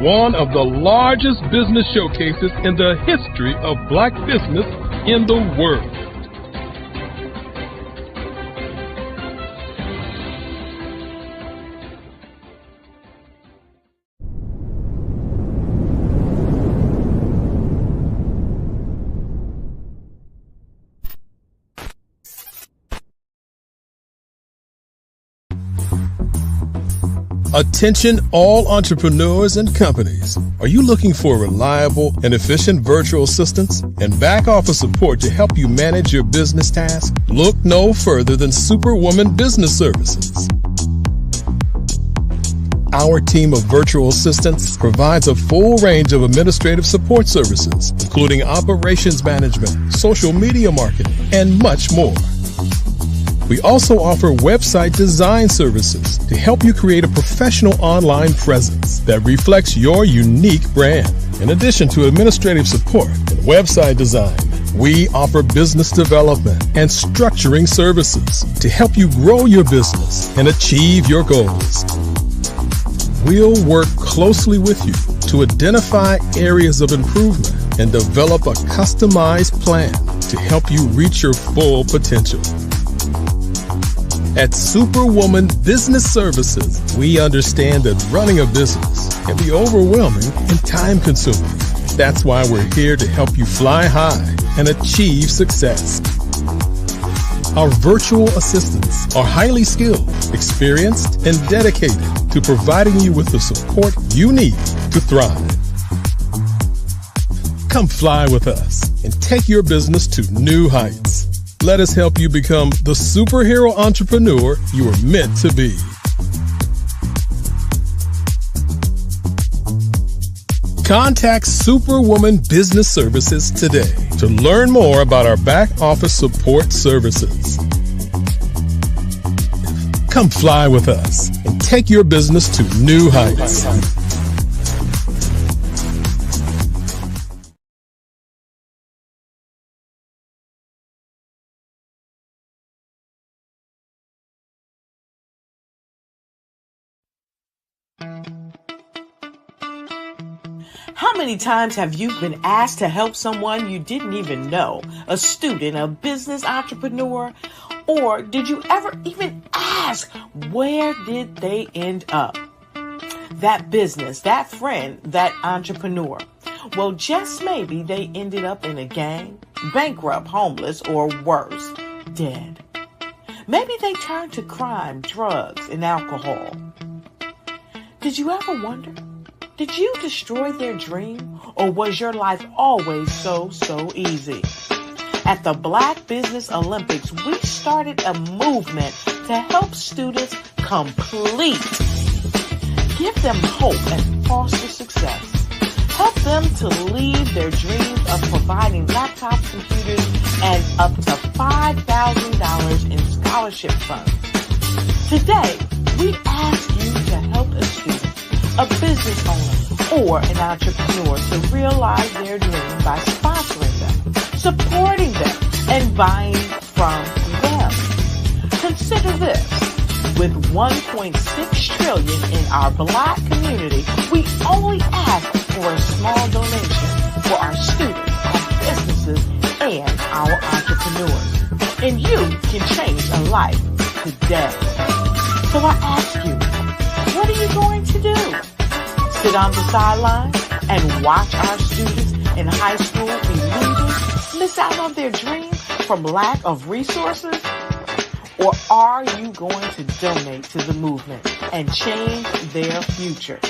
[SPEAKER 1] one of the largest business showcases in the history of Black business in the world. Attention all entrepreneurs and companies. Are you looking for reliable and efficient virtual assistants and back office support to help you manage your business tasks? Look no further than Superwoman Business Services. Our team of virtual assistants provides a full range of administrative support services, including operations management, social media marketing, and much more. We also offer website design services to help you create a professional online presence that reflects your unique brand. In addition to administrative support and website design, we offer business development and structuring services to help you grow your business and achieve your goals. We'll work closely with you to identify areas of improvement and develop a customized plan to help you reach your full potential. At Superwoman Business Services, we understand that running a business can be overwhelming and time-consuming. That's why we're here to help you fly high and achieve success. Our virtual assistants are highly skilled, experienced, and dedicated to providing you with the support you need to thrive. Come fly with us and take your business to new heights. Let us help you become the superhero entrepreneur you were meant to be. Contact Superwoman Business Services today to learn more about our back office support services. Come fly with us and take your business to new heights.
[SPEAKER 5] How many times have you been asked to help someone you didn't even know, a student, a business entrepreneur, or did you ever even ask, where did they end up? That business, that friend, that entrepreneur. Well, just maybe they ended up in a gang, bankrupt, homeless, or worse, dead. Maybe they turned to crime, drugs, and alcohol. Did you ever wonder? Did you destroy their dream, or was your life always so easy? At the Black Business Olympics, we started a movement to help students complete. Give them hope and foster success. Help them to leave their dreams of providing laptops, computers, and up to $5,000 in scholarship funds. Today, we ask you to help a student, a business owner, or an entrepreneur to realize their dream by sponsoring them, supporting them, and buying from them. Consider this. With $1.6 trillion in our Black community, we only ask for a small donation for our students, our businesses, and our entrepreneurs. And you can change a life today. So I ask you, what are you going to do? Sit on the sidelines and watch our students in high school be losers, miss out on their dreams from lack of resources? Or are you going to donate to the movement and change their future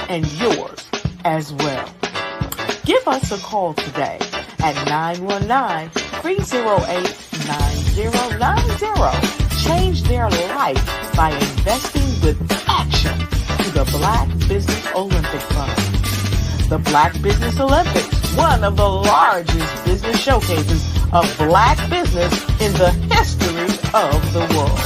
[SPEAKER 5] and yours as well? Give us a call today at 919-308-9090. Change their life by investing with action to the Black Business Olympic Fund. The Black Business Olympics, one of the largest business showcases of Black business in the history of the world.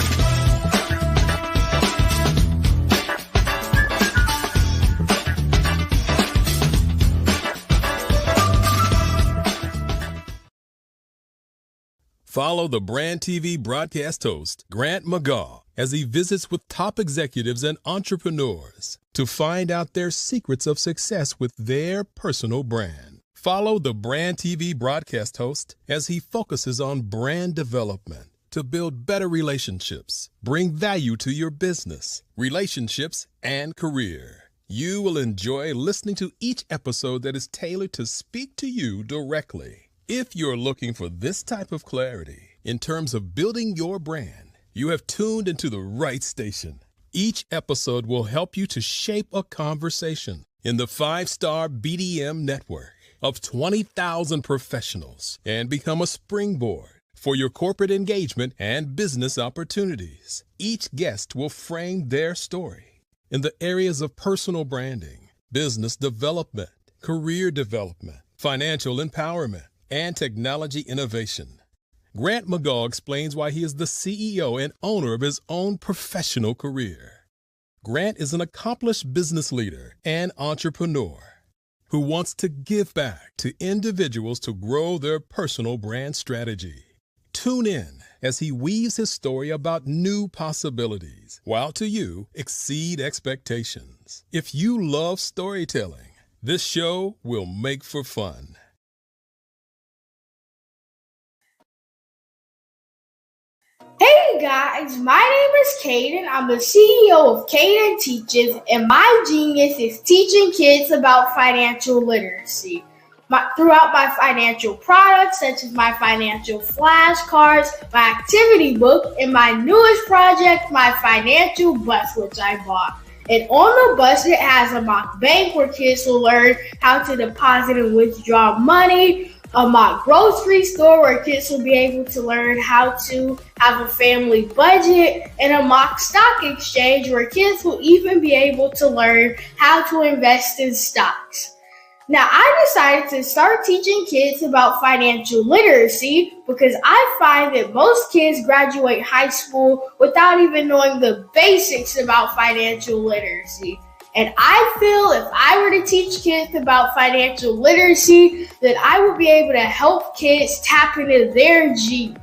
[SPEAKER 1] Follow the Brand TV broadcast host, Grant McGaw, as he visits with top executives and entrepreneurs to find out their secrets of success with their personal brand. Follow the Brand TV broadcast host as he focuses on brand development to build better relationships, bring value to your business, relationships, and career. You will enjoy listening to each episode that is tailored to speak to you directly. If you're looking for this type of clarity in terms of building your brand, you have tuned into the right station. Each episode will help you to shape a conversation in the 5-star BDM network of 20,000 professionals and become a springboard for your corporate engagement and business opportunities. Each guest will frame their story in the areas of personal branding, business development, career development, financial empowerment, and technology innovation. Grant McGaw explains why he is the CEO and owner of his own professional career. Grant is an accomplished business leader and entrepreneur who wants to give back to individuals to grow their personal brand strategy. Tune in as he weaves his story about new possibilities, while to you exceed expectations. If you love storytelling, this show will make for fun.
[SPEAKER 22] Hey guys, my name is Caden. I'm the CEO of Caden Teaches, and my genius is teaching kids about financial literacy. Throughout my financial products, such as my financial flashcards, my activity book, and my newest project, my financial bus, which I bought. And on the bus, it has a mock bank where kids will learn how to deposit and withdraw money, a mock grocery store where kids will be able to learn how to have a family budget, and a mock stock exchange where kids will even be able to learn how to invest in stocks. Now, I decided to start teaching kids about financial literacy because I find that most kids graduate high school without even knowing the basics about financial literacy. And I feel if I were to teach kids about financial literacy, that I would be able to help kids tap into their genius.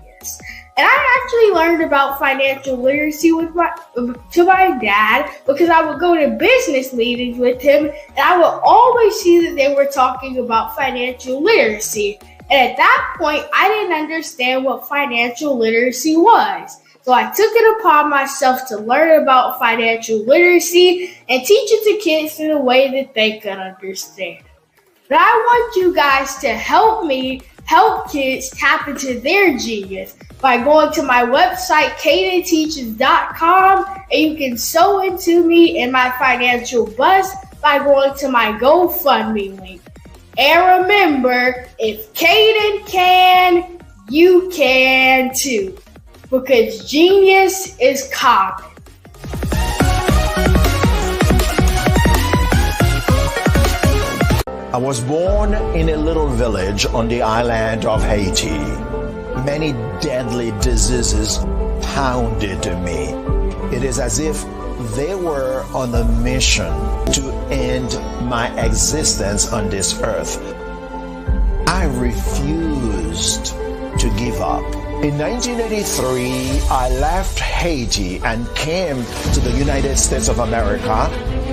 [SPEAKER 22] And I actually learned about financial literacy to my dad because I would go to business meetings with him, and I would always see that they were talking about financial literacy. And at that point, I didn't understand what financial literacy was. So I took it upon myself to learn about financial literacy and teach it to kids in a way that they could understand. But I want you guys to help me help kids tap into their genius by going to my website, cadenteaches.com, and you can sew into me in my financial bus by going to my GoFundMe link. And remember, if Caden can, you can too. Because genius is common.
[SPEAKER 8] I was born in a little village on the island of Haiti. Many deadly diseases pounded me. It is as if they were on a mission to end my existence on this earth. I refused to give up. In 1983, I left Haiti and came to the United States of America.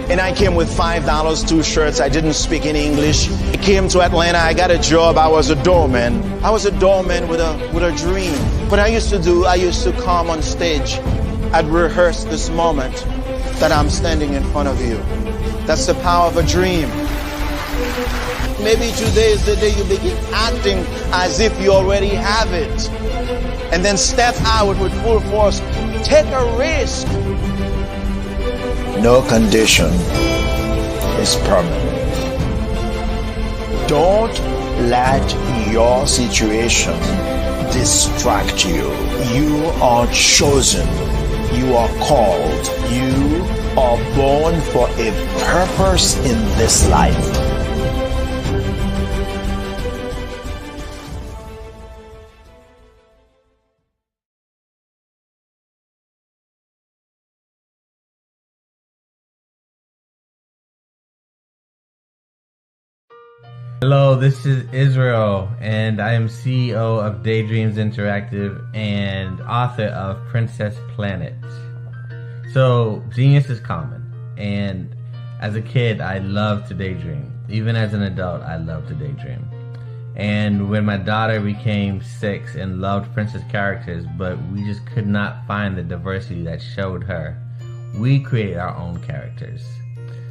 [SPEAKER 8] And I came with $5, 2 shirts. I didn't speak in English. I came to Atlanta. I got a job. I was a doorman. I was a doorman with a dream. What I used to do, I used to come on stage. I'd rehearse this moment that I'm standing in front of you. That's the power of a dream. Maybe today is the day you begin acting as if you already have it. And then step out with full force. Take a risk. No condition is permanent. Don't let your situation distract you. You are chosen. You are called. You are born for a purpose in this life.
[SPEAKER 23] Hello, this is Israel, and I am CEO of Daydreams Interactive and author of Princess Planet. So, genius is common, and as a kid, I loved to daydream. Even as an adult, I love to daydream. And when my daughter became 6 and loved princess characters, but we just could not find the diversity that showed her, we created our own characters.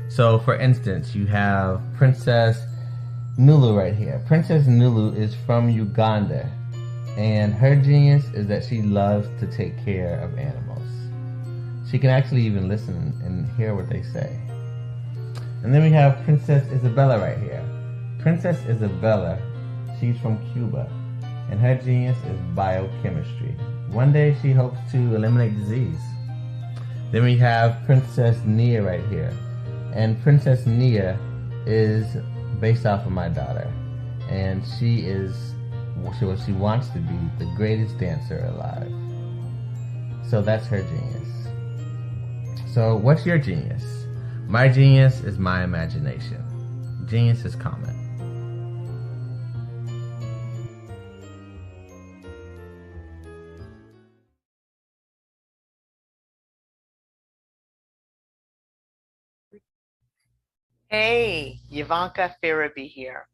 [SPEAKER 23] So, for instance, you have Princess Nulu right here. Princess Nulu is from Uganda, and her genius is that she loves to take care of animals. She can actually even listen and hear what they say. And then we have Princess Isabella right here. Princess Isabella, she's from Cuba, and her genius is biochemistry. One day she hopes to eliminate disease. Then we have Princess Nia right here. And Princess Nia is based off of my daughter. And she wants to be the greatest dancer alive. So that's her genius. So what's your genius? My genius is my imagination. Genius is common.
[SPEAKER 14] Hey, Ivanka Farabi here.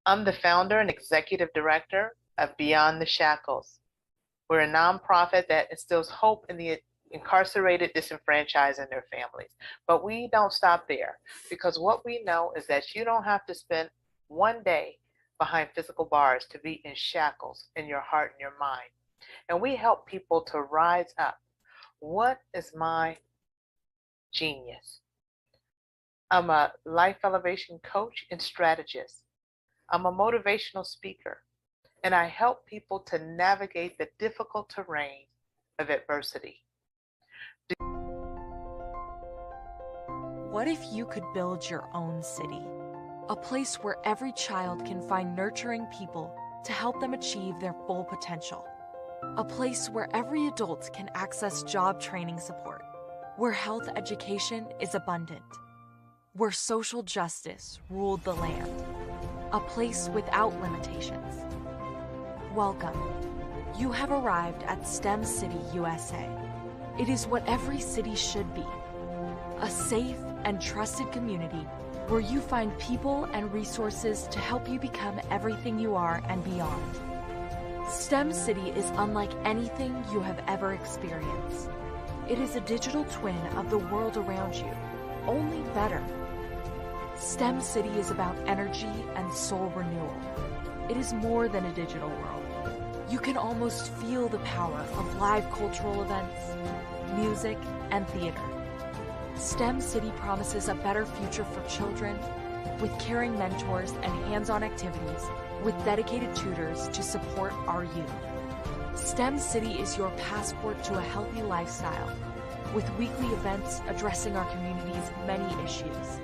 [SPEAKER 14] I'm the founder and executive director of Beyond the Shackles. We're a nonprofit that instills hope in the incarcerated, disenfranchised, and their families. But we don't stop there, because what we know is that you don't have to spend one day behind physical bars to be in shackles in your heart and your mind. And we help people to rise up. What is my genius? I'm a life elevation coach and strategist. I'm a motivational speaker, and I help people to navigate the difficult terrain of adversity.
[SPEAKER 7] What if you could build your own city? A place where every child can find nurturing people to help them achieve their full potential. A place where every adult can access job training support. Where health education is abundant. Where social justice ruled the land. A place without limitations. Welcome. You have arrived at STEM City, USA. It is what every city should be. A safe and trusted community where you find people and resources to help you become everything you are and beyond. STEM City is unlike anything you have ever experienced. It is a digital twin of the world around you, only better. STEM City is about energy and soul renewal. It is more than a digital world. You can almost feel the power of live cultural events, music, and theater. STEM City promises a better future for children with caring mentors and hands-on activities with dedicated tutors to support our youth. STEM City is your passport to a healthy lifestyle with weekly events addressing our community's many issues.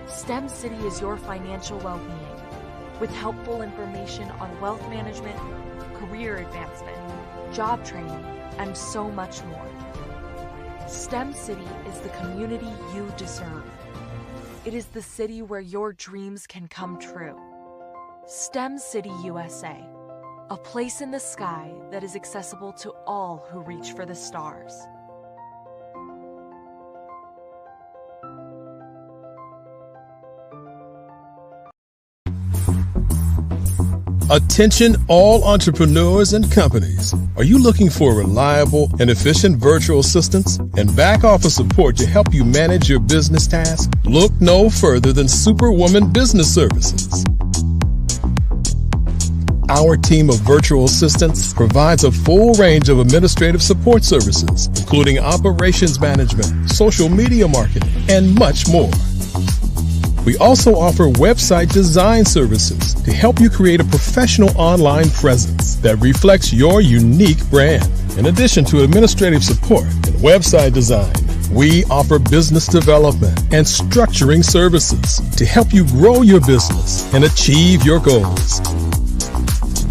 [SPEAKER 7] STEM City is your financial well-being with helpful information on wealth management, career advancement, job training, and so much more. STEM City is the community you deserve. It is the city where your dreams can come true. STEM City USA, a place in the sky that is accessible to all who reach for the stars.
[SPEAKER 1] Attention all entrepreneurs and companies. Are you looking for reliable and efficient virtual assistants and back office support to help you manage your business tasks? Look no further than Superwoman Business Services. Our team of virtual assistants provides a full range of administrative support services, including operations management, social media marketing, and much more. We also offer website design services to help you create a professional online presence that reflects your unique brand. In addition to administrative support and website design, we offer business development and structuring services to help you grow your business and achieve your goals.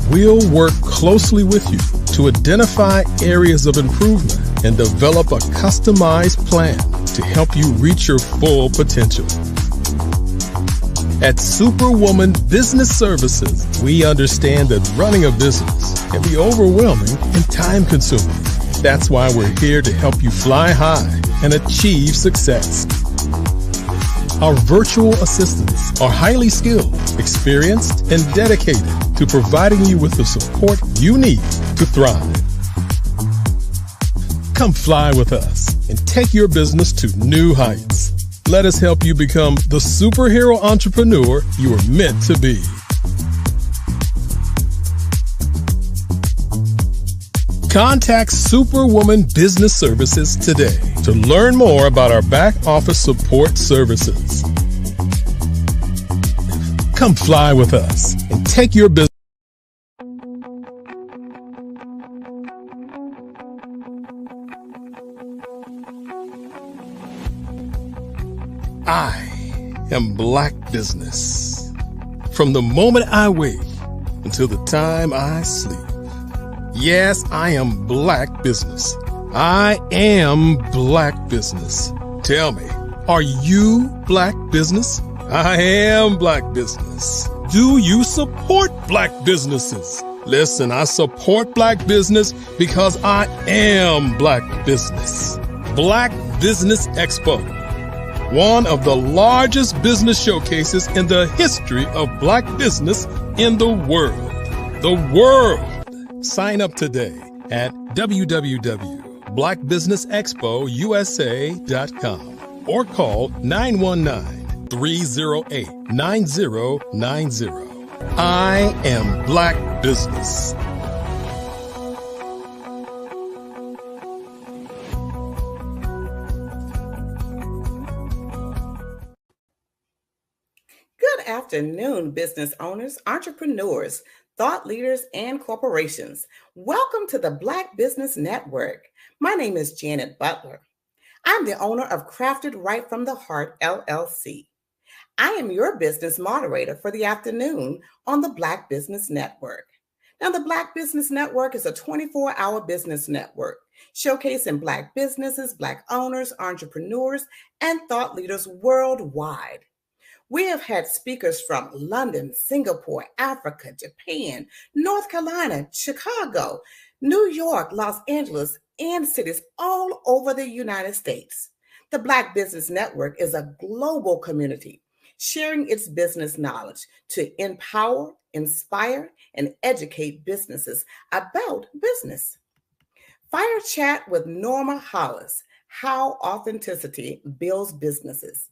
[SPEAKER 1] We'll work closely with you to identify areas of improvement and develop a customized plan to help you reach your full potential. At Superwoman Business Services, we understand that running a business can be overwhelming and time-consuming. That's why we're here to help you fly high and achieve success. Our virtual assistants are highly skilled, experienced, and dedicated to providing you with the support you need to thrive. Come fly with us and take your business to new heights. Let us help you become the superhero entrepreneur you are meant to be. Contact Superwoman Business Services today to learn more about our back office support services. Come fly with us and take your business. I am Black business. From the moment I wake until the time I sleep. Yes, I am Black business. I am Black business. Tell me, are you Black business? I am Black business. Do you support Black businesses? Listen, I support Black business because I am Black business. Black Business Expo, one of the largest business showcases in the history of Black business in the world. The world! Sign up today at www.blackbusinessexpousa.com or call 919-308-9090. I am Black business.
[SPEAKER 18] Good afternoon, business owners, entrepreneurs, thought leaders, and corporations. Welcome to the Black Business Network. My name is Janet Butler. I'm the owner of Crafted Right from the Heart, LLC. I am your business moderator for the afternoon on the Black Business Network. Now, the Black Business Network is a 24-hour business network showcasing Black businesses, Black owners, entrepreneurs, and thought leaders worldwide. We have had speakers from London, Singapore, Africa, Japan, North Carolina, Chicago, New York, Los Angeles, and cities all over the United States. The Black Business Network is a global community sharing its business knowledge to empower, inspire, and educate businesses about business. Fire Chat with Norma Hollis, How Authenticity Builds Businesses.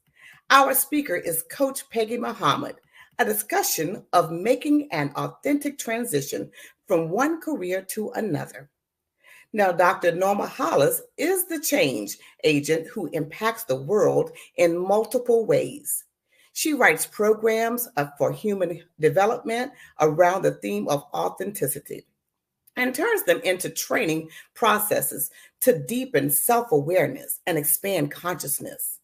[SPEAKER 18] Our speaker is Coach Peggy Muhammad, a discussion of making an authentic transition from one career to another. Now, Dr. Norma Hollis is the change agent who impacts the world in multiple ways. She writes programs for human development around the theme of authenticity and turns them into training processes to deepen self-awareness and expand consciousness.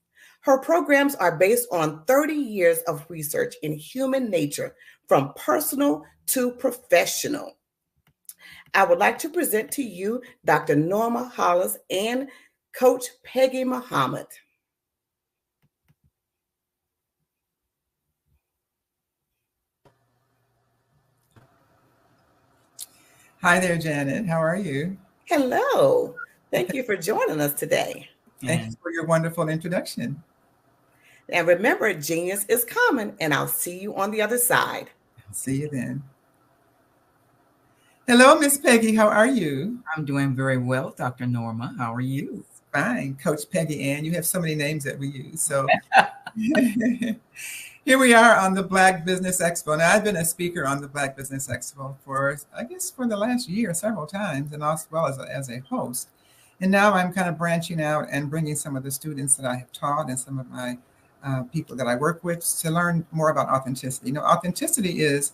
[SPEAKER 18] Her programs are based on 30 years of research in human nature, from personal to professional. I would like to present to you Dr. Norma Hollis and Coach Peggy Muhammad.
[SPEAKER 9] Hi there, Janet. How are you?
[SPEAKER 18] Hello. Thank you for joining us today.
[SPEAKER 9] Thank you for your wonderful introduction.
[SPEAKER 18] And remember, genius is common, and I'll see you on the other side.
[SPEAKER 9] I'll see you then. Hello, Miss Peggy. How are you?
[SPEAKER 19] I'm doing very well, Dr. Norma. How are you?
[SPEAKER 9] Fine. Coach Peggy Ann. You have so many names that we use. So here we are on the Black Business Expo. Now, I've been a speaker on the Black Business Expo for the last year several times, and as well as a host. And now I'm kind of branching out and bringing some of the students that I have taught and some of my people that I work with to learn more about authenticity. You know, authenticity is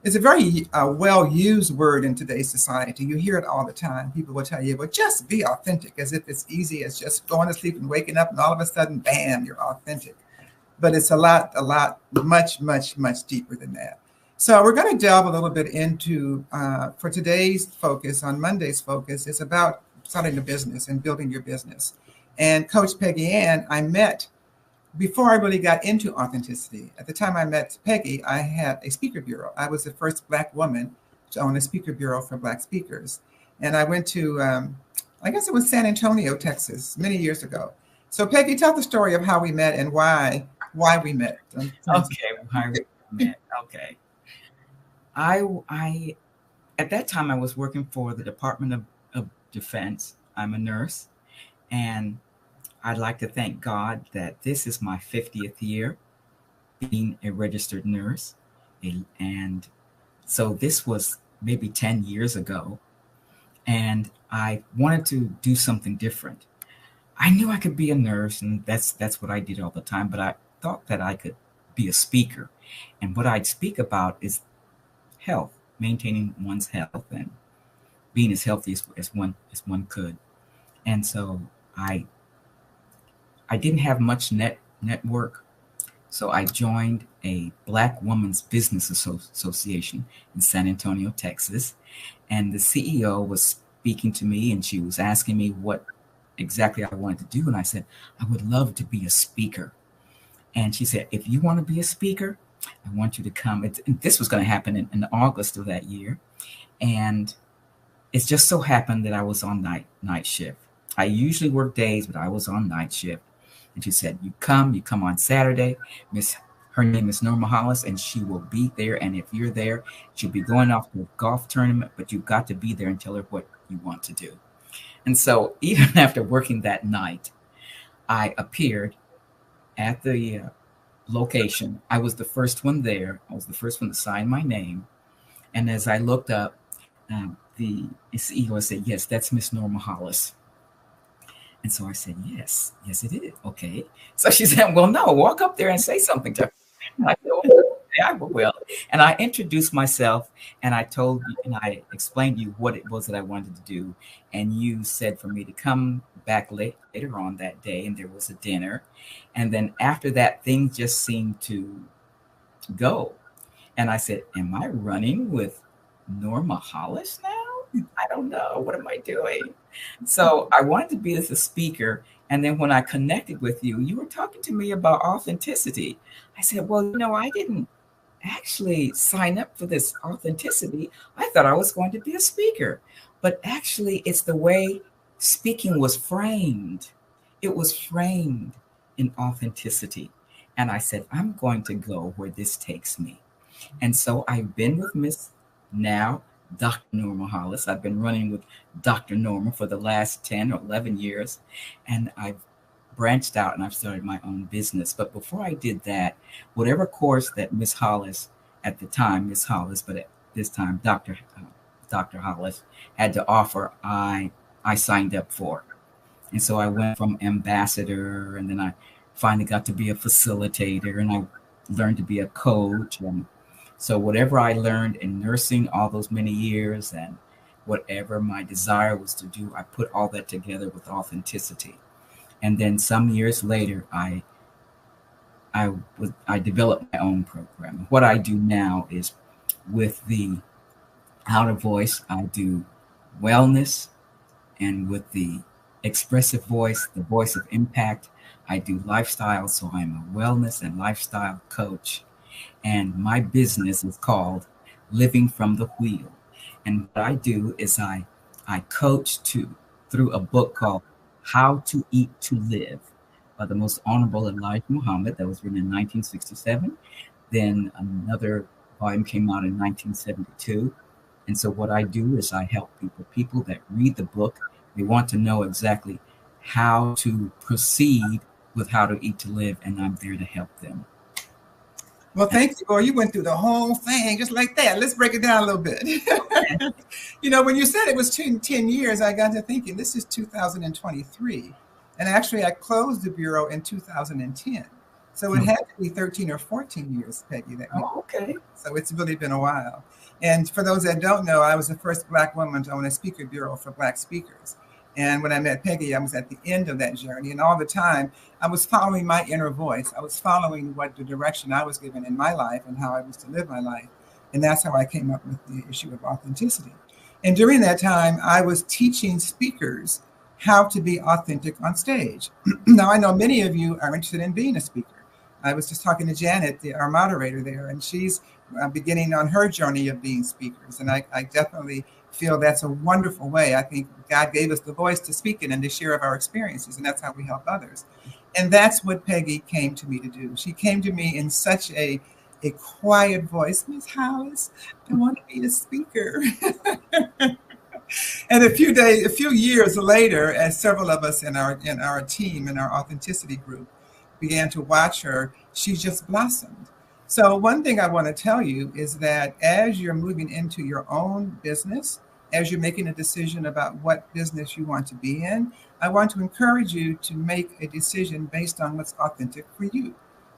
[SPEAKER 9] a very well-used word in today's society. You hear it all the time. People will tell you, well, just be authentic, as if it's easy as just going to sleep and waking up and all of a sudden, bam, you're authentic. But it's a lot, much deeper than that. So we're going to delve a little bit into, for today's focus, on Monday's focus, is about starting a business and building your business. And Coach Peggy Ann, I met before I really got into authenticity. At the time I met Peggy, I had a speaker bureau. I was the first Black woman to own a speaker bureau for Black speakers. And I went to, I guess it was San Antonio, Texas, many years ago. So Peggy, tell the story of how we met and why we met.
[SPEAKER 19] Okay, why we met. Okay. I at that time I was working for the Department of Defense. I'm a nurse, and I'd like to thank God that this is my 50th year being a registered nurse. And so this was maybe 10 years ago. And I wanted to do something different. I knew I could be a nurse, and that's what I did all the time, but I thought that I could be a speaker. And what I'd speak about is health, maintaining one's health and being as healthy as one could. And so I didn't have much network. So I joined a Black Women's Business Association in San Antonio, Texas. And the CEO was speaking to me, and she was asking me what exactly I wanted to do. And I said, I would love to be a speaker. And she said, if you want to be a speaker, I want you to come. And this was going to happen in August of that year. And it just so happened that I was on night shift. I usually work days, but I was on night shift. And she said, you come on Saturday. Her name is Norma Hollis, and she will be there. And if you're there, she'll be going off to a golf tournament, but you've got to be there and tell her what you want to do. And so even after working that night, I appeared at the location. I was the first one there. I was the first one to sign my name. And as I looked up, the CEO said, yes, that's Miss Norma Hollis. And so I said, yes, it is. Okay. So she said, well, no, walk up there and say something to her. And I said, well, I will. And I introduced myself, and I told you, and I explained to you what it was that I wanted to do. And you said for me to come back later on that day, and there was a dinner. And then after that, things just seemed to go. And I said, am I running with Norma Hollis now? I don't know. What am I doing? So I wanted to be as a speaker. And then when I connected with you, you were talking to me about authenticity. I said, well, I didn't actually sign up for this authenticity. I thought I was going to be a speaker. But actually, it's the way speaking was framed. It was framed in authenticity. And I said, I'm going to go where this takes me. And so I've been with Miss now, Dr. Norma Hollis. I've been running with Dr. Norma for the last 10 or 11 years, and I've branched out and I've started my own business. But before I did that, whatever course that Miss Hollis, at the time, Miss Hollis, but at this time, Dr. Hollis had to offer, I signed up for. And so I went from ambassador, and then I finally got to be a facilitator, and I learned to be a coach. And so whatever I learned in nursing all those many years, and whatever my desire was to do, I put all that together with authenticity. And then some years later, I developed my own program. What I do now is with the outer voice, I do wellness, and with the expressive voice, the voice of impact, I do lifestyle. So I'm a wellness and lifestyle coach. And my business is called Living from the Wheel. And what I do is I coach through a book called How to Eat to Live by the Most Honorable Elijah Muhammad, that was written in 1967. Then another volume came out in 1972. And so what I do is I help people that read the book, they want to know exactly how to proceed with How to Eat to Live, and I'm there to help them.
[SPEAKER 9] Well, thank you, boy. You went through the whole thing just like that. Let's break it down a little bit. When you said it was 10 years, I got to thinking, this is 2023. And actually, I closed the Bureau in 2010. So it had to be 13 or 14 years, Peggy.
[SPEAKER 19] Okay.
[SPEAKER 9] So it's really been a while. And for those that don't know, I was the first Black woman to own a speaker bureau for Black speakers. And when I met Peggy, I was at the end of that journey. And all the time, I was following my inner voice. I was following what the direction I was given in my life and how I was to live my life. And that's how I came up with the issue of authenticity. And during that time, I was teaching speakers how to be authentic on stage. Now, I know many of you are interested in being a speaker. I was just talking to Janet, our moderator there, and she's beginning on her journey of being speakers. And I definitely feel that's a wonderful way. I think God gave us the voice to speak it and to share of our experiences, and that's how we help others. And that's what Peggy came to me to do. She came to me in such a quiet voice, Miss Hollis, I want to be a speaker. And a few years later, as several of us in our team, in our authenticity group, began to watch her, she just blossomed. So one thing I want to tell you is that as you're moving into your own business, as you're making a decision about what business you want to be in, I want to encourage you to make a decision based on what's authentic for you,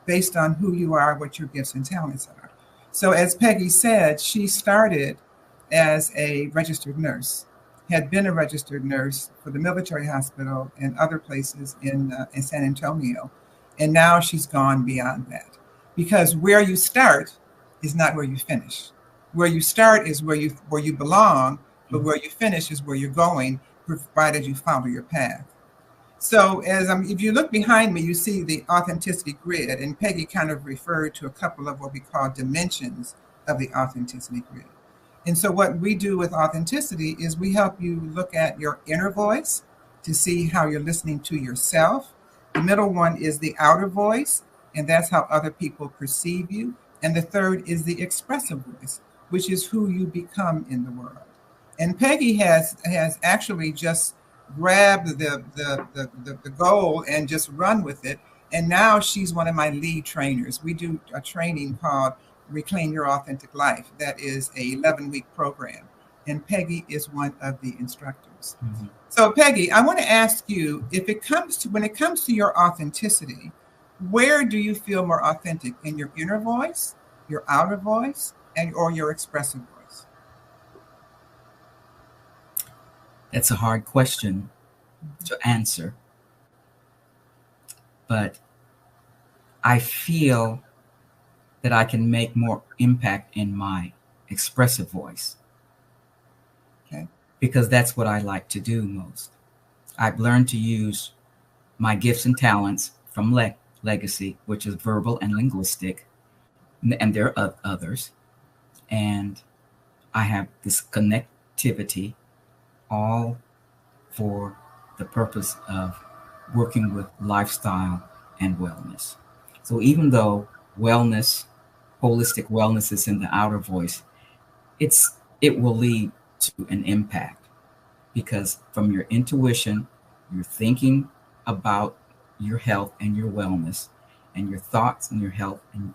[SPEAKER 9] based on who you are, what your gifts and talents are. So as Peggy said, she started as a registered nurse, had been a registered nurse for the military hospital and other places in San Antonio. And now she's gone beyond that, because where you start is not where you finish. Where you start is where you belong, but where you finish is where you're going, provided you follow your path. So if you look behind me, you see the authenticity grid, and Peggy kind of referred to a couple of what we call dimensions of the authenticity grid. And so what we do with authenticity is we help you look at your inner voice to see how you're listening to yourself. The middle one is the outer voice, and that's how other people perceive you. And the third is the expressive voice, which is who you become in the world. And Peggy has actually just grabbed the goal and just run with it. And now she's one of my lead trainers. We do a training called Reclaim Your Authentic Life. That is a 11-week program. And Peggy is one of the instructors. Mm-hmm. So Peggy, I want to ask you, when it comes to your authenticity, where do you feel more authentic? In your inner voice, your outer voice, or your expressive voice?
[SPEAKER 19] That's a hard question to answer. But I feel that I can make more impact in my expressive voice.
[SPEAKER 9] Okay.
[SPEAKER 19] Because that's what I like to do most. I've learned to use my gifts and talents from Legacy, which is verbal and linguistic, and there are others. And I have this connectivity all for the purpose of working with lifestyle and wellness. So even though wellness, holistic wellness is in the outer voice, it will lead to an impact, because from your intuition, you're thinking about your health and your wellness, and your thoughts and your health and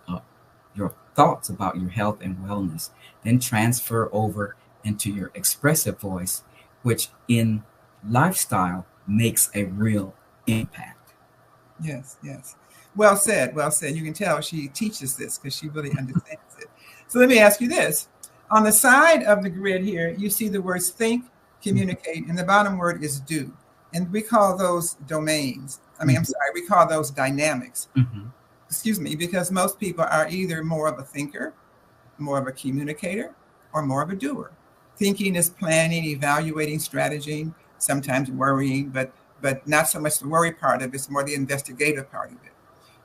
[SPEAKER 19] your thoughts about your health and wellness then transfer over into your expressive voice, which in lifestyle makes a real impact.
[SPEAKER 9] Yes, yes. Well said, well said. You can tell she teaches this because she really understands it. So let me ask you this. On the side of the grid here, you see the words think, communicate, and the bottom word is do. And we call those domains. We call those dynamics.
[SPEAKER 19] Mm-hmm.
[SPEAKER 9] Excuse me, because most people are either more of a thinker, more of a communicator, or more of a doer. Thinking is planning, evaluating, strategizing, sometimes worrying, but not so much the worry part of it, it's more the investigative part of it.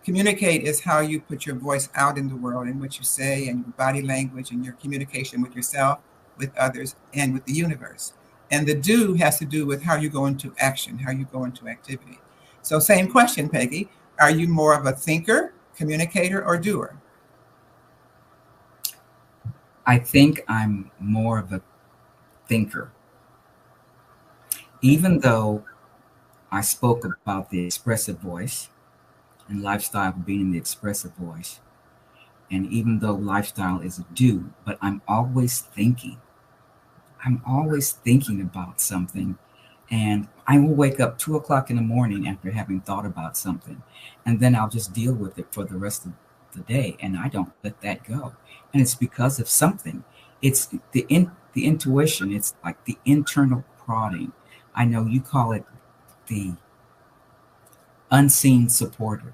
[SPEAKER 9] Communicate is how you put your voice out in the world and what you say and your body language and your communication with yourself, with others, and with the universe. And the do has to do with how you go into action, how you go into activity. So same question, Peggy. Are you more of a thinker, communicator, or doer?
[SPEAKER 19] I think I'm more of a thinker. Even though I spoke about the expressive voice and lifestyle being in the expressive voice, and even though lifestyle is a do, but I'm always thinking. I'm always thinking about something, and I will wake up 2 o'clock in the morning after having thought about something, and then I'll just deal with it for the rest of the day, and I don't let that go. And it's because of something. It's the intuition. It's like the internal prodding. I know you call it the unseen supporter,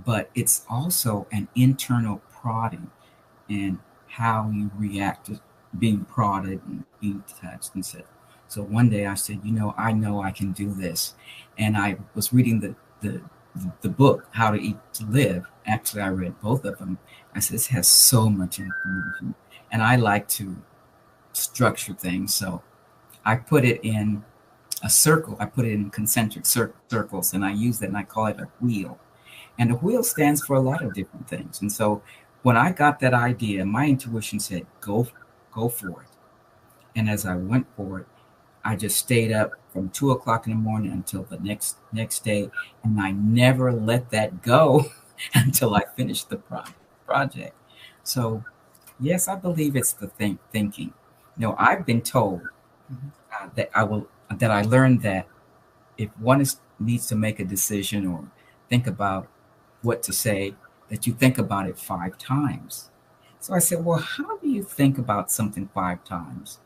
[SPEAKER 19] but it's also an internal prodding and how you react to being prodded and being touched and said. So one day I said, I know I can do this. And I was reading the book, How to Eat to Live. Actually, I read both of them. I said, this has so much information. And I like to structure things. So I put it in a circle. I put it in concentric circles, and I use that, and I call it a wheel. And the wheel stands for a lot of different things. And so when I got that idea, my intuition said, go for it. And as I went for it, I just stayed up from 2 o'clock in the morning until the next day. And I never let that go until I finished the project. So yes, I believe it's the thinking. I've been told that I learned that if one needs to make a decision or think about what to say, that you think about it 5 times. So I said, well, how do you think about something 5 times?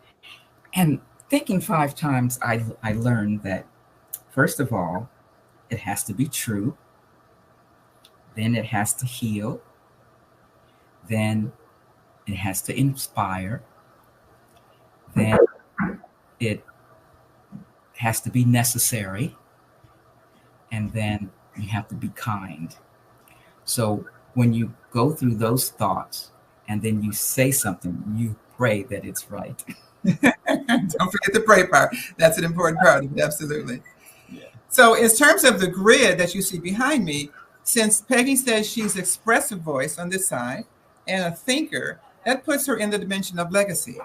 [SPEAKER 19] And thinking 5 times, I learned that, first of all, it has to be true. then it has to heal, then it has to inspire, then it has to be necessary, and then you have to be kind. So when you go through those thoughts and then you say something, you pray that it's right.
[SPEAKER 9] Don't forget the pray part. That's an important part of it, absolutely. So in terms of the grid that you see behind me, since Peggy says she's expressive voice on this side and a thinker, that puts her in the dimension of legacy,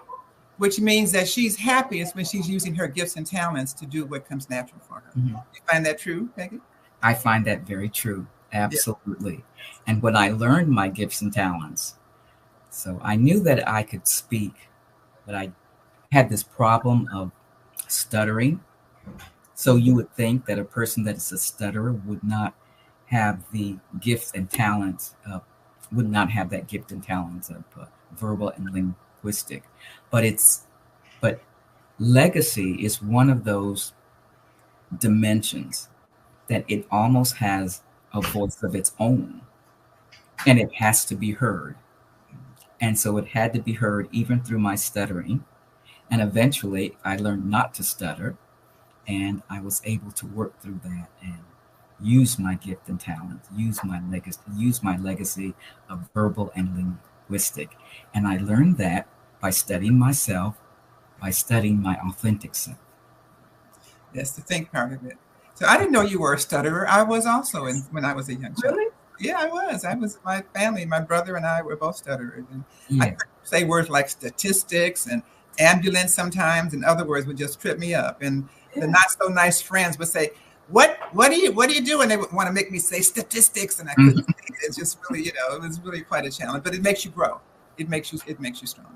[SPEAKER 9] which means that she's happiest when she's using her gifts and talents to do what comes natural for her.
[SPEAKER 19] Mhm.
[SPEAKER 9] You find that true, Peggy?
[SPEAKER 19] I find that very true. Absolutely. And when I learned my gifts and talents, so I knew that I could speak, but I had this problem of stuttering. So you would think that a person that is a stutterer would not have the gifts and talents, would not have that gift and talents of verbal and linguistic. But legacy is one of those dimensions that it almost has a voice of its own, and it has to be heard. And so it had to be heard even through my stuttering. And eventually I learned not to stutter, and I was able to work through that and use my gift and talent, use my legacy of verbal and linguistic. And I learned that by studying myself, by studying my authentic self.
[SPEAKER 9] That's the think part of it. So I didn't know you were a stutterer. I was also when I was a young child.
[SPEAKER 19] Really?
[SPEAKER 9] Yeah, I was. My family, my brother and I were both stutterers. And I
[SPEAKER 19] Yeah.
[SPEAKER 9] couldn't say words like statistics and ambulance sometimes, and other words would just trip me up. And the not so nice friends would say, what do you do? And they would want to make me say statistics, and I couldn't say it. It's just really, it was really quite a challenge. But it makes you grow. It makes you stronger.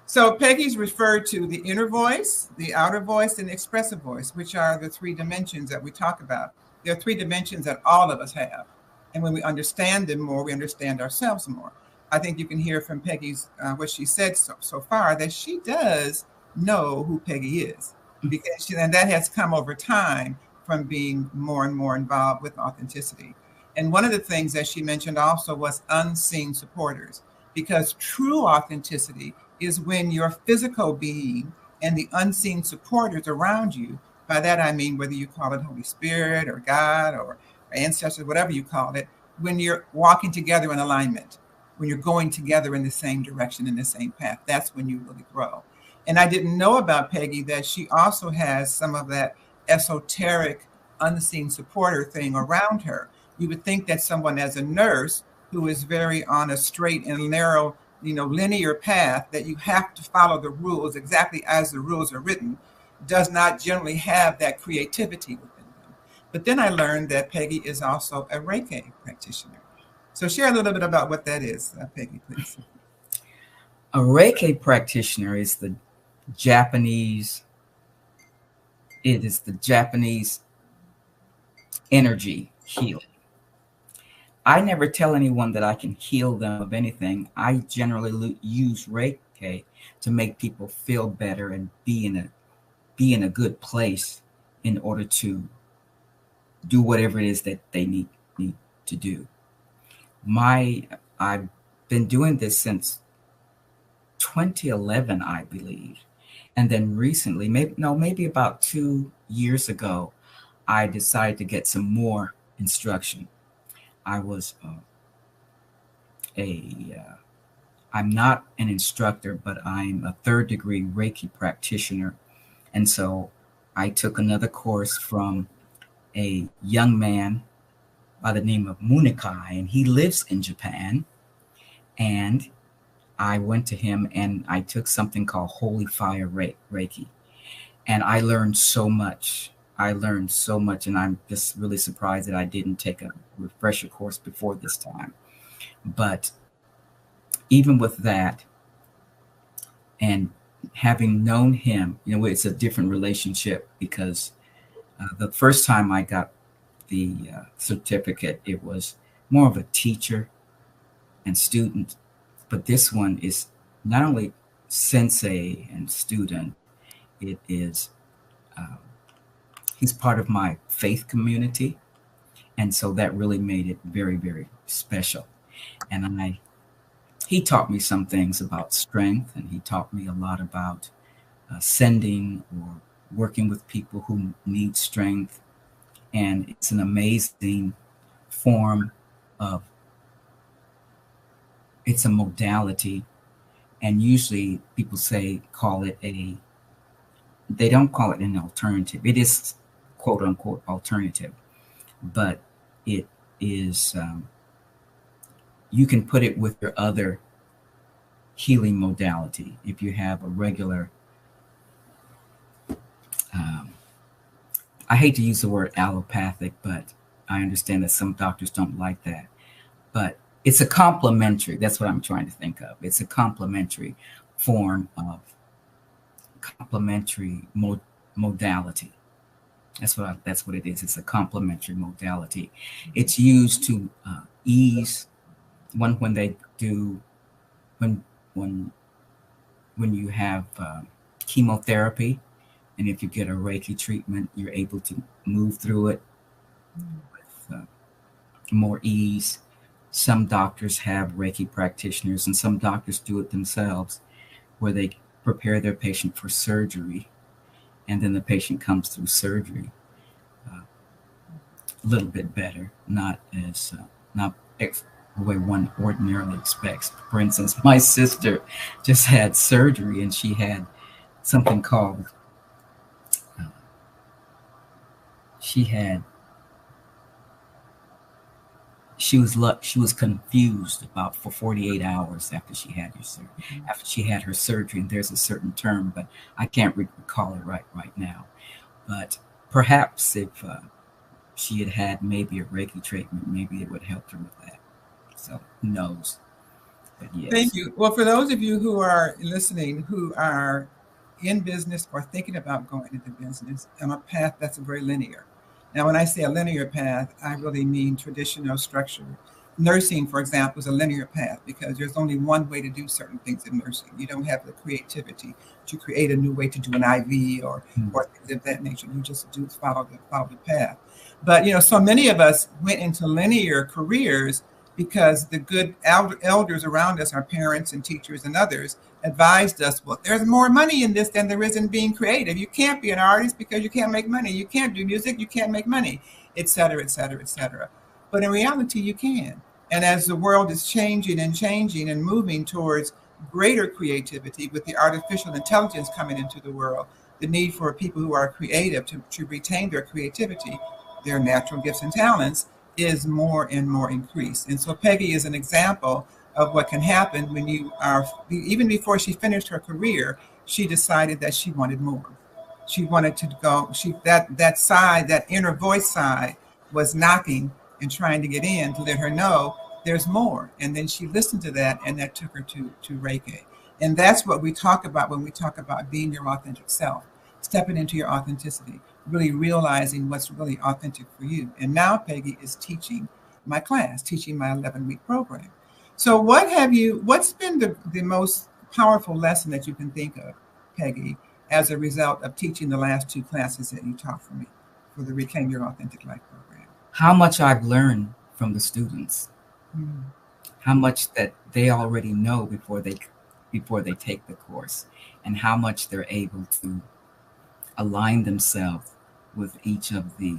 [SPEAKER 9] So Peggy's referred to the inner voice, the outer voice, and the expressive voice, which are the three dimensions that we talk about. There are three dimensions that all of us have. And when we understand them more, we understand ourselves more. I think you can hear from Peggy's, what she said so far, that she does know who Peggy is. Because and that has come over time from being more and more involved with authenticity. And one of the things that she mentioned also was unseen supporters, because true authenticity is when your physical being and the unseen supporters around you, by that I mean whether you call it Holy Spirit or God or ancestors, whatever you call it, when you're walking together in alignment, when you're going together in the same direction, in the same path, that's when you really grow. And I didn't know about Peggy that she also has some of that esoteric, unseen supporter thing around her. You would think that someone as a nurse who is very on a straight and narrow, linear path, that you have to follow the rules exactly as the rules are written, does not generally have that creativity within them. But then I learned that Peggy is also a Reiki practitioner. So share a little bit about what that is, Peggy, please.
[SPEAKER 19] A Reiki practitioner is the Japanese energy healing. I never tell anyone that I can heal them of anything. I generally use Reiki to make people feel better and be in a good place in order to do whatever it is that they need to do. I've been doing this since 2011, I believe. And then recently, maybe about 2 years ago, I decided to get some more instruction. I was I'm not an instructor, but I'm a 3rd degree Reiki practitioner. And so I took another course from a young man by the name of Munikai, and he lives in Japan. And I went to him and I took something called Holy Fire Reiki. And I learned so much. And I'm just really surprised that I didn't take a refresher course before this time. But even with that, and having known him, it's a different relationship, because the first time I got the certificate, it was more of a teacher and student. But this one is not only sensei and student, it is he's part of my faith community, And so that really made it very, very special. And he taught me some things about strength, and he taught me a lot about sending or working with people who need strength. And it's an amazing form of, it's a modality. And usually people they don't call it an alternative. It is quote unquote alternative, but it is, you can put it with your other healing modality. If you have a regular, I hate to use the word allopathic, but I understand that some doctors don't like that. But it's a complementary, that's what I'm trying to think of. It's a complementary form of complementary modality. That's what it is. It's a complementary modality. It's used to ease when you have chemotherapy, and if you get a Reiki treatment, you're able to move through it with more ease. Some doctors have Reiki practitioners, and some doctors do it themselves, where they prepare their patient for surgery, and then the patient comes through surgery a little bit better, not the way one ordinarily expects. For instance, my sister just had surgery, and she had something called she was confused about for 48 hours after she had her surgery. And there's a certain term, but I can't recall it right now. But perhaps if she had maybe a Reiki treatment, maybe it would help her with that. So who knows? But yes.
[SPEAKER 9] Thank you. Well, for those of you who are listening, who are in business or thinking about going into business on a path that's very linear. Now, when I say a linear path, I really mean traditional structure. Nursing, for example, is a linear path because there's only one way to do certain things in nursing. You don't have the creativity to create a new way to do an IV or things of that nature. You just follow the path. But, so many of us went into linear careers because the good elders around us, our parents and teachers and others, advised us, well, there's more money in this than there is in being creative. You can't be an artist because you can't make money. You can't do music, you can't make money, et cetera, et cetera, et cetera. But in reality, you can. And as the world is changing and moving towards greater creativity with the artificial intelligence coming into the world, the need for people who are creative to retain their creativity, their natural gifts and talents, is more and more increased. And so Peggy is an example of what can happen when you are, even before she finished her career, she decided that she wanted more. She wanted to go, that side, that inner voice side was knocking and trying to get in to let her know there's more. And then she listened to that, and that took her to Reiki. And that's what we talk about when we talk about being your authentic self, stepping into your authenticity, really realizing what's really authentic for you. And now Peggy is teaching my class, teaching my 11-week program. So what's been the most powerful lesson that you can think of, Peggy, as a result of teaching the last 2 classes that you taught for me for the Reclaim Your Authentic Life program?
[SPEAKER 19] How much I've learned from the students, how much that they already know before they take the course, and how much they're able to align themselves with each of the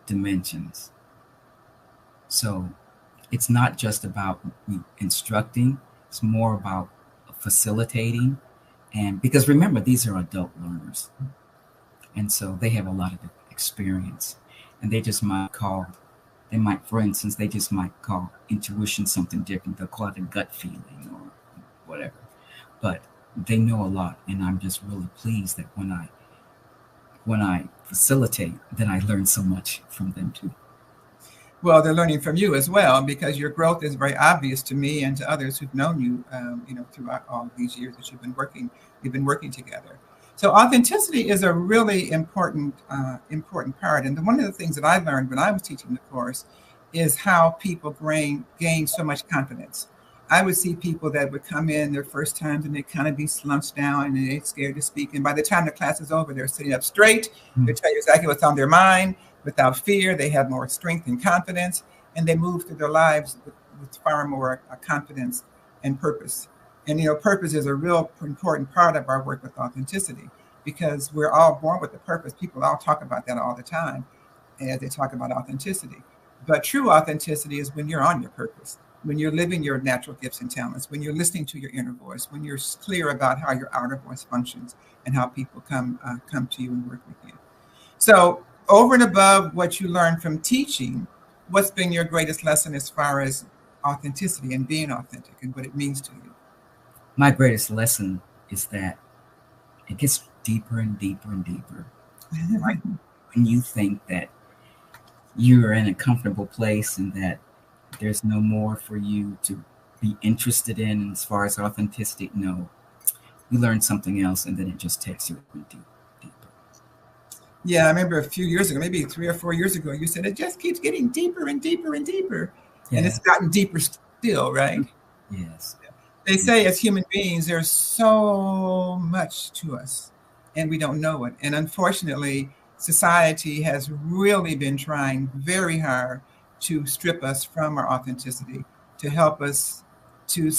[SPEAKER 19] dimensions. So it's not just about instructing, it's more about facilitating. And because remember, these are adult learners. And so they have a lot of experience, and they might call intuition something different. They'll call it a gut feeling or whatever, but they know a lot. And I'm just really pleased that when I facilitate, then I learn so much from them too.
[SPEAKER 9] Well, they're learning from you as well, because your growth is very obvious to me and to others who've known you, throughout all these years that you've been working together. So authenticity is a really important part. And one of the things that I learned when I was teaching the course is how people gain so much confidence. I would see people that would come in their first times and they kind of be slumped down and they're scared to speak. And by the time the class is over, they're sitting up straight. They tell you exactly what's on their mind. without fear. They have more strength and confidence, and they move through their lives with far more confidence and purpose. And, purpose is a real important part of our work with authenticity, because we're all born with a purpose. People all talk about that all the time as they talk about authenticity. But true authenticity is when you're on your purpose, when you're living your natural gifts and talents, when you're listening to your inner voice, when you're clear about how your outer voice functions and how people come to you and work with you. So over and above what you learned from teaching, what's been your greatest lesson as far as authenticity and being authentic and what it means to you?
[SPEAKER 19] My greatest lesson is that it gets deeper and deeper and deeper. Right? When you think that you're in a comfortable place and that there's no more for you to be interested in as far as authenticity, no. You learn something else, and then it just takes you deeper.
[SPEAKER 9] Yeah, I remember a few years ago, maybe 3 or 4 years ago, you said it just keeps getting deeper and deeper and deeper. Yeah. And it's gotten deeper still, right?
[SPEAKER 19] Yes.
[SPEAKER 9] They say as human beings, there's so much to us, and we don't know it. And unfortunately, society has really been trying very hard to strip us from our authenticity, to help us to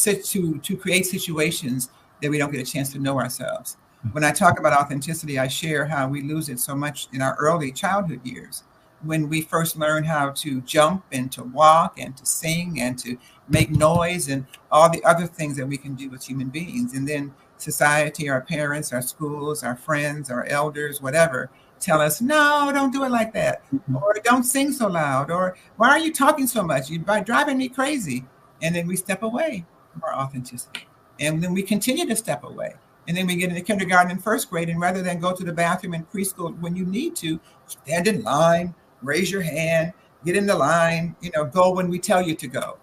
[SPEAKER 9] create situations that we don't get a chance to know ourselves. When I talk about authenticity, I share how we lose it so much in our early childhood years, when we first learn how to jump and to walk and to sing and to make noise and all the other things that we can do as human beings. And then society, our parents, our schools, our friends, our elders, whatever, tell us, no, don't do it like that. Or don't sing so loud. Or why are you talking so much? You're driving me crazy. And then we step away from our authenticity. And then we continue to step away. And then we get into kindergarten and first grade. And rather than go to the bathroom in preschool when you need to, stand in line, raise your hand, get in the line, go when we tell you to go.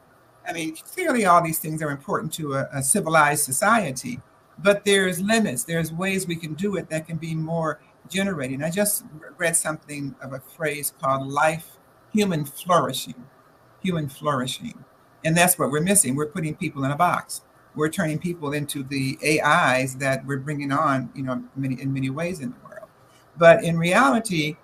[SPEAKER 9] I mean, clearly all these things are important to a civilized society, but there's limits. There's ways we can do it that can be more generating. I just read something of a phrase called human flourishing. And that's what we're missing. We're putting people in a box. We're turning people into the AIs that we're bringing on, in many ways in the world. But in reality,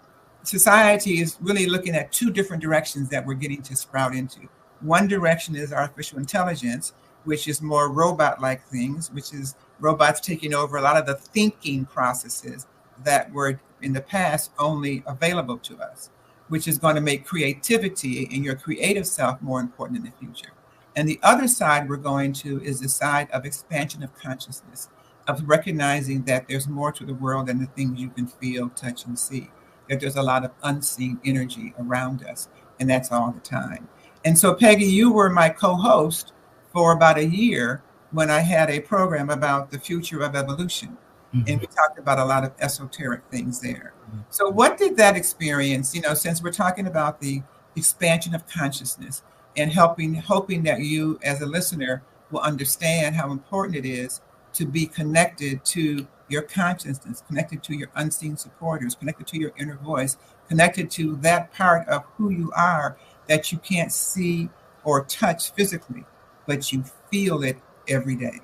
[SPEAKER 9] society is really looking at two different directions that we're getting to sprout into. One direction is artificial intelligence, which is more robot-like things, which is robots taking over a lot of the thinking processes that were in the past only available to us, which is going to make creativity and your creative self more important in the future. And the other side we're going to is the side of expansion of consciousness, of recognizing that there's more to the world than the things you can feel, touch, and see. That there's a lot of unseen energy around us, and that's all the time. And so, Peggy, you were my co-host for about a year when I had a program about the future of evolution. Mm-hmm. And we talked about a lot of esoteric things there. Mm-hmm. So what did that experience, since we're talking about the expansion of consciousness and hoping that you as a listener will understand how important it is to be connected to your consciousness, connected to your unseen supporters, connected to your inner voice, connected to that part of who you are that you can't see or touch physically, but you feel it every day.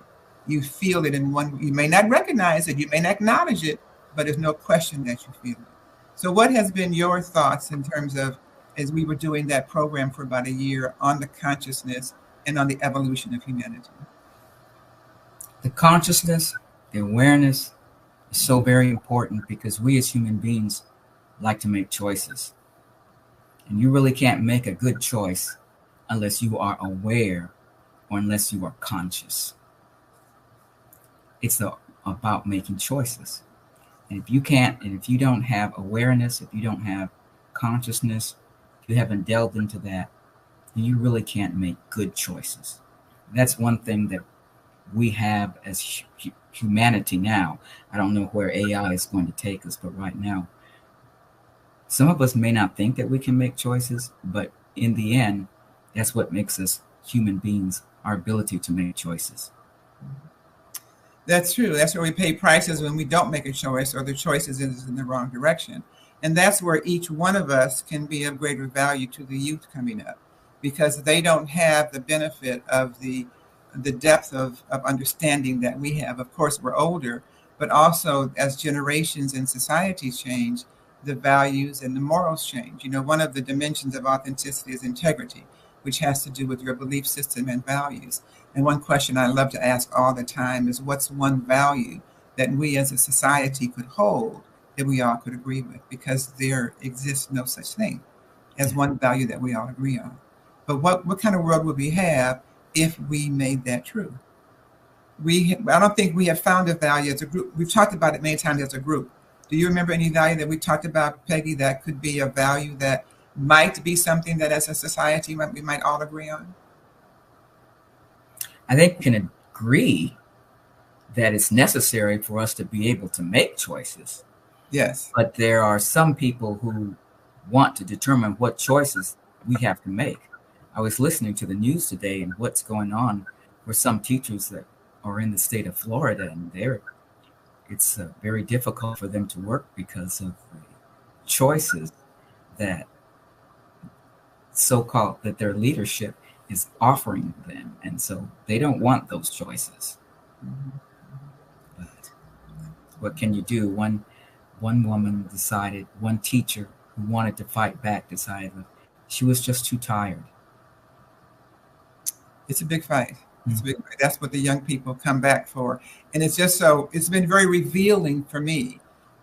[SPEAKER 9] You feel it you may not recognize it, you may not acknowledge it, but there's no question that you feel it. So what has been your thoughts in terms of, as we were doing that program for about a year on the consciousness and on the evolution of humanity?
[SPEAKER 19] The consciousness, the awareness is so very important because we as human beings like to make choices. And you really can't make a good choice unless you are aware or unless you are conscious. It's about making choices. And if you don't have awareness, if you don't have consciousness, if you haven't delved into that, then you really can't make good choices. And that's one thing that we have as humanity now. I don't know where AI is going to take us, but right now, some of us may not think that we can make choices, but in the end, that's what makes us human beings, our ability to make choices.
[SPEAKER 9] That's true. That's where we pay prices when we don't make a choice or the choice is in the wrong direction. And that's where each one of us can be of greater value to the youth coming up, because they don't have the benefit of the depth of understanding that we have. Of course, we're older, but also as generations and societies change, the values and the morals change. One of the dimensions of authenticity is integrity, which has to do with your belief system and values. And one question I love to ask all the time is, what's one value that we as a society could hold that we all could agree with? Because there exists no such thing as one value that we all agree on. But what kind of world would we have if we made that true? I don't think we have found a value as a group. We've talked about it many times as a group. Do you remember any value that we talked about, Peggy, that could be a value that might be something that as a society we might all agree on?
[SPEAKER 19] I think we can agree that it's necessary for us to be able to make choices.
[SPEAKER 9] Yes.
[SPEAKER 19] But there are some people who want to determine what choices we have to make. I was listening to the news today and what's going on with some teachers that are in the state of Florida, and it's very difficult for them to work because of the choices that so-called that their leadership is offering them, and so they don't want those choices. But what can you do? One woman decided, one teacher who wanted to fight back decided that she was just too tired.
[SPEAKER 9] It's a big fight. It's a big fight. That's what the young people come back for. And it's been very revealing for me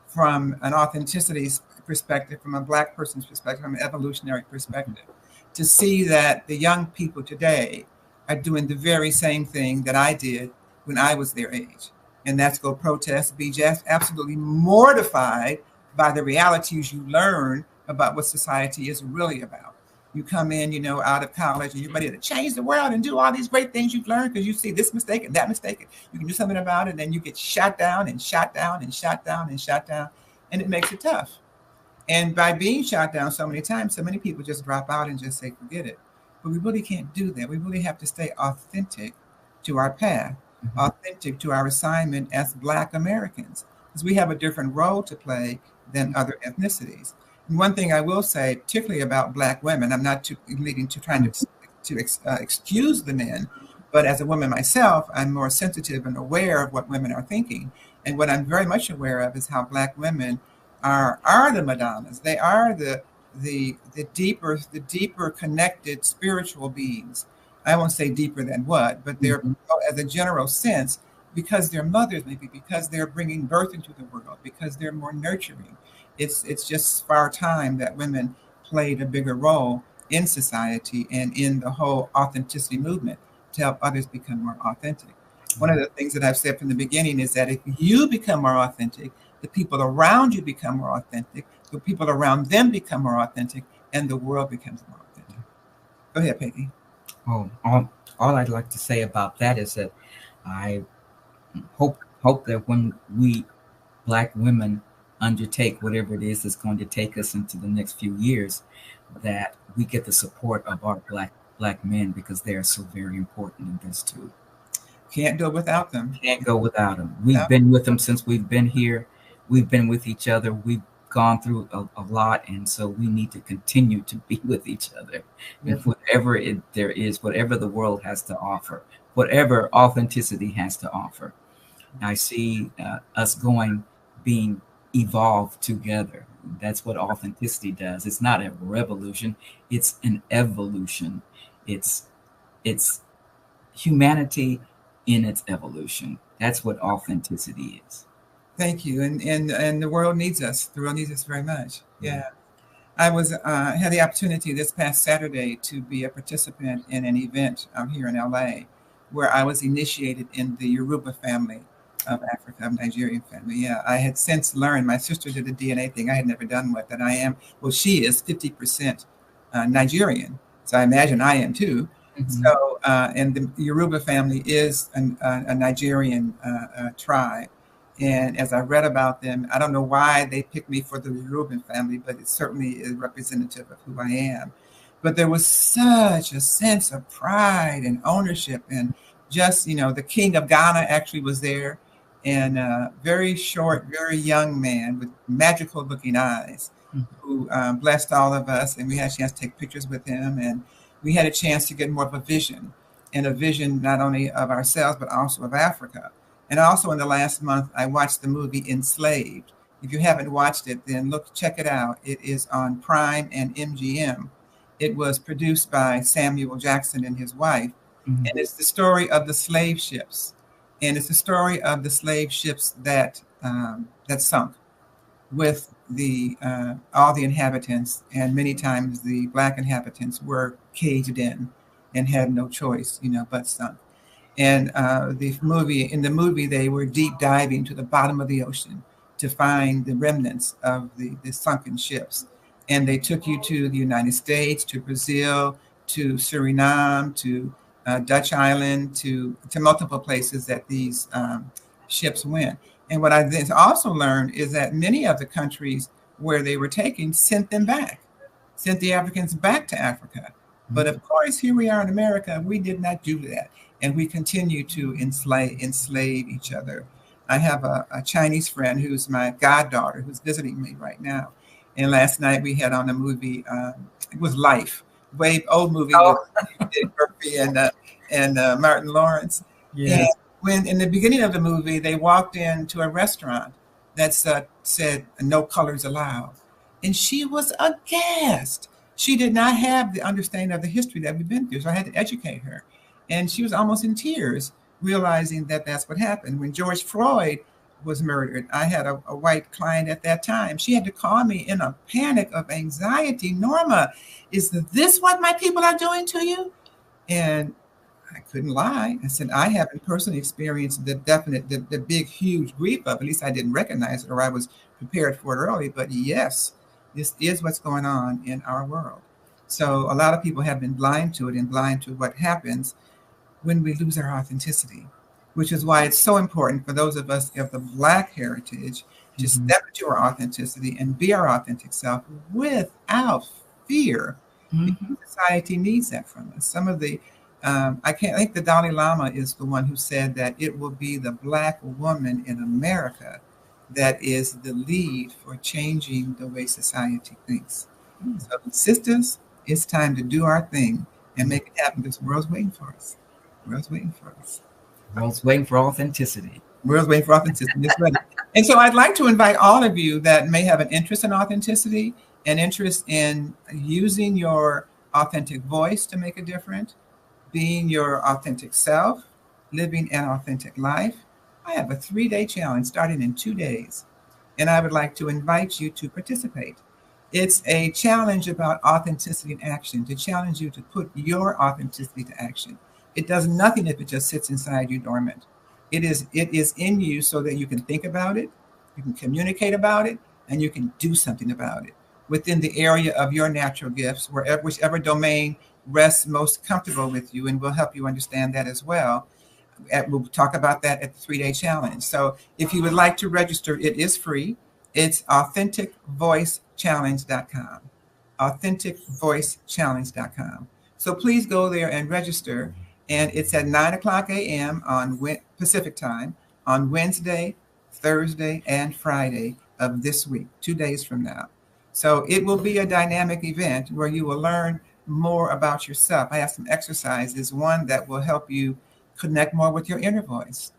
[SPEAKER 9] from an authenticity perspective, from a Black person's perspective, from an evolutionary perspective, to see that the young people today are doing the very same thing that I did when I was their age. And that's go protest, be just absolutely mortified by the realities you learn about what society is really about. You come in, out of college, and you're ready to change the world and do all these great things you've learned because you see this mistake and that mistake, and you can do something about it, and then you get shot down and shot down and shot down and shot down, and it makes it tough. And by being shot down so many times, so many people just drop out and just say, forget it. But we really can't do that. We really have to stay authentic to our path, authentic to our assignment as Black Americans, because we have a different role to play than other ethnicities. And one thing I will say, particularly about Black women, I'm not trying to excuse the men, but as a woman myself, I'm more sensitive and aware of what women are thinking. And what I'm very much aware of is how Black women are the Madonnas. They are the deeper connected spiritual beings. I won't say deeper than what, but they're, as a general sense, because they're mothers, maybe because they're bringing birth into the world, because they're more nurturing. It's just far time that women played a bigger role in society and in the whole authenticity movement to help others become more authentic. One of the things that I've said from the beginning is that if you become more authentic, the people around you become more authentic, the people around them become more authentic, and the world becomes more authentic. Go ahead, Peggy.
[SPEAKER 19] Oh, all I'd like to say about that is that I hope that when we Black women undertake whatever it is that's going to take us into the next few years, that we get the support of our black men, because they are so very important in this too.
[SPEAKER 9] Can't go without them.
[SPEAKER 19] Can't go without them. We've been with them since we've been here. We've been with each other. We've gone through a lot, and so we need to continue to be with each other.
[SPEAKER 9] Yeah.
[SPEAKER 19] And whatever there is, whatever the world has to offer, whatever authenticity has to offer, I see us being evolved together. That's what authenticity does. It's not a revolution, it's an evolution. It's humanity in its evolution. That's what authenticity is.
[SPEAKER 9] Thank you. And the world needs us. The world needs us very much. Yeah. I had the opportunity this past Saturday to be a participant in an event here in LA, where I was initiated in the Yoruba family of Africa, of Nigerian family. Yeah, I had since learned, my sister did a DNA thing I had never done with, that she is 50% Nigerian. So I imagine I am too. Mm-hmm. So, and the Yoruba family is a Nigerian tribe. And as I read about them, I don't know why they picked me for the Yoruba family, but it certainly is representative of who I am. But there was such a sense of pride and ownership, and just, the king of Ghana actually was there, and a very short, very young man with magical looking eyes, who blessed all of us. And we had a chance to take pictures with him, and we had a chance to get more of a vision not only of ourselves, but also of Africa. And also in the last month, I watched the movie Enslaved, If you haven't watched it, then check it out. It is on Prime and MGM. It was produced by Samuel Jackson and his wife, and it's the story of the slave ships, and it's the story of the slave ships that sunk with all the inhabitants, and many times the Black inhabitants were caged in and had no choice, but sunk. And in the movie, they were deep diving to the bottom of the ocean to find the remnants of the sunken ships. And they took you to the United States, to Brazil, to Suriname, to Dutch Island, to multiple places that these ships went. And what I then also learned is that many of the countries where they were taken sent the Africans back to Africa. But of course, here we are in America, we did not do that. And we continue to enslave each other. I have a Chinese friend who's my goddaughter who's visiting me right now. And last night we had on a movie, it was Life, old movie with Eddie Murphy and Martin Lawrence.
[SPEAKER 23] Yeah.
[SPEAKER 9] And when in the beginning of the movie, they walked into a restaurant that said no colors allowed. And she was aghast. She did not have the understanding of the history that we've been through. So I had to educate her. And she was almost in tears, realizing that that's what happened. When George Floyd was murdered, I had a white client at that time. She had to call me in a panic of anxiety. Norma, is this what my people are doing to you? And I couldn't lie. I said, I haven't personally experienced the big, huge grief of, at least I didn't recognize it, or I was prepared for it early. But yes, this is what's going on in our world. So a lot of people have been blind to it and blind to what happens when we lose our authenticity, which is why it's so important for those of us of the Black heritage to step into our authenticity and be our authentic self without fear. Because society needs that from us. Some of the, I think the Dalai Lama is the one who said that it will be the Black woman in America that is the lead for changing the way society thinks. So sisters, it's time to do our thing and make it happen because the world's waiting for us. World's waiting for us.
[SPEAKER 19] World's waiting for authenticity.
[SPEAKER 9] World's waiting for authenticity. That's right. And so I'd like to invite all of you that may have an interest in authenticity, an interest in using your authentic voice to make a difference, being your authentic self, living an authentic life. I have a 3-day challenge starting in 2 days, and I would like to invite you to participate. It's a challenge about authenticity in action, to challenge you to put your authenticity to action. It does nothing if it just sits inside you dormant. It is in you so that you can think about it, you can communicate about it, and you can do something about it within the area of your natural gifts, whichever domain rests most comfortable with you, and we'll help you understand that as well. We'll talk about that at the 3-day challenge. So if you would like to register, it is free. It's authenticvoicechallenge.com. authenticvoicechallenge.com. So please go there and register. And it's at 9:00 a.m. on Pacific time on Wednesday, Thursday, and Friday of this week, 2 days from now. So it will be a dynamic event where you will learn more about yourself. I have some exercises, one that will help you connect more with your inner voice,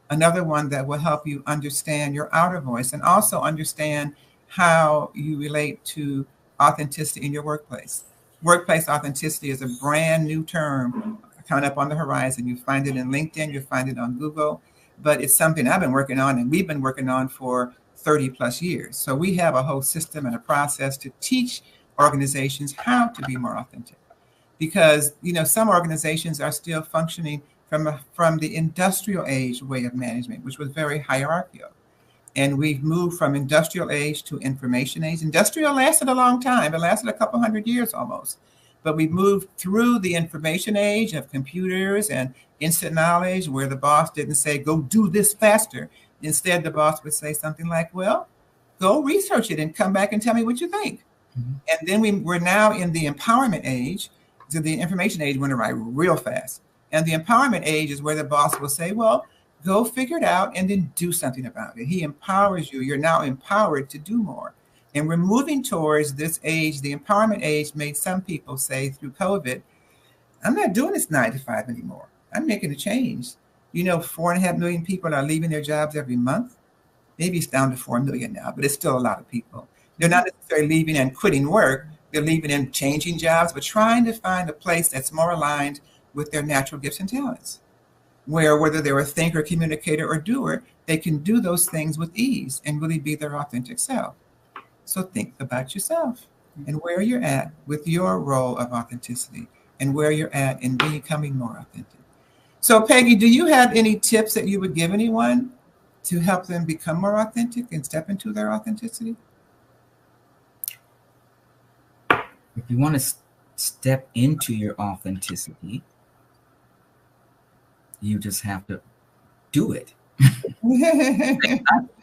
[SPEAKER 9] another one that will help you understand your outer voice and also understand how you relate to authenticity in your workplace. Workplace authenticity is a brand new term coming up on the horizon. You find it in LinkedIn, you find it on Google, but it's something I've been working on and we've been working on for 30 plus years. So we have a whole system and a process to teach organizations how to be more authentic, because some organizations are still functioning from the industrial age way of management, which was very hierarchical. And we've moved from industrial age to information age. Industrial lasted a long time. It lasted a couple hundred years almost. But we moved through the information age of computers and instant knowledge, where the boss didn't say, go do this faster. Instead, the boss would say something like, well, go research it and come back and tell me what you think. And then we're now in the empowerment age. So the information age went right real fast. And the empowerment age is where the boss will say, well, go figure it out and then do something about it. He empowers you. You're now empowered to do more. And we're moving towards this age. The empowerment age made some people say through COVID, I'm not doing this 9 to 5 anymore. I'm making a change. 4.5 million people are leaving their jobs every month. Maybe it's down to 4 million now, but it's still a lot of people. They're not necessarily leaving and quitting work. They're leaving and changing jobs, but trying to find a place that's more aligned with their natural gifts and talents, where whether they're a thinker, communicator, or doer, they can do those things with ease and really be their authentic self. So think about yourself and where you're at with your role of authenticity and where you're at in becoming more authentic. So Peggy, do you have any tips that you would give anyone to help them become more authentic and step into their authenticity?
[SPEAKER 19] If you want to step into your authenticity, you just have to do it.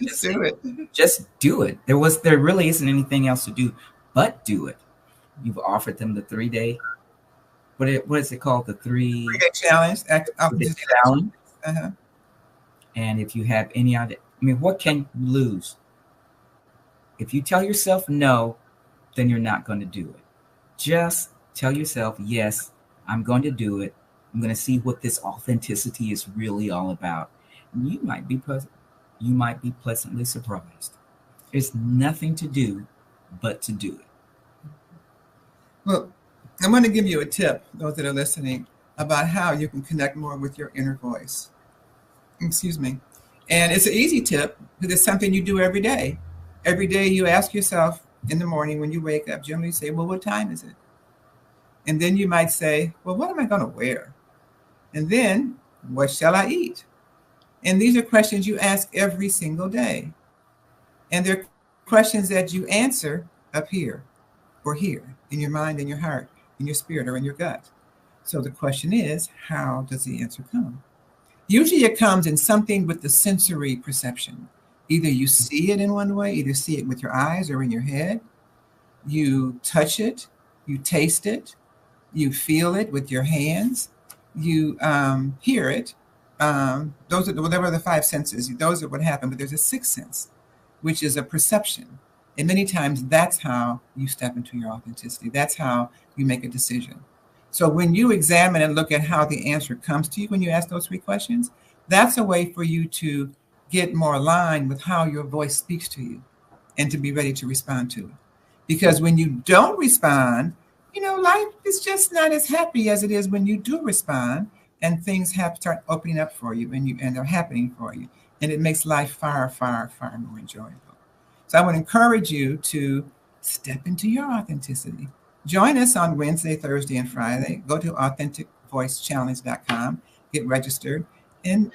[SPEAKER 9] Just do it.
[SPEAKER 19] Just do it. There really isn't anything else to do but do it. You've offered them the 3-day. What is it called? The 3-day
[SPEAKER 9] challenge.
[SPEAKER 19] Challenge. Uh-huh. And if you have any idea, what can you lose? If you tell yourself no, then you're not going to do it. Just tell yourself, yes, I'm going to do it. I'm going to see what this authenticity is really all about. And you might be pleasantly surprised. There's nothing to do but to do it.
[SPEAKER 9] Well, I'm going to give you a tip, those that are listening, about how you can connect more with your inner voice. Excuse me. And it's an easy tip because it's something you do every day. Every day you ask yourself in the morning when you wake up, generally say, well, what time is it? And then you might say, well, what am I going to wear? And then, what shall I eat? And these are questions you ask every single day. And they're questions that you answer up here or here in your mind, in your heart, in your spirit, or in your gut. So the question is, how does the answer come? Usually it comes in something with the sensory perception. Either you see it in one way, either see it with your eyes or in your head. You touch it, you taste it, you feel it with your hands, you hear it. Those are whatever the 5 senses, those are what happen. But there's a 6th sense, which is a perception. And many times that's how you step into your authenticity. That's how you make a decision. So when you examine and look at how the answer comes to you when you ask those 3 questions, that's a way for you to get more aligned with how your voice speaks to you and to be ready to respond to it. Because when you don't respond, life is just not as happy as it is when you do respond and things have to start opening up for you and they're happening for you. And it makes life far, far, far more enjoyable. So I would encourage you to step into your authenticity. Join us on Wednesday, Thursday, and Friday. Go to authenticvoicechallenge.com, get registered, and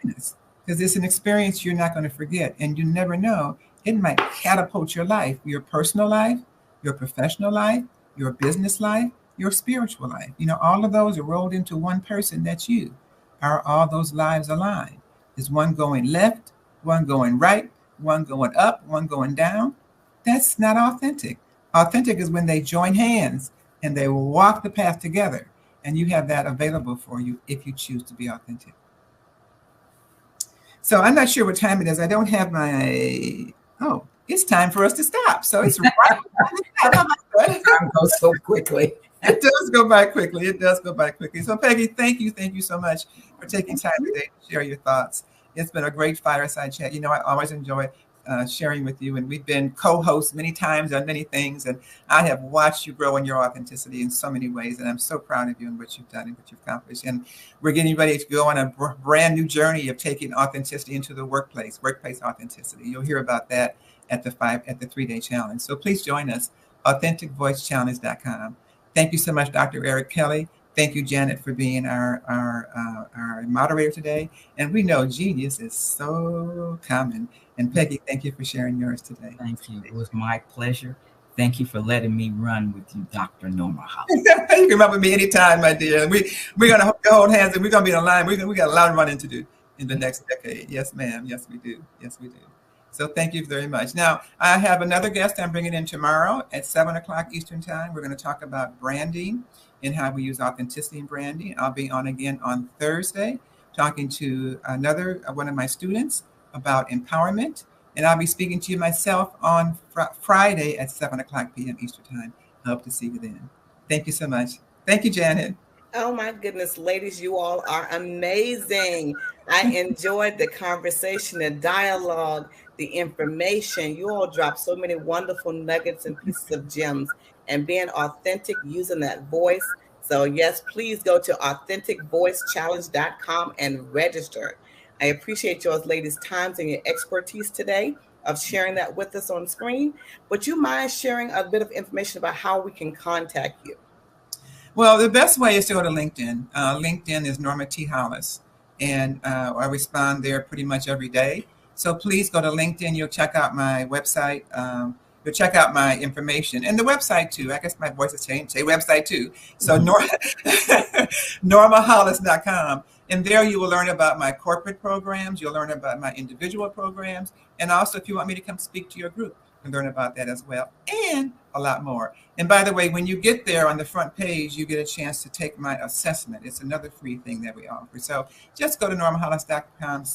[SPEAKER 9] join us. Because it's an experience you're not going to forget. And you never know, it might catapult your life, your personal life, your professional life, your business life, your spiritual life. All of those are rolled into one person. That's you. Are all those lives aligned? Is one going left, one going right, one going up, one going down? That's not authentic. Authentic is when they join hands and they walk the path together. And you have that available for you if you choose to be authentic. So I'm not sure what time it is. I don't have it's time for us to stop. So it's right.
[SPEAKER 19] Time goes so quickly.
[SPEAKER 9] It does go by quickly. It does go by quickly. So Peggy, thank you so much for taking time today to share your thoughts. It's been a great fireside chat. I always enjoy sharing with you, and we've been co-hosts many times on many things, and I have watched you grow in your authenticity in so many ways, and I'm so proud of you and what you've done and what you've accomplished. And we're getting ready to go on a brand new journey of taking authenticity into the workplace authenticity. You'll hear about that at the 3-day challenge. So please join us, authenticvoicechallenge.com. Thank you so much, Dr. Eric Kelly. Thank you, Janet, for being our moderator today. And we know genius is so common. And Peggy, thank you for sharing yours today.
[SPEAKER 19] Thank you. It was my pleasure. Thank you for letting me run with you, Dr. Norma Hollis.
[SPEAKER 9] You can run with me anytime, my dear. We're going to hold hands and we're going to be in line. We got a lot of running to do in the next decade. Yes, ma'am. Yes, we do. Yes, we do. So thank you very much. Now, I have another guest I'm bringing in tomorrow at 7 o'clock Eastern time. We're going to talk about branding and how we use authenticity in branding. I'll be on again on Thursday talking to another one of my students about empowerment. And I'll be speaking to you myself on Friday at 7 o'clock p.m. Eastern time. I hope to see you then. Thank you so much. Thank you, Janet.
[SPEAKER 18] Oh my goodness, ladies, you all are amazing. I enjoyed the conversation, the dialogue, the information. You all dropped so many wonderful nuggets and pieces of gems, and being authentic using that voice. So yes, please go to authenticvoicechallenge.com and register. I appreciate y'all's ladies' times and your expertise today of sharing that with us on screen. Would you mind sharing a bit of information about how we can contact you?
[SPEAKER 9] Well, the best way is to go to LinkedIn. LinkedIn is Norma T. Hollis, and I respond there pretty much every day. So please go to LinkedIn. You'll check out my website. You'll check out my information and the website too. I guess my voice has changed. Say website too. So normahollis.com. And there you will learn about my corporate programs. You'll learn about my individual programs. And also if you want me to come speak to your group, you can learn about that as well. And a lot more. And by the way, when you get there on the front page, you get a chance to take my assessment. It's another free thing that we offer. So just go to normahollis.com,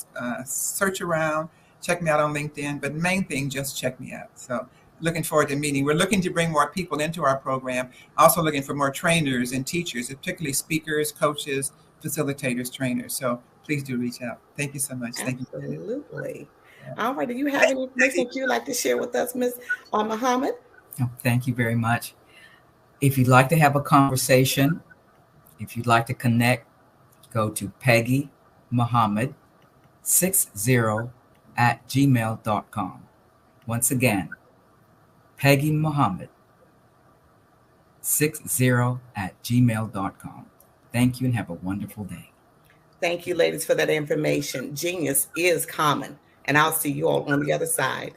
[SPEAKER 9] search around, check me out on LinkedIn. But main thing, just check me out. So looking forward to meeting. We're looking to bring more people into our program. Also looking for more trainers and teachers, particularly speakers, coaches, facilitators, trainers. So please do reach out. Thank you so much. Thank you.
[SPEAKER 18] Absolutely. All right. Do you have any information that you'd like to share with us, Ms. Muhammad?
[SPEAKER 19] Oh, thank you very much. If you'd like to have a conversation, if you'd like to connect, go to Peggy Muhammad 60@gmail.com. Once again, Peggy Muhammad 60@gmail.com. Thank you and have a wonderful day.
[SPEAKER 18] Thank you, ladies, for that information. Genius is common, and I'll see you all on the other side.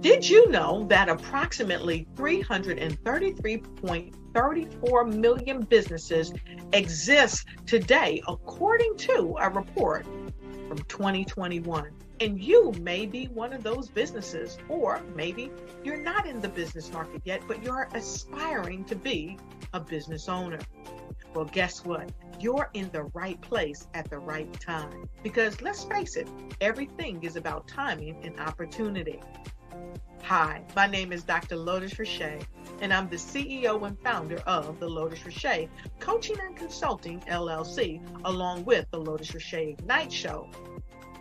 [SPEAKER 3] Did you know that approximately 333.34 million businesses exist today, according to a report from 2021? And you may be one of those businesses, or maybe you're not in the business market yet, but you're aspiring to be a business owner. Well, guess what? You're in the right place at the right time. Because let's face it, everything is about timing and opportunity. Hi, my name is Dr. Lotus Richey, and I'm the CEO and founder of the Lotus Richey Coaching and Consulting LLC, along with the Lotus Richey Ignite Show.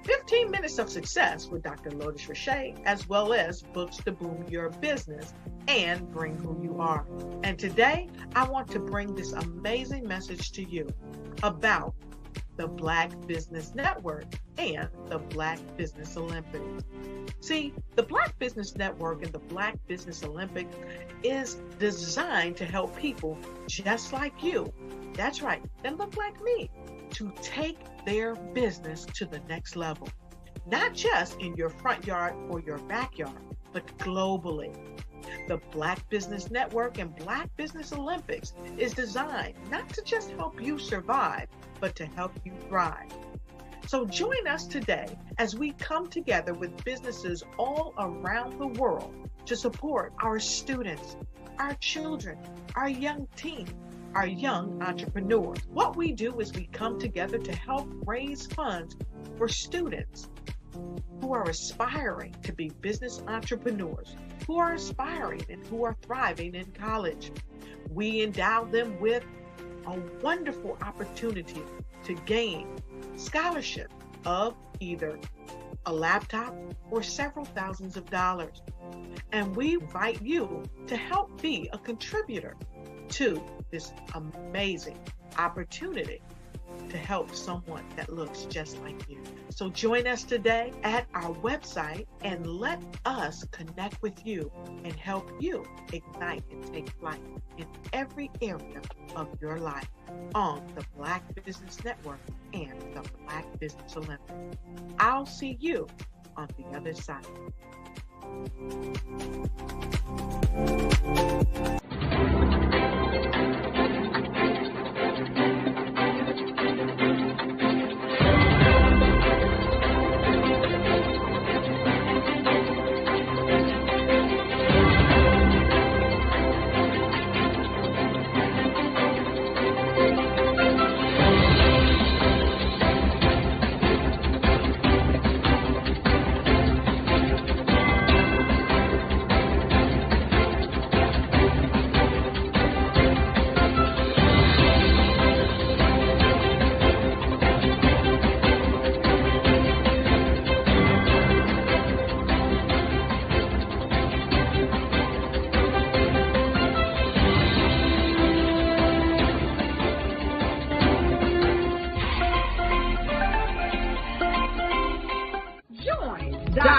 [SPEAKER 3] 15 minutes of success with Dr. Lotus Richey, as well as books to boom your business and bring who you are. And today, I want to bring this amazing message to you about the Black Business Network and the Black Business Olympics. See, the Black Business Network and the Black Business Olympics is designed to help people just like you, that's right, that look like me, to take their business to the next level. Not just in your front yard or your backyard, but globally. The Black Business Network and Black Business Olympics is designed not to just help you survive, but to help you thrive. So join us today as we come together with businesses all around the world to support our students, our children, our young teens, our young entrepreneurs. What we do is we come together to help raise funds for students who are aspiring to be business entrepreneurs, who are aspiring and who are thriving in college. We endow them with a wonderful opportunity to gain scholarship of either a laptop or several thousands of dollars. And we invite you to help be a contributor to this amazing opportunity to help someone that looks just like you. So join us today at our website and let us connect with you and help you ignite and take flight in every area of your life on the Black Business Network and the Black Business Olympics. I'll see you on the other side.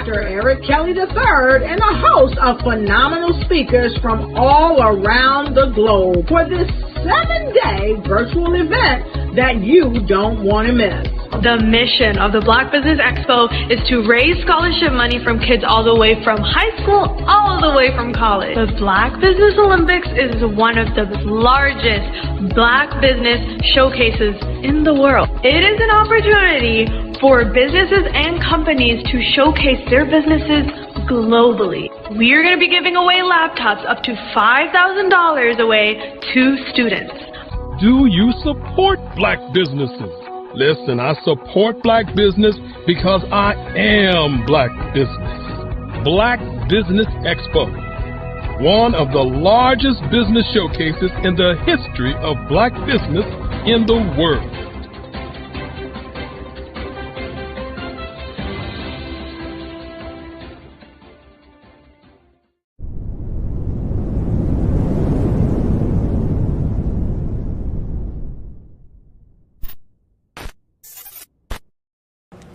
[SPEAKER 3] Dr. Eric Kelly III and a host of phenomenal speakers from all around the globe for this 7-day virtual event that you don't want to miss.
[SPEAKER 4] The mission of the Black Business Expo is to raise scholarship money from kids all the way from high school, all the way from college. The Black Business Olympics is one of the largest Black business showcases in the world. It is an opportunity for businesses and companies to showcase their businesses globally. We are going to be giving away laptops up to $5,000 away to students.
[SPEAKER 1] Do you support Black businesses? Listen, I support Black business because I am Black business. Black Business Expo, one of the largest business showcases in the history of Black business in the world.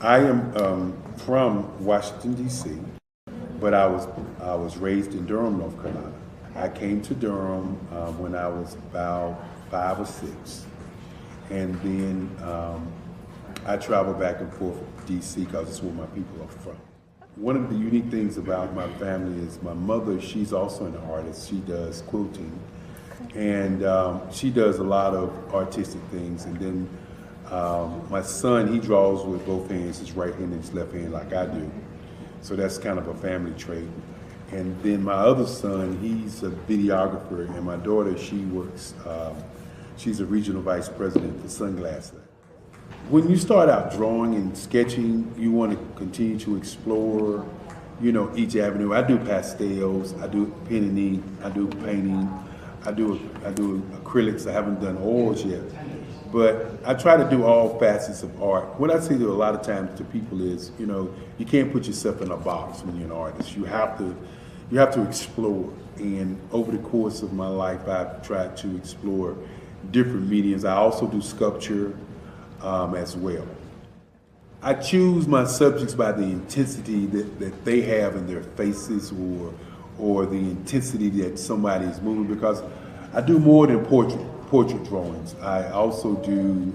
[SPEAKER 10] I am from Washington, D.C., but I was raised in Durham, North Carolina. I came to Durham when I was about 5 or 6, and then I traveled back and forth to D.C. because it's where my people are from. One of the unique things about my family is my mother, she's also an artist. She does quilting, and she does a lot of artistic things, and then my son, he draws with both hands, his right hand and his left hand like I do. So that's kind of a family trait. And then my other son, he's a videographer, and my daughter, she works, she's a regional vice president for Sunglass Lab. When you start out drawing and sketching, you want to continue to explore, you know, each avenue. I do pastels, I do pen and ink, I do painting, I do acrylics. I haven't done oils yet. But I try to do all facets of art. What I say to a lot of times to people is, you know, you can't put yourself in a box when you're an artist. You have to explore. And over the course of my life, I've tried to explore different mediums. I also do sculpture as well. I choose my subjects by the intensity that they have in their faces, or the intensity that somebody is moving, because I do more than portrait drawings. I also do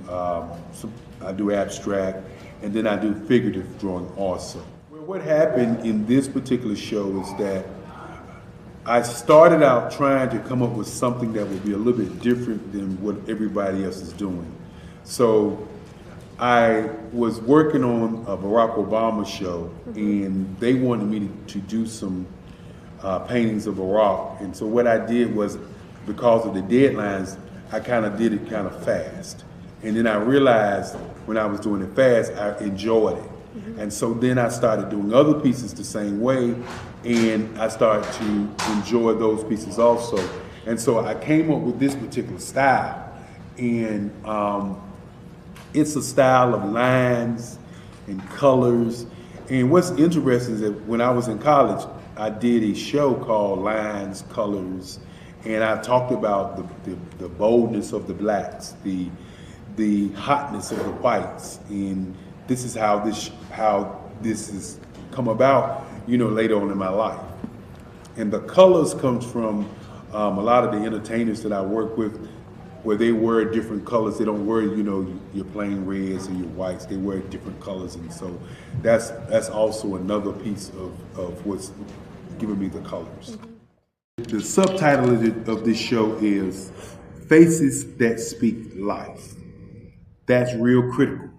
[SPEAKER 10] I do abstract, and then I do figurative drawing also. Well, what happened in this particular show is that I started out trying to come up with something that would be a little bit different than what everybody else is doing. So I was working on a Barack Obama show, and they wanted me to do some paintings of Barack. And so what I did was, because of the deadlines, I kind of did it kind of fast. And then I realized when I was doing it fast, I enjoyed it. And so then I started doing other pieces the same way, and I started to enjoy those pieces also. And so I came up with this particular style. And it's a style of lines and colors. And what's interesting is that when I was in college, I did a show called Lines, Colors, and I talked about the boldness of the blacks, the hotness of the whites, and this is how this has come about, you know, later on in my life. And the colors comes from a lot of the entertainers that I work with, where they wear different colors. They don't wear, you know, your plain reds or your whites. They wear different colors, and so that's also another piece of what's giving me the colors. The subtitle of this show is Faces That Speak Life. That's real critical.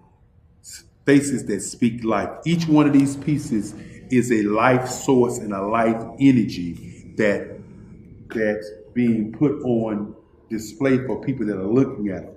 [SPEAKER 10] Faces that speak life. Each one of these pieces is a life source and a life energy that's being put on display for people that are looking at them.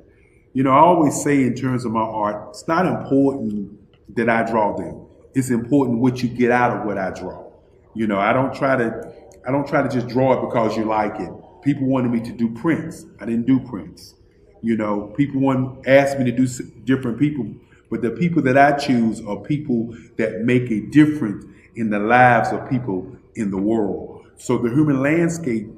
[SPEAKER 10] You know, I always say in terms of my art, it's not important that I draw them. It's important what you get out of what I draw. You know, I don't try to just draw it because you like it. People wanted me to do prints. I didn't do prints. You know, people asked me to do different people, but the people that I choose are people that make a difference in the lives of people in the world. So the human landscape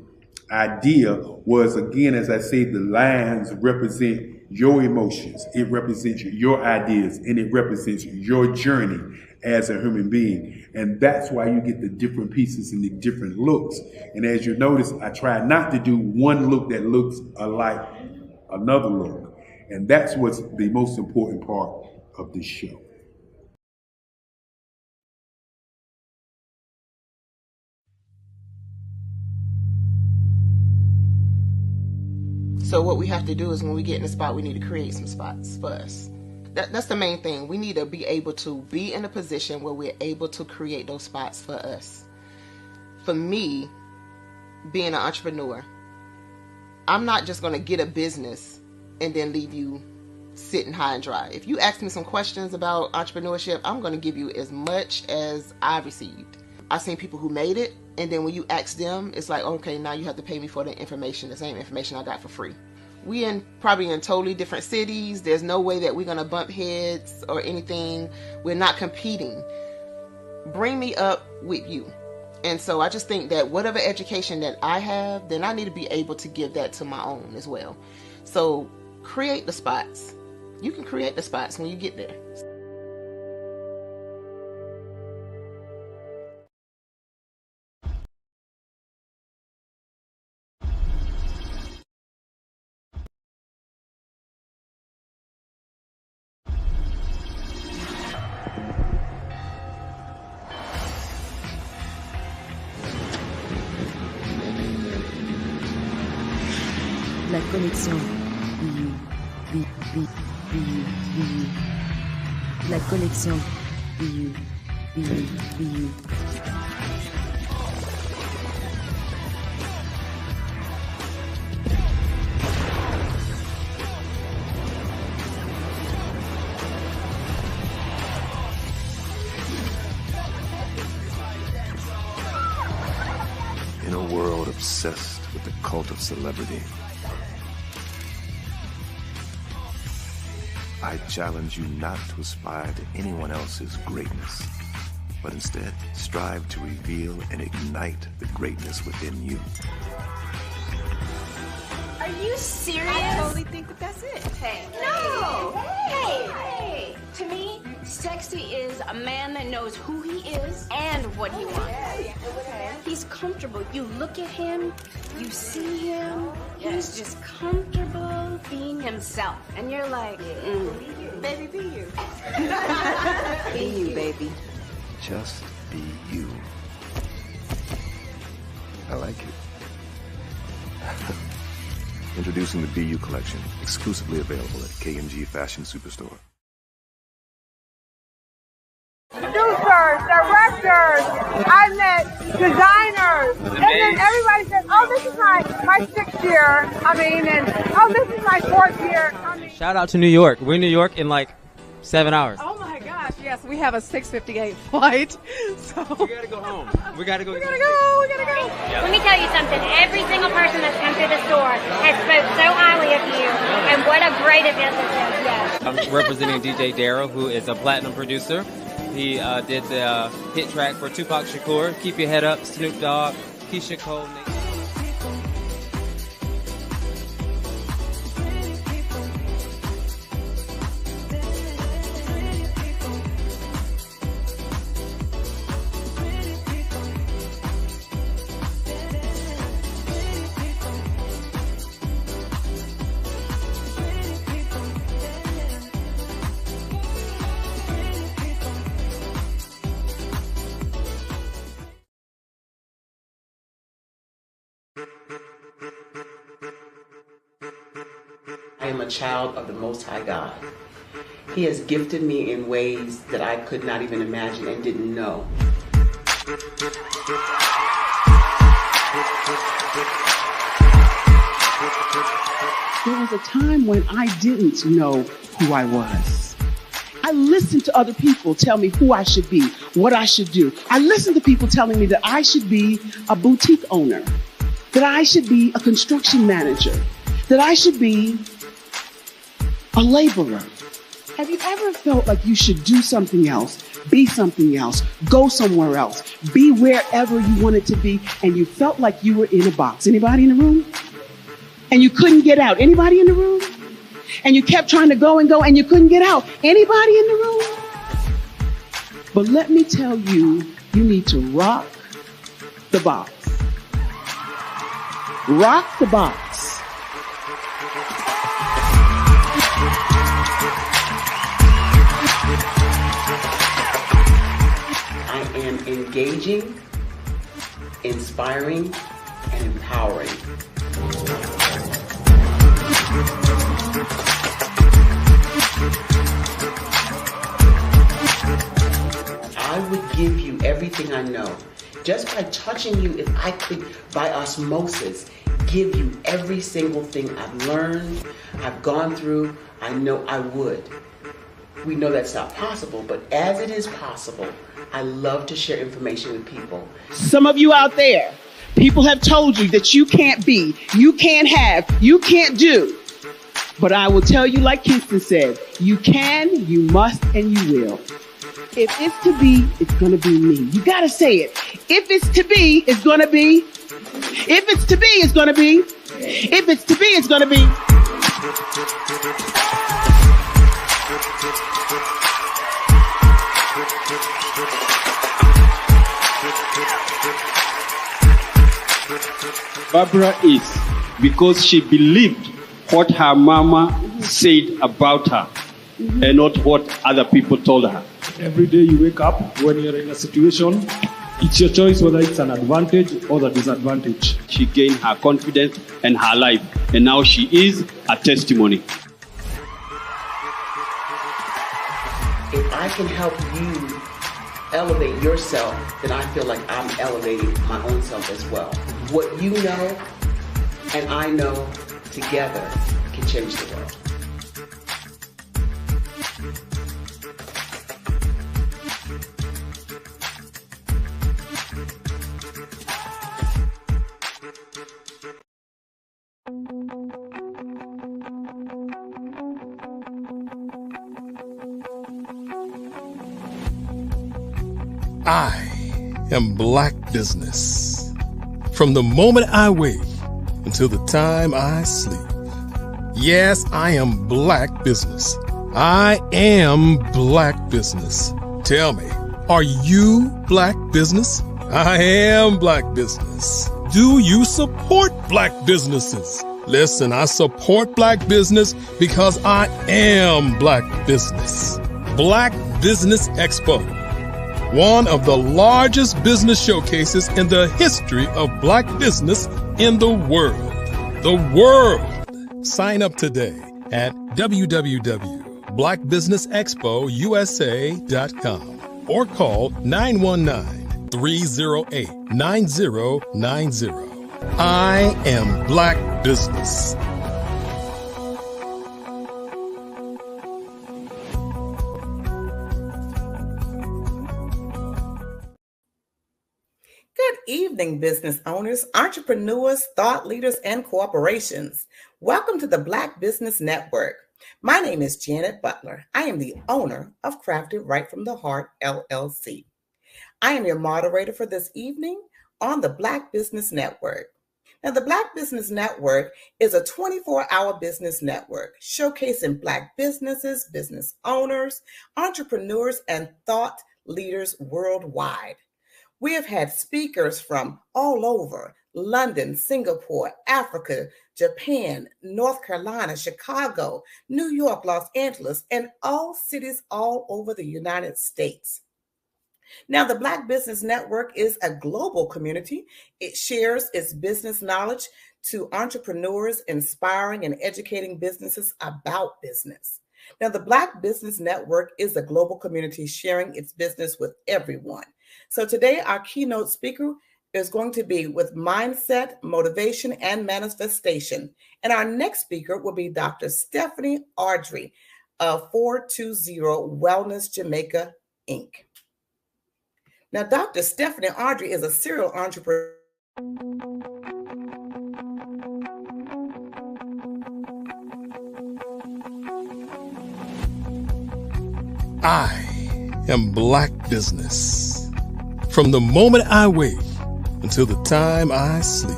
[SPEAKER 10] idea was, again, as I say, the lines represent your emotions. It represents your ideas, and it represents your journey as a human being. And that's why you get the different pieces and the different looks. And as you notice, I try not to do one look that looks alike another look. And that's what's the most important part of this show.
[SPEAKER 11] So what we have to do is when we get in the spot, we need to create some spots for us. That's the main thing. We need to be able to be in a position where we're able to create those spots for us. For me, being an entrepreneur, I'm not just going to get a business and then leave you sitting high and dry. If you ask me some questions about entrepreneurship, I'm going to give you as much as I received. I've seen people who made it, and then when you ask them, it's like, okay, now you have to pay me for the information, the same information I got for free. We probably in totally different cities. There's no way that we're going to bump heads or anything. We're not competing. Bring me up with you. And so I just think that whatever education that I have, then I need to be able to give that to my own as well. So create the spots. You can create the spots when you get there.
[SPEAKER 20] La connexion. La connexion.
[SPEAKER 21] In a world obsessed with the cult of celebrity, I challenge you not to aspire to anyone else's greatness, but instead strive to reveal and ignite the greatness within you.
[SPEAKER 24] Are you serious?
[SPEAKER 25] I totally think that that's it.
[SPEAKER 24] Hey.
[SPEAKER 25] No!
[SPEAKER 24] Hey! To me, sexy is a man that knows who he is and what he wants.
[SPEAKER 25] Okay.
[SPEAKER 24] He's comfortable. You look at him, you see him, he's just comfortable being himself. And you're like,
[SPEAKER 25] Baby, be you.
[SPEAKER 20] Be you, baby.
[SPEAKER 21] Just be you. I like it. Introducing the Be You collection, exclusively available at KMG Fashion Superstore.
[SPEAKER 26] Producers, directors, I met designers, and then everybody says, oh, this is my 6th year, and oh, this is my 4th year.
[SPEAKER 27] Shout out to New York. We're in New York in like 7 hours.
[SPEAKER 26] Oh my gosh, yes, we have a 6:58 flight, so.
[SPEAKER 27] We gotta go home. We gotta go.
[SPEAKER 26] We gotta go.
[SPEAKER 24] Yeah. Let me tell you something. Every single person that's come through the store has spoke so highly of you, and what a great event this is. Yes.
[SPEAKER 27] I'm representing DJ Darryl, who is a platinum producer. He did the hit track for Tupac Shakur, Keep Your Head Up, Snoop Dogg, Keisha Cole.
[SPEAKER 28] I am a child of the Most High God. He has gifted me in ways that I could not even imagine and didn't know.
[SPEAKER 29] There was a time when I didn't know who I was. I listened to other people tell me who I should be, what I should do. I listened to people telling me that I should be a boutique owner, that I should be a construction manager, that I should be a laborer. Have you ever felt like you should do something else, be something else, go somewhere else, be wherever you wanted to be, and you felt like you were in a box? Anybody in the room? And you couldn't get out? Anybody in the room? And you kept trying to go and go and you couldn't get out? Anybody in the room? But let me tell you, you need to rock the box. Rock the box.
[SPEAKER 28] I am engaging, inspiring, and empowering. I would give you everything I know. Just by touching you, if I could, by osmosis, give you every single thing I've learned, I've gone through, I know I would. We know that's not possible, but as it is possible, I love to share information with people.
[SPEAKER 29] Some of you out there, people have told you that you can't be, you can't have, you can't do. But I will tell you, like Kingston said, you can, you must, and you will. If it's to be, it's going to be me. You got to say it. If it's to be, it's going to be. If it's to be, it's going to be. If it's to be, it's going to be.
[SPEAKER 2] Barbara is because she believed what her mama said about her and not what other people told her.
[SPEAKER 5] Every day you wake up, when you're in a situation, it's your choice whether it's an advantage or the disadvantage.
[SPEAKER 2] She gained her confidence and her life, and now she is a testimony.
[SPEAKER 28] If I can help you elevate yourself, then I feel like I'm elevating my own self as well. What you know and I know together can change the world.
[SPEAKER 1] I am Black business. From the moment I wake until the time I sleep. Yes, I am Black business. I am Black business. Tell me, are you Black business? I am Black business. Do you support Black businesses? Listen, I support Black business because I am Black business. Black Business Expo, one of the largest business showcases in the history of Black business in the world. The world! Sign up today at www.blackbusinessexpousa.com or call 919-308-9090. I am Black business.
[SPEAKER 18] Good evening, business owners, entrepreneurs, thought leaders, and corporations. Welcome to the Black Business Network. My name is Janet Butler. I am the owner of Crafted Right from the Heart, LLC. I am your moderator for this evening on the Black Business Network. Now, the Black Business Network is a 24-hour business network showcasing Black businesses, business owners, entrepreneurs, and thought leaders worldwide. We have had speakers from all over London, Singapore, Africa, Japan, North Carolina, Chicago, New York, Los Angeles, and all cities all over the United States. Now, the Black Business Network is a global community. It shares its business knowledge to entrepreneurs, inspiring and educating businesses about business. Now, the Black Business Network is a global community sharing its business with everyone. So today, our keynote speaker is going to be with mindset, motivation, and manifestation. And our next speaker will be Dr. Stephanie Audrey of 420 Wellness Jamaica, Inc. Now, Dr. Stephanie Audrey is a serial entrepreneur.
[SPEAKER 1] I am Black business. From the moment I wake until the time I sleep.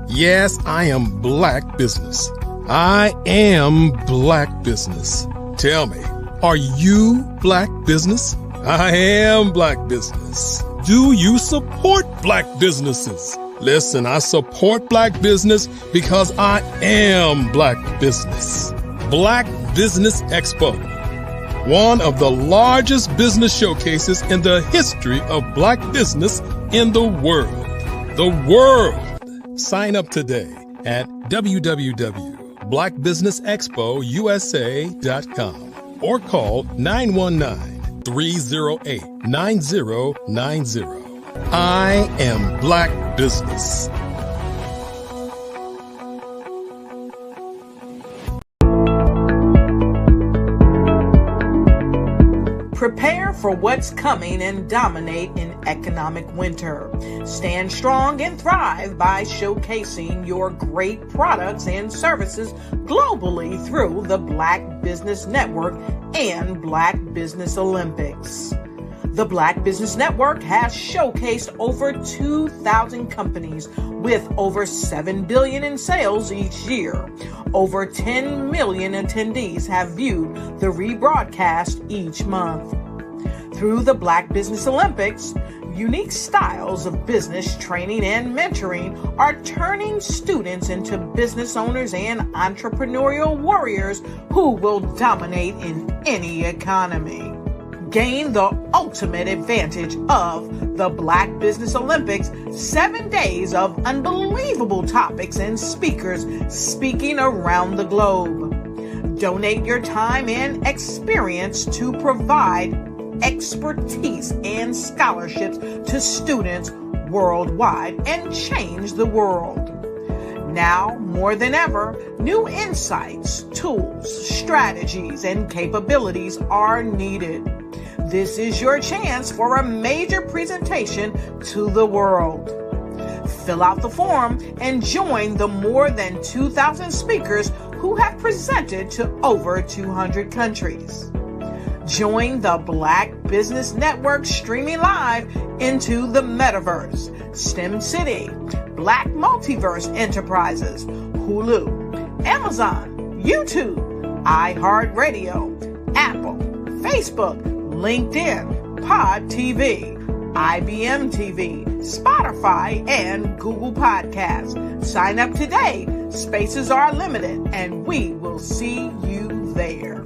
[SPEAKER 1] Yes, I am Black business. I am Black business. Tell me, are you Black business? I am black business. Do you support black businesses? Listen, I support black business because I am black business. Black Business Expo, one of the largest business showcases in the history of black business in the world. The world! Sign up today at www.blackbusinessexpousa.com or call 919-308-9090. I am black business.
[SPEAKER 3] Prepare for what's coming and dominate in economic winter. Stand strong and thrive by showcasing your great products and services globally through the Black Business Network and Black Business Olympics. The Black Business Network has showcased over 2,000 companies with over $7 billion in sales each year. Over 10 million attendees have viewed the rebroadcast each month. Through the Black Business Olympics, unique styles of business training and mentoring are turning students into business owners and entrepreneurial warriors who will dominate in any economy. Gain the ultimate advantage of the Black Business Olympics, 7 days of unbelievable topics and speakers speaking around the globe. Donate your time and experience to provide expertise and scholarships to students worldwide and change the world. Now, more than ever, new insights, tools, strategies, and capabilities are needed. This is your chance for a major presentation to the world. Fill out the form and join the more than 2,000 speakers who have presented to over 200 countries. Join the Black Business Network streaming live into the Metaverse, STEM City, Black Multiverse Enterprises, Hulu, Amazon, YouTube, iHeartRadio, Apple, Facebook, LinkedIn, Pod TV, IBM TV, Spotify, and Google Podcasts. Sign up today. Spaces are limited, and we will see you there.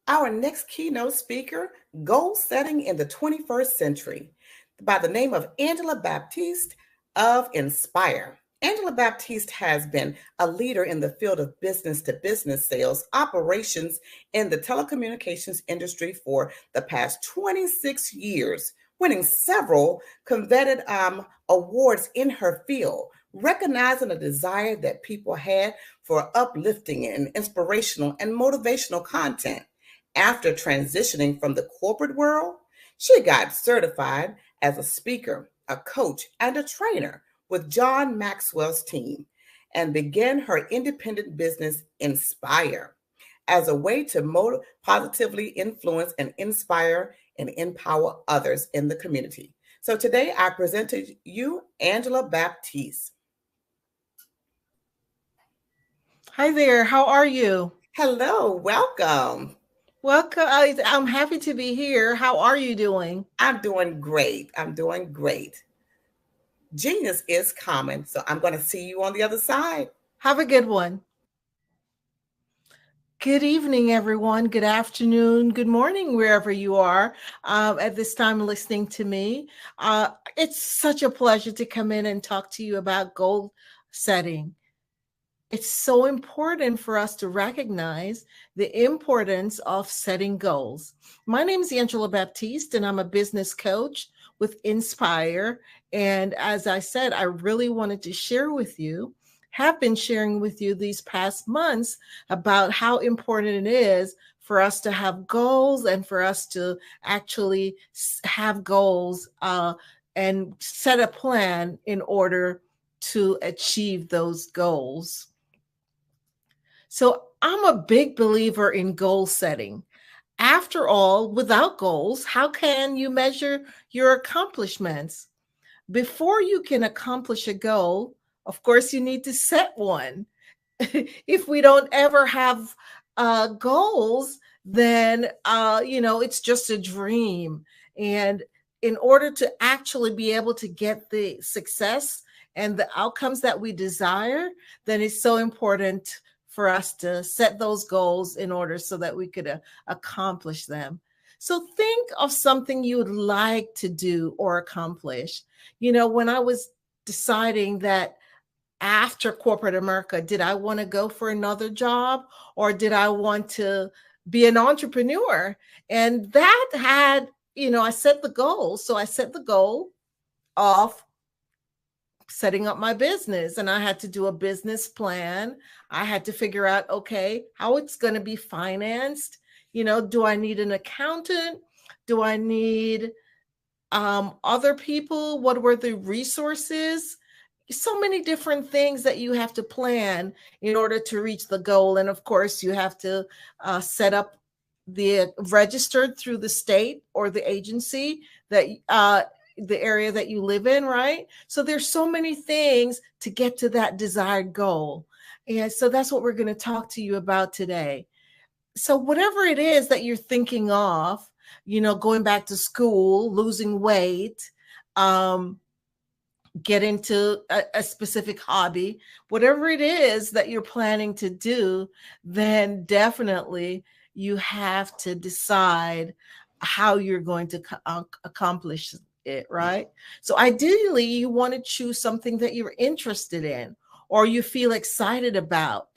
[SPEAKER 18] Our next keynote speaker, Goal Setting in the 21st Century, by the name of Angela Baptiste of Inspire. Angela Baptiste has been a leader in the field of business-to-business sales operations in the telecommunications industry for the past 26 years, winning several coveted awards in her field, recognizing a desire that people had for uplifting and inspirational and motivational content. After transitioning from the corporate world, she got certified as a speaker, a coach, and a trainer with John Maxwell's team and began her independent business, Inspire, as a way to positively influence and inspire and empower others in the community. So today I present to you Angela Baptiste.
[SPEAKER 6] Hi there, how are you?
[SPEAKER 18] Hello, welcome.
[SPEAKER 6] Welcome. I'm happy to be here. How are you doing?
[SPEAKER 18] I'm doing great. Genius is common, so I'm going to see you on the other side.
[SPEAKER 6] Have a good one. Good evening, everyone. Good afternoon. Good morning, wherever you are at this time listening to me. It's such a pleasure to come in and talk to you about goal setting. It's so important for us to recognize the importance of setting goals. My name is Angela Baptiste, and I'm a business coach with Inspire. And as I said, I really wanted to share with you, have been sharing with you these past months about how important it is for us to have goals and for us to actually have goals and set a plan in order to achieve those goals. So I'm a big believer in goal setting. After all, without goals, how can you measure your accomplishments? Before you can accomplish a goal, of course, you need to set one. If we don't ever have goals, then it's just a dream. And in order to actually be able to get the success and the outcomes that we desire, then it's so important for us to set those goals in order so that we could accomplish them. So think of something you would like to do or accomplish. When I was deciding that after corporate America, did I want to go for another job or did I want to be an entrepreneur? And that had, I set the goal. So I set the goal of setting up my business, and I had to do a business plan. I had to figure out, okay, how it's going to be financed. Do I need an accountant? Do I need other people? What were the resources? So many different things that you have to plan in order to reach the goal. And of course, you have to set up registered through the state or the agency that the area that you live in, right? So there's so many things to get to that desired goal. And so that's what we're going to talk to you about today. So whatever it is that you're thinking of, going back to school, losing weight, get into a specific hobby, whatever it is that you're planning to do, then definitely you have to decide how you're going to accomplish it, right? So ideally, you want to choose something that you're interested in or you feel excited about.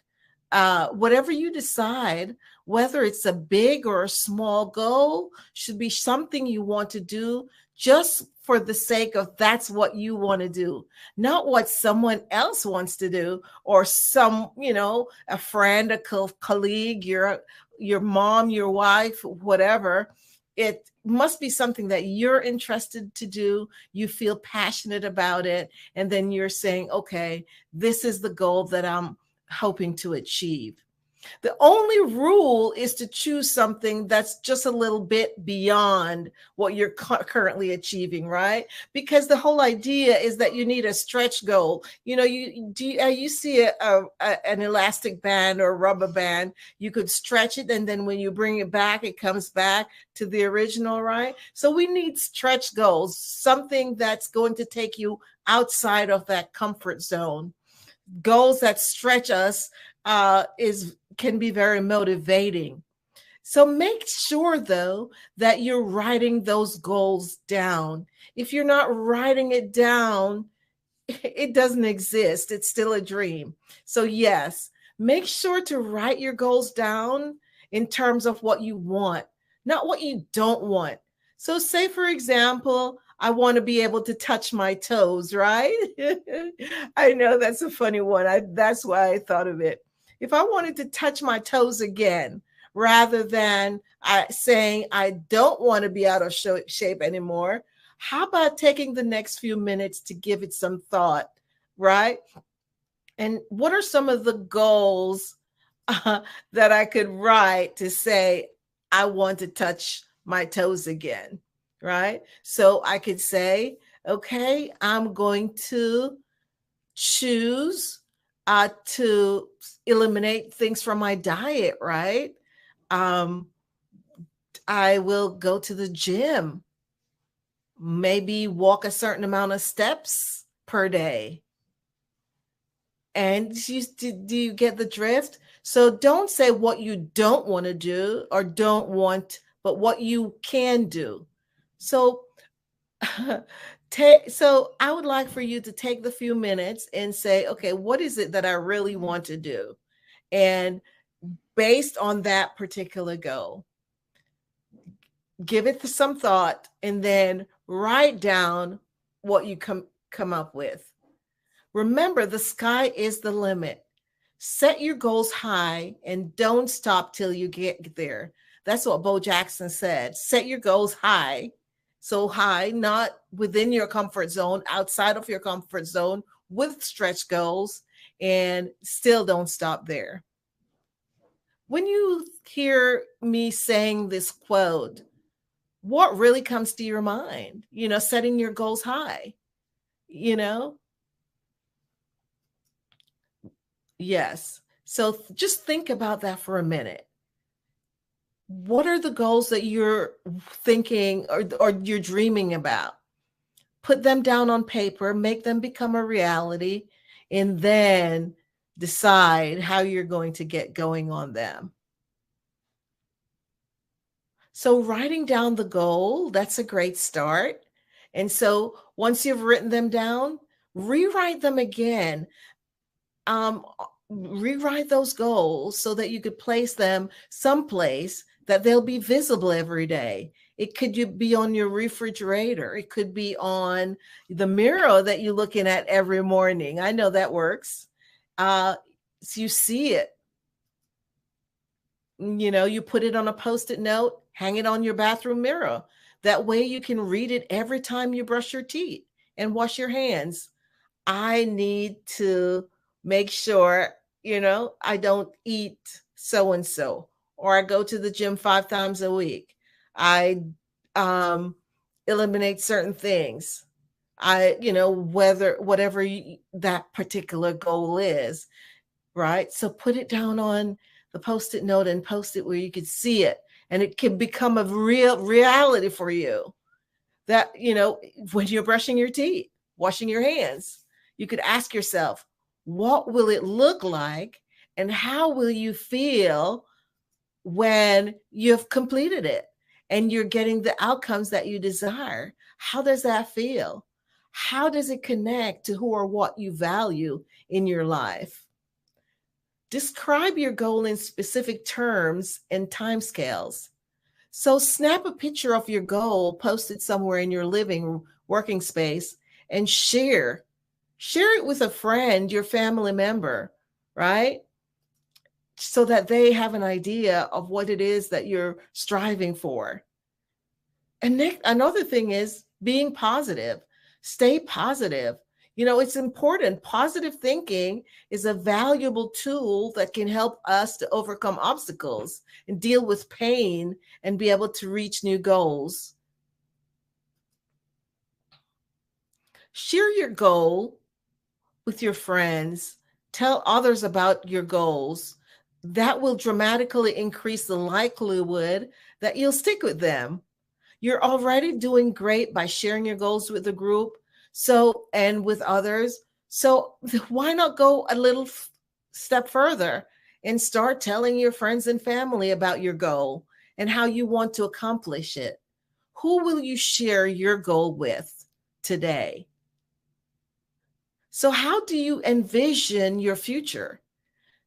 [SPEAKER 6] Whatever you decide, whether it's a big or a small goal, should be something you want to do just for the sake of that's what you want to do, not what someone else wants to do or some, a friend, a colleague, your mom, your wife, whatever. It must be something that you're interested to do. You feel passionate about it. And then you're saying, okay, this is the goal that I'm hoping to achieve. The only rule is to choose something that's just a little bit beyond what you're currently achieving, right? Because the whole idea is that you need a stretch goal. You see an elastic band or a rubber band, you could stretch it, and then when you bring it back, it comes back to the original, right? So we need stretch goals, something that's going to take you outside of that comfort zone. Goals that stretch us can be very motivating. So make sure, though, that you're writing those goals down. If you're not writing it down, it doesn't exist. It's still a dream. So yes, make sure to write your goals down in terms of what you want, not what you don't want. So say, for example, I want to be able to touch my toes, right? I know that's a funny one. That's why I thought of it. If I wanted to touch my toes again, rather than saying I don't want to be out of shape anymore, how about taking the next few minutes to give it some thought, right? And what are some of the goals that I could write to say I want to touch my toes again, right? So I could say, okay, I'm going to choose to eliminate things from my diet, right? I will go to the gym, maybe walk a certain amount of steps per day. And do you get the drift? So don't say what you don't want to do or don't want, but what you can do. So so I would like for you to take the few minutes and say, okay, what is it that I really want to do? And based on that particular goal, give it some thought and then write down what you come up with. Remember, the sky is the limit. Set your goals high and don't stop till you get there. That's what Bo Jackson said. Set your goals high. So high, not within your comfort zone, outside of your comfort zone, with stretch goals, and still don't stop there. When you hear me saying this quote, what really comes to your mind? Setting your goals high, Yes. So just think about that for a minute. What are the goals that you're thinking or you're dreaming about? Put them down on paper, make them become a reality, and then decide how you're going to get going on them. So writing down the goal, that's a great start. And so once you've written them down, rewrite them again. Rewrite those goals so that you could place them someplace that they'll be visible every day. It could be on your refrigerator. It could be on the mirror that you're looking at every morning. I know that works. So you see it. You put it on a Post-it note, hang it on your bathroom mirror. That way you can read it every time you brush your teeth and wash your hands. I need to make sure, I don't eat so-and-so, or I go to the gym 5 times a week. I eliminate certain things. Whatever that particular goal is, right? So put it down on the Post-it note and post it where you can see it, and it can become a real reality for you. That, when you're brushing your teeth, washing your hands, you could ask yourself, what will it look like and how will you feel when you've completed it and you're getting the outcomes that you desire? How does that feel? How does it connect to who or what you value in your life? Describe your goal in specific terms and timescales. So snap a picture of your goal, post it somewhere in your living, working space, and share it with a friend, your family member, right? So that they have an idea of what it is that you're striving for. And another thing is being positive. Stay positive. It's important. Positive thinking is a valuable tool that can help us to overcome obstacles and deal with pain and be able to reach new goals. Share your goal with your friends. Tell others about your goals. That will dramatically increase the likelihood that you'll stick with them. You're already doing great by sharing your goals with the group, and with others. So why not go a little step further and start telling your friends and family about your goal and how you want to accomplish it? Who will you share your goal with today? So how do you envision your future?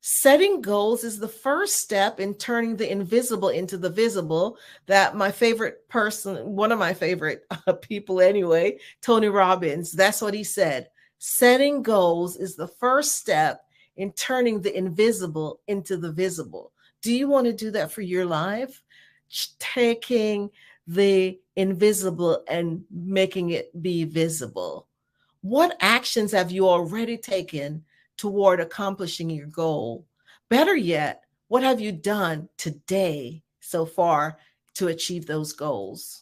[SPEAKER 6] Setting goals is the first step in turning the invisible into the visible. That my favorite person, one of my favorite people anyway, Tony Robbins, that's what he said. Setting goals is the first step in turning the invisible into the visible. Do you want to do that for your life? Taking the invisible and making it be visible. What actions have you already taken toward accomplishing your goal? Better yet, what have you done today so far to achieve those goals?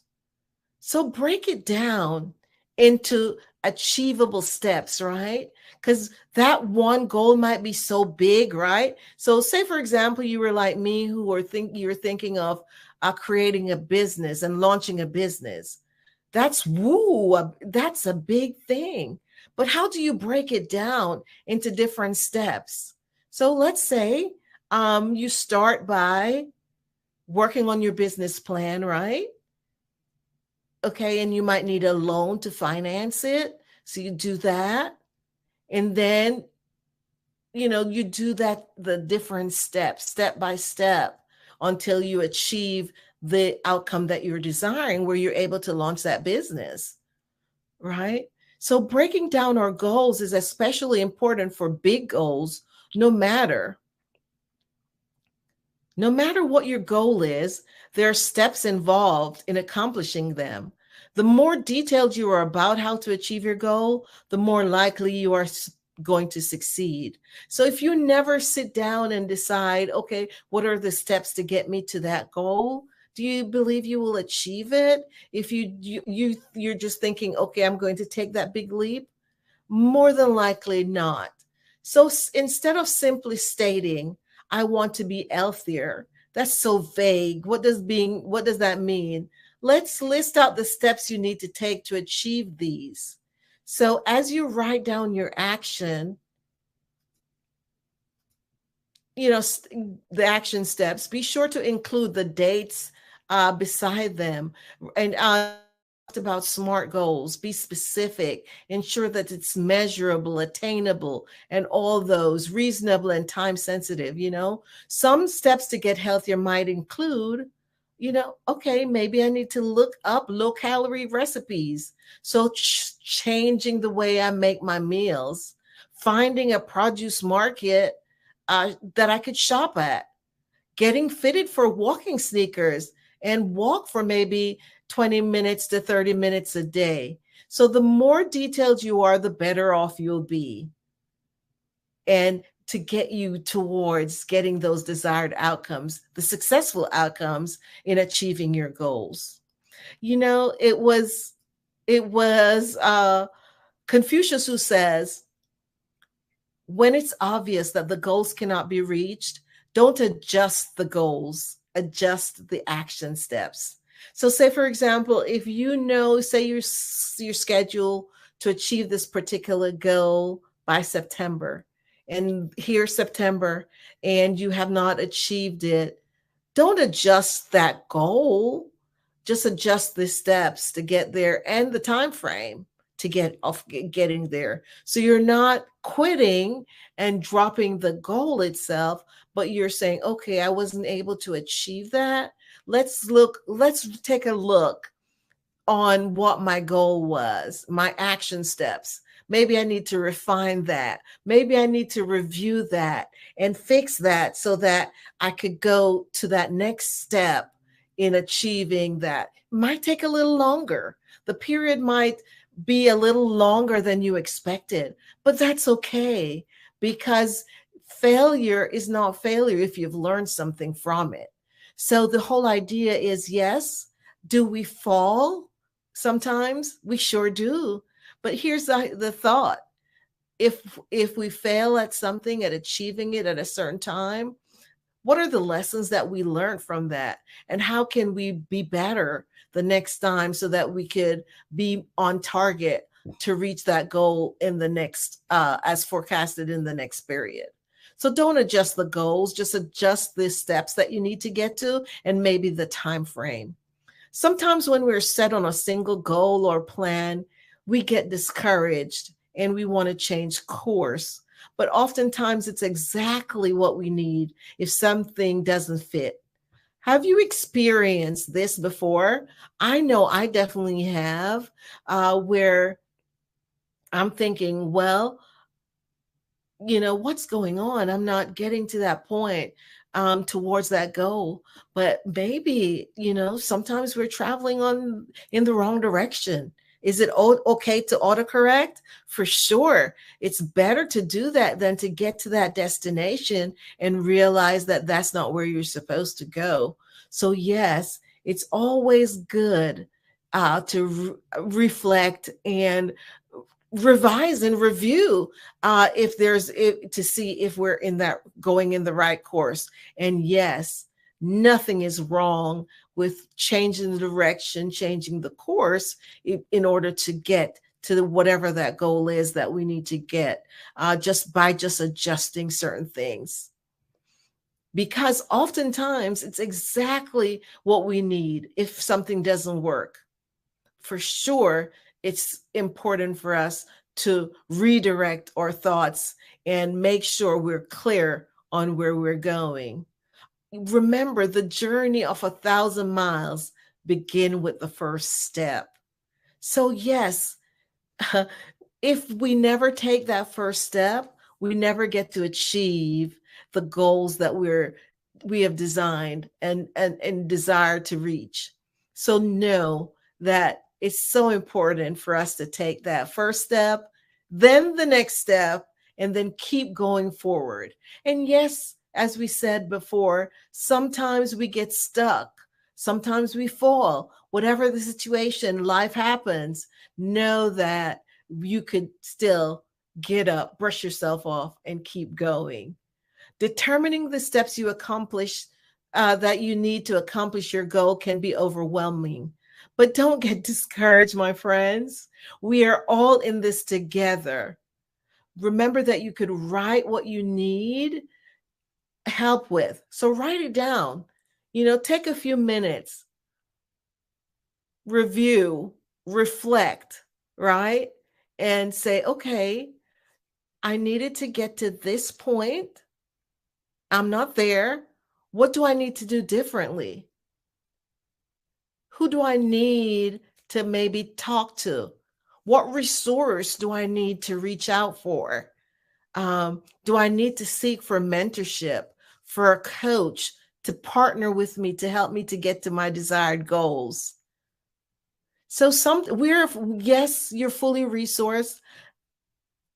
[SPEAKER 6] So break it down into achievable steps, right? Because that one goal might be so big, right? So say, for example, you were like me, you're thinking of creating a business and launching a business. That's a big thing. But how do you break it down into different steps? So let's say you start by working on your business plan, right? Okay, and you might need a loan to finance it. So you do that. And then, you do that, the different steps, step by step, until you achieve the outcome that you're desiring, where you're able to launch that business, right? So breaking down our goals is especially important for big goals, no matter what your goal is. There are steps involved in accomplishing them. The more detailed you are about how to achieve your goal, the more likely you are going to succeed. So if you never sit down and decide, okay, what are the steps to get me to that goal? Do you believe you will achieve it? If you're just thinking, okay, I'm going to take that big leap, more than likely not. So instead of simply stating, I want to be healthier, that's so vague. What does that mean? Let's list out the steps you need to take to achieve these. So as you write down your action, the action steps, be sure to include the dates beside them. And about SMART goals, be specific, ensure that it's measurable, attainable, and all those, reasonable and time sensitive. Some steps to get healthier might include, okay, maybe I need to look up low calorie recipes. So changing the way I make my meals, finding a produce market that I could shop at, getting fitted for walking sneakers and walk for maybe 20 minutes to 30 minutes a day. So the more detailed you are, the better off you'll be. And to get you towards getting those desired outcomes, the successful outcomes in achieving your goals. It was Confucius who says, when it's obvious that the goals cannot be reached, don't adjust the goals, adjust the action steps. So say, for example, if say you're scheduled to achieve this particular goal by September, and here's September, and you have not achieved it, don't adjust that goal. Just adjust the steps to get there and the time frame to getting there. So you're not quitting and dropping the goal itself, but you're saying, okay, I wasn't able to achieve that. Let's take a look on what my goal was, my action steps. Maybe I need to refine that. Maybe I need to review that and fix that so that I could go to that next step in achieving that. It might take a little longer. The period might be a little longer than you expected, but that's okay, because failure is not failure if you've learned something from it. So the whole idea is, yes, do we fall? Sometimes we sure do. But here's the thought. If we fail at something, at achieving it at a certain time, what are the lessons that we learned from that? And how can we be better the next time so that we could be on target to reach that goal in the next, as forecasted in the next period? So don't adjust the goals, just adjust the steps that you need to get to and maybe the time frame. Sometimes when we're set on a single goal or plan, we get discouraged and we want to change course. But oftentimes it's exactly what we need if something doesn't fit. Have you experienced this before? I know I definitely have, where I'm thinking, well, what's going on? I'm not getting to that point towards that goal. But maybe, sometimes we're traveling in the wrong direction. Is it okay to autocorrect? For sure. It's better to do that than to get to that destination and realize that that's not where you're supposed to go. So yes, it's always good to reflect and revise and review to see if we're going in the right course. And yes, nothing is wrong with changing the direction, changing the course in order to get to whatever that goal is that we need to get, just by adjusting certain things. Because oftentimes it's exactly what we need if something doesn't work. For sure, it's important for us to redirect our thoughts and make sure we're clear on where we're going. Remember, the journey of 1,000 miles begin with the first step. So yes, if we never take that first step, we never get to achieve the goals that we have designed and desire to reach. So know that it's so important for us to take that first step, then the next step, and then keep going forward. And yes, as we said before, sometimes we get stuck. Sometimes we fall. Whatever the situation, life happens. Know that you could still get up, brush yourself off, and keep going. Determining the steps you accomplish that you need to accomplish your goal can be overwhelming. But don't get discouraged, my friends. We are all in this together. Remember that you could write what you need help with. So write it down. Take a few minutes, review, reflect, right? And say, okay, I needed to get to this point. I'm not there. What do I need to do differently? Who do I need to maybe talk to? What resource do I need to reach out for? Do I need to seek for mentorship, for a coach to partner with me to help me to get to my desired goals? So yes, you're fully resourced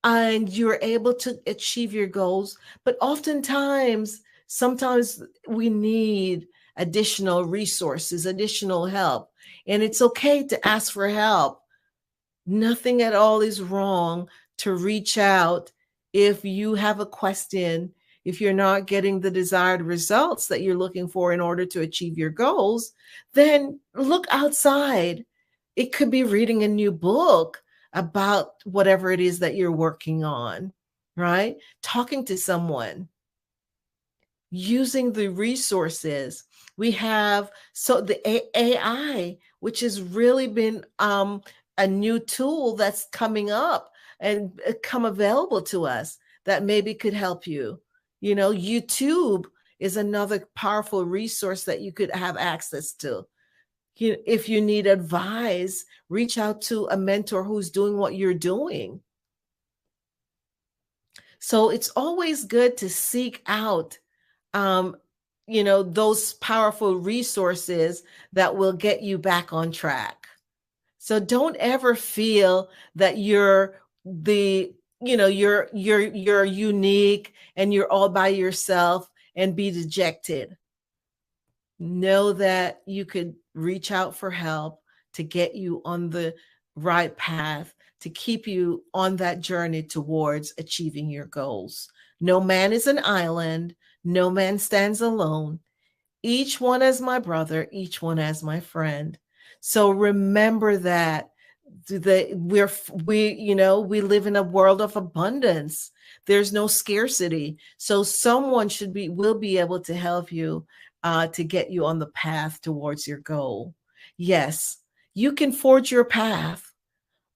[SPEAKER 6] and you're able to achieve your goals, but sometimes we need additional resources, additional help, and it's okay to ask for help. Nothing at all is wrong to reach out if you have a question, if you're not getting the desired results that you're looking for in order to achieve your goals. Then look outside. It could be reading a new book about whatever it is that you're working on, right? Talking to someone, using the resources we have. So the AI, which has really been a new tool that's coming up and come available to us that maybe could help you. YouTube is another powerful resource that you could have access to. If you need advice, reach out to a mentor who's doing what you're doing. So it's always good to seek out, those powerful resources that will get you back on track. So don't ever feel that you're you're unique and you're all by yourself and be dejected. Know that you could reach out for help to get you on the right path, to keep you on that journey towards achieving your goals. No man is an island. No man stands alone. Each one as my brother, each one as my friend. So remember that we live in a world of abundance. There's no scarcity. So someone will be able to help you to get you on the path towards your goal. Yes, you can forge your path.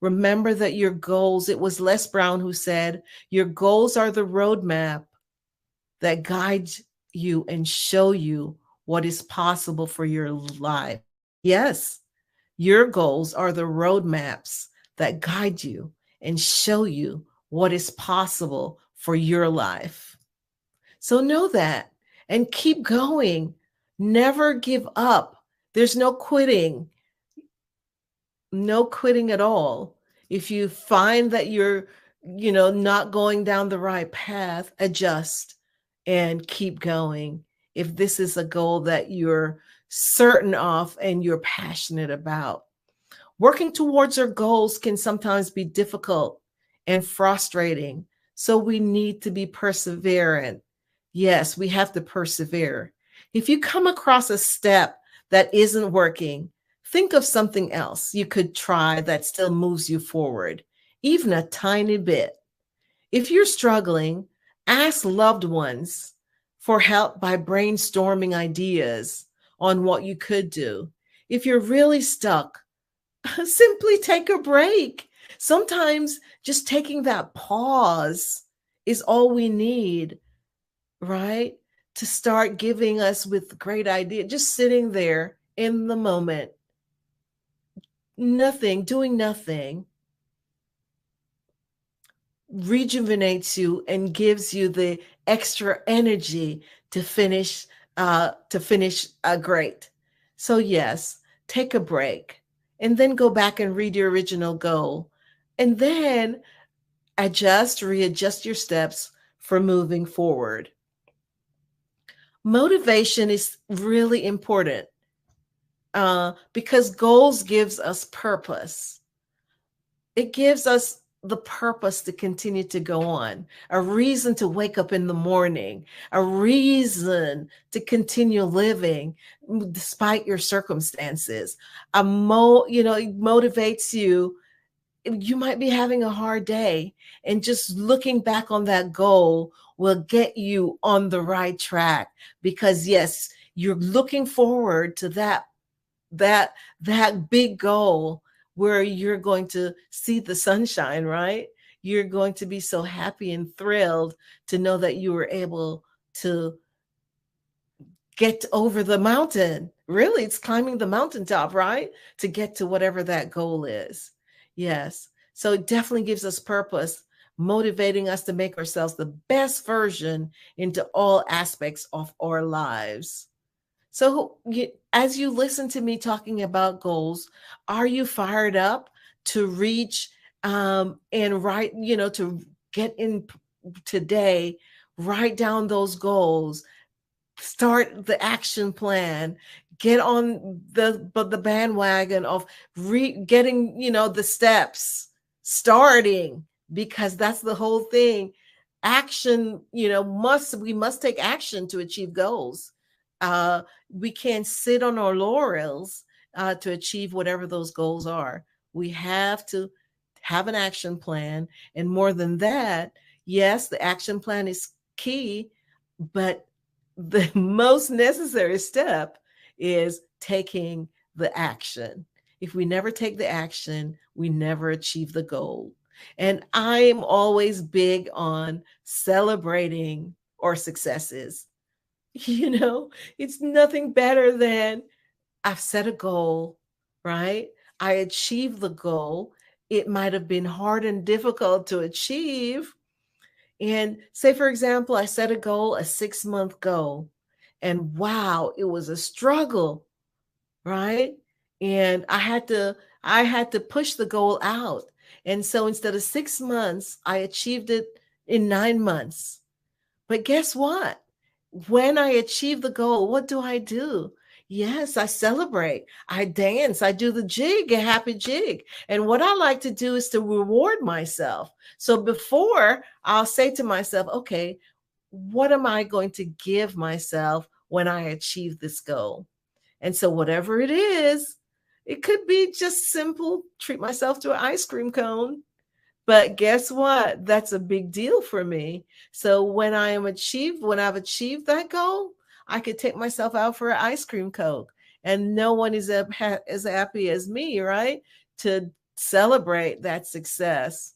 [SPEAKER 6] Remember that your goals, it was Les Brown who said, your goals are the roadmap that guides you and show you what is possible for your life. Yes, your goals are the roadmaps that guide you and show you what is possible for your life. So know that and keep going. Never give up. There's no quitting. No quitting at all. If you find that you're, not going down the right path, adjust and keep going. If this is a goal that you're certain of and you're passionate about. Working towards our goals can sometimes be difficult and frustrating. So we need to be perseverant. Yes, we have to persevere. If you come across a step that isn't working, think of something else you could try that still moves you forward, even a tiny bit. If you're struggling, ask loved ones for help by brainstorming ideas on what you could do. If you're really stuck, simply take a break. Sometimes just taking that pause is all we need, right? To start giving us with great idea. Just sitting there in the moment, doing nothing, rejuvenates you and gives you the extra energy to finish great. So yes, take a break and then go back and read your original goal. And then readjust your steps for moving forward. Motivation is really important because goals gives us purpose. It gives us the purpose to continue to go on, a reason to wake up in the morning, a reason to continue living despite your circumstances. It motivates you. You might be having a hard day, and just looking back on that goal will get you on the right track, because yes, you're looking forward to that big goal where you're going to see the sunshine, right? You're going to be so happy and thrilled to know that you were able to get over the mountain. Really, it's climbing the mountaintop, right? To get to whatever that goal is. Yes. So it definitely gives us purpose, motivating us to make ourselves the best version into all aspects of our lives. So as you listen to me talking about goals, are you fired up to reach and write, to get in today, write down those goals, start the action plan, get on the bandwagon of getting, the steps, starting, because that's the whole thing. Action, we must take action to achieve goals. We can't sit on our laurels to achieve whatever those goals are. We have to have an action plan. And more than that, yes, the action plan is key, but the most necessary step is taking the action. If we never take the action, we never achieve the goal. And I'm always big on celebrating our successes. It's nothing better than I've set a goal, right? I achieved the goal. It might have been hard and difficult to achieve. And say, for example, I set a goal, a 6-month goal, and wow, it was a struggle, right? And I had to push the goal out. And so instead of 6 months, I achieved it in 9 months. But guess what? When I achieve the goal, what do? Yes, I celebrate. I dance. I do the jig, a happy jig. And what I like to do is to reward myself. So before, I'll say to myself, okay, what am I going to give myself when I achieve this goal? And so whatever it is, it could be just simple, treat myself to an ice cream cone. But guess what? That's a big deal for me. So when I've achieved that goal, I could take myself out for an ice cream cone, and no one is as happy as me, right? To celebrate that success.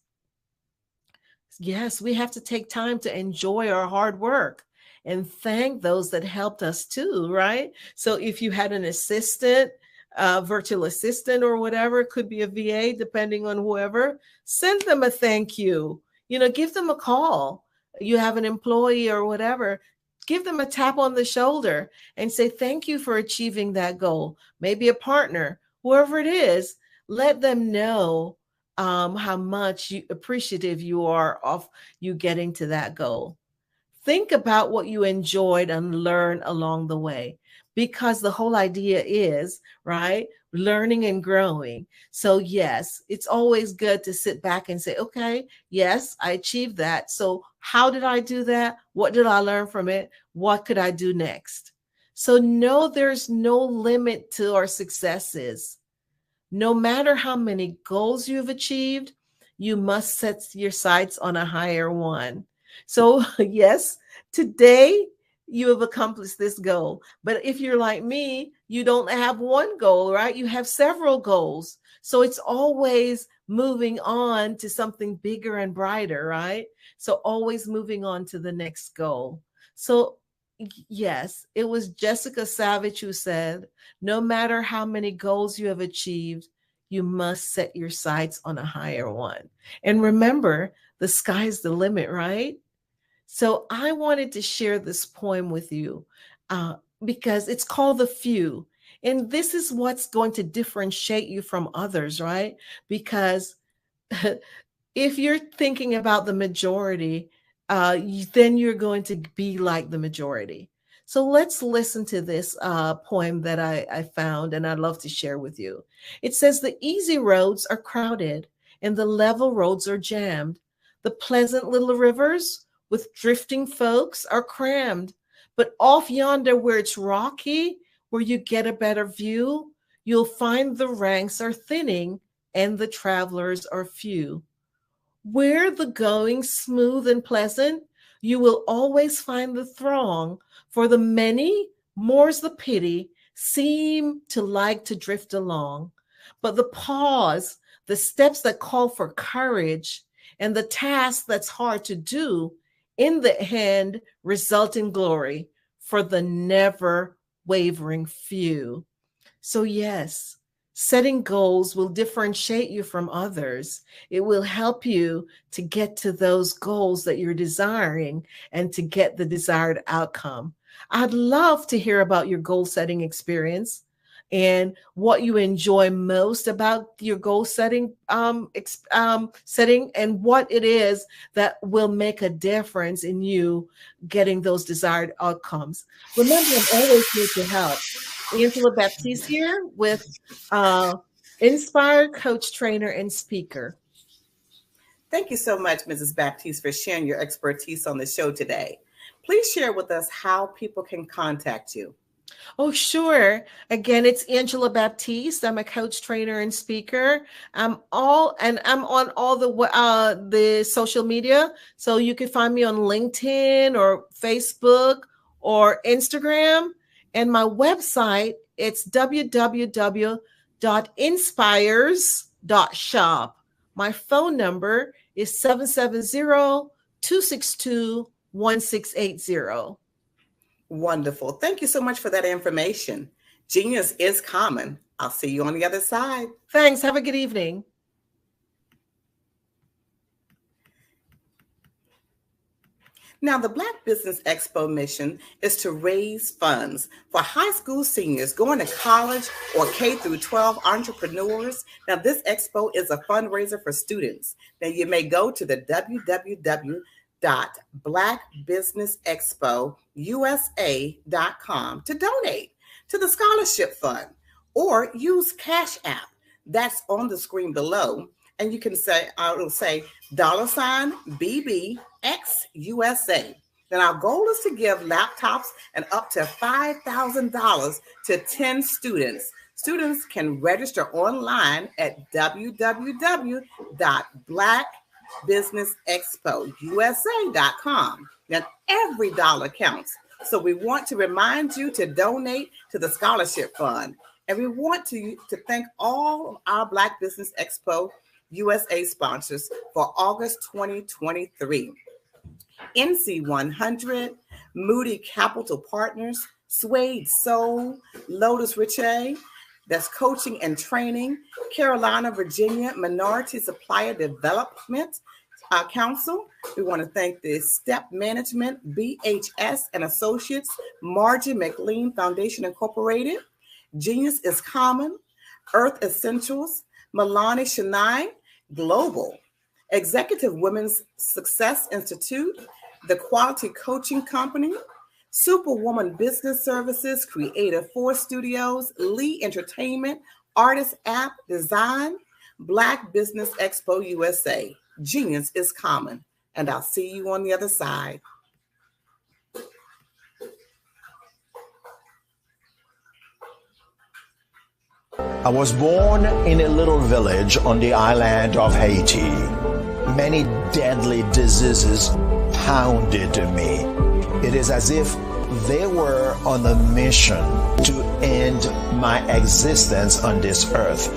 [SPEAKER 6] Yes, we have to take time to enjoy our hard work and thank those that helped us too, right? So if you had an assistant, virtual assistant or whatever, it could be a VA, depending on whoever, send them a thank you. Give them a call. You have an employee or whatever, give them a tap on the shoulder and say, thank you for achieving that goal. Maybe a partner, whoever it is, let them know how much appreciative you are of you getting to that goal. Think about what you enjoyed and learn along the way, because the whole idea is, right, learning and growing. So yes, it's always good to sit back and say, okay, yes, I achieved that. So how did I do that? What did I learn from it? What could I do next? So no, there's no limit to our successes. No matter how many goals you've achieved, you must set your sights on a higher one. So yes, today you have accomplished this goal. But if you're like me, you don't have one goal, right? You have several goals. So it's always moving on to something bigger and brighter, right? So always moving on to the next goal. So yes, it was Jessica Savage who said, no matter how many goals you have achieved, you must set your sights on a higher one. And remember, the sky's the limit, right? So I wanted to share this poem with you because it's called The Few. And this is what's going to differentiate you from others, right? Because If you're thinking about the majority, then you're going to be like the majority. So let's listen to this poem that I found, and I'd love to share with you. It says, the easy roads are crowded and the level roads are jammed. The pleasant little rivers with drifting folks are crammed. But off yonder where it's rocky, where you get a better view, you'll find the ranks are thinning and the travelers are few. Where the going smooth and pleasant, you will always find the throng, for the many, more's the pity, seem to like to drift along. But the pause, the steps that call for courage, and the task that's hard to do, in the end result in glory for the never wavering few. So yes, setting goals will differentiate you from others. It will help you to get to those goals that you're desiring and to get the desired outcome. I'd love to hear about your goal setting experience and what you enjoy most about your goal setting setting, and what it is that will make a difference in you getting those desired outcomes. Remember, I'm always here to help. Angela Baptiste here with Inspired Coach, Trainer, and Speaker.
[SPEAKER 18] Thank you so much, Mrs. Baptiste, for sharing your expertise on the show today. Please share with us how people can contact you.
[SPEAKER 6] Oh, sure. Again, it's Angela Baptiste. I'm a coach, trainer, and speaker. I'm on all the social media. So you can find me on LinkedIn or Facebook or Instagram. And my website, it's www.inspires.shop. My phone number is 770-262-1680.
[SPEAKER 18] Wonderful. Thank you so much for that information. Genius is common. I'll see you on the other side.
[SPEAKER 6] Thanks. Have a good evening.
[SPEAKER 18] Now, the Black Business Expo mission is to raise funds for high school seniors going to college or K through 12 entrepreneurs. Now, this expo is a fundraiser for students. Now, you may go to the www.blackbusinessexpousa.com to donate to the scholarship fund, or use Cash App that's on the screen below. And you can say, it'll say $BBXUSA. Then our goal is to give laptops and up to $5,000 to 10 students. Students can register online at www.blackbusinessexpousa.com. Now, every dollar counts. So we want to remind you to donate to the scholarship fund. And we want to thank all of our Black Business Expo USA sponsors for August 2023. NC100, Moody Capital Partners, Suede Soul, Lotus Riche, that's coaching and training, Carolina, Virginia Minority Supplier Development Council. We want to thank the Step Management, BHS and Associates, Margie McLean Foundation Incorporated, Genius is Common, Earth Essentials, Milani Shania Global, Executive Women's Success Institute, The Quality Coaching Company, Superwoman Business Services, Creative Force Studios, Lee Entertainment, Artist App Design, Black Business Expo USA. Genius is common. And I'll see you on the other side.
[SPEAKER 7] I was born in a little village on the island of Haiti. Many deadly diseases pounded me. It is as if they were on a mission to end my existence on this earth.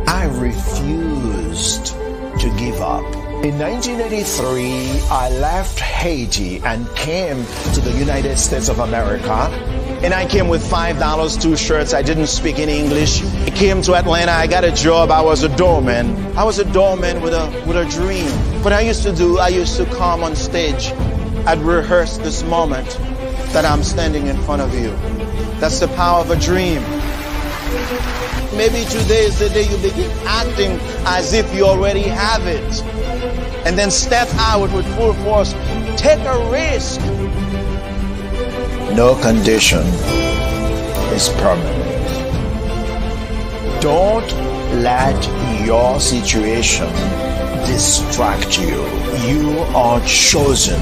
[SPEAKER 7] I refused to give up. In 1983, I left Haiti and came to the United States of America. And I came with $5, 2 shirts. I didn't speak in English. I came to Atlanta. I got a job. I was a doorman. I was a doorman with a dream. What I used to come on stage. I'd rehearse this moment that I'm standing in front of you. That's the power of a dream. Maybe today is the day you begin acting as if you already have it. And then step out with full force. Take a risk. No condition is permanent. Don't let your situation distract you. You are chosen.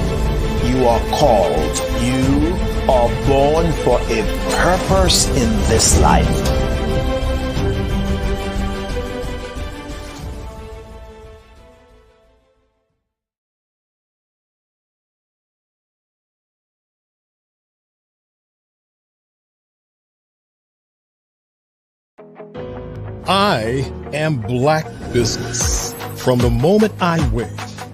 [SPEAKER 7] You are called. You are born for a purpose in this life.
[SPEAKER 1] I am black business. From the moment I wake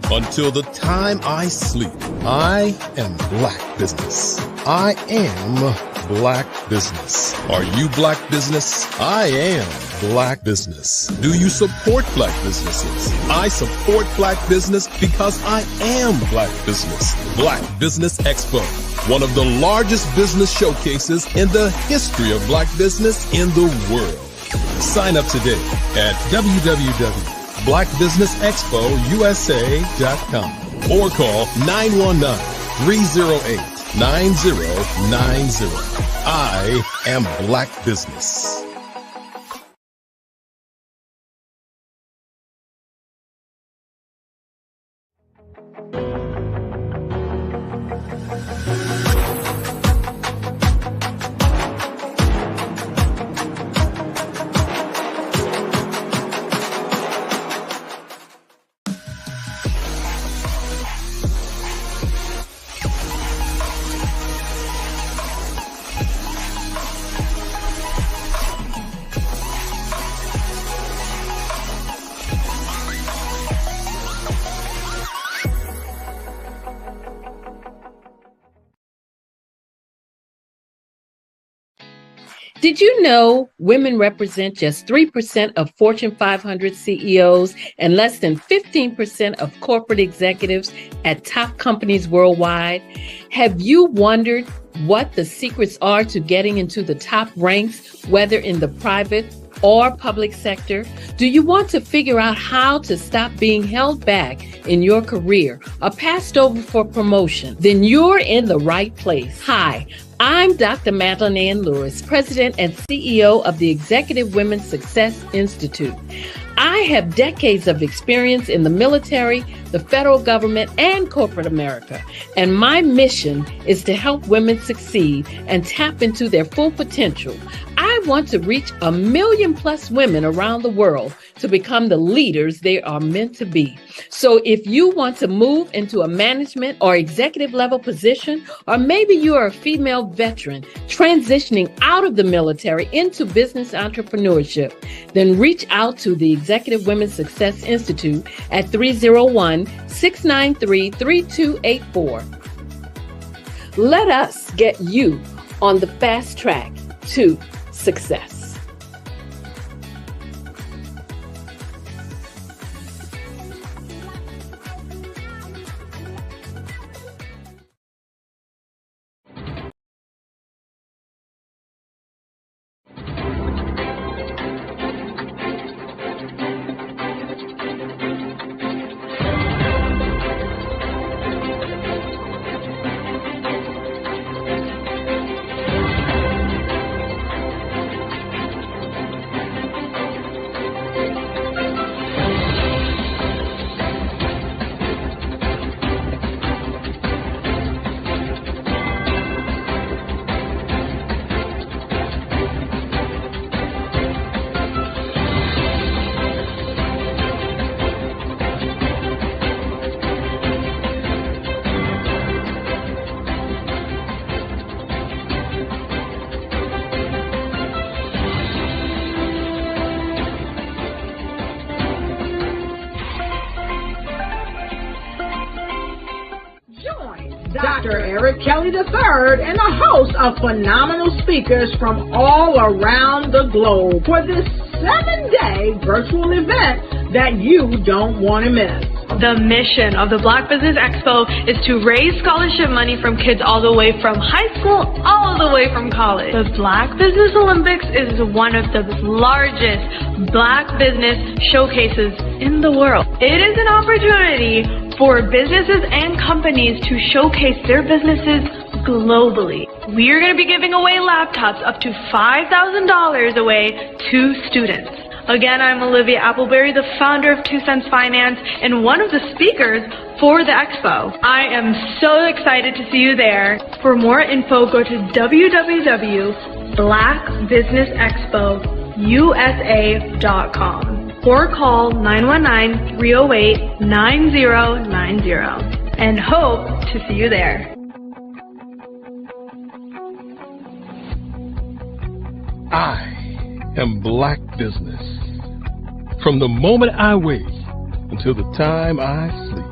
[SPEAKER 1] until the time I sleep, I am black business. I am black business. Are you black business? I am black business. Do you support black businesses? I support black business because I am black business. Black Business Expo, one of the largest business showcases in the history of black business in the world. Sign up today at www.blackbusinessexpousa.com or call 919-308-9090. I am black business.
[SPEAKER 8] Did you know women represent just 3% of Fortune 500 CEOs and less than 15% of corporate executives at top companies worldwide? Have you wondered what the secrets are to getting into the top ranks, whether in the private or public sector? Do you want to figure out how to stop being held back in your career or passed over for promotion? Then you're in the right place. Hi, I'm Dr. Madeline Ann Lewis, President and CEO of the Executive Women's Success Institute. I have decades of experience in the military, the federal government, and corporate America, and my mission is to help women succeed and tap into their full potential. I want to reach 1 million plus women around the world to become the leaders they are meant to be. So if you want to move into a management or executive level position, or maybe you are a female veteran transitioning out of the military into business entrepreneurship, then reach out to the Executive Women's Success Institute at 301-693-3284. Let us get you on the fast track to success.
[SPEAKER 3] Dr. Eric Kelly III and a host of phenomenal speakers from all around the globe for this 7-day virtual event that you don't want to miss.
[SPEAKER 4] The mission of the Black Business Expo is to raise scholarship money from kids all the way from high school, all the way from college. The Black Business Olympics is one of the largest Black business showcases in the world. It is an opportunity for businesses and companies to showcase their businesses globally. We are going to be giving away laptops up to $5,000 away to students. Again, I'm Olivia Appleberry, the founder of 2 Cents Finance and one of the speakers for the expo. I am so excited to see you there. For more info, go to www.blackbusinessexpousa.com or call 919-308-9090 and hope to see you there.
[SPEAKER 1] I am Black business. From the moment I wake until the time I sleep.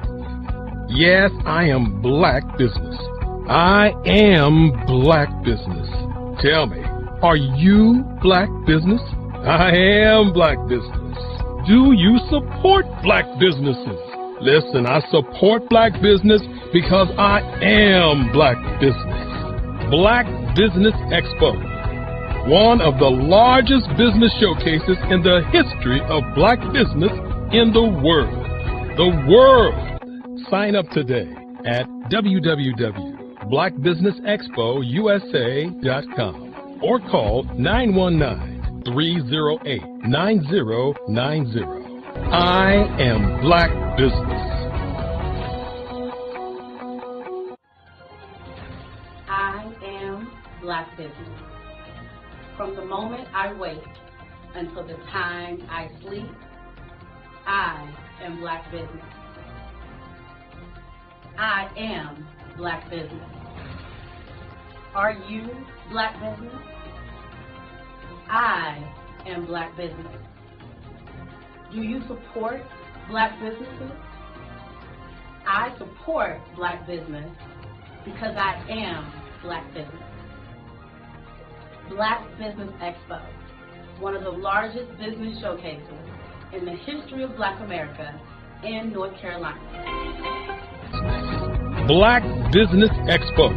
[SPEAKER 1] Yes, I am Black business. I am Black business. Tell me, are you Black business? I am Black business. Do you support Black businesses? Listen, I support Black business because I am Black business. Black Business Expo, one of the largest business showcases in the history of Black business in the world. The world! Sign up today at www.blackbusinessexpousa.com or call 919-308-9090. I am Black business.
[SPEAKER 9] I am Black business. From the moment I wake until the time I sleep, I am Black business. I am Black business. Are you Black business? I am Black business. Do you support Black businesses? I support Black business because I am Black business. Black Business Expo, one of the largest business showcases in the history of Black America in North Carolina.
[SPEAKER 1] Black Business Expo,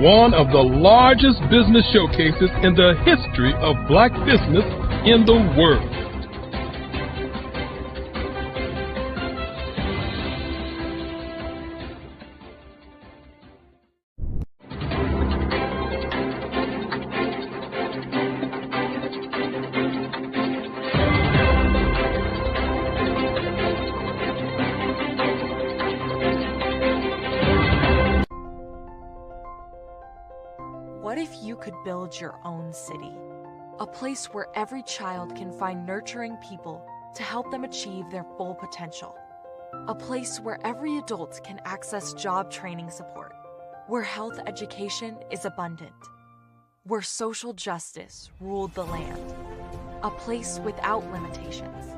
[SPEAKER 1] one of the largest business showcases in the history of Black business in the world.
[SPEAKER 12] What if you could build your own city? A place where every child can find nurturing people to help them achieve their full potential. A place where every adult can access job training support. Where health education is abundant. Where social justice ruled the land. A place without limitations.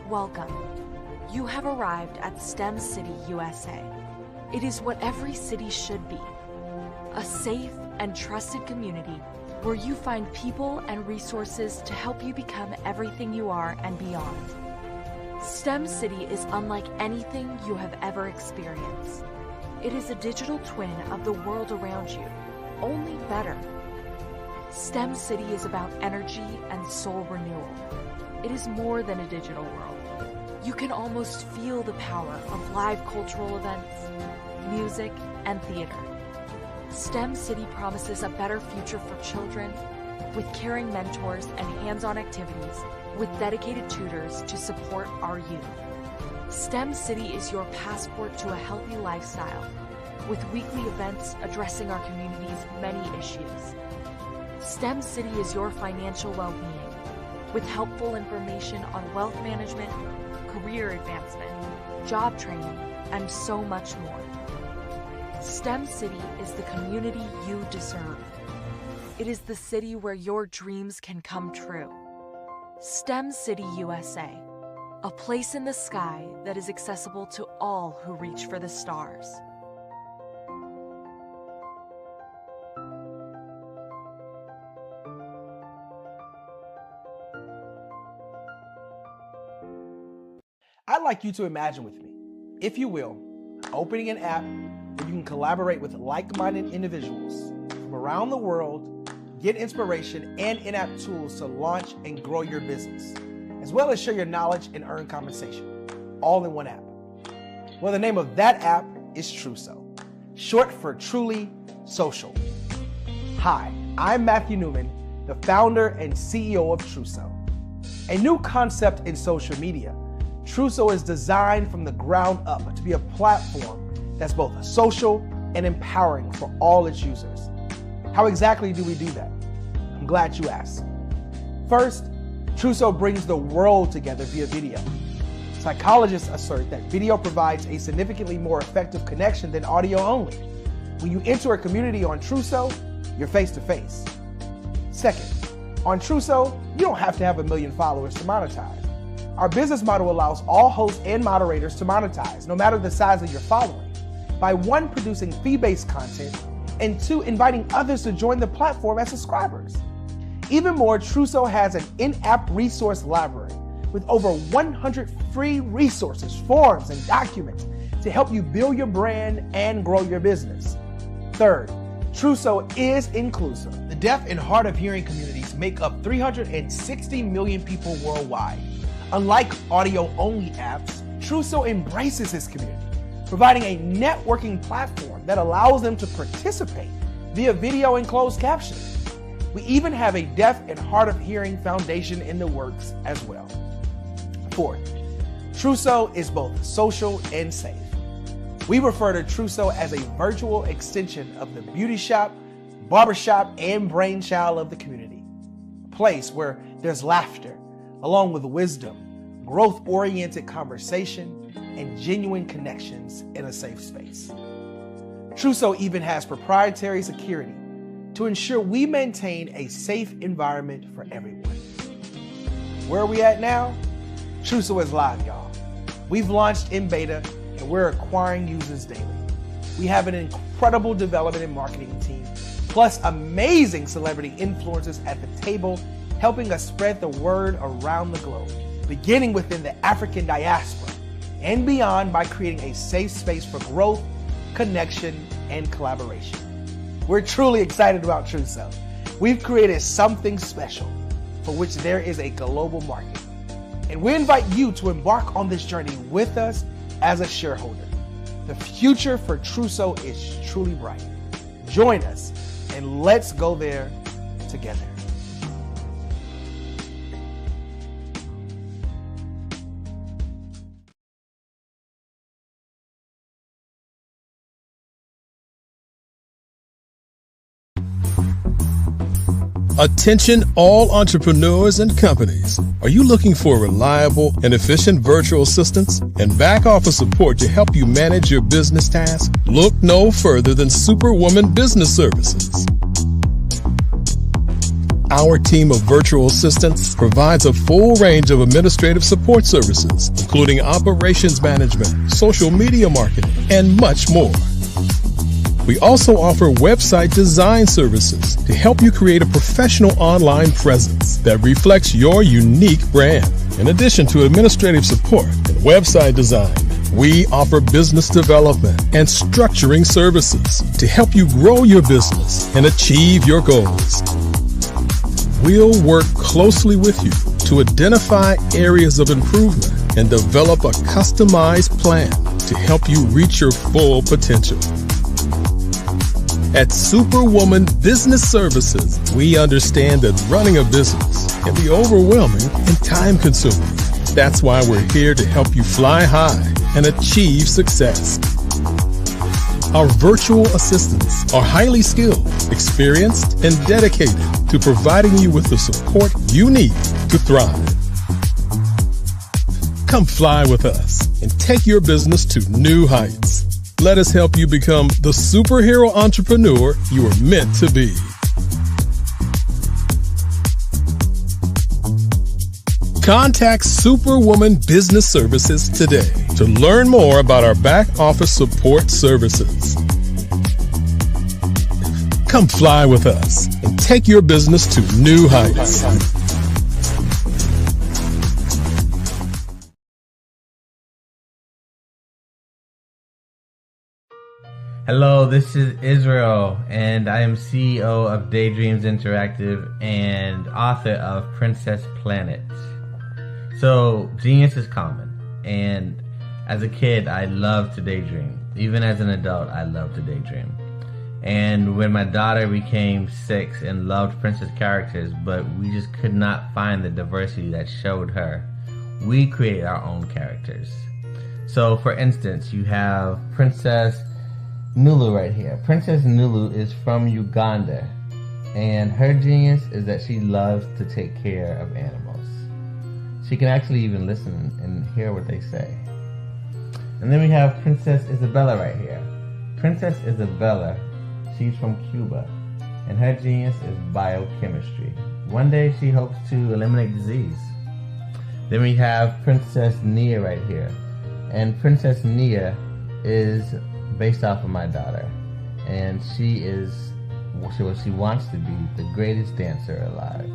[SPEAKER 12] Welcome. You have arrived at STEM City, USA. It is what every city should be. A safe and trusted community where you find people and resources to help you become everything you are and beyond. STEM City is unlike anything you have ever experienced. It is a digital twin of the world around you, only better. STEM City is about energy and soul renewal. It is more than a digital world. You can almost feel the power of live cultural events, music, and theater. STEM City promises a better future for children with caring mentors and hands-on activities with dedicated tutors to support our youth. STEM City is your passport to a healthy lifestyle with weekly events addressing our community's many issues. STEM City is your financial well-being with helpful information on wealth management, career advancement, job training, and so much more. STEM City is the community you deserve. It is the city where your dreams can come true. STEM City USA, a place in the sky that is accessible to all who reach for the stars.
[SPEAKER 10] I'd like you to imagine with me, if you will, opening an app where you can collaborate with like-minded individuals from around the world, get inspiration and in-app tools to launch and grow your business, as well as share your knowledge and earn compensation, all in one app. Well, the name of that app is Truso, short for Truly Social. Hi, I'm Matthew Newman, the founder and CEO of Truso. A new concept in social media, Truso is designed from the ground up to be a platform that's both social and empowering for all its users. How exactly do we do that? I'm glad you asked. First, Truso brings the world together via video. Psychologists assert that video provides a significantly more effective connection than audio only. When you enter a community on Truso, you're face to face. Second, on Truso, you don't have to have 1 million followers to monetize. Our business model allows all hosts and moderators to monetize, no matter the size of your following, by 1, producing fee-based content, and 2, inviting others to join the platform as subscribers. Even more, Truso has an in-app resource library with over 100 free resources, forms, and documents to help you build your brand and grow your business. Third, Truso is inclusive. The deaf and hard of hearing communities make up 360 million people worldwide. Unlike audio-only apps, Truso embraces this community, providing a networking platform that allows them to participate via video and closed captions. We even have a deaf and hard of hearing foundation in the works as well. Fourth, Truso is both social and safe. We refer to Truso as a virtual extension of the beauty shop, barbershop, and brainchild of the community. A place where there's laughter, along with wisdom, growth-oriented conversation, and genuine connections in a safe space. Truso even has proprietary security to ensure we maintain a safe environment for everyone. Where are we at now? Truso is live, y'all. We've launched in beta, and we're acquiring users daily. We have an incredible development and marketing team, plus amazing celebrity influencers at the table, helping us spread the word around the globe, beginning within the African diaspora and beyond by creating a safe space for growth, connection, and collaboration. We're truly excited about Truso. We've created something special for which there is a global market. And we invite you to embark on this journey with us as a shareholder. The future for Truso is truly bright. Join us and let's go there together.
[SPEAKER 1] Attention all entrepreneurs and companies. Are you looking for reliable and efficient virtual assistants and back office support to help you manage your business tasks? Look no further than Superwoman Business Services. Our team of virtual assistants provides a full range of administrative support services, including operations management, social media marketing, and much more. We also offer website design services to help you create a professional online presence that reflects your unique brand. In addition to administrative support and website design, we offer business development and structuring services to help you grow your business and achieve your goals. We'll work closely with you to identify areas of improvement and develop a customized plan to help you reach your full potential. At Superwoman Business Services, we understand that running a business can be overwhelming and time-consuming. That's why we're here to help you fly high and achieve success. Our virtual assistants are highly skilled, experienced, and dedicated to providing you with the support you need to thrive. Come fly with us and take your business to new heights. Let us help you become the superhero entrepreneur you are meant to be. Contact Superwoman Business Services today to learn more about our back office support services. Come fly with us and take your business to new heights.
[SPEAKER 11] Hello, this is Israel, and I am CEO of Daydreams Interactive and author of Princess Planet. So, genius is common, and as a kid, I loved to daydream. Even as an adult, I love to daydream. And when my daughter became 6 and loved princess characters, but we just could not find the diversity that showed her, we created our own characters. So, for instance, you have Princess Nulu right here. Princess Nulu is from Uganda, and her genius is that she loves to take care of animals. She can actually even listen and hear what they say. And then we have Princess Isabella right here. Princess Isabella, she's from Cuba, and her genius is biochemistry. One day she hopes to eliminate disease. Then we have Princess Nia right here, and Princess Nia is based off of my daughter, and she wants to be the greatest dancer alive.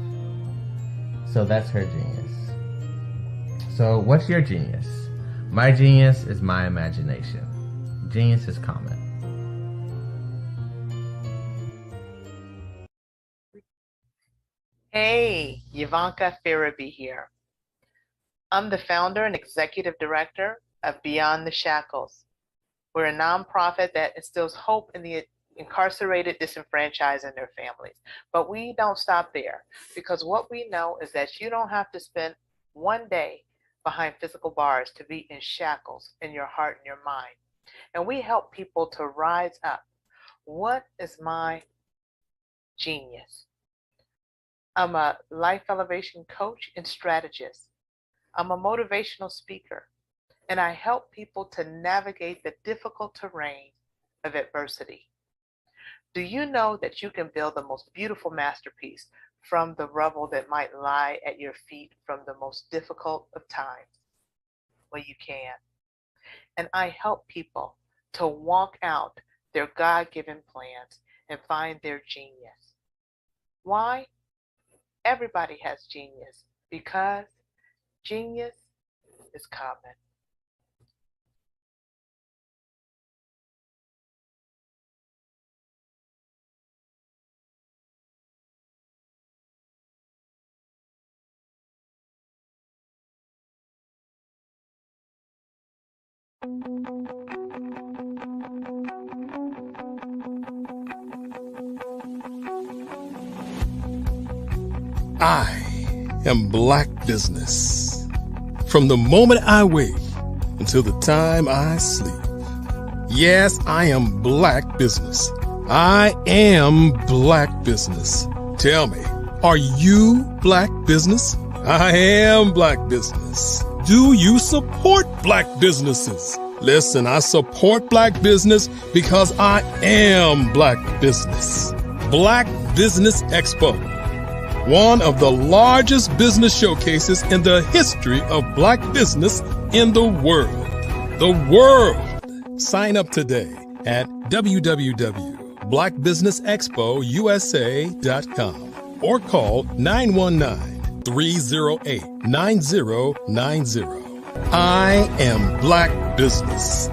[SPEAKER 11] So that's her genius. So what's your genius? My genius is my imagination. Genius is common.
[SPEAKER 13] Hey, Ivanka Farabi here. I'm the founder and executive director of Beyond the Shackles. We're a nonprofit that instills hope in the incarcerated, disenfranchised, and their families. But we don't stop there, because what we know is that you don't have to spend one day behind physical bars to be in shackles in your heart and your mind. And we help people to rise up. What is my genius? I'm a life elevation coach and strategist. I'm a motivational speaker. And I help people to navigate the difficult terrain of adversity. Do you know that you can build the most beautiful masterpiece from the rubble that might lie at your feet from the most difficult of times? Well, you can. And I help people to walk out their God-given plans and find their genius. Why? Everybody has genius, because genius is common.
[SPEAKER 1] I am Black business. From the moment I wake until the time I sleep. Yes, I am Black business. I am Black business. Tell me, are you Black business? I am Black business. Do you support Black businesses? Listen, I support Black business because I am Black business. Black Business Expo, one of the largest business showcases in the history of Black business in the world. The world! Sign up today at www.blackbusinessexpousa.com or call 919-308-9090. I am Black business.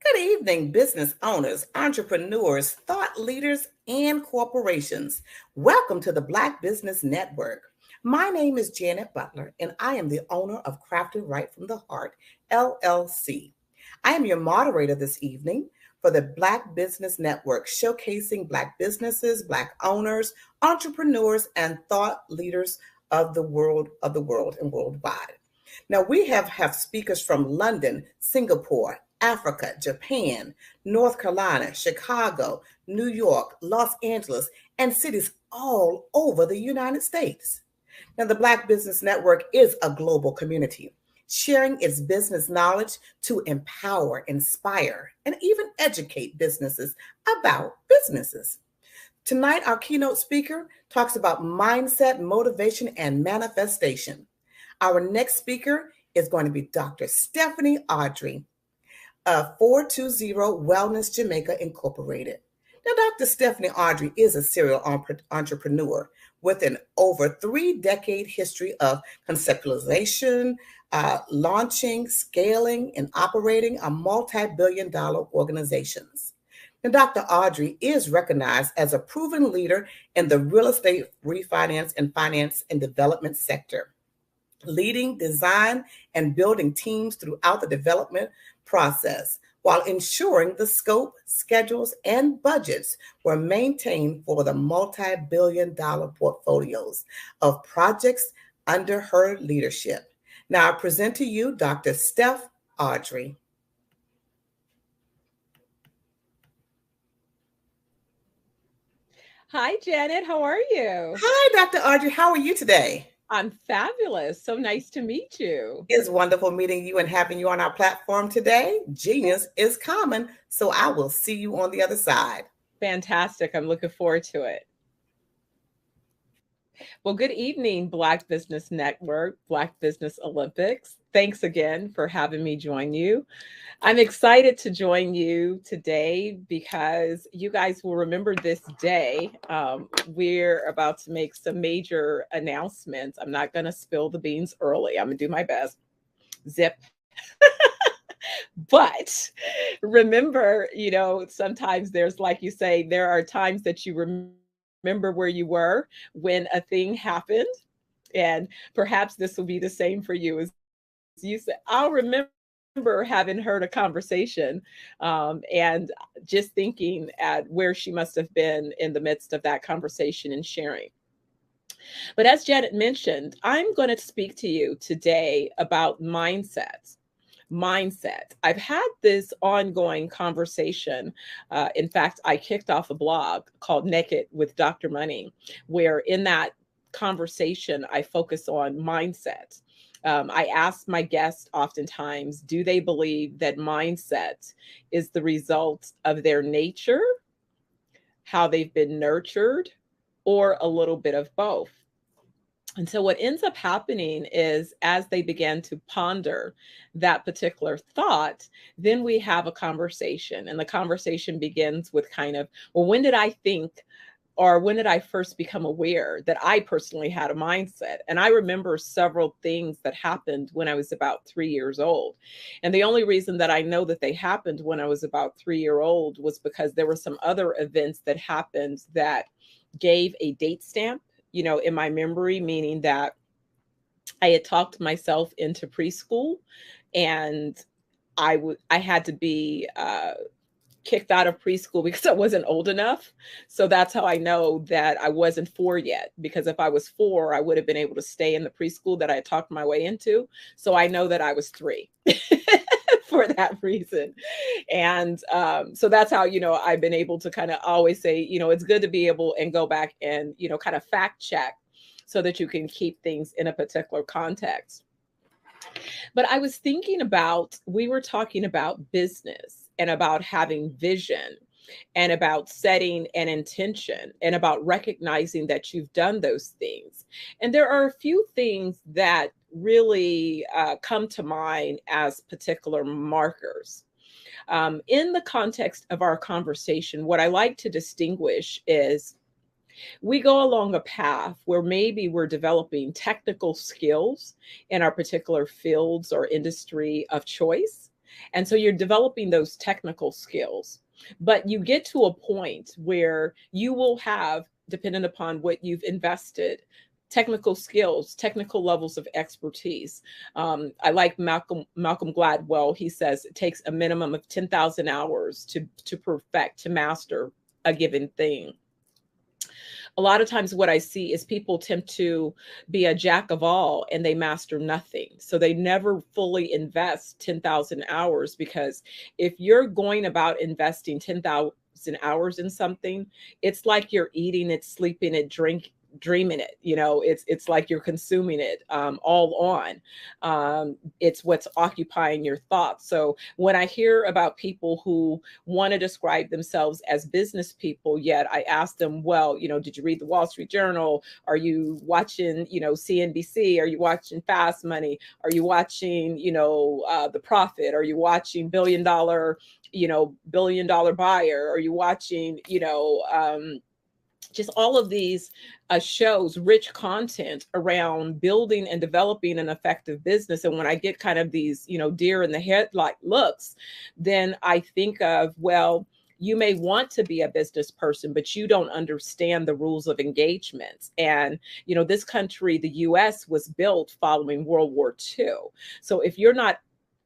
[SPEAKER 18] Good evening, business owners, entrepreneurs, thought leaders, and corporations. Welcome to the Black Business Network. My name is Janet Butler, and I am the owner of Crafted Right from the Heart, LLC. I am your moderator this evening for the Black Business Network, showcasing Black businesses, Black owners, entrepreneurs, and thought leaders of the world and worldwide. Now, we have speakers from London, Singapore, Africa, Japan, North Carolina, Chicago, New York, Los Angeles, and cities all over the United States. Now, the Black Business Network is a global community, sharing its business knowledge to empower, inspire, and even educate businesses about businesses. Tonight, our keynote speaker talks about mindset, motivation, and manifestation. Our next speaker is going to be Dr. Stephanie Audrey of 420 Wellness Jamaica Incorporated. Now, Dr. Stephanie Audrey is a serial entrepreneur with an over 3-decade history of conceptualization, launching, scaling, and operating a multi-billion-dollar organizations. Now, Dr. Audrey is recognized as a proven leader in the real estate refinance and finance and development sector, leading design and building teams throughout the development process, while ensuring the scope, schedules, and budgets were maintained for the multi-billion-dollar portfolios of projects under her leadership. Now I present to you Dr. Steph Audrey.
[SPEAKER 14] Hi, Janet. How are you?
[SPEAKER 18] Hi, Dr. Audrey. How are you today?
[SPEAKER 14] I'm fabulous. So nice to meet you.
[SPEAKER 18] It's wonderful meeting you and having you on our platform today. Genius is common, so I will see you on the other side.
[SPEAKER 14] Fantastic. I'm looking forward to it. Well, good evening, Black Business Network, Black Business Olympics. Thanks again for having me join you. I'm excited to join you today because you guys will remember this day. We're about to make some major announcements. I'm not going to spill the beans early. I'm going to do my best. Zip. But remember, you know, sometimes there's, like you say, there are times that you remember where you were when a thing happened. And perhaps this will be the same for you as you said. I'll remember having heard a conversation and just thinking at where she must have been in the midst of that conversation and sharing. But as Janet mentioned, I'm going to speak to you today about mindset. I've had this ongoing conversation. In fact, I kicked off a blog called Naked with Dr. Money, where in that conversation, I focus on mindset. I ask my guests oftentimes, do they believe that mindset is the result of their nature, how they've been nurtured, or a little bit of both? And so what ends up happening is as they begin to ponder that particular thought, then we have a conversation. And the conversation begins with kind of, well, when did I think, or when did I first become aware that I personally had a mindset? And I remember several things that happened when I was about 3 years old. And the only reason that I know that they happened when I was about 3 years old was because there were some other events that happened that gave a date stamp, you know, in my memory, meaning that I had talked myself into preschool and I had to be kicked out of preschool because I wasn't old enough. So that's how I know that I wasn't 4 yet, because if I was 4, I would have been able to stay in the preschool that I had talked my way into. So I know that I was 3 for that reason. And so that's how, you know, I've been able to kind of always say, you know, it's good to be able and go back and, you know, kind of fact check so that you can keep things in a particular context. But I was thinking about, we were talking about business and about having vision and about setting an intention and about recognizing that you've done those things. And there are a few things that really come to mind as particular markers. In the context of our conversation, what I like to distinguish is we go along a path where maybe we're developing technical skills in our particular fields or industry of choice. And so you're developing those technical skills, but you get to a point where you will have, depending upon what you've invested, technical skills, technical levels of expertise. I like Malcolm Gladwell. He says it takes a minimum of 10,000 hours to perfect, to master a given thing. A lot of times what I see is people attempt to be a jack of all and they master nothing. So they never fully invest 10,000 hours, because if you're going about investing 10,000 hours in something, it's like you're eating it, sleeping it, dreaming it. It's like you're consuming it all on. It's what's occupying your thoughts. So when I hear about people who want to describe themselves as business people, yet I ask them, well, did you read the Wall Street Journal? Are you watching, CNBC? Are you watching Fast Money? Are you watching, The Profit? Are you watching Billion Dollar Buyer? Are you watching, just all of these shows, rich content around building and developing an effective business. And when I get kind of these, deer in the headlight looks, then I think of, well, you may want to be a business person, but you don't understand the rules of engagement. And, this country, the US, was built following World War II. So if you're not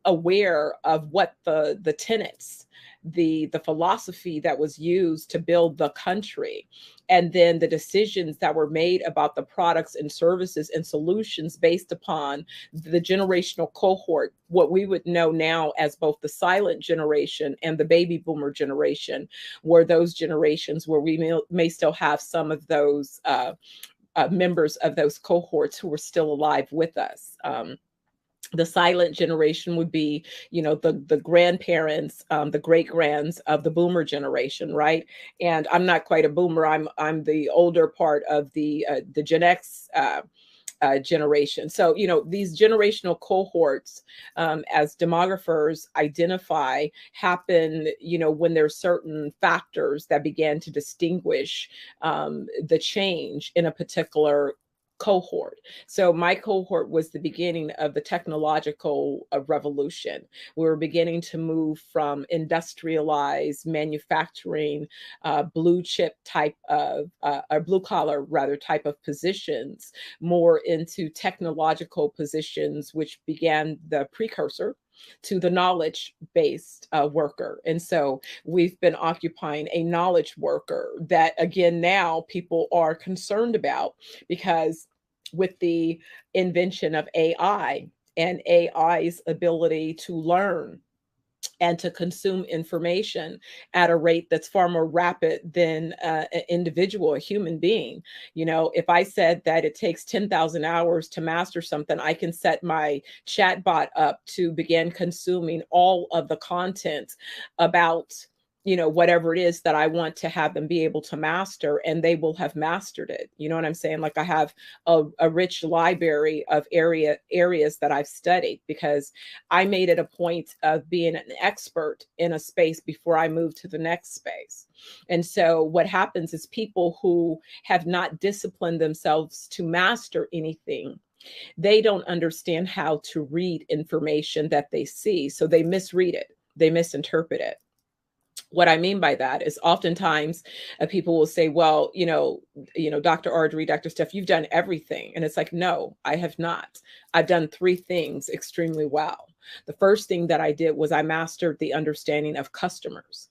[SPEAKER 14] aware of what the tenets, the philosophy that was used to build the country, and then the decisions that were made about the products and services and solutions based upon the generational cohort, what we would know now as both the silent generation and the baby boomer generation, were those generations where we may still have some of those members of those cohorts who are still alive with us. The silent generation would be, the grandparents, the great grands of the boomer generation, right? And I'm not quite a boomer. I'm the older part of the Gen X generation. So, these generational cohorts, as demographers identify, happen, when there's certain factors that began to distinguish the change in a particular cohort. So my cohort was the beginning of the technological revolution. We were beginning to move from industrialized manufacturing, blue chip type of, or blue collar rather type of positions, more into technological positions, which began the precursor to the knowledge-based worker. And so we've been occupying a knowledge worker that, again, now people are concerned about, because with the invention of AI and AI's ability to learn and to consume information at a rate that's far more rapid than an individual, a human being. If I said that it takes 10,000 hours to master something, I can set my chatbot up to begin consuming all of the content about whatever it is that I want to have them be able to master, and they will have mastered it. You know what I'm saying? Like, I have a rich library of areas that I've studied, because I made it a point of being an expert in a space before I moved to the next space. And so what happens is people who have not disciplined themselves to master anything, they don't understand how to read information that they see. So they misread it, they misinterpret it. What I mean by that is oftentimes people will say, well, Dr. Ardrey, Dr. Steph, you've done everything. And it's like, no, I have not. I've done 3 things extremely well. The first thing that I did was I mastered the understanding of customers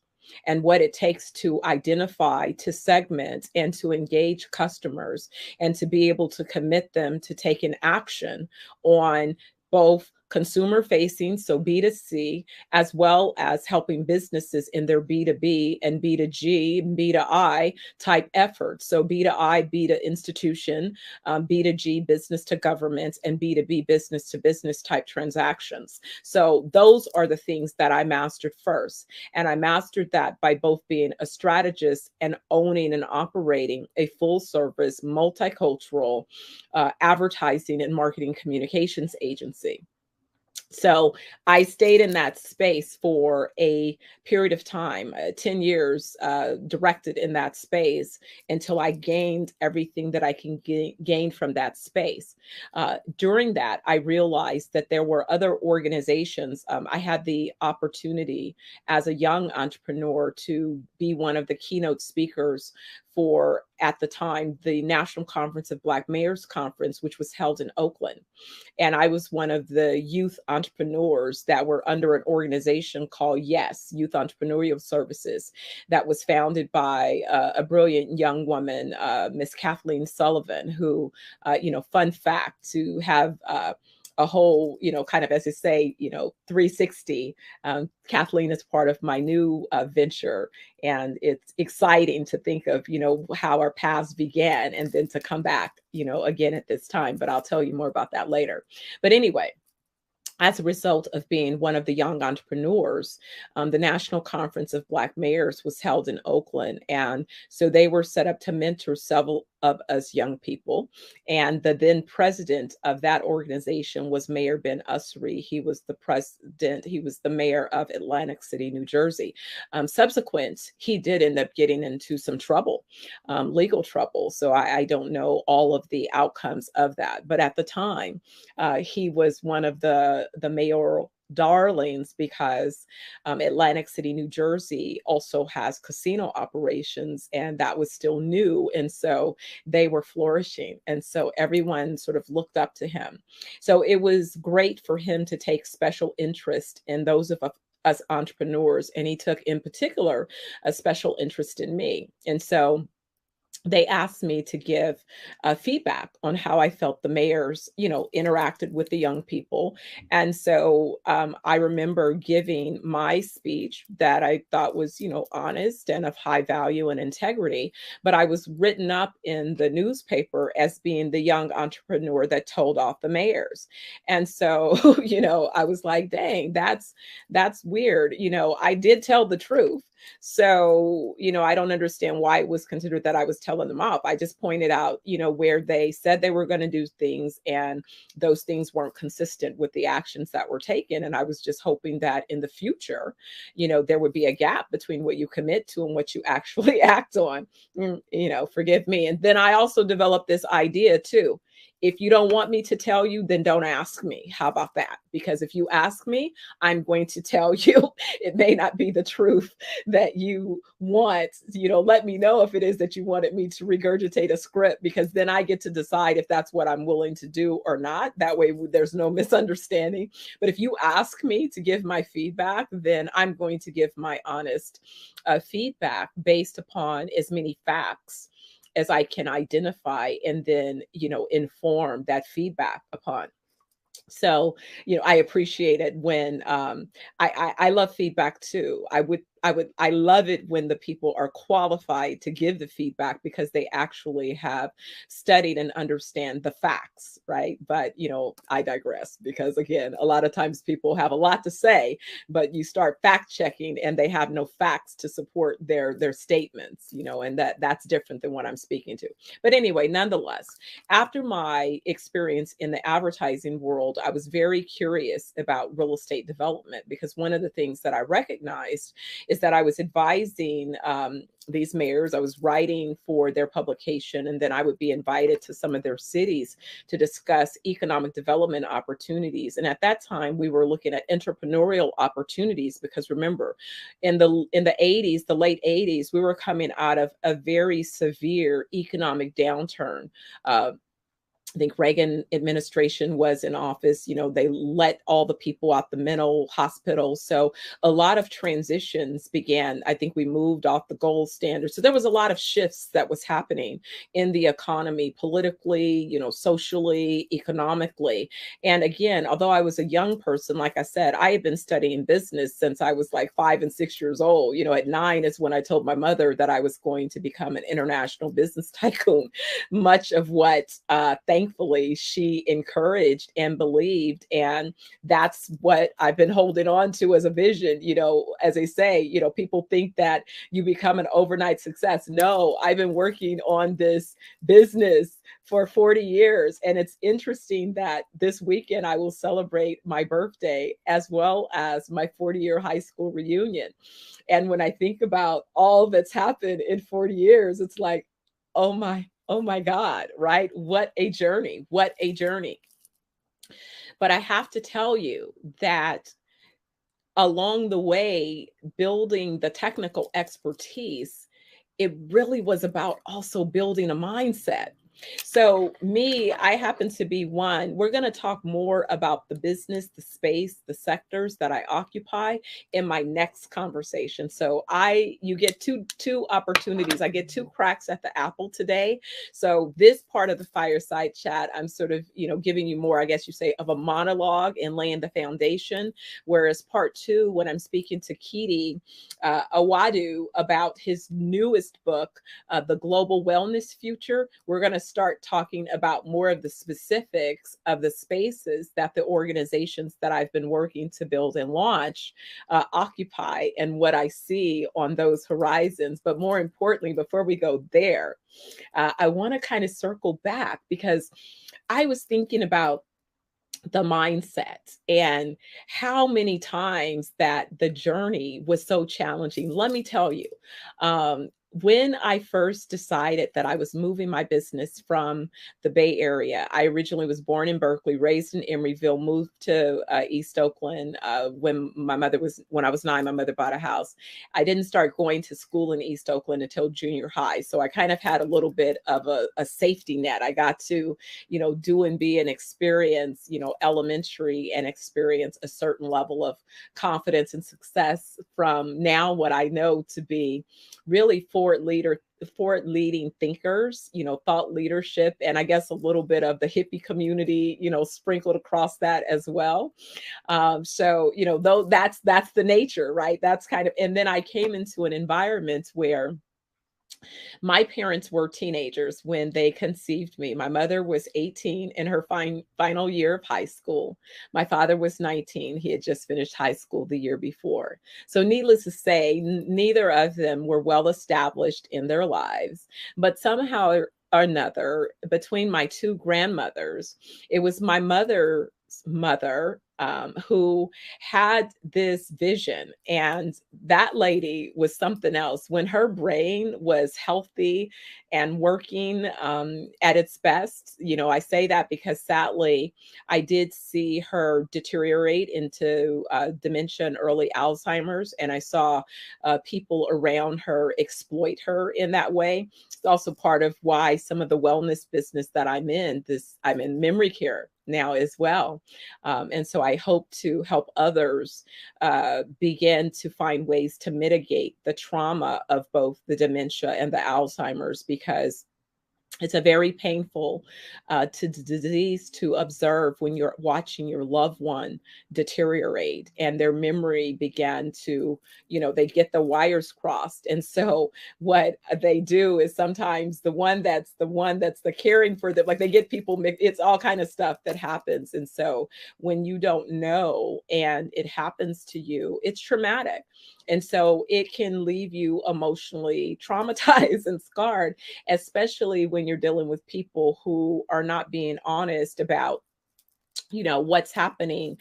[SPEAKER 14] and what it takes to identify, to segment, and to engage customers, and to be able to commit them to taking action on both consumer facing, so B2C, as well as helping businesses in their B2B and B2G, B2I type efforts. So B2I, B to institution, B2G, business to government, and B2B, business to business type transactions. So those are the things that I mastered first. And I mastered that by both being a strategist and owning and operating a full service, multicultural advertising and marketing communications agency. So I stayed in that space for a period of time, 10 years, directed in that space, until I gained everything that I can gain from that space. During that, I realized that there were other organizations. I had the opportunity as a young entrepreneur to be one of the keynote speakers for, at the time, the National Conference of Black Mayors Conference, which was held in Oakland. And I was one of the youth entrepreneurs that were under an organization called YES, Youth Entrepreneurial Services, that was founded by a brilliant young woman, Miss Kathleen Sullivan, who, fun fact, to have a whole, kind of, as they say, 360. Kathleen is part of my new venture, and it's exciting to think of, how our paths began and then to come back, again at this time. But I'll tell you more about that later. But anyway, as a result of being one of the young entrepreneurs, the National Conference of Black Mayors was held in Oakland. And so they were set up to mentor several of us young people. And the then president of that organization was Mayor Ben Usry. He was the mayor of Atlantic City, New Jersey. Subsequent, he did end up getting into some trouble, legal trouble. So I don't know all of the outcomes of that. But at the time, he was one of the mayoral darlings, because Atlantic City, New Jersey also has casino operations, and that was still new. And so they were flourishing. And so everyone sort of looked up to him. So it was great for him to take special interest in those of us entrepreneurs. And he took in particular a special interest in me. And so they asked me to give feedback on how I felt the mayors, interacted with the young people. And so I remember giving my speech that I thought was, honest and of high value and integrity. But I was written up in the newspaper as being the young entrepreneur that told off the mayors. And so, I was like, dang, that's weird. I did tell the truth. So, I don't understand why it was considered that I was telling them off. I just pointed out, where they said they were going to do things, and those things weren't consistent with the actions that were taken. And I was just hoping that in the future, there would be a gap between what you commit to and what you actually act on. Forgive me. And then I also developed this idea too. If you don't want me to tell you, then don't ask me. How about that? Because if you ask me, I'm going to tell you. It may not be the truth that you want. Let me know if it is that you wanted me to regurgitate a script, because then I get to decide if that's what I'm willing to do or not. That way there's no misunderstanding. But if you ask me to give my feedback, then I'm going to give my honest feedback based upon as many facts as I can identify, and then, inform that feedback upon. So, I appreciate it when I love feedback too. I love it when the people are qualified to give the feedback, because they actually have studied and understand the facts, right? But, I digress, because again, a lot of times people have a lot to say, but you start fact checking and they have no facts to support their statements, and that's different than what I'm speaking to. But anyway, nonetheless, after my experience in the advertising world, I was very curious about real estate development, because one of the things that I recognized is that I was advising these mayors. I was writing for their publication, and then I would be invited to some of their cities to discuss economic development opportunities. And at that time, we were looking at entrepreneurial opportunities, because remember, in the 80s, the late 80s, we were coming out of a very severe economic downturn. I think Reagan administration was in office. They let all the people out the mental hospital. So a lot of transitions began. I think we moved off the gold standard. So there was a lot of shifts that was happening in the economy, politically, socially, economically. And again, although I was a young person, like I said, I had been studying business since I was like 5 and 6 years old. At 9 is when I told my mother that I was going to become an international business tycoon. Much of what, thankfully, she encouraged and believed. And that's what I've been holding on to as a vision. As they say, people think that you become an overnight success. No, I've been working on this business for 40 years. And it's interesting that this weekend I will celebrate my birthday as well as my 40-year high school reunion. And when I think about all that's happened in 40 years, it's like, oh my God, right? What a journey. What a journey. But I have to tell you that along the way, building the technical expertise, it really was about also building a mindset. So me, I happen to be one. We're going to talk more about the business, the space, the sectors that I occupy in my next conversation. So you get two opportunities. I get two cracks at the apple today. So this part of the fireside chat, I'm sort of, giving you more, I guess you say, of a monologue and laying the foundation. Whereas part two, when I'm speaking to Kiti Awadu about his newest book, The Global Wellness Future, we're going to start talking about more of the specifics of the spaces that the organizations that I've been working to build and launch occupy and what I see on those horizons. But more importantly, before we go there, I want to kind of circle back because I was thinking about the mindset and how many times that the journey was so challenging. Let me tell you, when I first decided that I was moving my business from the Bay Area, I originally was born in Berkeley, raised in Emeryville, moved to East Oakland when I was 9. My mother bought a house. I didn't start going to school in East Oakland until junior high, so I kind of had a little bit of a safety net. I got to, do and be and experience, elementary and experience a certain level of confidence and success from now what I know to be really forward leading thinkers, thought leadership, and I guess a little bit of the hippie community, sprinkled across that as well. So, though that's the nature, right? That's kind of, and then I came into an environment where my parents were teenagers when they conceived me. My mother was 18 in her final year of high school. My father was 19. He had just finished high school the year before. So needless to say, neither of them were well established in their lives, but somehow or another, between my two grandmothers, it was my mother's mother who had this vision, and that lady was something else. When her brain was healthy and working at its best, I say that because sadly I did see her deteriorate into dementia and early Alzheimer's, and I saw people around her exploit her in that way. It's also part of why some of the wellness business that I'm in memory care now as well. And so I hope to help others begin to find ways to mitigate the trauma of both the dementia and the Alzheimer's, because it's a very painful disease to observe when you're watching your loved one deteriorate and their memory began to, they get the wires crossed. And so what they do is sometimes the one that's the caring for them, like they get people, it's all kind of stuff that happens. And so when you don't know and it happens to you, it's traumatic. And so it can leave you emotionally traumatized and scarred, especially when you're dealing with people who are not being honest about, what's happening,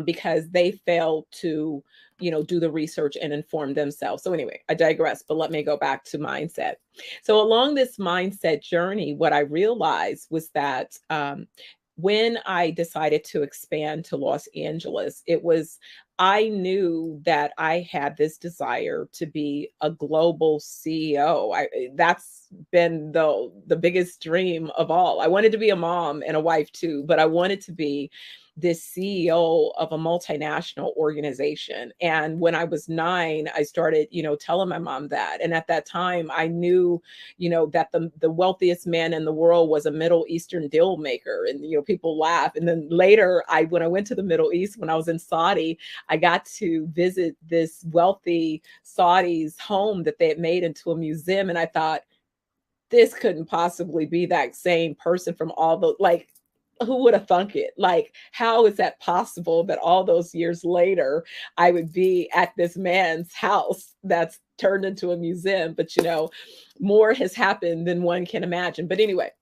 [SPEAKER 14] because they fail to, do the research and inform themselves. So anyway, I digress, but let me go back to mindset. So along this mindset journey, what I realized was that when I decided to expand to Los Angeles, I knew that I had this desire to be a global CEO. That's been the biggest dream of all. I wanted to be a mom and a wife too, but I wanted to be this CEO of a multinational organization. And when I was 9, I started, telling my mom that. And at that time, I knew, that the wealthiest man in the world was a Middle Eastern deal maker. And, people laugh. And then later, when I went to the Middle East, when I was in Saudi, I got to visit this wealthy Saudi's home that they had made into a museum. And I thought, this couldn't possibly be that same person from all the, who would have thunk it? Like, how is that possible that all those years later, I would be at this man's house that's turned into a museum? But, more has happened than one can imagine. But anyway,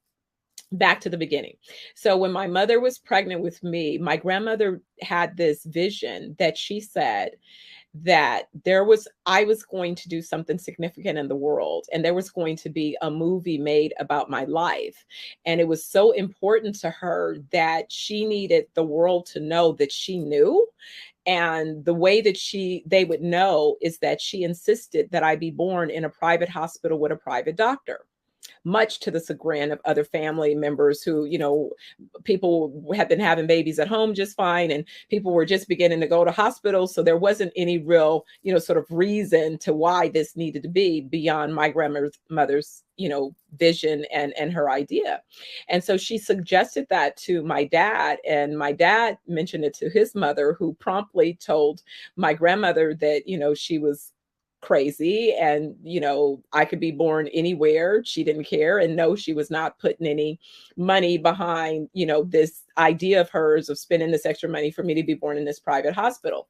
[SPEAKER 14] back to the beginning. So when my mother was pregnant with me, my grandmother had this vision that she said that I was going to do something significant in the world, and there was going to be a movie made about my life. And it was so important to her that she needed the world to know that she knew. And the way that they would know is that she insisted that I be born in a private hospital with a private doctor. much to the chagrin of other family members who, people have been having babies at home just fine, and people were just beginning to go to hospitals. So there wasn't any real, sort of reason to why this needed to be beyond my grandmother's, vision and her idea. And so she suggested that to my dad, and my dad mentioned it to his mother, who promptly told my grandmother that, she was crazy and, I could be born anywhere. She didn't care. And no, she was not putting any money behind, this idea of hers of spending this extra money for me to be born in this private hospital.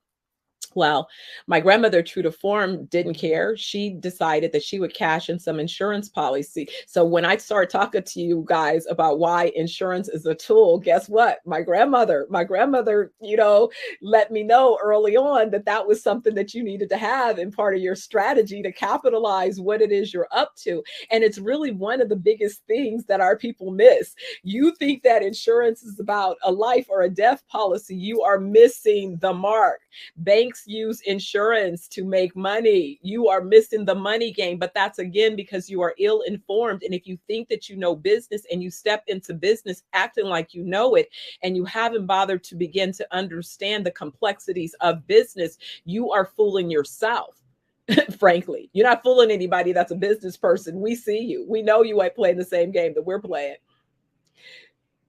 [SPEAKER 14] Well, my grandmother, true to form, didn't care. She decided that she would cash in some insurance policy. So when I start talking to you guys about why insurance is a tool, guess what? My grandmother, let me know early on that that was something that you needed to have in part of your strategy to capitalize what it is you're up to. And it's really one of the biggest things that our people miss. You think that insurance is about a life or a death policy. You are missing the mark. Banks use insurance to make money. You are missing the money game, but that's again because you are ill-informed. And if you think that you know business and you step into business acting like you know it, and you haven't bothered to begin to understand the complexities of business, you are fooling yourself. Frankly, you're not fooling anybody that's a business person. We see you. We know you ain't playing the same game that we're playing.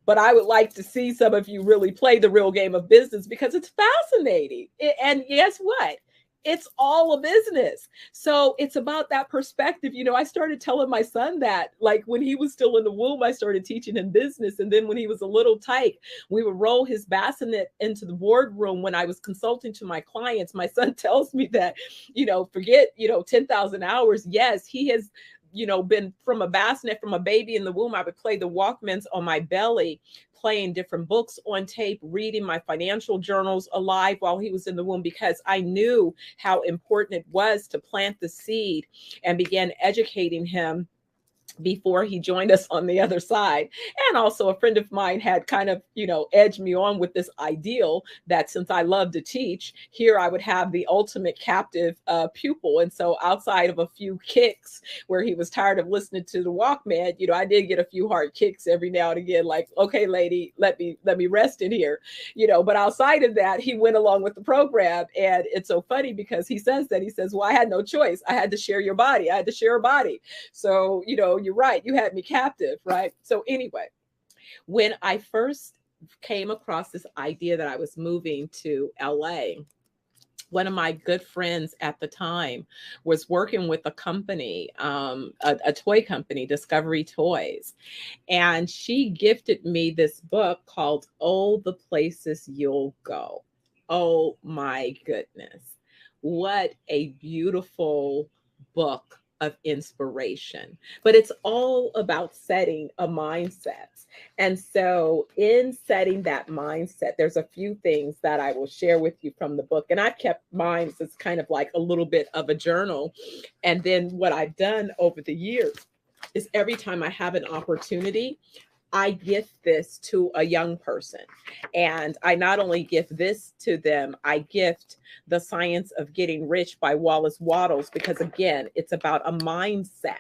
[SPEAKER 14] But I would like to see some of you really play the real game of business because it's fascinating. And guess what? It's all a business. So it's about that perspective. I started telling my son that, like when he was still in the womb, I started teaching him business. And then when he was a little tyke, we would roll his bassinet into the boardroom when I was consulting to my clients. My son tells me that, forget, 10,000 hours. Yes, he has been from a bassinet, from a baby in the womb. I would play the Walkmans on my belly, playing different books on tape, reading my financial journals alive while he was in the womb, because I knew how important it was to plant the seed and began educating him before he joined us on the other side. And also a friend of mine had kind of, edged me on with this ideal that since I love to teach, here I would have the ultimate captive pupil. And so outside of a few kicks where he was tired of listening to the Walkman, I did get a few hard kicks every now and again, like, okay, lady, let me rest in here, but outside of that, he went along with the program. And it's so funny because he says, well, I had no choice. I had to share your body. I had to share a body. So, you're right. You had me captive, right? So anyway, when I first came across this idea that I was moving to LA, one of my good friends at the time was working with a company, a toy company, Discovery Toys. And she gifted me this book called Oh, the Places You'll Go. Oh my goodness. What a beautiful book of inspiration, but it's all about setting a mindset. And so in setting that mindset, there's a few things that I will share with you from the book. And I've kept mine as kind of like a little bit of a journal. And then what I've done over the years is every time I have an opportunity, I gift this to a young person. And I not only gift this to them, I gift The Science of Getting Rich by Wallace Wattles, because again, it's about a mindset.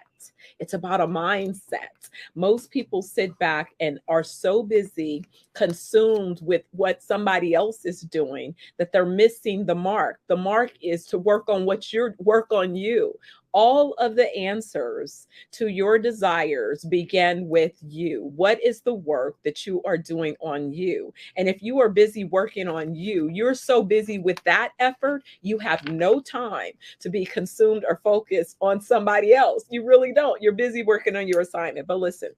[SPEAKER 14] It's about a mindset. Most people sit back and are so busy, consumed with what somebody else is doing, that they're missing the mark. The mark is to work on work on you. All of the answers to your desires begin with you. What is the work that you are doing on you? And if you are busy working on you, you're so busy with that effort, you have no time to be consumed or focused on somebody else. You really don't. You're busy working on your assignment. But listen,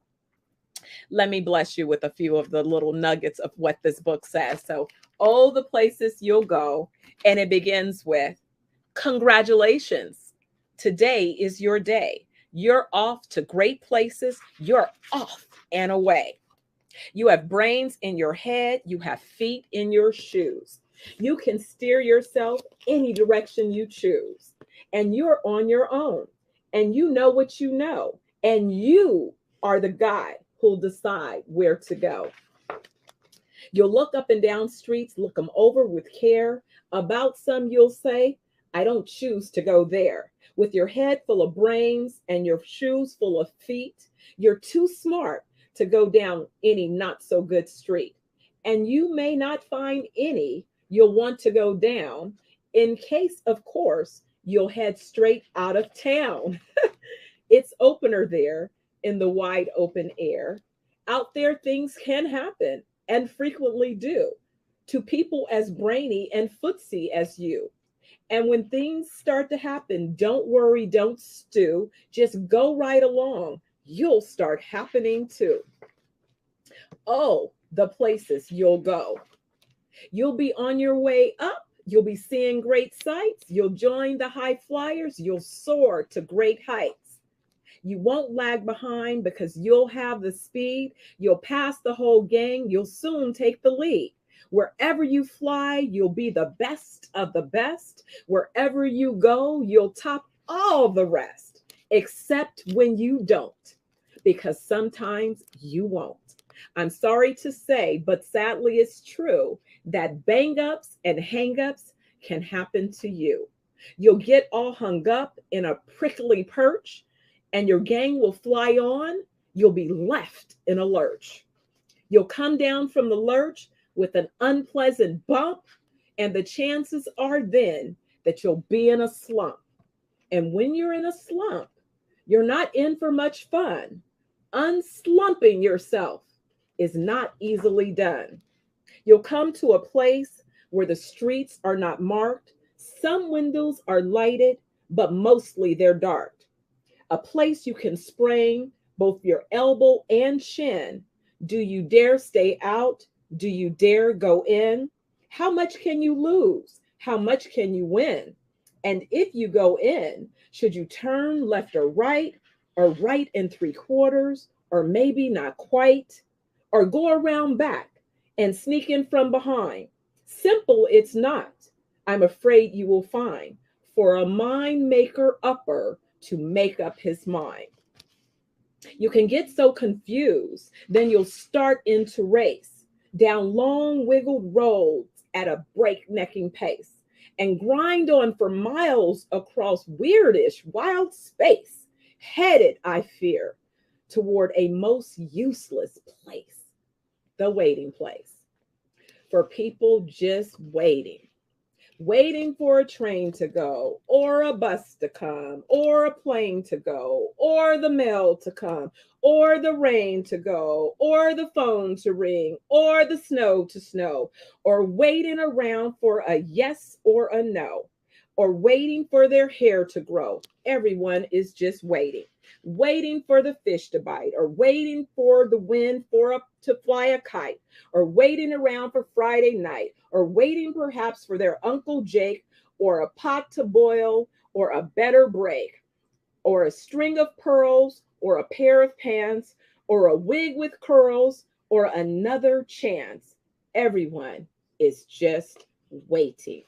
[SPEAKER 14] let me bless you with a few of the little nuggets of what this book says. So, all the places you'll go, and it begins with congratulations. Today is your day. You're off to great places. You're off and away. You have brains in your head. You have feet in your shoes. You can steer yourself any direction you choose. And you're on your own. And you know what you know. And you are the guy who'll decide where to go. You'll look up and down streets, look them over with care. About some you'll say, I don't choose to go there. With your head full of brains and your shoes full of feet, you're too smart to go down any not so good street. And you may not find any you'll want to go down, in case, of course, you'll head straight out of town. It's opener there in the wide open air. Out there, things can happen and frequently do to people as brainy and footsy as you. And when things start to happen, don't worry, don't stew, just go right along. You'll start happening too. Oh, the places you'll go. You'll be on your way up. You'll be seeing great sights. You'll join the high flyers. You'll soar to great heights. You won't lag behind because you'll have the speed. You'll pass the whole gang. You'll soon take the lead. Wherever you fly, you'll be the best of the best. Wherever you go, you'll top all the rest, except when you don't, because sometimes you won't. I'm sorry to say, but sadly it's true that bang-ups and hang-ups can happen to you. You'll get all hung up in a prickly perch, and your gang will fly on. You'll be left in a lurch. You'll come down from the lurch with an unpleasant bump, and the chances are then that you'll be in a slump. And when you're in a slump, you're not in for much fun. Unslumping yourself is not easily done. You'll come to a place where the streets are not marked. Some windows are lighted, but mostly they're dark. A place you can sprain both your elbow and shin. Do you dare stay out? Do you dare go in? How much can you lose? How much can you win? And if you go in, should you turn left or right and 3/4, or maybe not quite, or go around back and sneak in from behind? Simple it's not, I'm afraid you will find, for a mind maker upper to make up his mind. You can get so confused, then you'll start into race down long wiggled roads at a breaknecking pace and grind on for miles across weirdish wild space, headed, I fear, toward a most useless place, the waiting place, for people just waiting for a train to go, or a bus to come, or a plane to go, or the mail to come, or the rain to go, or the phone to ring, or the snow to snow, or waiting around for a yes or a no, or waiting for their hair to grow. Everyone is just waiting for the fish to bite, or waiting for the wind to fly a kite, or waiting around for Friday night, or waiting perhaps for their Uncle Jake, or a pot to boil, or a better break, or a string of pearls, or a pair of pants, or a wig with curls, or another chance. Everyone is just waiting.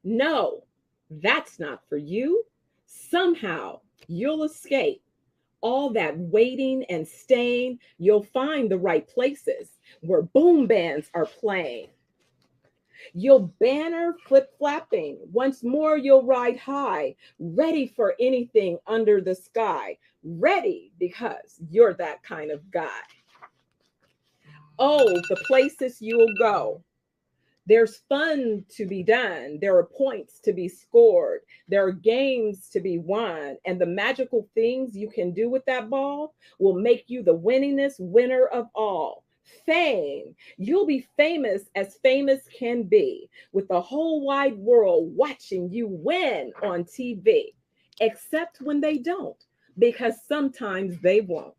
[SPEAKER 14] No, that's not for you. Somehow you'll escape all that waiting and staying. You'll find the right places where boom bands are playing. You'll banner flip-flapping. Once more you'll ride high, ready for anything under the sky. Ready because you're that kind of guy. Oh, the places you'll go. There's fun to be done. There are points to be scored. There are games to be won. And the magical things you can do with that ball will make you the winningest winner of all. Fame. You'll be famous as famous can be, with the whole wide world watching you win on TV. Except when they don't, because sometimes they won't.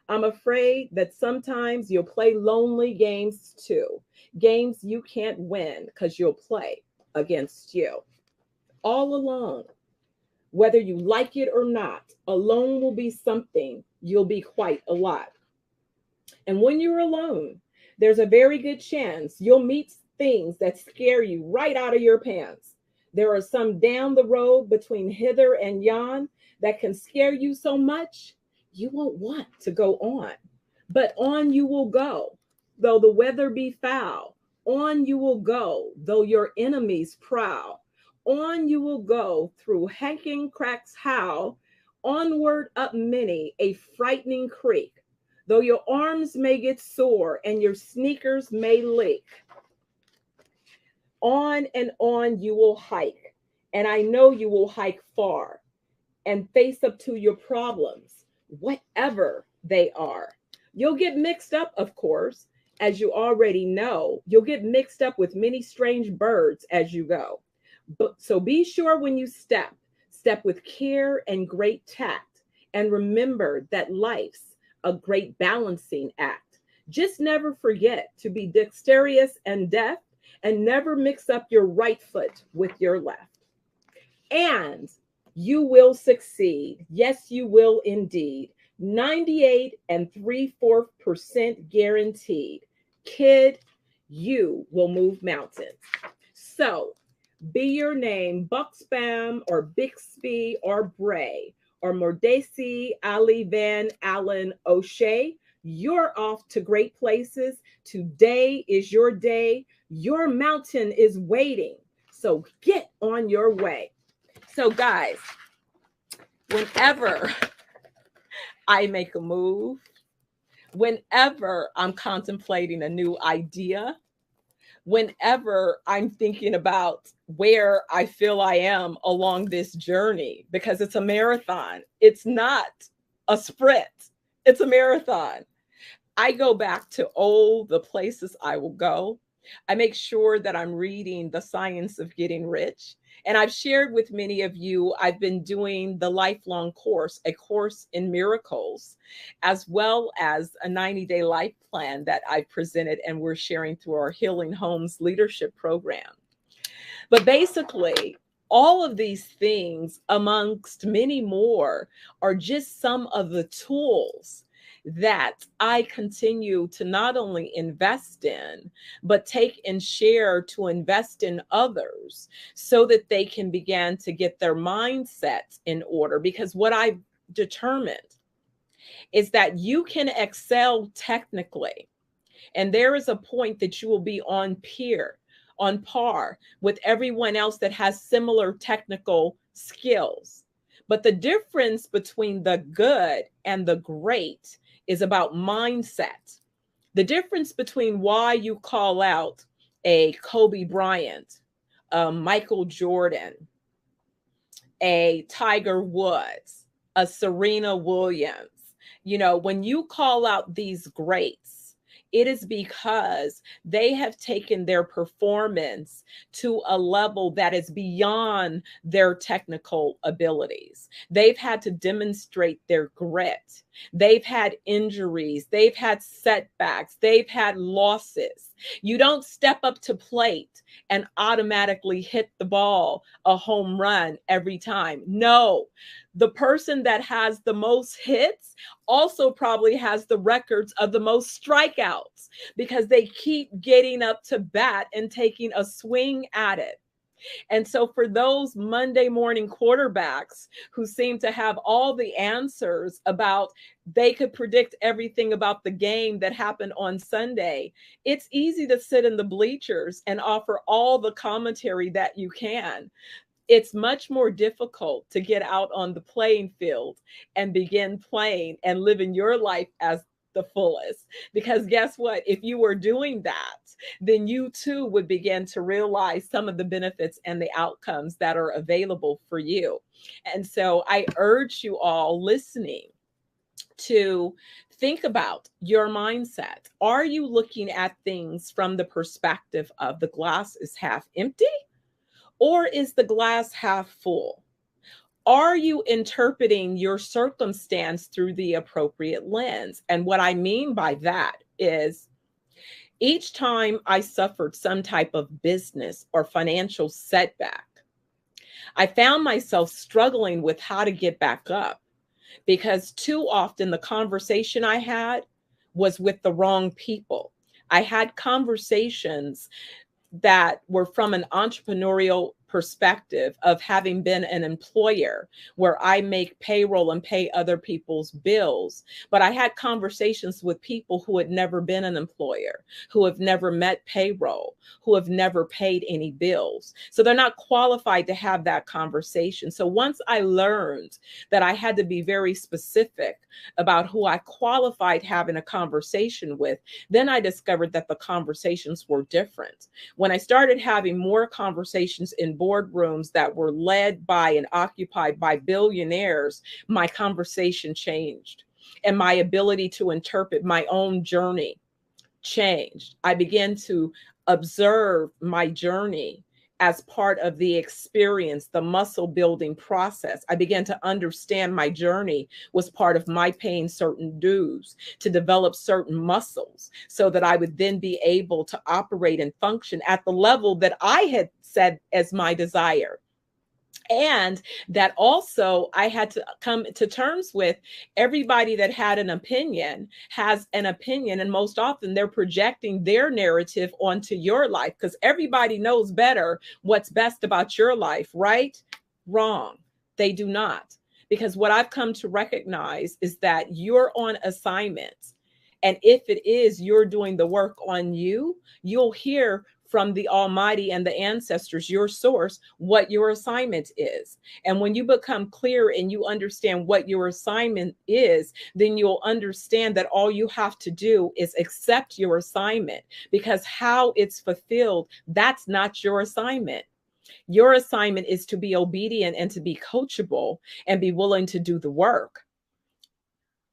[SPEAKER 14] I'm afraid that sometimes you'll play lonely games too. Games you can't win because you'll play against you. All alone. Whether you like it or not, alone will be something. You'll be quite a lot. And when you're alone, there's a very good chance you'll meet things that scare you right out of your pants. There are some down the road between hither and yon that can scare you so much you won't want to go on. But on you will go, though the weather be foul. On you will go, though your enemies prowl. On you will go through hanking cracks how, onward up many a frightening creek, though your arms may get sore and your sneakers may leak. On and on you will hike, and I know you will hike far and face up to your problems, whatever they are. You'll get mixed up, of course, as you already know. You'll get mixed up with many strange birds as you go. So be sure when you step with care and great tact, and remember that life's a great balancing act. Just never forget to be dexterous and deft, and never mix up your right foot with your left. And you will succeed. Yes, you will indeed. 98 3/4% guaranteed. Kid, you will move mountains. So be your name Buxbaum or Bixby or Bray or Mordecai Ali Van Allen O'Shea. You're off to great places. Today is your day. Your mountain is waiting. So get on your way. So guys, whenever I make a move, whenever I'm contemplating a new idea, whenever I'm thinking about where I feel I am along this journey, because it's a marathon, it's not a sprint, it's a marathon. I go back to the places I will go. I make sure that I'm reading The Science of Getting Rich. And I've shared with many of you, I've been doing the lifelong course, a course in miracles, as well as a 90-day life plan that I've presented and we're sharing through our Healing Homes leadership program. But basically, all of these things, amongst many more, are just some of the tools that I continue to not only invest in, but take and share to invest in others so that they can begin to get their mindset in order. Because what I've determined is that you can excel technically, and there is a point that you will be on par with everyone else that has similar technical skills. But the difference between the good and the great is about mindset. The difference between why you call out a Kobe Bryant, a Michael Jordan, a Tiger Woods, a Serena Williams, when you call out these greats, it is because they have taken their performance to a level that is beyond their technical abilities. They've had to demonstrate their grit. They've had injuries. They've had setbacks. They've had losses. You don't step up to plate and automatically hit the ball a home run every time. No, the person that has the most hits also probably has the records of the most strikeouts because they keep getting up to bat and taking a swing at it. And so for those Monday morning quarterbacks who seem to have all the answers about, they could predict everything about the game that happened on Sunday, it's easy to sit in the bleachers and offer all the commentary that you can. It's much more difficult to get out on the playing field and begin playing and living your life as the fullest. Because guess what? If you were doing that, then you too would begin to realize some of the benefits and the outcomes that are available for you. And so I urge you all listening to think about your mindset. Are you looking at things from the perspective of the glass is half empty, or is the glass half full? Are you interpreting your circumstance through the appropriate lens? And what I mean by that is, each time I suffered some type of business or financial setback, I found myself struggling with how to get back up, because too often the conversation I had was with the wrong people. I had conversations that were from an entrepreneurial perspective of having been an employer where I make payroll and pay other people's bills. But I had conversations with people who had never been an employer, who have never met payroll, who have never paid any bills. So they're not qualified to have that conversation. So once I learned that I had to be very specific about who I qualified having a conversation with, then I discovered that the conversations were different. When I started having more conversations in boardrooms that were led by and occupied by billionaires, my conversation changed and my ability to interpret my own journey changed. I began to observe my journey as part of the experience, the muscle building process. I began to understand my journey was part of my paying certain dues to develop certain muscles so that I would then be able to operate and function at the level that I had said as my desire. And that also I had to come to terms with everybody that had an opinion has an opinion. And most often they're projecting their narrative onto your life because everybody knows better what's best about your life, right? Wrong. They do not. Because what I've come to recognize is that you're on assignment. And if it is you're doing the work on you, you'll hear from the Almighty and the ancestors, your source, what your assignment is. And when you become clear and you understand what your assignment is, then you'll understand that all you have to do is accept your assignment, because how it's fulfilled, that's not your assignment. Your assignment is to be obedient and to be coachable and be willing to do the work.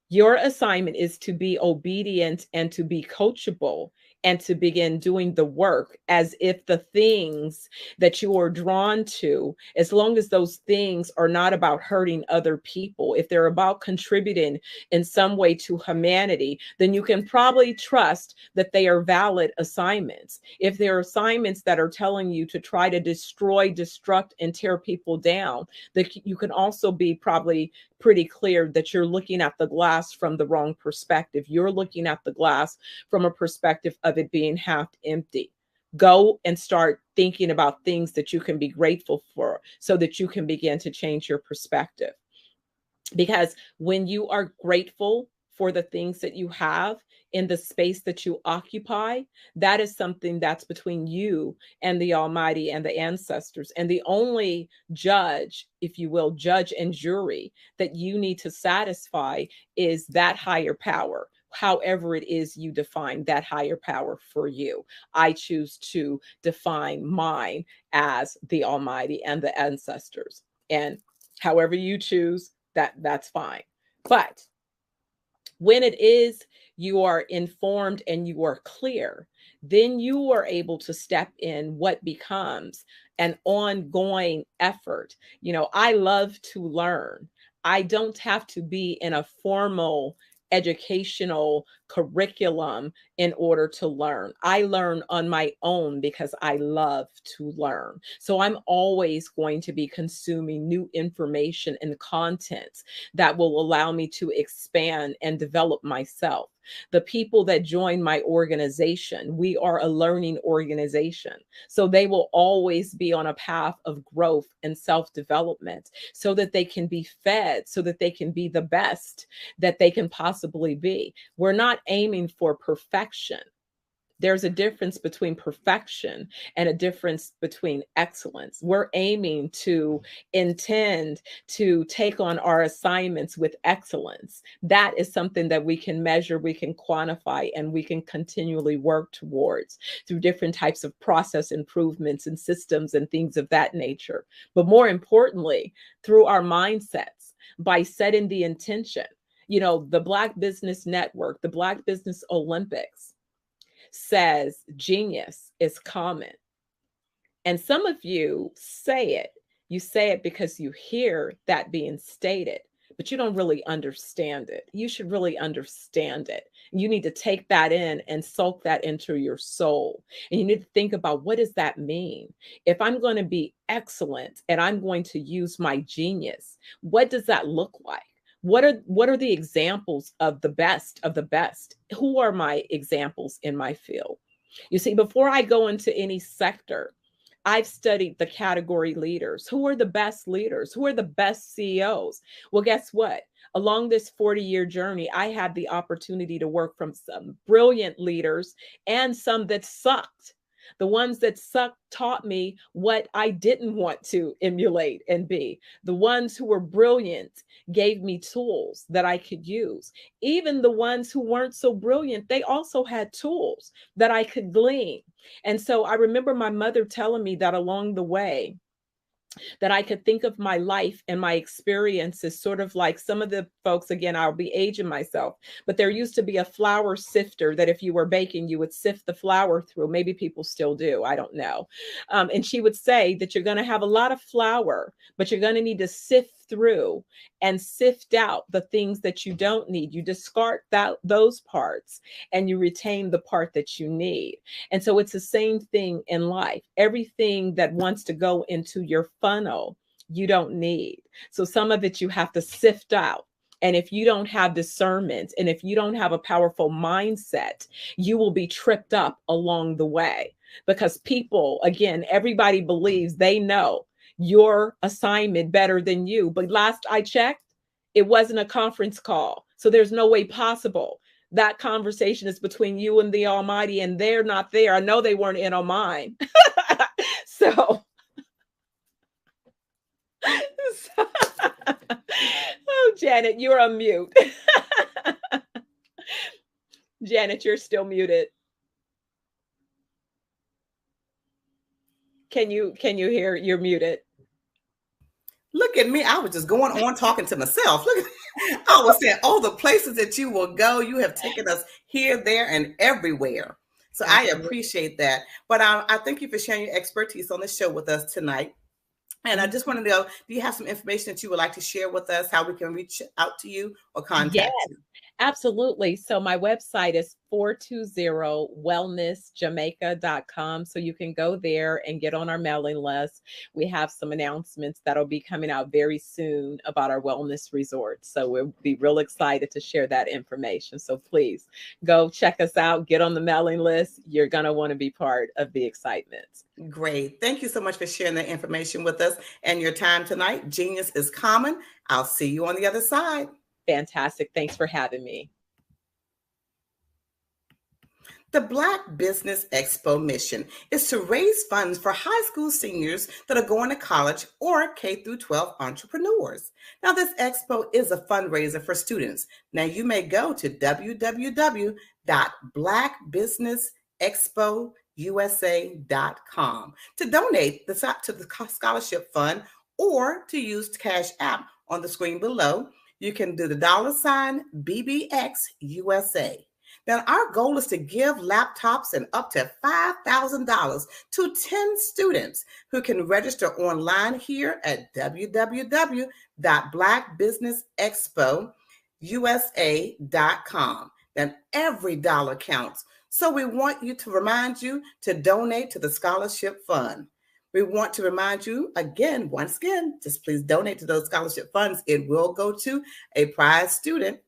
[SPEAKER 14] Your assignment is to be obedient and to be coachable and to begin doing the work as if the things that you are drawn to, as long as those things are not about hurting other people, if they're about contributing in some way to humanity, then you can probably trust that they are valid assignments. If they're assignments that are telling you to try to destroy, destruct, and tear people down, that you can also be probably pretty clear that you're looking at the glass from the wrong perspective. You're looking at the glass from a perspective of it being half empty. Go and start thinking about things that you can be grateful for so that you can begin to change your perspective. Because when you are grateful for the things that you have in the space that you occupy, that is something that's between you and the Almighty and the ancestors. And the only judge, if you will, judge and jury that you need to satisfy is that higher power. However it is you define that higher power for you. I choose to define mine as the Almighty and the ancestors. And however you choose, that's fine. But when it is you are informed and you are clear, then you are able to step in what becomes an ongoing effort. You know, I love to learn. I don't have to be in a formal educational curriculum in order to learn. I learn on my own because I love to learn. So I'm always going to be consuming new information and content that will allow me to expand and develop myself. The people that join my organization, we are a learning organization. So they will always be on a path of growth and self-development so that they can be fed, so that they can be the best that they can possibly be. We're not aiming for perfection. There's a difference between perfection and a difference between excellence. We're aiming to intend to take on our assignments with excellence. That is something that we can measure, we can quantify, and we can continually work towards through different types of process improvements and systems and things of that nature. But more importantly, through our mindsets, by setting the intention. You know, the Black Business Network, the Black Business Olympics, says genius is common. And some of you say it. You say it because you hear that being stated, but you don't really understand it. You should really understand it. You need to take that in and soak that into your soul. And you need to think about, what does that mean? If I'm going to be excellent and I'm going to use my genius, what does that look like? What are the examples of the best of the best? Who are my examples in my field? You see, before I go into any sector, I've studied the category leaders. Who are the best leaders? Who are the best CEOs? Well, guess what? Along this 40-year journey, I had the opportunity to work from some brilliant leaders and some that sucked. The ones that sucked taught me what I didn't want to emulate and be. The ones who were brilliant gave me tools that I could use. Even the ones who weren't so brilliant, they also had tools that I could glean. And so I remember my mother telling me that along the way, that I could think of my life and my experiences sort of like some of the folks, again, I'll be aging myself, but there used to be a flour sifter that if you were baking, you would sift the flour through. Maybe people still do, I don't know. And she would say that you're going to have a lot of flour, but you're going to need to sift through and sift out the things that you don't need. You discard those parts and you retain the part that you need. And so it's the same thing in life. Everything that wants to go into your funnel, you don't need. So some of it you have to sift out. And if you don't have discernment and if you don't have a powerful mindset, you will be tripped up along the way, because people, again, everybody believes they know your assignment better than you. But last I checked, it wasn't a conference call. So there's no way possible. That conversation is between you and the Almighty, and they're not there. I know they weren't in on mine. So oh, Janet, you're on mute. Janet, you're still muted. Can you hear? You're muted.
[SPEAKER 18] Look at me. I was just going on talking to myself. Look, I was saying all the places that you will go. You have taken us here, there, and everywhere. So I appreciate that. But I thank you for sharing your expertise on the show with us tonight. And I just want to know, do you have some information that you would like to share with us, how we can reach out to you or contact you?
[SPEAKER 14] Absolutely. So my website is 420wellnessjamaica.com. So you can go there and get on our mailing list. We have some announcements that'll be coming out very soon about our wellness resort. So we'll be real excited to share that information. So please go check us out, get on the mailing list. You're going to want to be part of the excitement.
[SPEAKER 18] Great. Thank you so much for sharing that information with us and your time tonight. Genius is common. I'll see you on the other side.
[SPEAKER 14] Fantastic. Thanks for having me.
[SPEAKER 18] The Black Business Expo mission is to raise funds for high school seniors that are going to college or K-12 entrepreneurs. Now, this expo is a fundraiser for students. Now, you may go to www.blackbusinessexpousa.com to donate to the scholarship fund or to use Cash App on the screen below. You can do the $BBXUSA. Now, our goal is to give laptops and up to $5,000 to 10 students who can register online here at www.blackbusinessexpousa.com. Then every dollar counts. So we want you to remind you to donate to the scholarship fund. We want to remind you once again, just please donate to those scholarship funds. It will go to a prize student.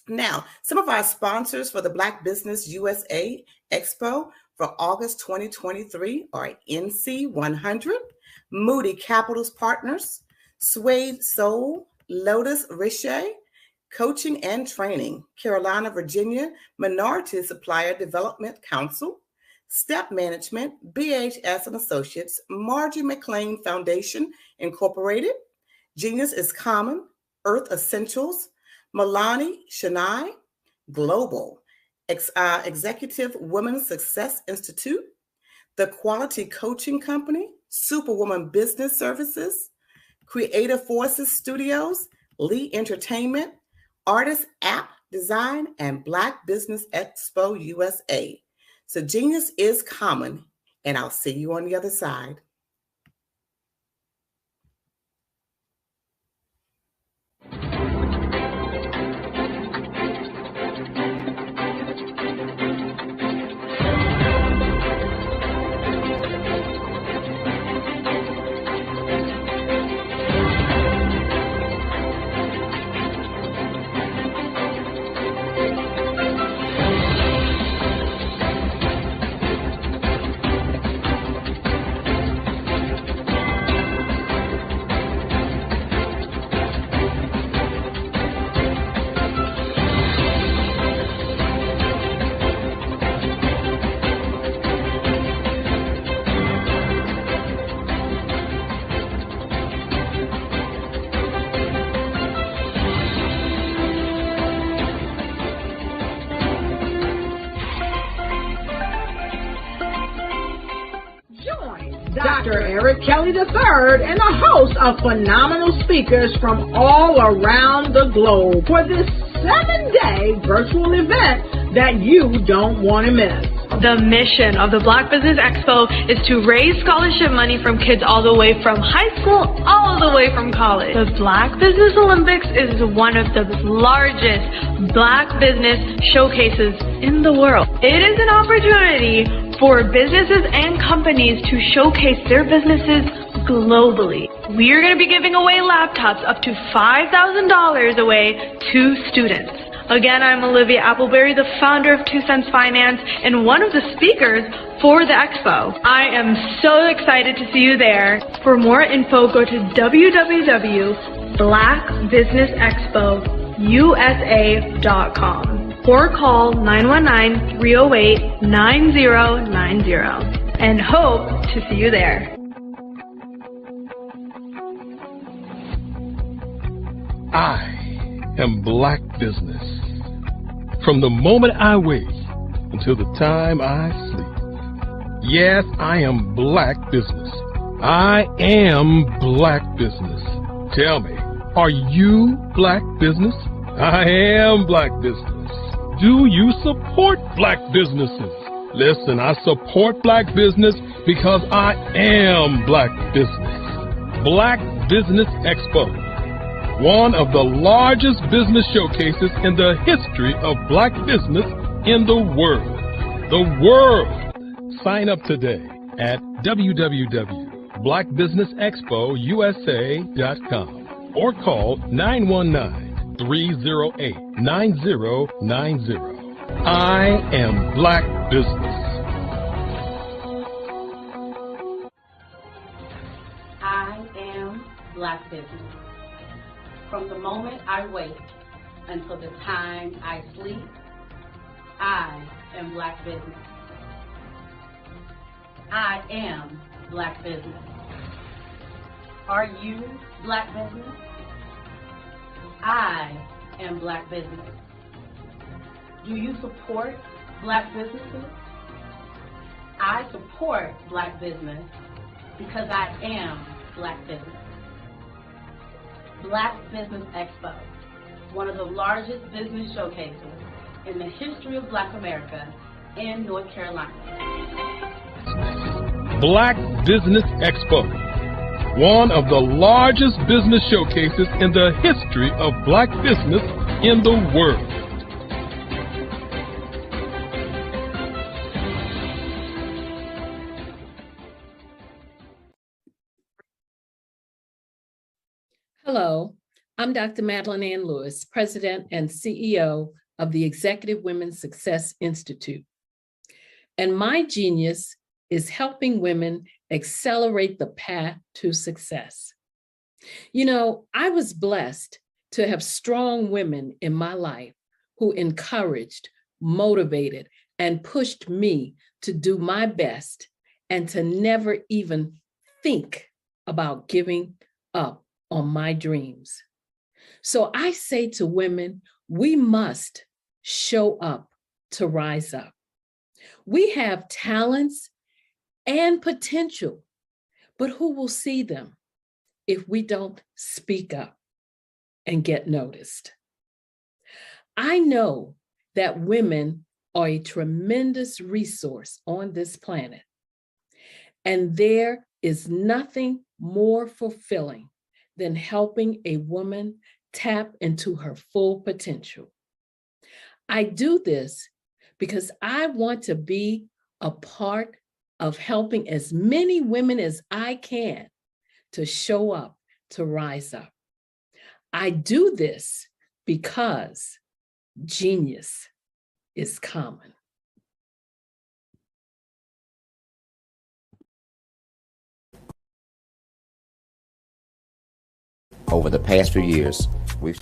[SPEAKER 18] Now, some of our sponsors for the Black Business USA Expo for August 2023 are NC100, Moody Capitals Partners, Suede Soul, Lotus Richet, Coaching and Training, Carolina, Virginia, Minority Supplier Development Council, Step Management, BHS and Associates, Margie McLean Foundation, Incorporated, Genius is Common, Earth Essentials, Milani Shania, Global, Executive Women's Success Institute, The Quality Coaching Company, Superwoman Business Services, Creative Forces Studios, Lee Entertainment, Artist App Design, and Black Business Expo USA. So Genius is Common, and I'll see you on the other side.
[SPEAKER 3] Eric Kelly III and a host of phenomenal speakers from all around the globe for this 7-day virtual event that you don't want to miss.
[SPEAKER 4] The mission of the Black Business Expo is to raise scholarship money from kids all the way from high school, all the way from college. The Black Business Olympics is one of the largest Black business showcases in the world. It is an opportunity for businesses and companies to showcase their businesses globally. We are going to be giving away laptops up to $5,000 away to students. Again, I'm Olivia Appleberry, the founder of 2 Cents Finance and one of the speakers for the expo. I am so excited to see you there. For more info, go to www.blackbusinessexpousa.com or call 919-308-9090 and hope to see you there.
[SPEAKER 1] I am Black business. From the moment I wake until the time I sleep. Yes, I am Black business. I am Black business. Tell me, are you Black business? I am Black business. Do you support Black businesses? Listen, I support Black business because I am Black business. Black Business Expo. One of the largest business showcases in the history of Black business in the world. The world! Sign up today at www.blackbusinessexpousa.com or call 919-308-9090. I am Black business.
[SPEAKER 9] I am Black business. From the moment I wake until the time I sleep, I am Black business. I am Black business. Are you Black business? I am Black business. Do you support Black businesses? I support Black business because I am Black business. Black Business Expo, one of the largest business showcases in the history of Black America in North Carolina.
[SPEAKER 1] Black Business Expo, one of the largest business showcases in the history of Black business in the world.
[SPEAKER 8] Hello, I'm Dr. Madeline Ann Lewis, President and CEO of the Executive Women's Success Institute. And my genius is helping women accelerate the path to success. You know, I was blessed to have strong women in my life who encouraged, motivated, and pushed me to do my best and to never even think about giving up on my dreams. So I say to women, we must show up to rise up. We have talents and potential, but who will see them if we don't speak up and get noticed? I know that women are a tremendous resource on this planet, and there is nothing more fulfilling than helping a woman tap into her full potential. I do this because I want to be a part of helping as many women as I can to show up, to rise up. I do this because genius is common.
[SPEAKER 15] Over the past few years, we've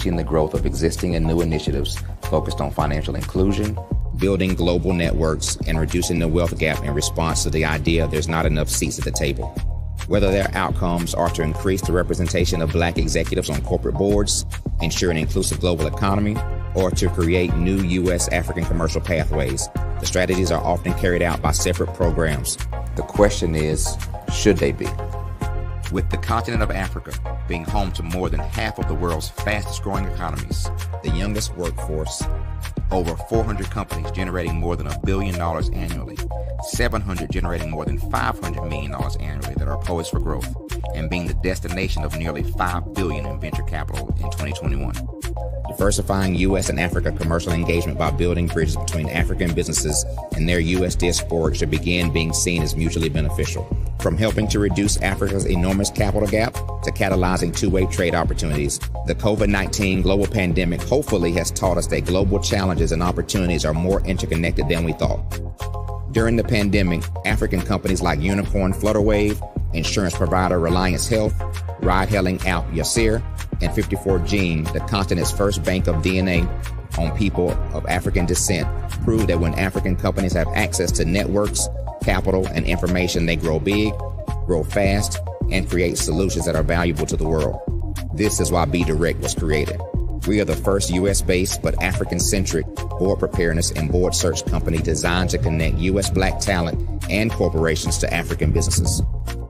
[SPEAKER 15] seen the growth of existing and new initiatives focused on financial inclusion, building global networks, and reducing the wealth gap in response to the idea there's not enough seats at the table. Whether their outcomes are to increase the representation of Black executives on corporate boards, ensure an inclusive global economy, or to create new U.S. African commercial pathways, The strategies are often carried out by separate programs. The question is, should they be? With the continent of Africa being home to more than half of the world's fastest growing economies, the youngest workforce, over 400 companies generating more than $1 billion annually, 700 generating more than $500 million annually that are poised for growth, and being the destination of nearly $5 billion in venture capital in 2021. Diversifying U.S. and Africa commercial engagement by building bridges between African businesses and their U.S. diaspora should begin being seen as mutually beneficial. From helping to reduce Africa's enormous capital gap to catalyzing two-way trade opportunities, the COVID-19 global pandemic hopefully has taught us that global challenges and opportunities are more interconnected than we thought. During the pandemic, African companies like Unicorn Flutterwave, insurance provider Reliance Health, ride-hailing app Yasir, and 54Gene, the continent's first bank of DNA on people of African descent, proved that when African companies have access to networks, capital, and information, they grow big, grow fast, and create solutions that are valuable to the world. This is why Be Direct was created. We are the first U.S.-based but African-centric board preparedness and board search company designed to connect U.S. Black talent and corporations to African businesses.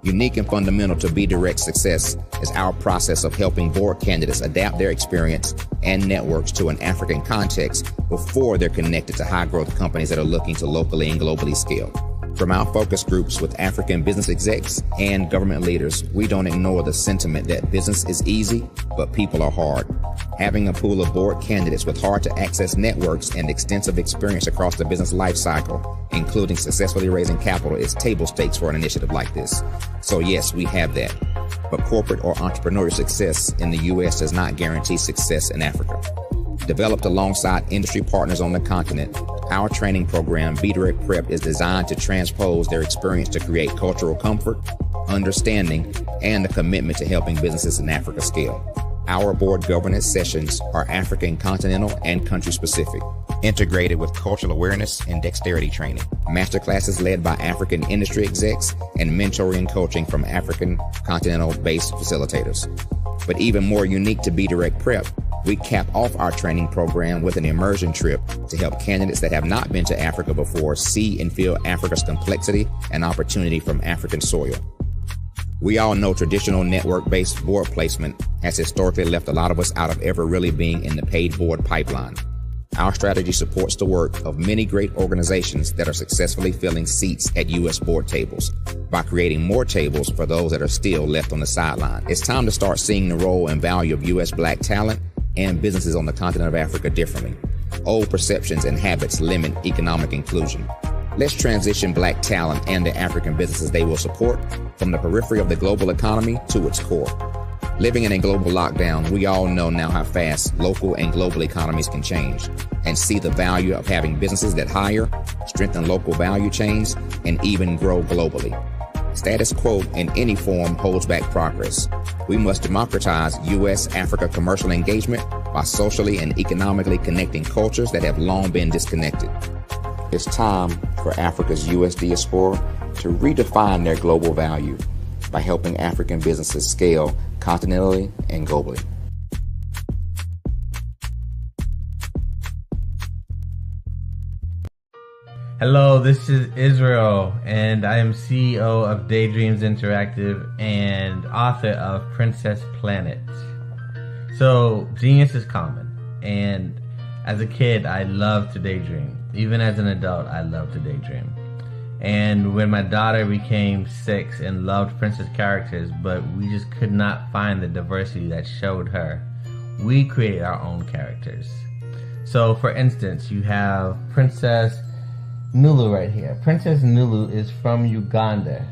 [SPEAKER 15] Unique and fundamental to Be Direct's success is our process of helping board candidates adapt their experience and networks to an African context before they're connected to high-growth companies that are looking to locally and globally scale. From our focus groups with African business execs and government leaders, we don't ignore the sentiment that business is easy, but people are hard. Having a pool of board candidates with hard-to-access networks and extensive experience across the business life cycle, including successfully raising capital, is table stakes for an initiative like this. So yes, we have that. But corporate or entrepreneurial success in the U.S. does not guarantee success in Africa. Developed alongside industry partners on the continent, our training program, Be Direct Prep, is designed to transpose their experience to create cultural comfort, understanding, and a commitment to helping businesses in Africa scale. Our board governance sessions are African continental and country specific, integrated with cultural awareness and dexterity training, masterclasses led by African industry execs, and mentoring and coaching from African continental-based facilitators. But even more unique to Be Direct Prep, we cap off our training program with an immersion trip to help candidates that have not been to Africa before see and feel Africa's complexity and opportunity from African soil. We all know traditional network-based board placement has historically left a lot of us out of ever really being in the paid board pipeline. Our strategy supports the work of many great organizations that are successfully filling seats at U.S. board tables by creating more tables for those that are still left on the sideline. It's time to start seeing the role and value of U.S. Black talent and businesses on the continent of Africa differently. Old perceptions and habits limit economic inclusion. Let's transition Black talent and the African businesses they will support from the periphery of the global economy to its core. Living in a global lockdown, we all know now how fast local and global economies can change, and see the value of having businesses that hire, strengthen local value chains, and even grow globally. Status quo in any form holds back progress. We must democratize U.S.-Africa commercial engagement by socially and economically connecting cultures that have long been disconnected. It's time for Africa's U.S. diaspora to redefine their global value by helping African businesses scale continentally and globally.
[SPEAKER 11] Hello, this is Israel, and I am CEO of Daydreams Interactive and author of Princess Planet. So, genius is common, and as a kid, I loved to daydream. Even as an adult, I love to daydream. And when my daughter became 6 and loved princess characters, but we just could not find the diversity that showed her, we created our own characters. So, for instance, you have Princess Nulu right here. Princess Nulu is from Uganda,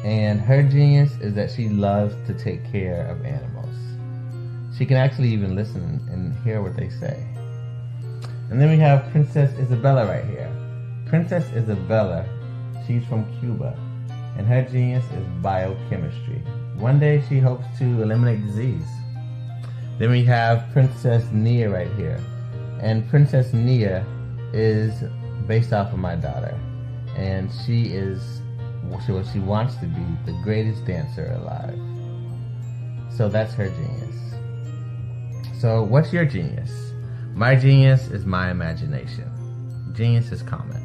[SPEAKER 11] and her genius is that she loves to take care of animals. She can actually even listen and hear what they say. And then we have Princess Isabella right here. Princess Isabella, she's from Cuba, and her genius is biochemistry. One day she hopes to eliminate disease. Then we have Princess Nia right here, and Princess Nia is based off of my daughter, and she wants to be the greatest dancer alive. So that's her genius. So what's your genius? My genius is my imagination. Genius is common.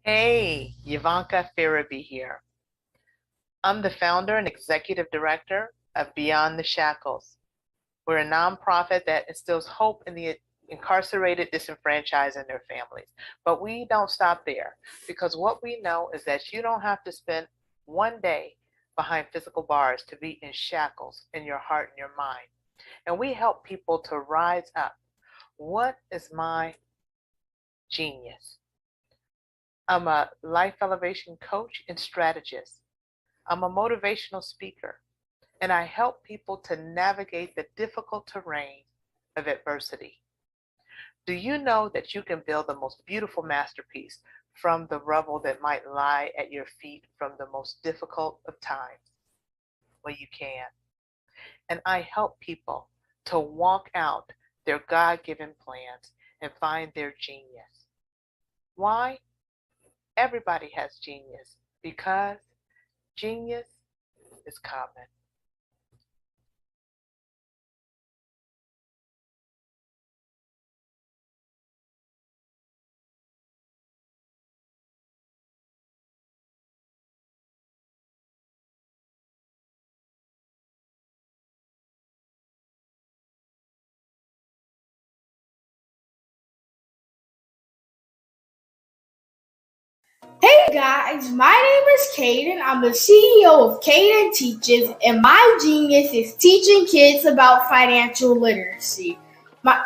[SPEAKER 13] Hey, Ivanka Farabi here. I'm the founder and executive director of Beyond the Shackles. We're a nonprofit that instills hope in the incarcerated, disenfranchised, and their families. But we don't stop there, because what we know is that you don't have to spend one day behind physical bars to be in shackles in your heart and your mind. And we help people to rise up. What is my genius? I'm a life elevation coach and strategist. I'm a motivational speaker, and I help people to navigate the difficult terrain of adversity. Do you know that you can build the most beautiful masterpiece from the rubble that might lie at your feet from the most difficult of times? Well, you can. And I help people to walk out their God-given plans and find their genius. Why? Everybody has genius, because genius is common.
[SPEAKER 16] Hey guys, my name is Caden. I'm the CEO of Caden Teaches, and my genius is teaching kids about financial literacy.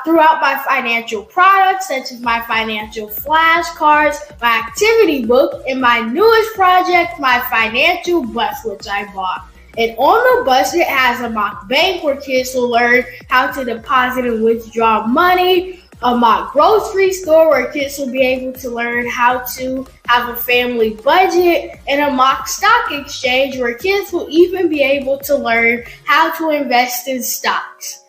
[SPEAKER 16] Throughout my financial products, such as my financial flashcards, my activity book, and my newest project, my financial bus, which I bought. And on the bus, it has a mock bank where kids will learn how to deposit and withdraw money, a mock grocery store where kids will be able to learn how to have a family budget, and a mock stock exchange where kids will even be able to learn how to invest in stocks.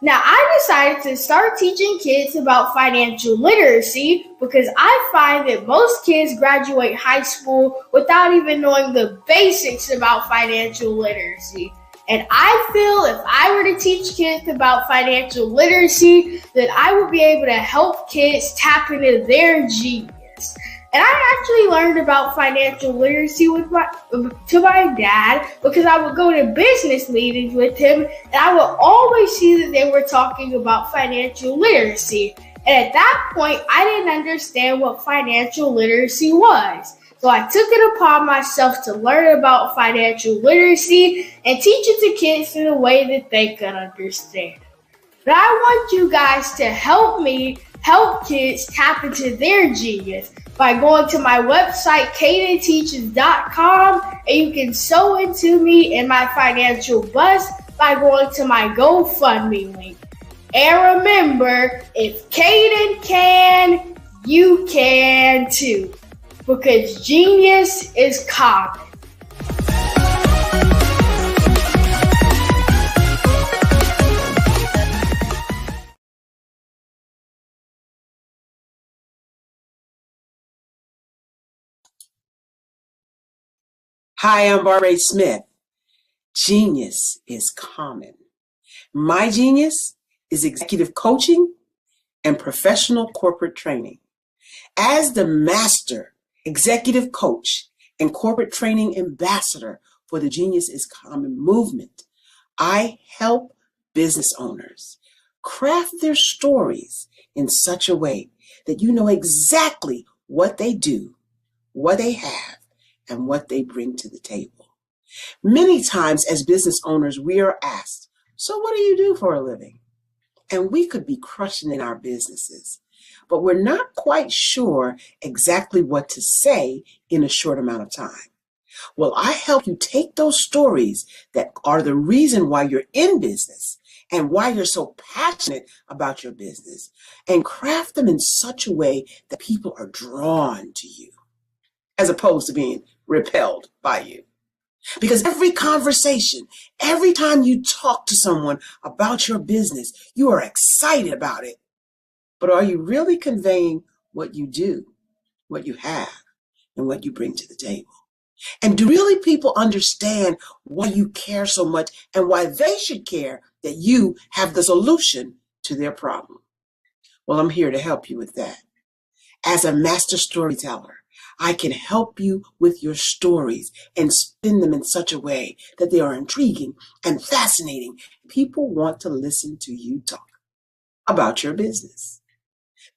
[SPEAKER 16] Now, I decided to start teaching kids about financial literacy because I find that most kids graduate high school without even knowing the basics about financial literacy. And I feel if I were to teach kids about financial literacy, that I would be able to help kids tap into their genius. And I actually learned about financial literacy to my dad because I would go to business meetings with him, and I would always see that they were talking about financial literacy. And at that point, I didn't understand what financial literacy was. So I took it upon myself to learn about financial literacy and teach it to kids in a way that they could understand. But I want you guys to help me help kids tap into their genius by going to my website, cadenteaches.com, and you can sew into me in my financial bus by going to my GoFundMe link. And remember, if Caden can, you can too. Because genius is common.
[SPEAKER 28] Hi, I'm Barbara Smith. Genius is common. My genius is executive coaching and professional corporate training. As the master executive coach and corporate training ambassador for the Genius is Common movement, I help business owners craft their stories in such a way that you know exactly what they do, what they have, and what they bring to the table. Many times as business owners, we are asked, so what do you do for a living? And we could be crushing in our businesses, but we're not quite sure exactly what to say in a short amount of time. Well, I help you take those stories that are the reason why you're in business and why you're so passionate about your business and craft them in such a way that people are drawn to you as opposed to being repelled by you. Because every conversation, every time you talk to someone about your business, you are excited about it. But are you really conveying what you do, what you have, and what you bring to the table? And do really people understand why you care so much and why they should care that you have the solution to their problem? Well, I'm here to help you with that. As a master storyteller,
[SPEAKER 29] I can help you with your stories and spin them in such a way that they are intriguing and fascinating. People want to listen to you talk about your business.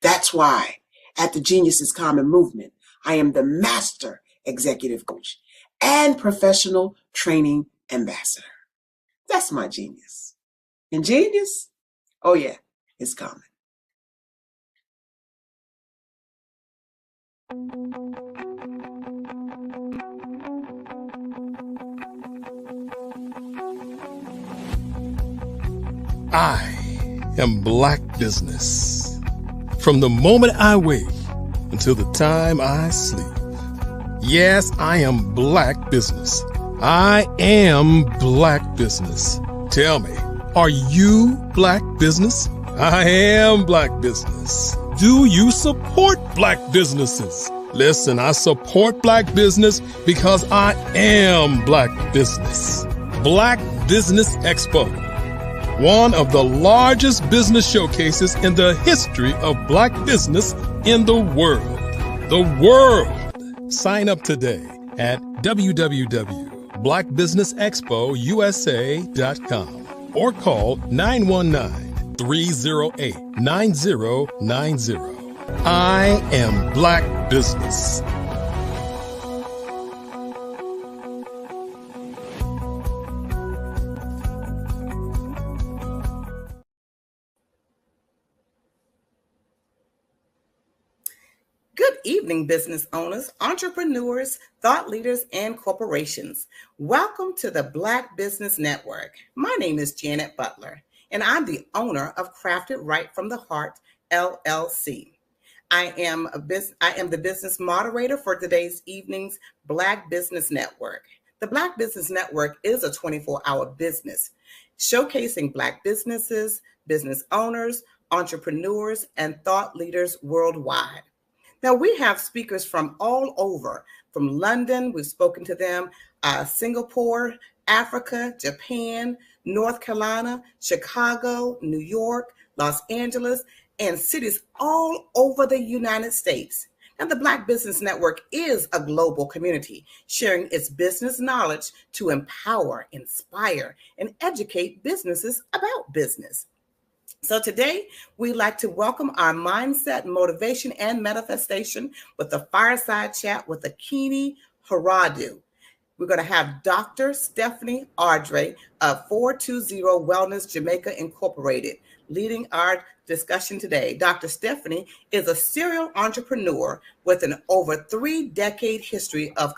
[SPEAKER 29] That's why at the Genius is Common movement, I am the master executive coach and professional training ambassador. That's my genius. And genius? Oh yeah, it's common.
[SPEAKER 1] I am Black business. From the moment I wake until the time I sleep. Yes, I am Black business. I am Black business. Tell me, are you Black business? I am Black business. Do you support Black businesses? Listen, I support Black business because I am Black business. Black Business Expo, one of the largest business showcases in the history of Black business in the world. The world. Sign up today at www.blackbusinessexpousa.com or call 919-308-9090. I am Black business.
[SPEAKER 18] Good evening, business owners, entrepreneurs, thought leaders, and corporations. Welcome to the Black Business Network. My name is Janet Butler, and I'm the owner of Crafted Right from the Heart, LLC. I am the business moderator for today's evening's Black Business Network. The Black Business Network is a 24-hour business showcasing Black businesses, business owners, entrepreneurs, and thought leaders worldwide. Now, we have speakers from all over, from London, we've spoken to them, Singapore, Africa, Japan, North Carolina, Chicago, New York, Los Angeles, and cities all over the United States. Now, the Black Business Network is a global community, sharing its business knowledge to empower, inspire, and educate businesses about business. So today, we'd like to welcome our mindset, motivation, and manifestation with a fireside chat with Akini Haradu. We're going to have Dr. Stephanie Audrey of 420 Wellness Jamaica Incorporated leading our discussion today. Dr. Stephanie is a serial entrepreneur with an over 3-decade history of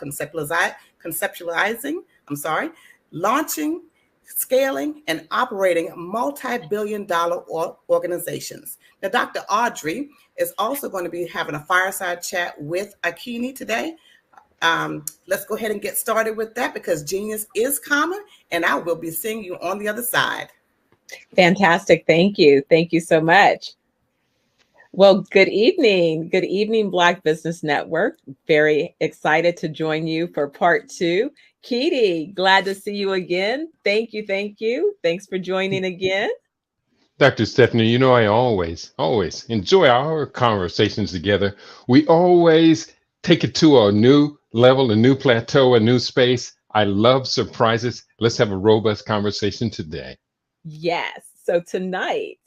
[SPEAKER 18] launching, scaling, and operating multi-billion-dollar organizations. Now, Dr. Audrey is also going to be having a fireside chat with Akini today. Let's go ahead and get started with that because genius is common, and I will be seeing you on the other side.
[SPEAKER 14] Fantastic. Thank you. Thank you so much. Well, good evening. Good evening, Black Business Network. Very excited to join you for part 2. Kitty, glad to see you again. Thank you. Thank you. Thanks for joining again.
[SPEAKER 17] Dr. Stephanie, you know, I always enjoy our conversations together. We always take it to a new level, a new plateau, a new space. I love surprises. Let's have a robust conversation today.
[SPEAKER 14] Yes. So tonight,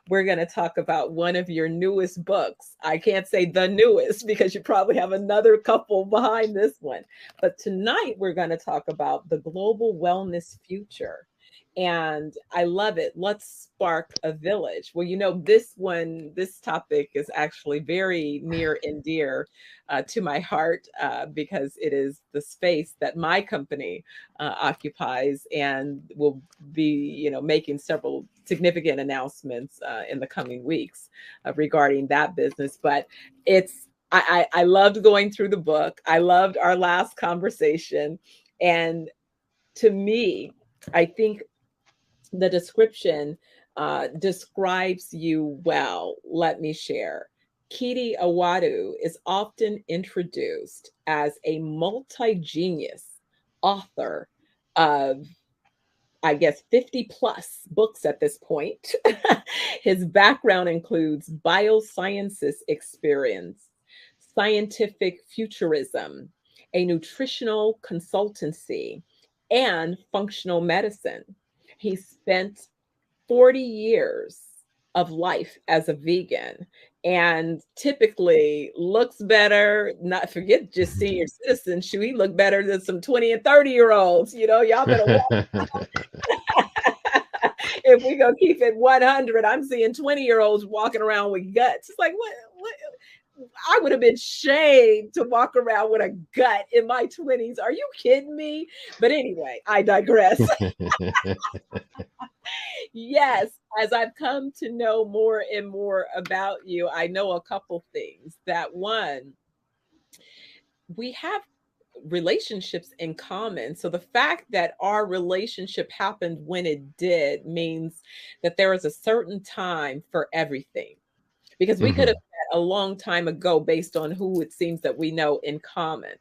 [SPEAKER 14] we're going to talk about one of your newest books. I can't say the newest because you probably have another couple behind this one. But tonight, we're going to talk about the global wellness future. And I love it. Let's spark a village. Well, you know, this topic is actually very near and dear to my heart because it is the space that my company occupies and will be, you know, making several significant announcements in the coming weeks regarding that business. But I loved going through the book. I loved our last conversation. And to me, I think the description describes you well. Let me share. Kitty Awadu is often introduced as a multi-genius author of, I guess, 50 plus books at this point. His background includes biosciences experience, scientific futurism, a nutritional consultancy, and functional medicine. He spent 40 years of life as a vegan and typically looks better, not forget just senior citizens. Should he look better than some 20 and 30-year-olds? You know, y'all better watch. If we go keep it 100, I'm seeing 20-year-olds walking around with guts. It's like, what? I would have been shamed to walk around with a gut in my 20s. Are you kidding me? But anyway, I digress. Yes, as I've come to know more and more about you, I know a couple things. That one, we have relationships in common. So the fact that our relationship happened when it did means that there is a certain time for everything. Because we could have met a long time ago based on who it seems that we know in common.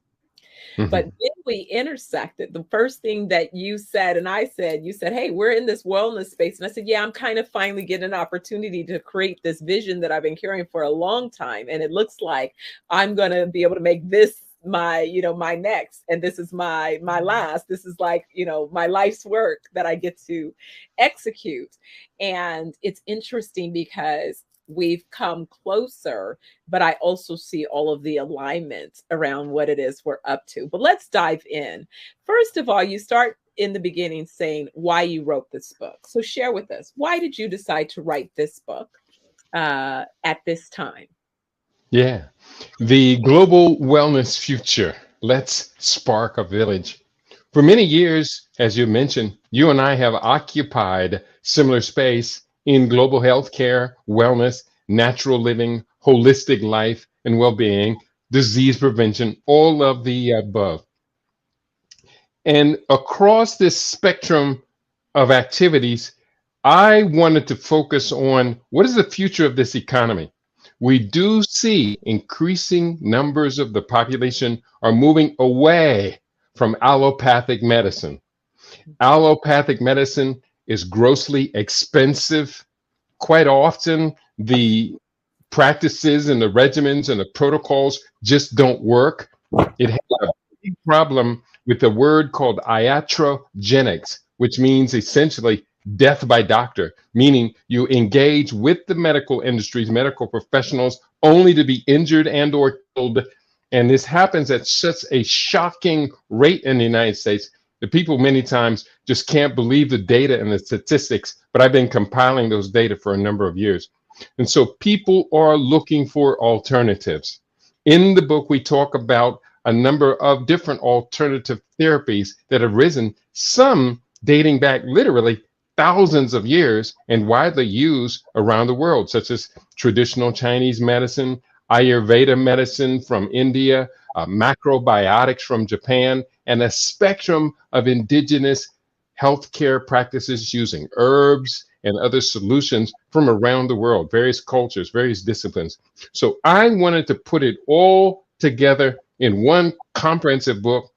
[SPEAKER 14] But then we intersected. The first thing that you said, and I said, you said, hey, we're in this wellness space. And I said, yeah, I'm kind of finally getting an opportunity to create this vision that I've been carrying for a long time. And it looks like I'm going to be able to make this my, you know, my next, and this is my last. This is like, you know, my life's work that I get to execute. And it's interesting because we've come closer, but I also see all of the alignment around what it is we're up to. But let's dive in. First of all, you start in the beginning saying why you wrote this book. So share with us, why did you decide to write this book at this time?
[SPEAKER 17] Yeah, the global wellness future. Let's spark a village. For many years, as you mentioned, you and I have occupied similar space in global healthcare, wellness, natural living, holistic life and well-being, disease prevention, all of the above. And across this spectrum of activities, I wanted to focus on what is the future of this economy. We do see increasing numbers of the population are moving away from allopathic medicine. Allopathic medicine is grossly expensive. Quite often, the practices and the regimens and the protocols just don't work. It has a big problem with a word called iatrogenics, which means essentially death by doctor, meaning you engage with the medical industries, medical professionals, only to be injured and or killed. And this happens at such a shocking rate in the United States. The people many times just can't believe the data and the statistics, but I've been compiling those data for a number of years. And so people are looking for alternatives. In the book, we talk about a number of different alternative therapies that have risen, some dating back literally thousands of years and widely used around the world, such as traditional Chinese medicine, Ayurveda medicine from India, macrobiotics from Japan, and a spectrum of indigenous healthcare practices using herbs and other solutions from around the world, various cultures, various disciplines. So I wanted to put it all together in one comprehensive book.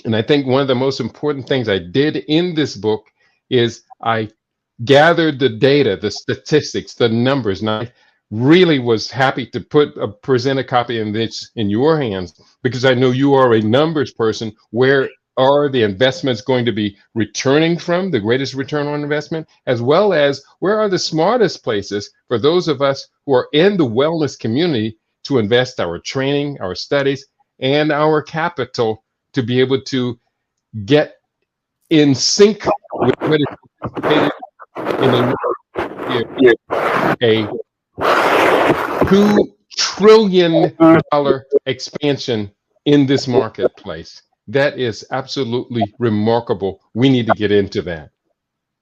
[SPEAKER 17] And I think one of the most important things I did in this book is I gathered the data, the statistics, the numbers, and I really was happy to present a copy of this in your hands because I know you are a numbers person. Where are the investments going to be returning from, the greatest return on investment, as well as where are the smartest places for those of us who are in the wellness community to invest our training, our studies, and our capital to be able to get in sync with what is anticipated in a $2 trillion expansion in this marketplace. That is absolutely remarkable. We need to get into that.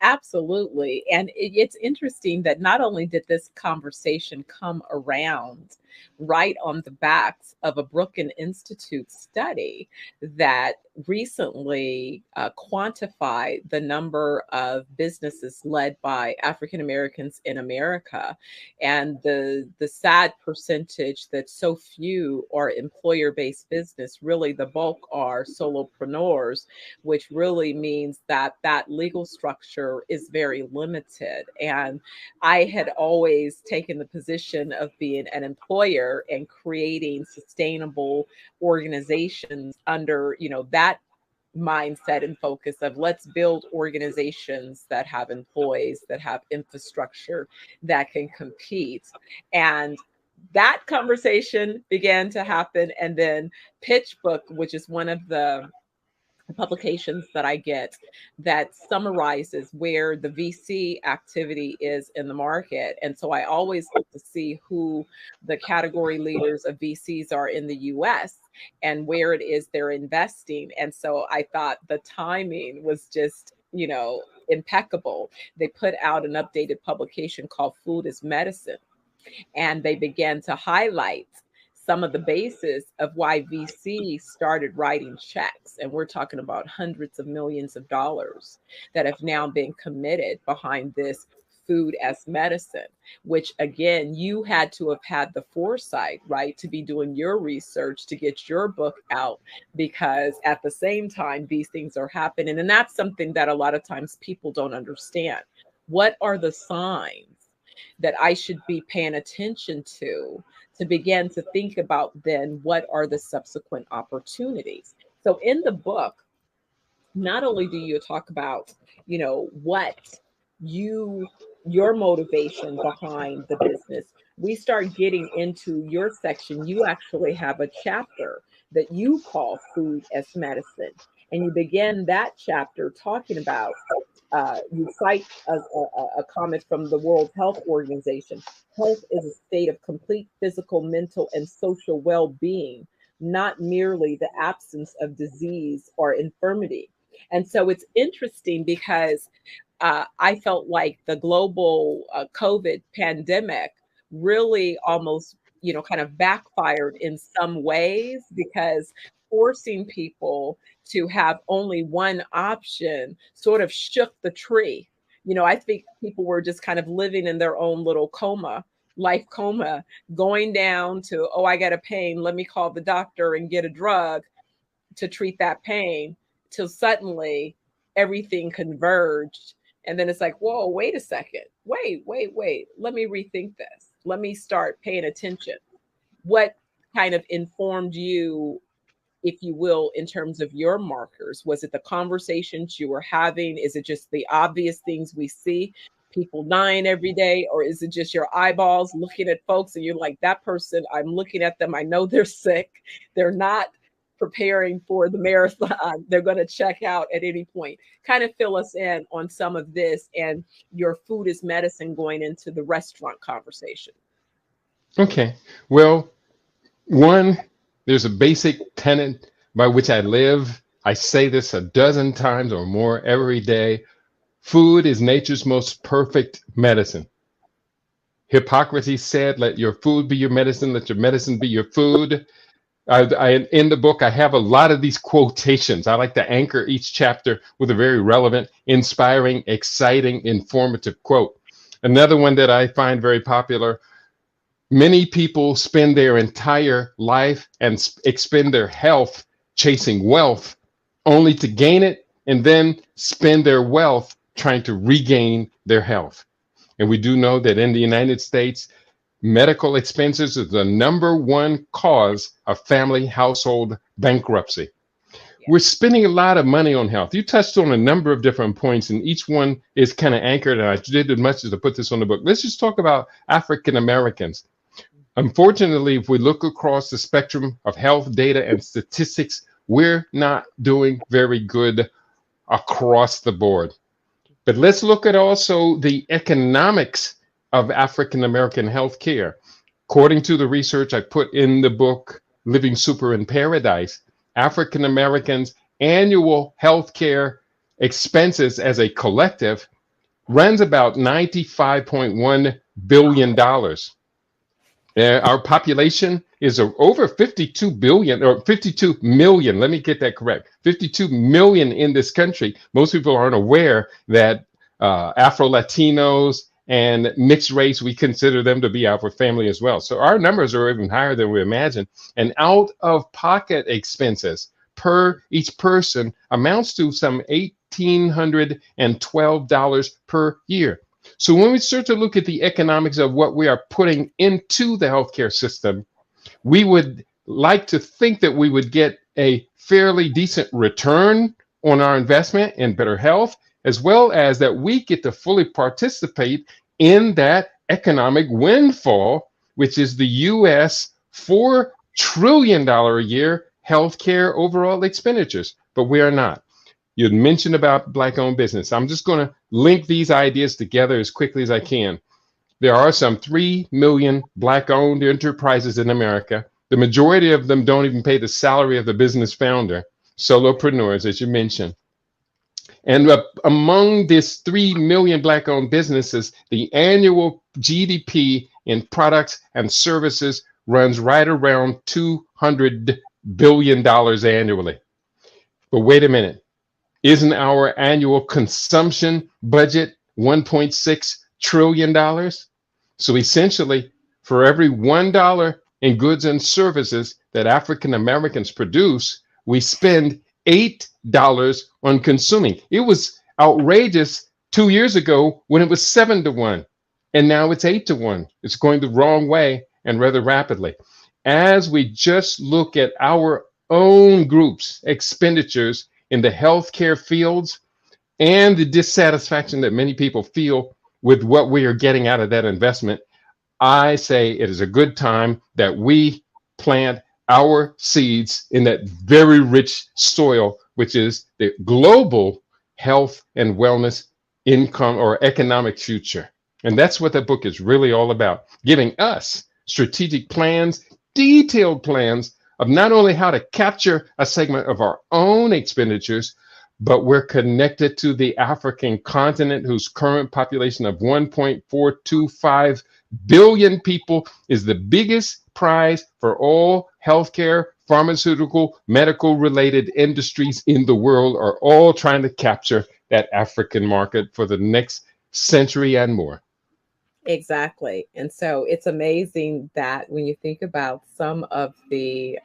[SPEAKER 14] Absolutely. And it's interesting that not only did this conversation come around right on the backs of a Brookings Institute study that recently quantified the number of businesses led by African Americans in America, and the sad percentage that so few are employer-based business. Really, the bulk are solopreneurs, which really means that that legal structure is very limited. And I had always taken the position of being an employer and creating sustainable organizations under, that mindset and focus of let's build organizations that have employees, that have infrastructure, that can compete. And that conversation began to happen. And then PitchBook, which is one of the publications that I get that summarizes where the VC activity is in the market. And so I always look to see who the category leaders of VCs are in the US and where it is they're investing. And so I thought the timing was just, impeccable. They put out an updated publication called Food is Medicine, and they began to highlight some of the basis of why VC started writing checks. And we're talking about hundreds of millions of dollars that have now been committed behind this food as medicine, which again, you had to have had the foresight, right, to be doing your research to get your book out, because at the same time, these things are happening. And that's something that a lot of times people don't understand. What are the signs that I should be paying attention to begin to think about then what are the subsequent opportunities? So in the book, not only do you talk about, what your motivation behind the business, we start getting into your section. You actually have a chapter that you call Food as Medicine. And you begin that chapter talking about, you cite a comment from the World Health Organization. Health is a state of complete physical, mental, and social well-being, not merely the absence of disease or infirmity. And so it's interesting because I felt like the global COVID pandemic really almost, kind of backfired in some ways, because forcing people to have only one option sort of shook the tree. I think people were just kind of living in their own little life coma, going down to, oh, I got a pain, let me call the doctor and get a drug to treat that pain, till suddenly everything converged. And then it's like, whoa, wait a second. Wait. Let me rethink this. Let me start paying attention. What kind of informed you, if you will, in terms of your markers? Was it the conversations you were having? Is it just the obvious things we see, people dying every day? Or is it just your eyeballs looking at folks and you're like, that person, I'm looking at them, I know they're sick, they're not preparing for the marathon, they're going to check out at any point? Kind of fill us in on some of this and your food is medicine going into the restaurant conversation.
[SPEAKER 17] Okay. Well, one, there's a basic tenet by which I live. I say this a dozen times or more every day. Food is nature's most perfect medicine. Hippocrates said, let your food be your medicine, let your medicine be your food. In the book, I have a lot of these quotations. I like to anchor each chapter with a very relevant, inspiring, exciting, informative quote. Another one that I find very popular: many people spend their entire life and expend their health chasing wealth, only to gain it and then spend their wealth trying to regain their health. And we do know that in the United States, medical expenses is the #1 cause of family household bankruptcy. We're spending a lot of money on health. You touched on a number of different points, and each one is kind of anchored, and I did as much as to put this on the book. Let's just talk about African Americans. Unfortunately, if we look across the spectrum of health data and statistics, we're not doing very good across the board. But let's look at also the economics of African American healthcare. According to the research I put in the book, Living Super in Paradise, African Americans' annual healthcare expenses as a collective runs about $95.1 billion. Our population is over 52 billion or 52 million. Let me get that correct. 52 million in this country. Most people aren't aware that Afro-Latinos and mixed race, we consider them to be our family as well. So our numbers are even higher than we imagine. And out-of-pocket expenses per each person amounts to some $1,812 per year. So when we start to look at the economics of what we are putting into the healthcare system, we would like to think that we would get a fairly decent return on our investment in better health, as well as that we get to fully participate in that economic windfall, which is the US $4 trillion a year healthcare overall expenditures. But we are not. You'd mentioned about Black-owned business. I'm just going to link these ideas together as quickly as I can. There are some 3 million Black-owned enterprises in America. The majority of them don't even pay the salary of the business founder, solopreneurs, as you mentioned. And among these 3 million Black-owned businesses, the annual GDP in products and services runs right around $200 billion annually. But wait a minute. Isn't our annual consumption budget $1.6 trillion? So essentially, for every $1 in goods and services that African Americans produce, we spend $8 on consuming. It was outrageous 2 years ago when it was 7-1, and now it's 8-1. It's going the wrong way and rather rapidly. As we just look at our own group's expenditures in the healthcare fields and the dissatisfaction that many people feel with what we are getting out of that investment, I say it is a good time that we plant our seeds in that very rich soil, which is the global health and wellness income or economic future. And that's what the book is really all about, giving us strategic plans, detailed plans of not only how to capture a segment of our own expenditures, but we're connected to the African continent, whose current population of 1.425 billion people is the biggest prize for all healthcare, pharmaceutical, medical related industries in the world are all trying to capture that African market for the next century and more.
[SPEAKER 14] Exactly. And so it's amazing that when you think about some of the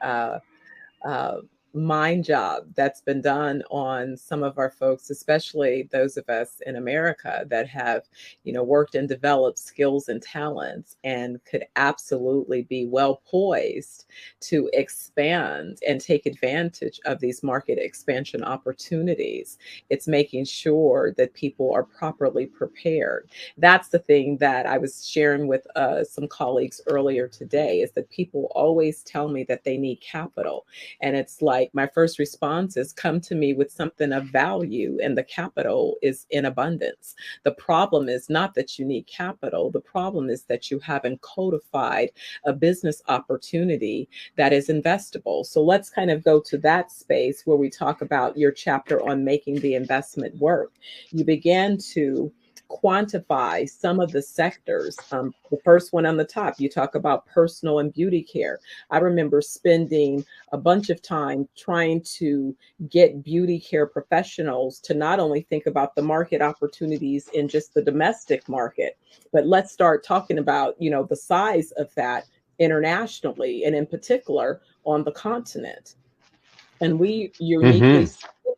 [SPEAKER 14] mind job that's been done on some of our folks, especially those of us in America that have, worked and developed skills and talents and could absolutely be well poised to expand and take advantage of these market expansion opportunities. It's making sure that people are properly prepared. That's the thing that I was sharing with some colleagues earlier today, is that people always tell me that they need capital. And it's like, my first response is, come to me with something of value, and the capital is in abundance. The problem is not that you need capital. The problem is that you haven't codified a business opportunity that is investable. So let's kind of go to that space where we talk about your chapter on making the investment work. You began to quantify some of the sectors. The first one on the top, you talk about personal and beauty care. I remember spending a bunch of time trying to get beauty care professionals to not only think about the market opportunities in just the domestic market, but let's start talking about, the size of that internationally, and in particular on the continent. And we uniquely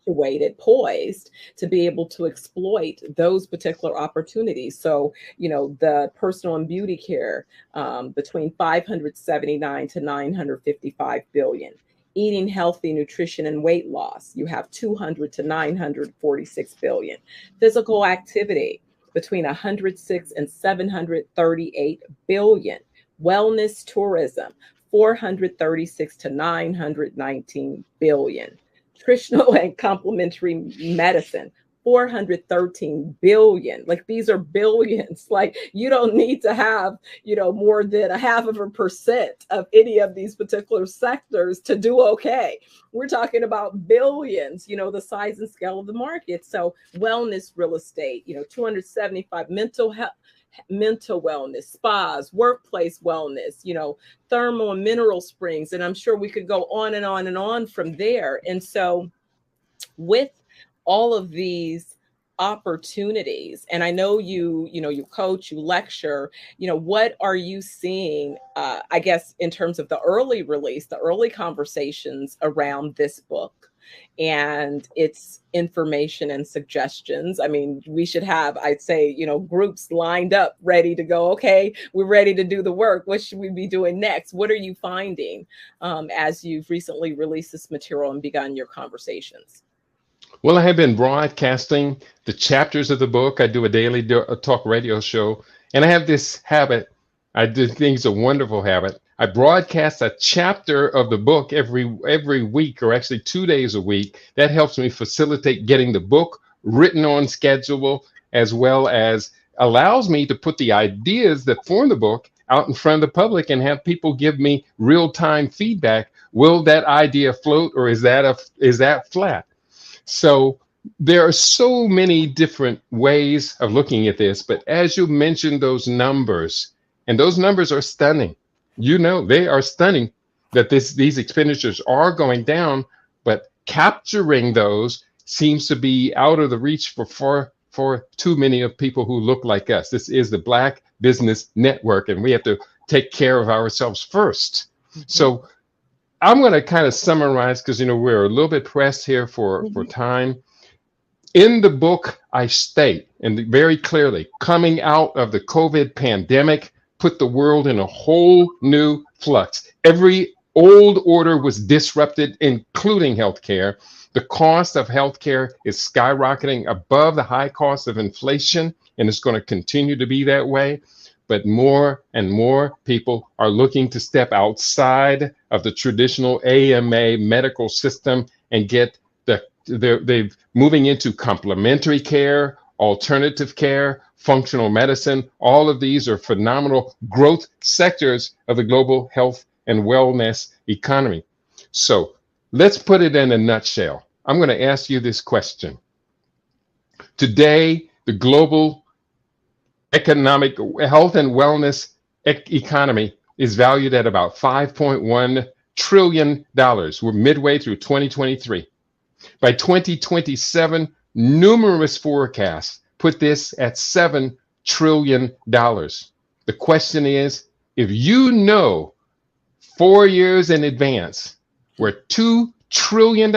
[SPEAKER 14] situated, poised to be able to exploit those particular opportunities. So, the personal and beauty care, between 579 to 955 billion. Eating healthy, nutrition and weight loss, you have 200 to 946 billion. Physical activity, between 106 and 738 billion. Wellness tourism, 436 to 919 billion. Nutritional and complementary medicine, 413 billion. Like, these are billions. Like, you don't need to have, more than 0.5% of any of these particular sectors to do okay. We're talking about billions, the size and scale of the market. So wellness, real estate, 275, mental mental wellness, spas, workplace wellness, thermal and mineral springs. And I'm sure we could go on and on and on from there. And so with all of these opportunities, and I know you coach, you lecture, what are you seeing, I guess, in terms of the early release, the early conversations around this book and its information and suggestions? I mean, we should have, I'd say, groups lined up, ready to go. Okay, we're ready to do the work. What should we be doing next? What are you finding as you've recently released this material and begun your conversations?
[SPEAKER 17] Well, I have been broadcasting the chapters of the book. I do a daily talk radio show, and I have this habit. I do think it's a wonderful habit. I broadcast a chapter of the book every week, or actually 2 days a week. That helps me facilitate getting the book written on schedule, as well as allows me to put the ideas that form the book out in front of the public and have people give me real-time feedback. Will that idea float, or is that flat? So there are so many different ways of looking at this, but as you mentioned, those numbers, and those numbers are stunning. They are stunning that these expenditures are going down, but capturing those seems to be out of the reach for too many of people who look like us. This is the Black Business Network, and we have to take care of ourselves first. Mm-hmm. So I'm going to kind of summarize, because we're a little bit pressed here for time. In the book, I state, and very clearly, coming out of the COVID pandemic put the world in a whole new flux. Every old order was disrupted, including healthcare. The cost of healthcare is skyrocketing above the high cost of inflation, and it's going to continue to be that way. But more and more people are looking to step outside of the traditional AMA medical system and get they're moving into complementary care, alternative care, functional medicine. All of these are phenomenal growth sectors of the global health and wellness economy. So let's put it in a nutshell. I'm going to ask you this question. Today, the global economic health and wellness economy is valued at about $5.1 trillion. We're midway through 2023. By 2027, numerous forecasts put this at $7 trillion. The question is, if 4 years in advance where $2 trillion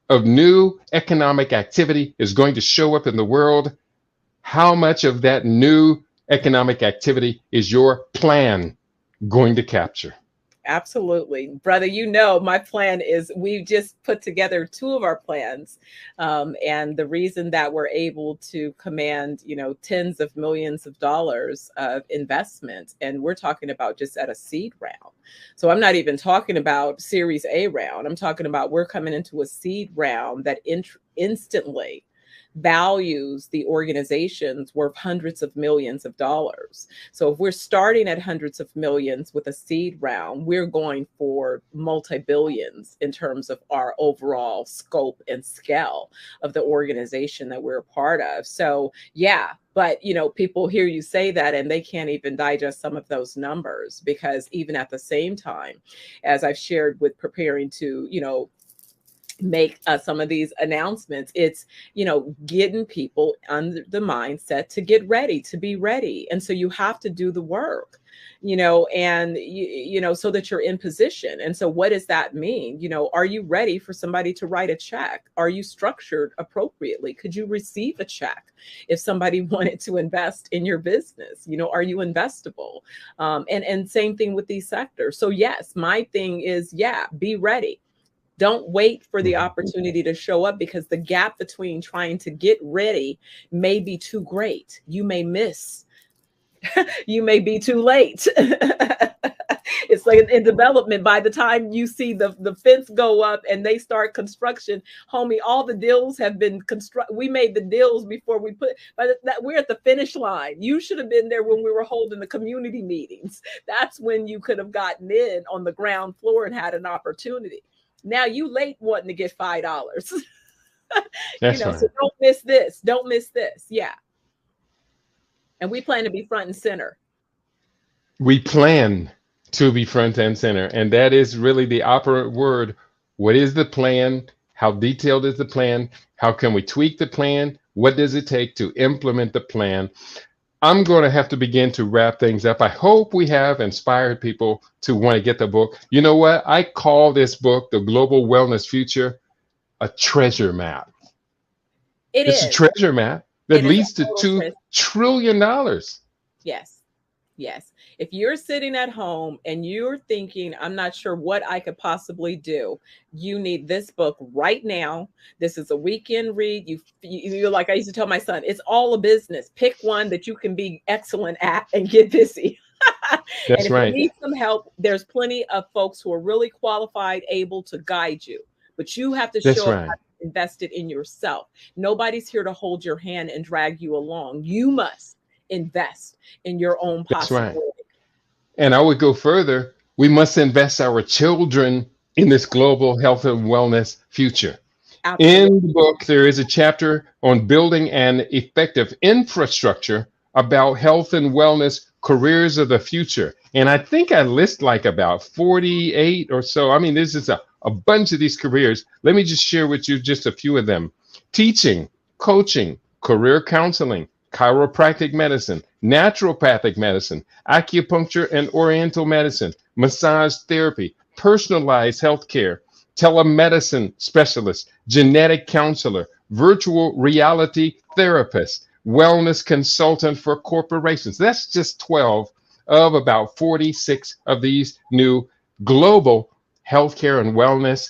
[SPEAKER 17] of new economic activity is going to show up in the world, how much of that new economic activity is your plan going to capture?
[SPEAKER 14] Absolutely. Brother, my plan is we've just put together 2 of our plans. And the reason that we're able to command, tens of millions of dollars of investment, and we're talking about just at a seed round. So I'm not even talking about Series A round. I'm talking about we're coming into a seed round that instantly values the organizations worth hundreds of millions of dollars. So if we're starting at hundreds of millions with a seed round, we're going for multi-billions in terms of our overall scope and scale of the organization that we're a part of. So yeah, but people hear you say that and they can't even digest some of those numbers, because even at the same time, as I've shared with preparing to, make some of these announcements, it's getting people under the mindset to get ready, to be ready. And so you have to do the work, and so that you're in position. And so what does that mean? Are you ready for somebody to write a check? Are you structured appropriately? Could you receive a check if somebody wanted to invest in your business? Are you investable? And same thing with these sectors. So yes, my thing is, be ready. Don't wait for the opportunity to show up, because the gap between trying to get ready may be too great. You may miss. You may be too late. It's like in development, by the time you see the fence go up and they start construction, homie, all the deals have been constructed. We made the deals before we we're at the finish line. You should have been there when we were holding the community meetings. That's when you could have gotten in on the ground floor and had an opportunity. Now you late wanting to get $5.
[SPEAKER 17] That's right.
[SPEAKER 14] So don't miss this. Don't miss this. Yeah. And we plan to be front and center.
[SPEAKER 17] We plan to be front and center. And that is really the operant word. What is the plan? How detailed is the plan? How can we tweak the plan? What does it take to implement the plan? I'm going to have to begin to wrap things up. I hope we have inspired people to want to get the book. You know what? I call this book, The Global Wellness Future, a treasure map. It's a treasure map that leads to $2 trillion.
[SPEAKER 14] Yes. Yes. If you're sitting at home and you're thinking, I'm not sure what I could possibly do, you need this book right now. This is a weekend read. You like I used to tell my son, it's all a business. Pick one that you can be excellent at and get busy.
[SPEAKER 17] That's
[SPEAKER 14] and if
[SPEAKER 17] right.
[SPEAKER 14] you need some help, there's plenty of folks who are really qualified, able to guide you. But you have to show up invested in yourself. Nobody's here to hold your hand and drag you along. You must invest in your own possibility.
[SPEAKER 17] That's right. And I would go further. We must invest our children in this global health and wellness future. Absolutely. In the book, there is a chapter on building an effective infrastructure about health and wellness careers of the future. And I think I list like about 48 or so. I mean, there's just a bunch of these careers. Let me just share with you just a few of them. Teaching, coaching, career counseling, chiropractic medicine, naturopathic medicine, acupuncture and oriental medicine, massage therapy, personalized healthcare, telemedicine specialist, genetic counselor, virtual reality therapist, wellness consultant for corporations. That's just 12 of about 46 of these new global healthcare and wellness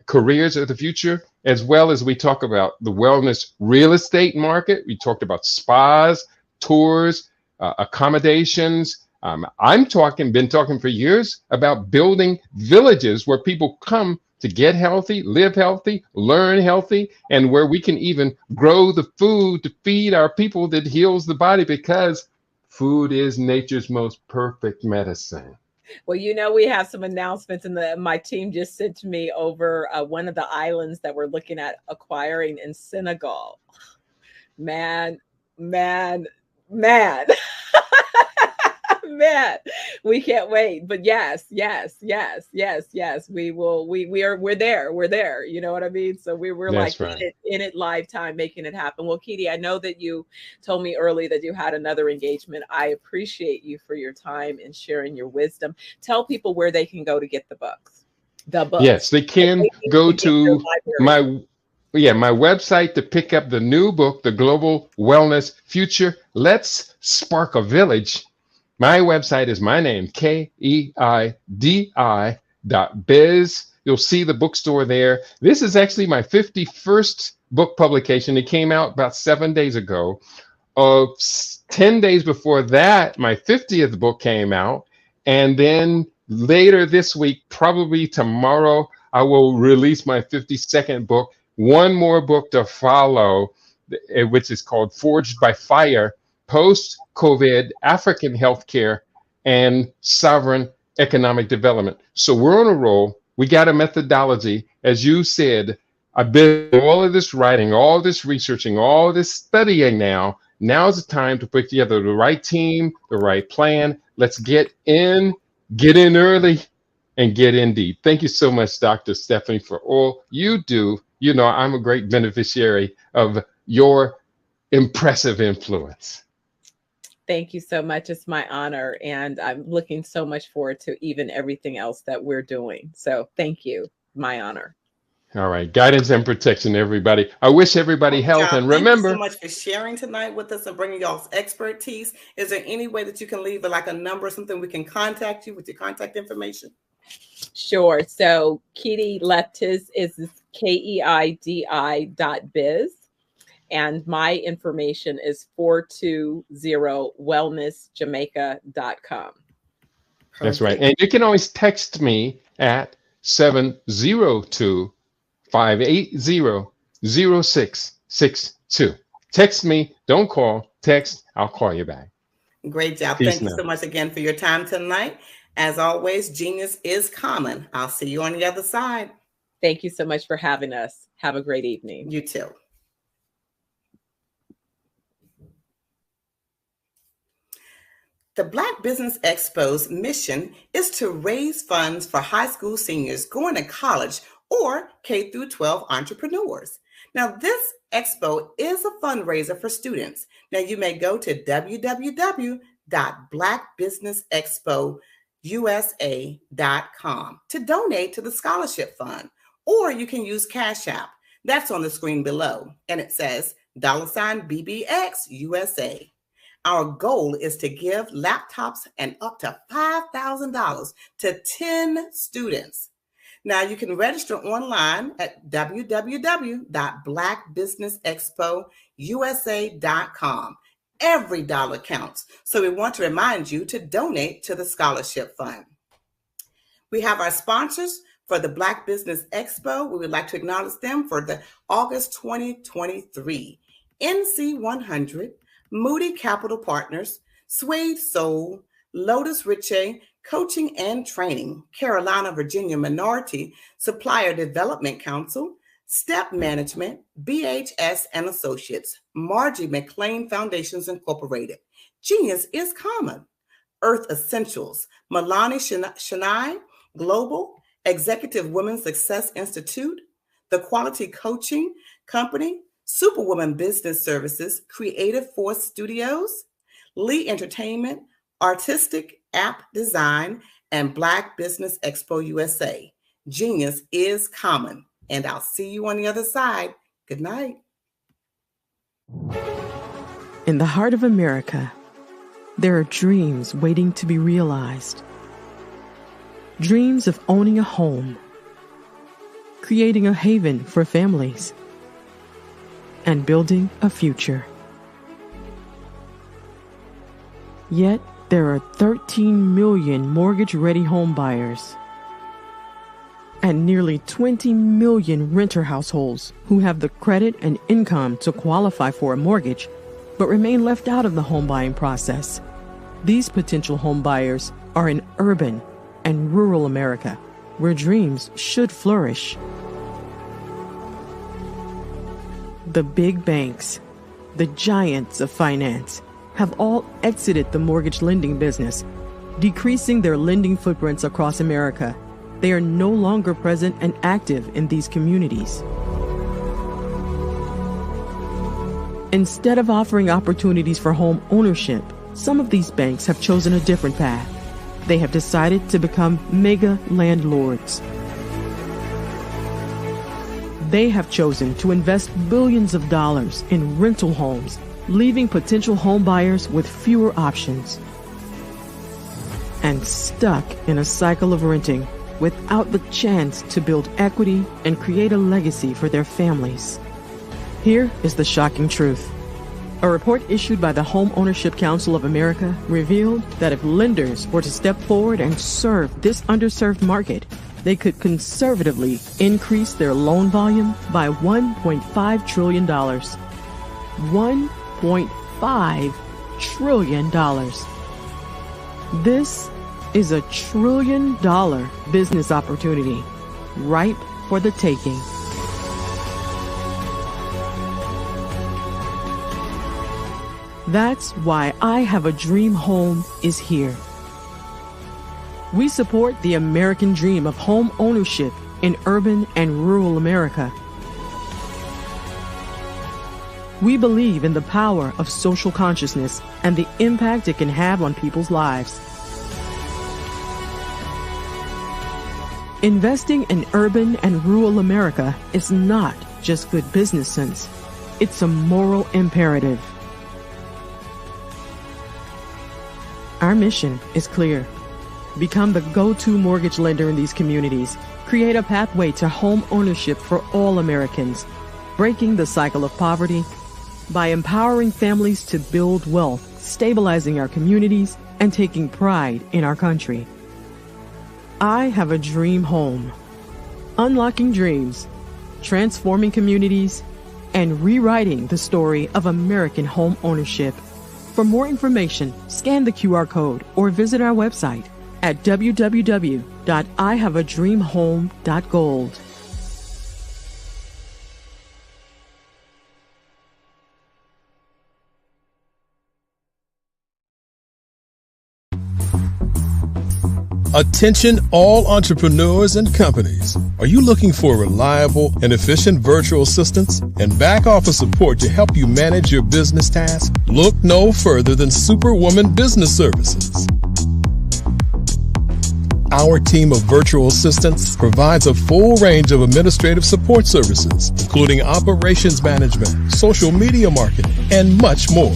[SPEAKER 17] careers of the future, as well as we talk about the wellness real estate market. We talked about spas, tours, accommodations. Been talking for years about building villages where people come to get healthy, live healthy, learn healthy, and where we can even grow the food to feed our people that heals the body, because food is nature's most perfect medicine.
[SPEAKER 14] Well, we have some announcements, and my team just sent to me over one of the islands that we're looking at acquiring in Senegal. Man. Man, we can't wait. But yes, we will. We're there. You know what I mean? So we're
[SPEAKER 17] That's
[SPEAKER 14] like
[SPEAKER 17] right.
[SPEAKER 14] in it lifetime, making it happen. Well, Kitty, I know that you told me early that you had another engagement. I appreciate you for your time and sharing your wisdom. Tell people where they can go to get the books.
[SPEAKER 17] Yes, they can go to my website to pick up the new book, The Global Wellness Future. Let's Spark a Village. My website is my name, KEIDI.biz. You'll see the bookstore there. This is actually my 51st book publication. It came out about 7 days ago. 10 days before that, my 50th book came out. And then later this week, probably tomorrow, I will release my 52nd book. One more book to follow, which is called Forged by Fire, Post-COVID African Healthcare and Sovereign Economic Development. So we're on a roll. We got a methodology. As you said, I've been all of this writing, all this researching, all this studying now. Now's the time to put together the right team, the right plan. Let's get in early, and get in deep. Thank you so much, Dr. Stephanie, for all you do. I'm a great beneficiary of your impressive influence.
[SPEAKER 14] Thank you so much. It's my honor. And I'm looking so much forward to even everything else that we're doing. So thank you. My honor.
[SPEAKER 17] All right. Guidance and protection, everybody. I wish everybody health. And remember,
[SPEAKER 18] thank you so much for sharing tonight with us and bringing y'all's expertise. Is there any way that you can leave like a number or something we can contact you with your contact information?
[SPEAKER 14] Sure. So Kitty left his is KEIDI.biz. And my information is 420wellnessjamaica.com.
[SPEAKER 17] That's right. And you can always text me at 702-580-0662. Text me. Don't call. Text. I'll call you back.
[SPEAKER 18] Great job.
[SPEAKER 17] Peace
[SPEAKER 18] Thank you so much again for your time tonight. As always, genius is common. I'll see you on the other side.
[SPEAKER 14] Thank you so much for having us. Have a great evening.
[SPEAKER 18] You too. The Black Business Expo's mission is to raise funds for high school seniors going to college or K through 12 entrepreneurs. Now, this expo is a fundraiser for students. Now, you may go to www.blackbusinessexpousa.com to donate to the scholarship fund, or you can use Cash App. That's on the screen below, and it says $BBXUSA. Our goal is to give laptops and up to $5,000 to 10 students. Now you can register online at www.blackbusinessexpousa.com. Every dollar counts. So we want to remind you to donate to the scholarship fund. We have our sponsors for the Black Business Expo. We would like to acknowledge them for the August 2023. NC100, Moody Capital Partners, Suede Soul, Lotus Riche, Coaching and Training, Carolina, Virginia Minority Supplier Development Council, Step Management, BHS and Associates, Margie McLean Foundations Incorporated, Genius is Common, Earth Essentials, Milani Shania Global, Executive Women's Success Institute, The Quality Coaching Company, Superwoman Business Services, Creative Force Studios, Lee Entertainment, Artistic App Design, and Black Business Expo USA. Genius is common. And I'll see you on the other side. Good night.
[SPEAKER 19] In the heart of America, there are dreams waiting to be realized. Dreams of owning a home, creating a haven for families, and building a future. Yet, there are 13 million mortgage-ready home buyers and nearly 20 million renter households who have the credit and income to qualify for a mortgage, but remain left out of the home buying process. These potential home buyers are in urban and rural America, where dreams should flourish. The big banks, the giants of finance, have all exited the mortgage lending business, decreasing their lending footprints across America. They are no longer present and active in these communities. Instead of offering opportunities for home ownership, some of these banks have chosen a different path. They have decided to become mega landlords. They have chosen to invest billions of dollars in rental homes, leaving potential home buyers with fewer options and stuck in a cycle of renting without the chance to build equity and create a legacy for their families. Here is the shocking truth. A report issued by the Home Ownership Council of America revealed that if lenders were to step forward and serve this underserved market, they could conservatively increase their loan volume by $1.5 trillion. $1.5 trillion. This is $1 trillion business opportunity, ripe for the taking. That's why I Have a Dream Home is here. We support the American dream of home ownership in urban and rural America. We believe in the power of social consciousness and the impact it can have on people's lives. Investing in urban and rural America is not just good business sense. It's a moral imperative. Our mission is clear. Become the go-to mortgage lender in these communities. Create a pathway to home ownership for all Americans, breaking the cycle of poverty by empowering families to build wealth, stabilizing our communities, and taking pride in our country. I Have a Dream Home. Unlocking dreams, transforming communities, and rewriting the story of American home ownership. For more information, scan the QR code or visit our website at www.ihaveadreamhome.gold.
[SPEAKER 1] Attention all entrepreneurs and companies. Are you looking for reliable and efficient virtual assistants and back office support to help you manage your business tasks? Look no further than Superwoman Business Services. Our team of virtual assistants provides a full range of administrative support services, including operations management, social media marketing, and much more.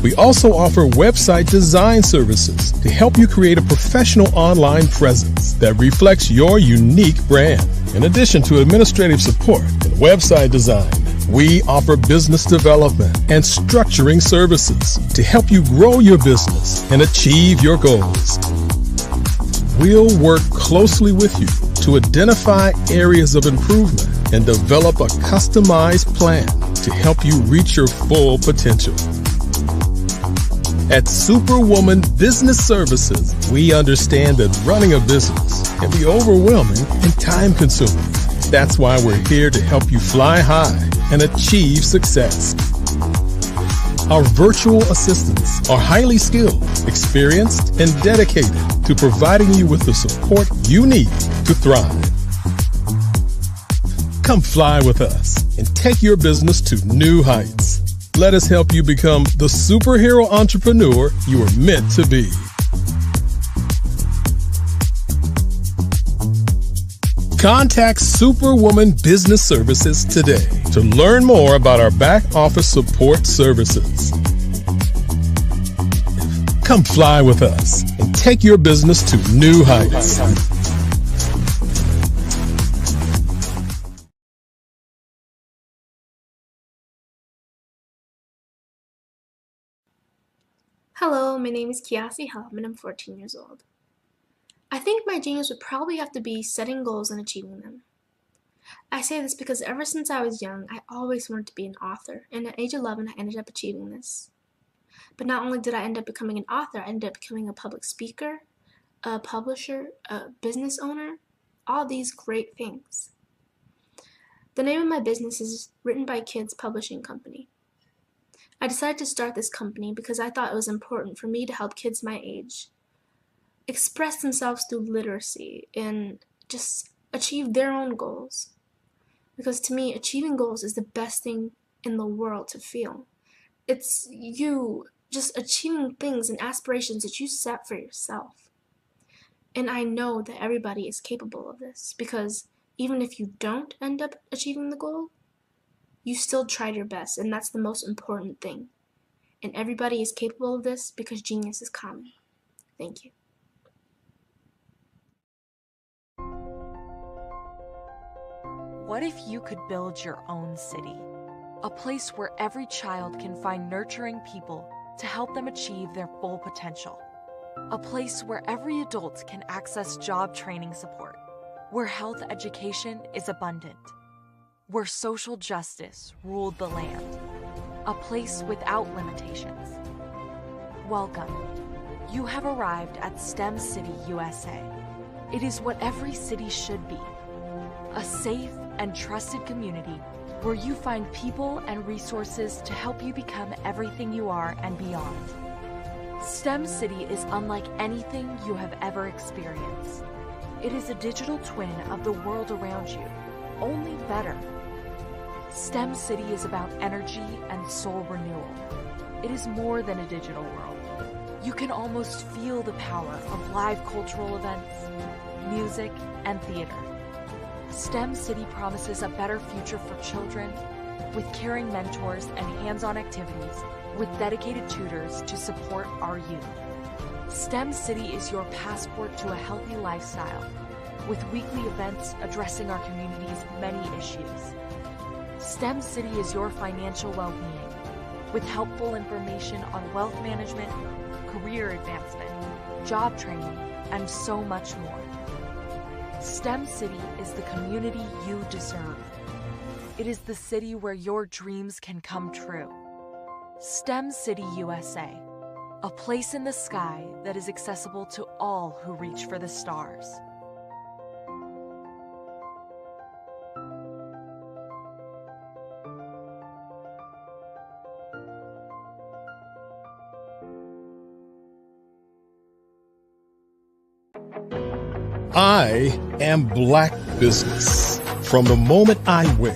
[SPEAKER 1] We also offer website design services to help you create a professional online presence that reflects your unique brand. In addition to administrative support and website design, we offer business development and structuring services to help you grow your business and achieve your goals. We'll work closely with you to identify areas of improvement and develop a customized plan to help you reach your full potential. At Superwoman Business Services, we understand that running a business can be overwhelming and time-consuming. That's why we're here to help you fly high and achieve success. Our virtual assistants are highly skilled, experienced, and dedicated to providing you with the support you need to thrive. Come fly with us and take your business to new heights. Let us help you become the superhero entrepreneur you are meant to be. Contact Superwoman Business Services today to learn more about our back office support services. Come fly with us and take your business to new heights.
[SPEAKER 5] Hello, my name is Kiasi Helm and I'm 14 years old. I think my genius would probably have to be setting goals and achieving them. I say this because ever since I was young, I always wanted to be an author, and at age 11 I ended up achieving this. But not only did I end up becoming an author, I ended up becoming a public speaker, a publisher, a business owner, all these great things. The name of my business is Written by Kids Publishing Company. I decided to start this company because I thought it was important for me to help kids my age express themselves through literacy and just achieve their own goals. Because to me, achieving goals is the best thing in the world to feel. It's you just achieving things and aspirations that you set for yourself. And I know that everybody is capable of this because even if you don't end up achieving the goal, you still tried your best, and that's the most important thing. And everybody is capable of this because genius is common. Thank you.
[SPEAKER 12] What if you could build your own city? A place where every child can find nurturing people to help them achieve their full potential. A place where every adult can access job training support. Where health education is abundant. Where social justice ruled the land. A place without limitations. Welcome. You have arrived at STEM City, USA. It is what every city should be. A safe and trusted community where you find people and resources to help you become everything you are and beyond. STEM City is unlike anything you have ever experienced. It is a digital twin of the world around you, only better. STEM City is about energy and soul renewal. It is more than a digital world. You can almost feel the power of live cultural events, music, and theater. STEM City promises a better future for children with caring mentors and hands-on activities with dedicated tutors to support our youth. STEM City is your passport to a healthy lifestyle with weekly events addressing our community's many issues. STEM City is your financial well-being with helpful information on wealth management, career advancement, job training, and so much more. STEM City is the community you deserve. It is the city where your dreams can come true. STEM City USA, a place in the sky that is accessible to all who reach for the stars.
[SPEAKER 1] I am black business. From the moment I wake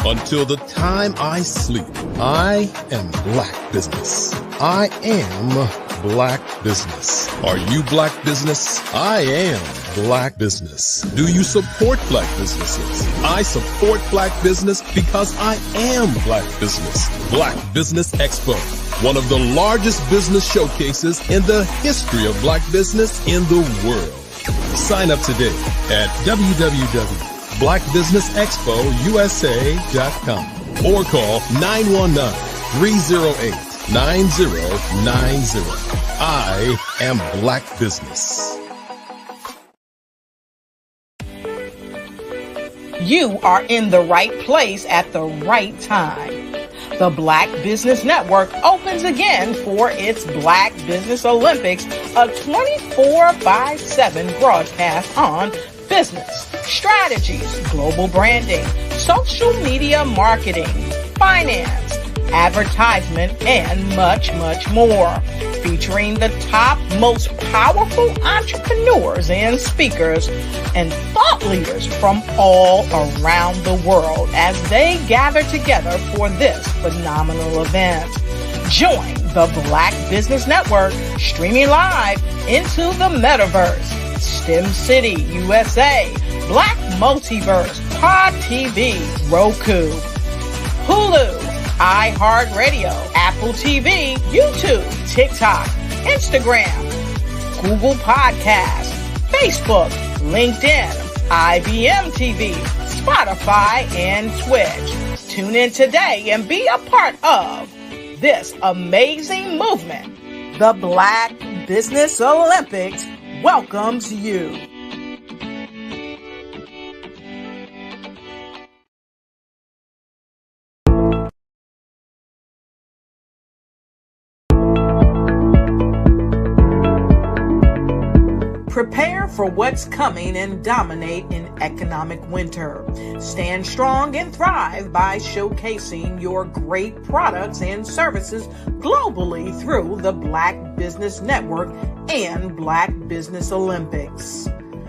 [SPEAKER 1] until the time I sleep, I am black business. I am black business. Are you black business? I am black business. Do you support black businesses? I support black business because I am black business. Black Business Expo, one of the largest business showcases in the history of black business in the world. Sign up today at www.blackbusinessexpousa.com or call 919-308-9090. I am black business.
[SPEAKER 2] You are in the right place at the right time. The Black Business Network opens again for its Black Business Olympics, a 24/7 broadcast on business, strategies, global branding, social media marketing, finance, advertisement, and much, much more. Featuring the top, most powerful entrepreneurs and speakers and thought leaders from all around the world as they gather together for this phenomenal event. Join the Black Business Network streaming live into the metaverse, STEM City, USA, Black Multiverse, Pod TV, Roku, Hulu, iHeartRadio, Apple TV, YouTube, TikTok, Instagram, Google Podcasts, Facebook, LinkedIn, IBM TV, Spotify, and Twitch. Tune in today and be a part of this amazing movement. The Black Business Olympics welcomes you. Prepare for what's coming and dominate in economic winter. Stand strong and thrive by showcasing your great products and services globally through the Black Business Network and Black Business Olympics.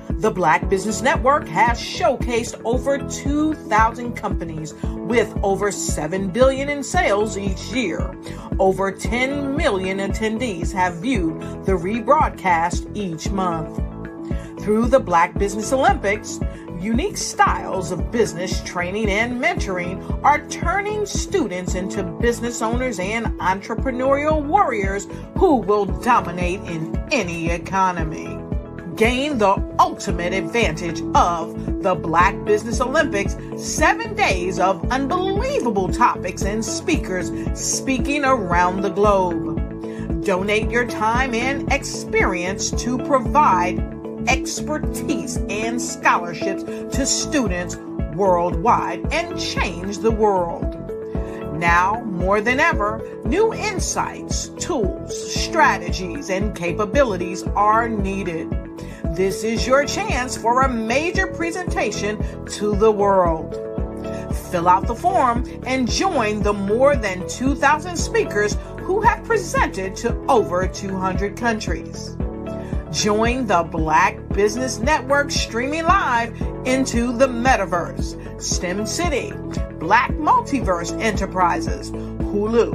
[SPEAKER 2] The Black Business Network has showcased over 2,000 companies with over $7 billion in sales each year. Over 10 million attendees have viewed the rebroadcast each month. Through the Black Business Olympics, unique styles of business training and mentoring are turning students into business owners and entrepreneurial warriors who will dominate in any economy. Gain the ultimate advantage of the Black Business Olympics, 7 days of unbelievable topics and speakers speaking around the globe. Donate your time and experience to provide expertise and scholarships to students worldwide and change the world. Now, more than ever, new insights, tools, strategies, and capabilities are needed. This is your chance for a major presentation to the world. Fill out the form and join the more than 2,000 speakers who have presented to over 200 countries. Join the Black Business Network streaming live into the metaverse, STEM City, Black Multiverse Enterprises, Hulu,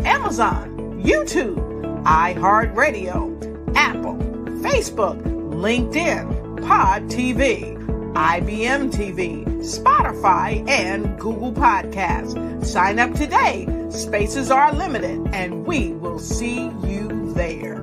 [SPEAKER 2] Amazon, YouTube, iHeartRadio, Apple, Facebook, LinkedIn, Pod TV, IBM TV, Spotify, and Google Podcasts. Sign up today. Spaces are limited, and we will see you there.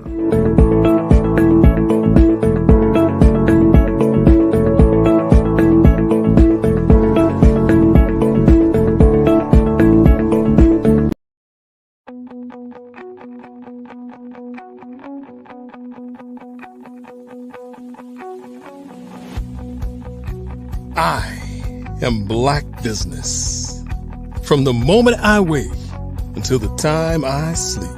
[SPEAKER 1] I am black business. From the moment I wake until the time I sleep.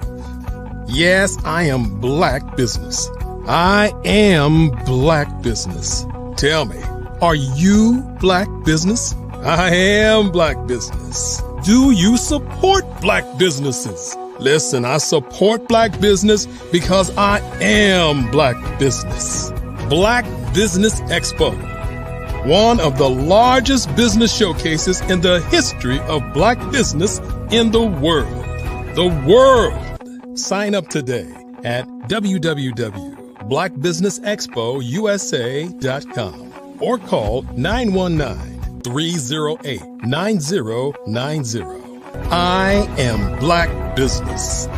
[SPEAKER 1] Yes, I am black business. I am black business. Tell me, are you black business? I am black business. Do you support black businesses? Listen, I support black business because I am black business. Black Business Expo, one of the largest business showcases in the history of Black business in the world. The world! Sign up today at www.blackbusinessexpousa.com or call 919-308-9090. I am Black Business.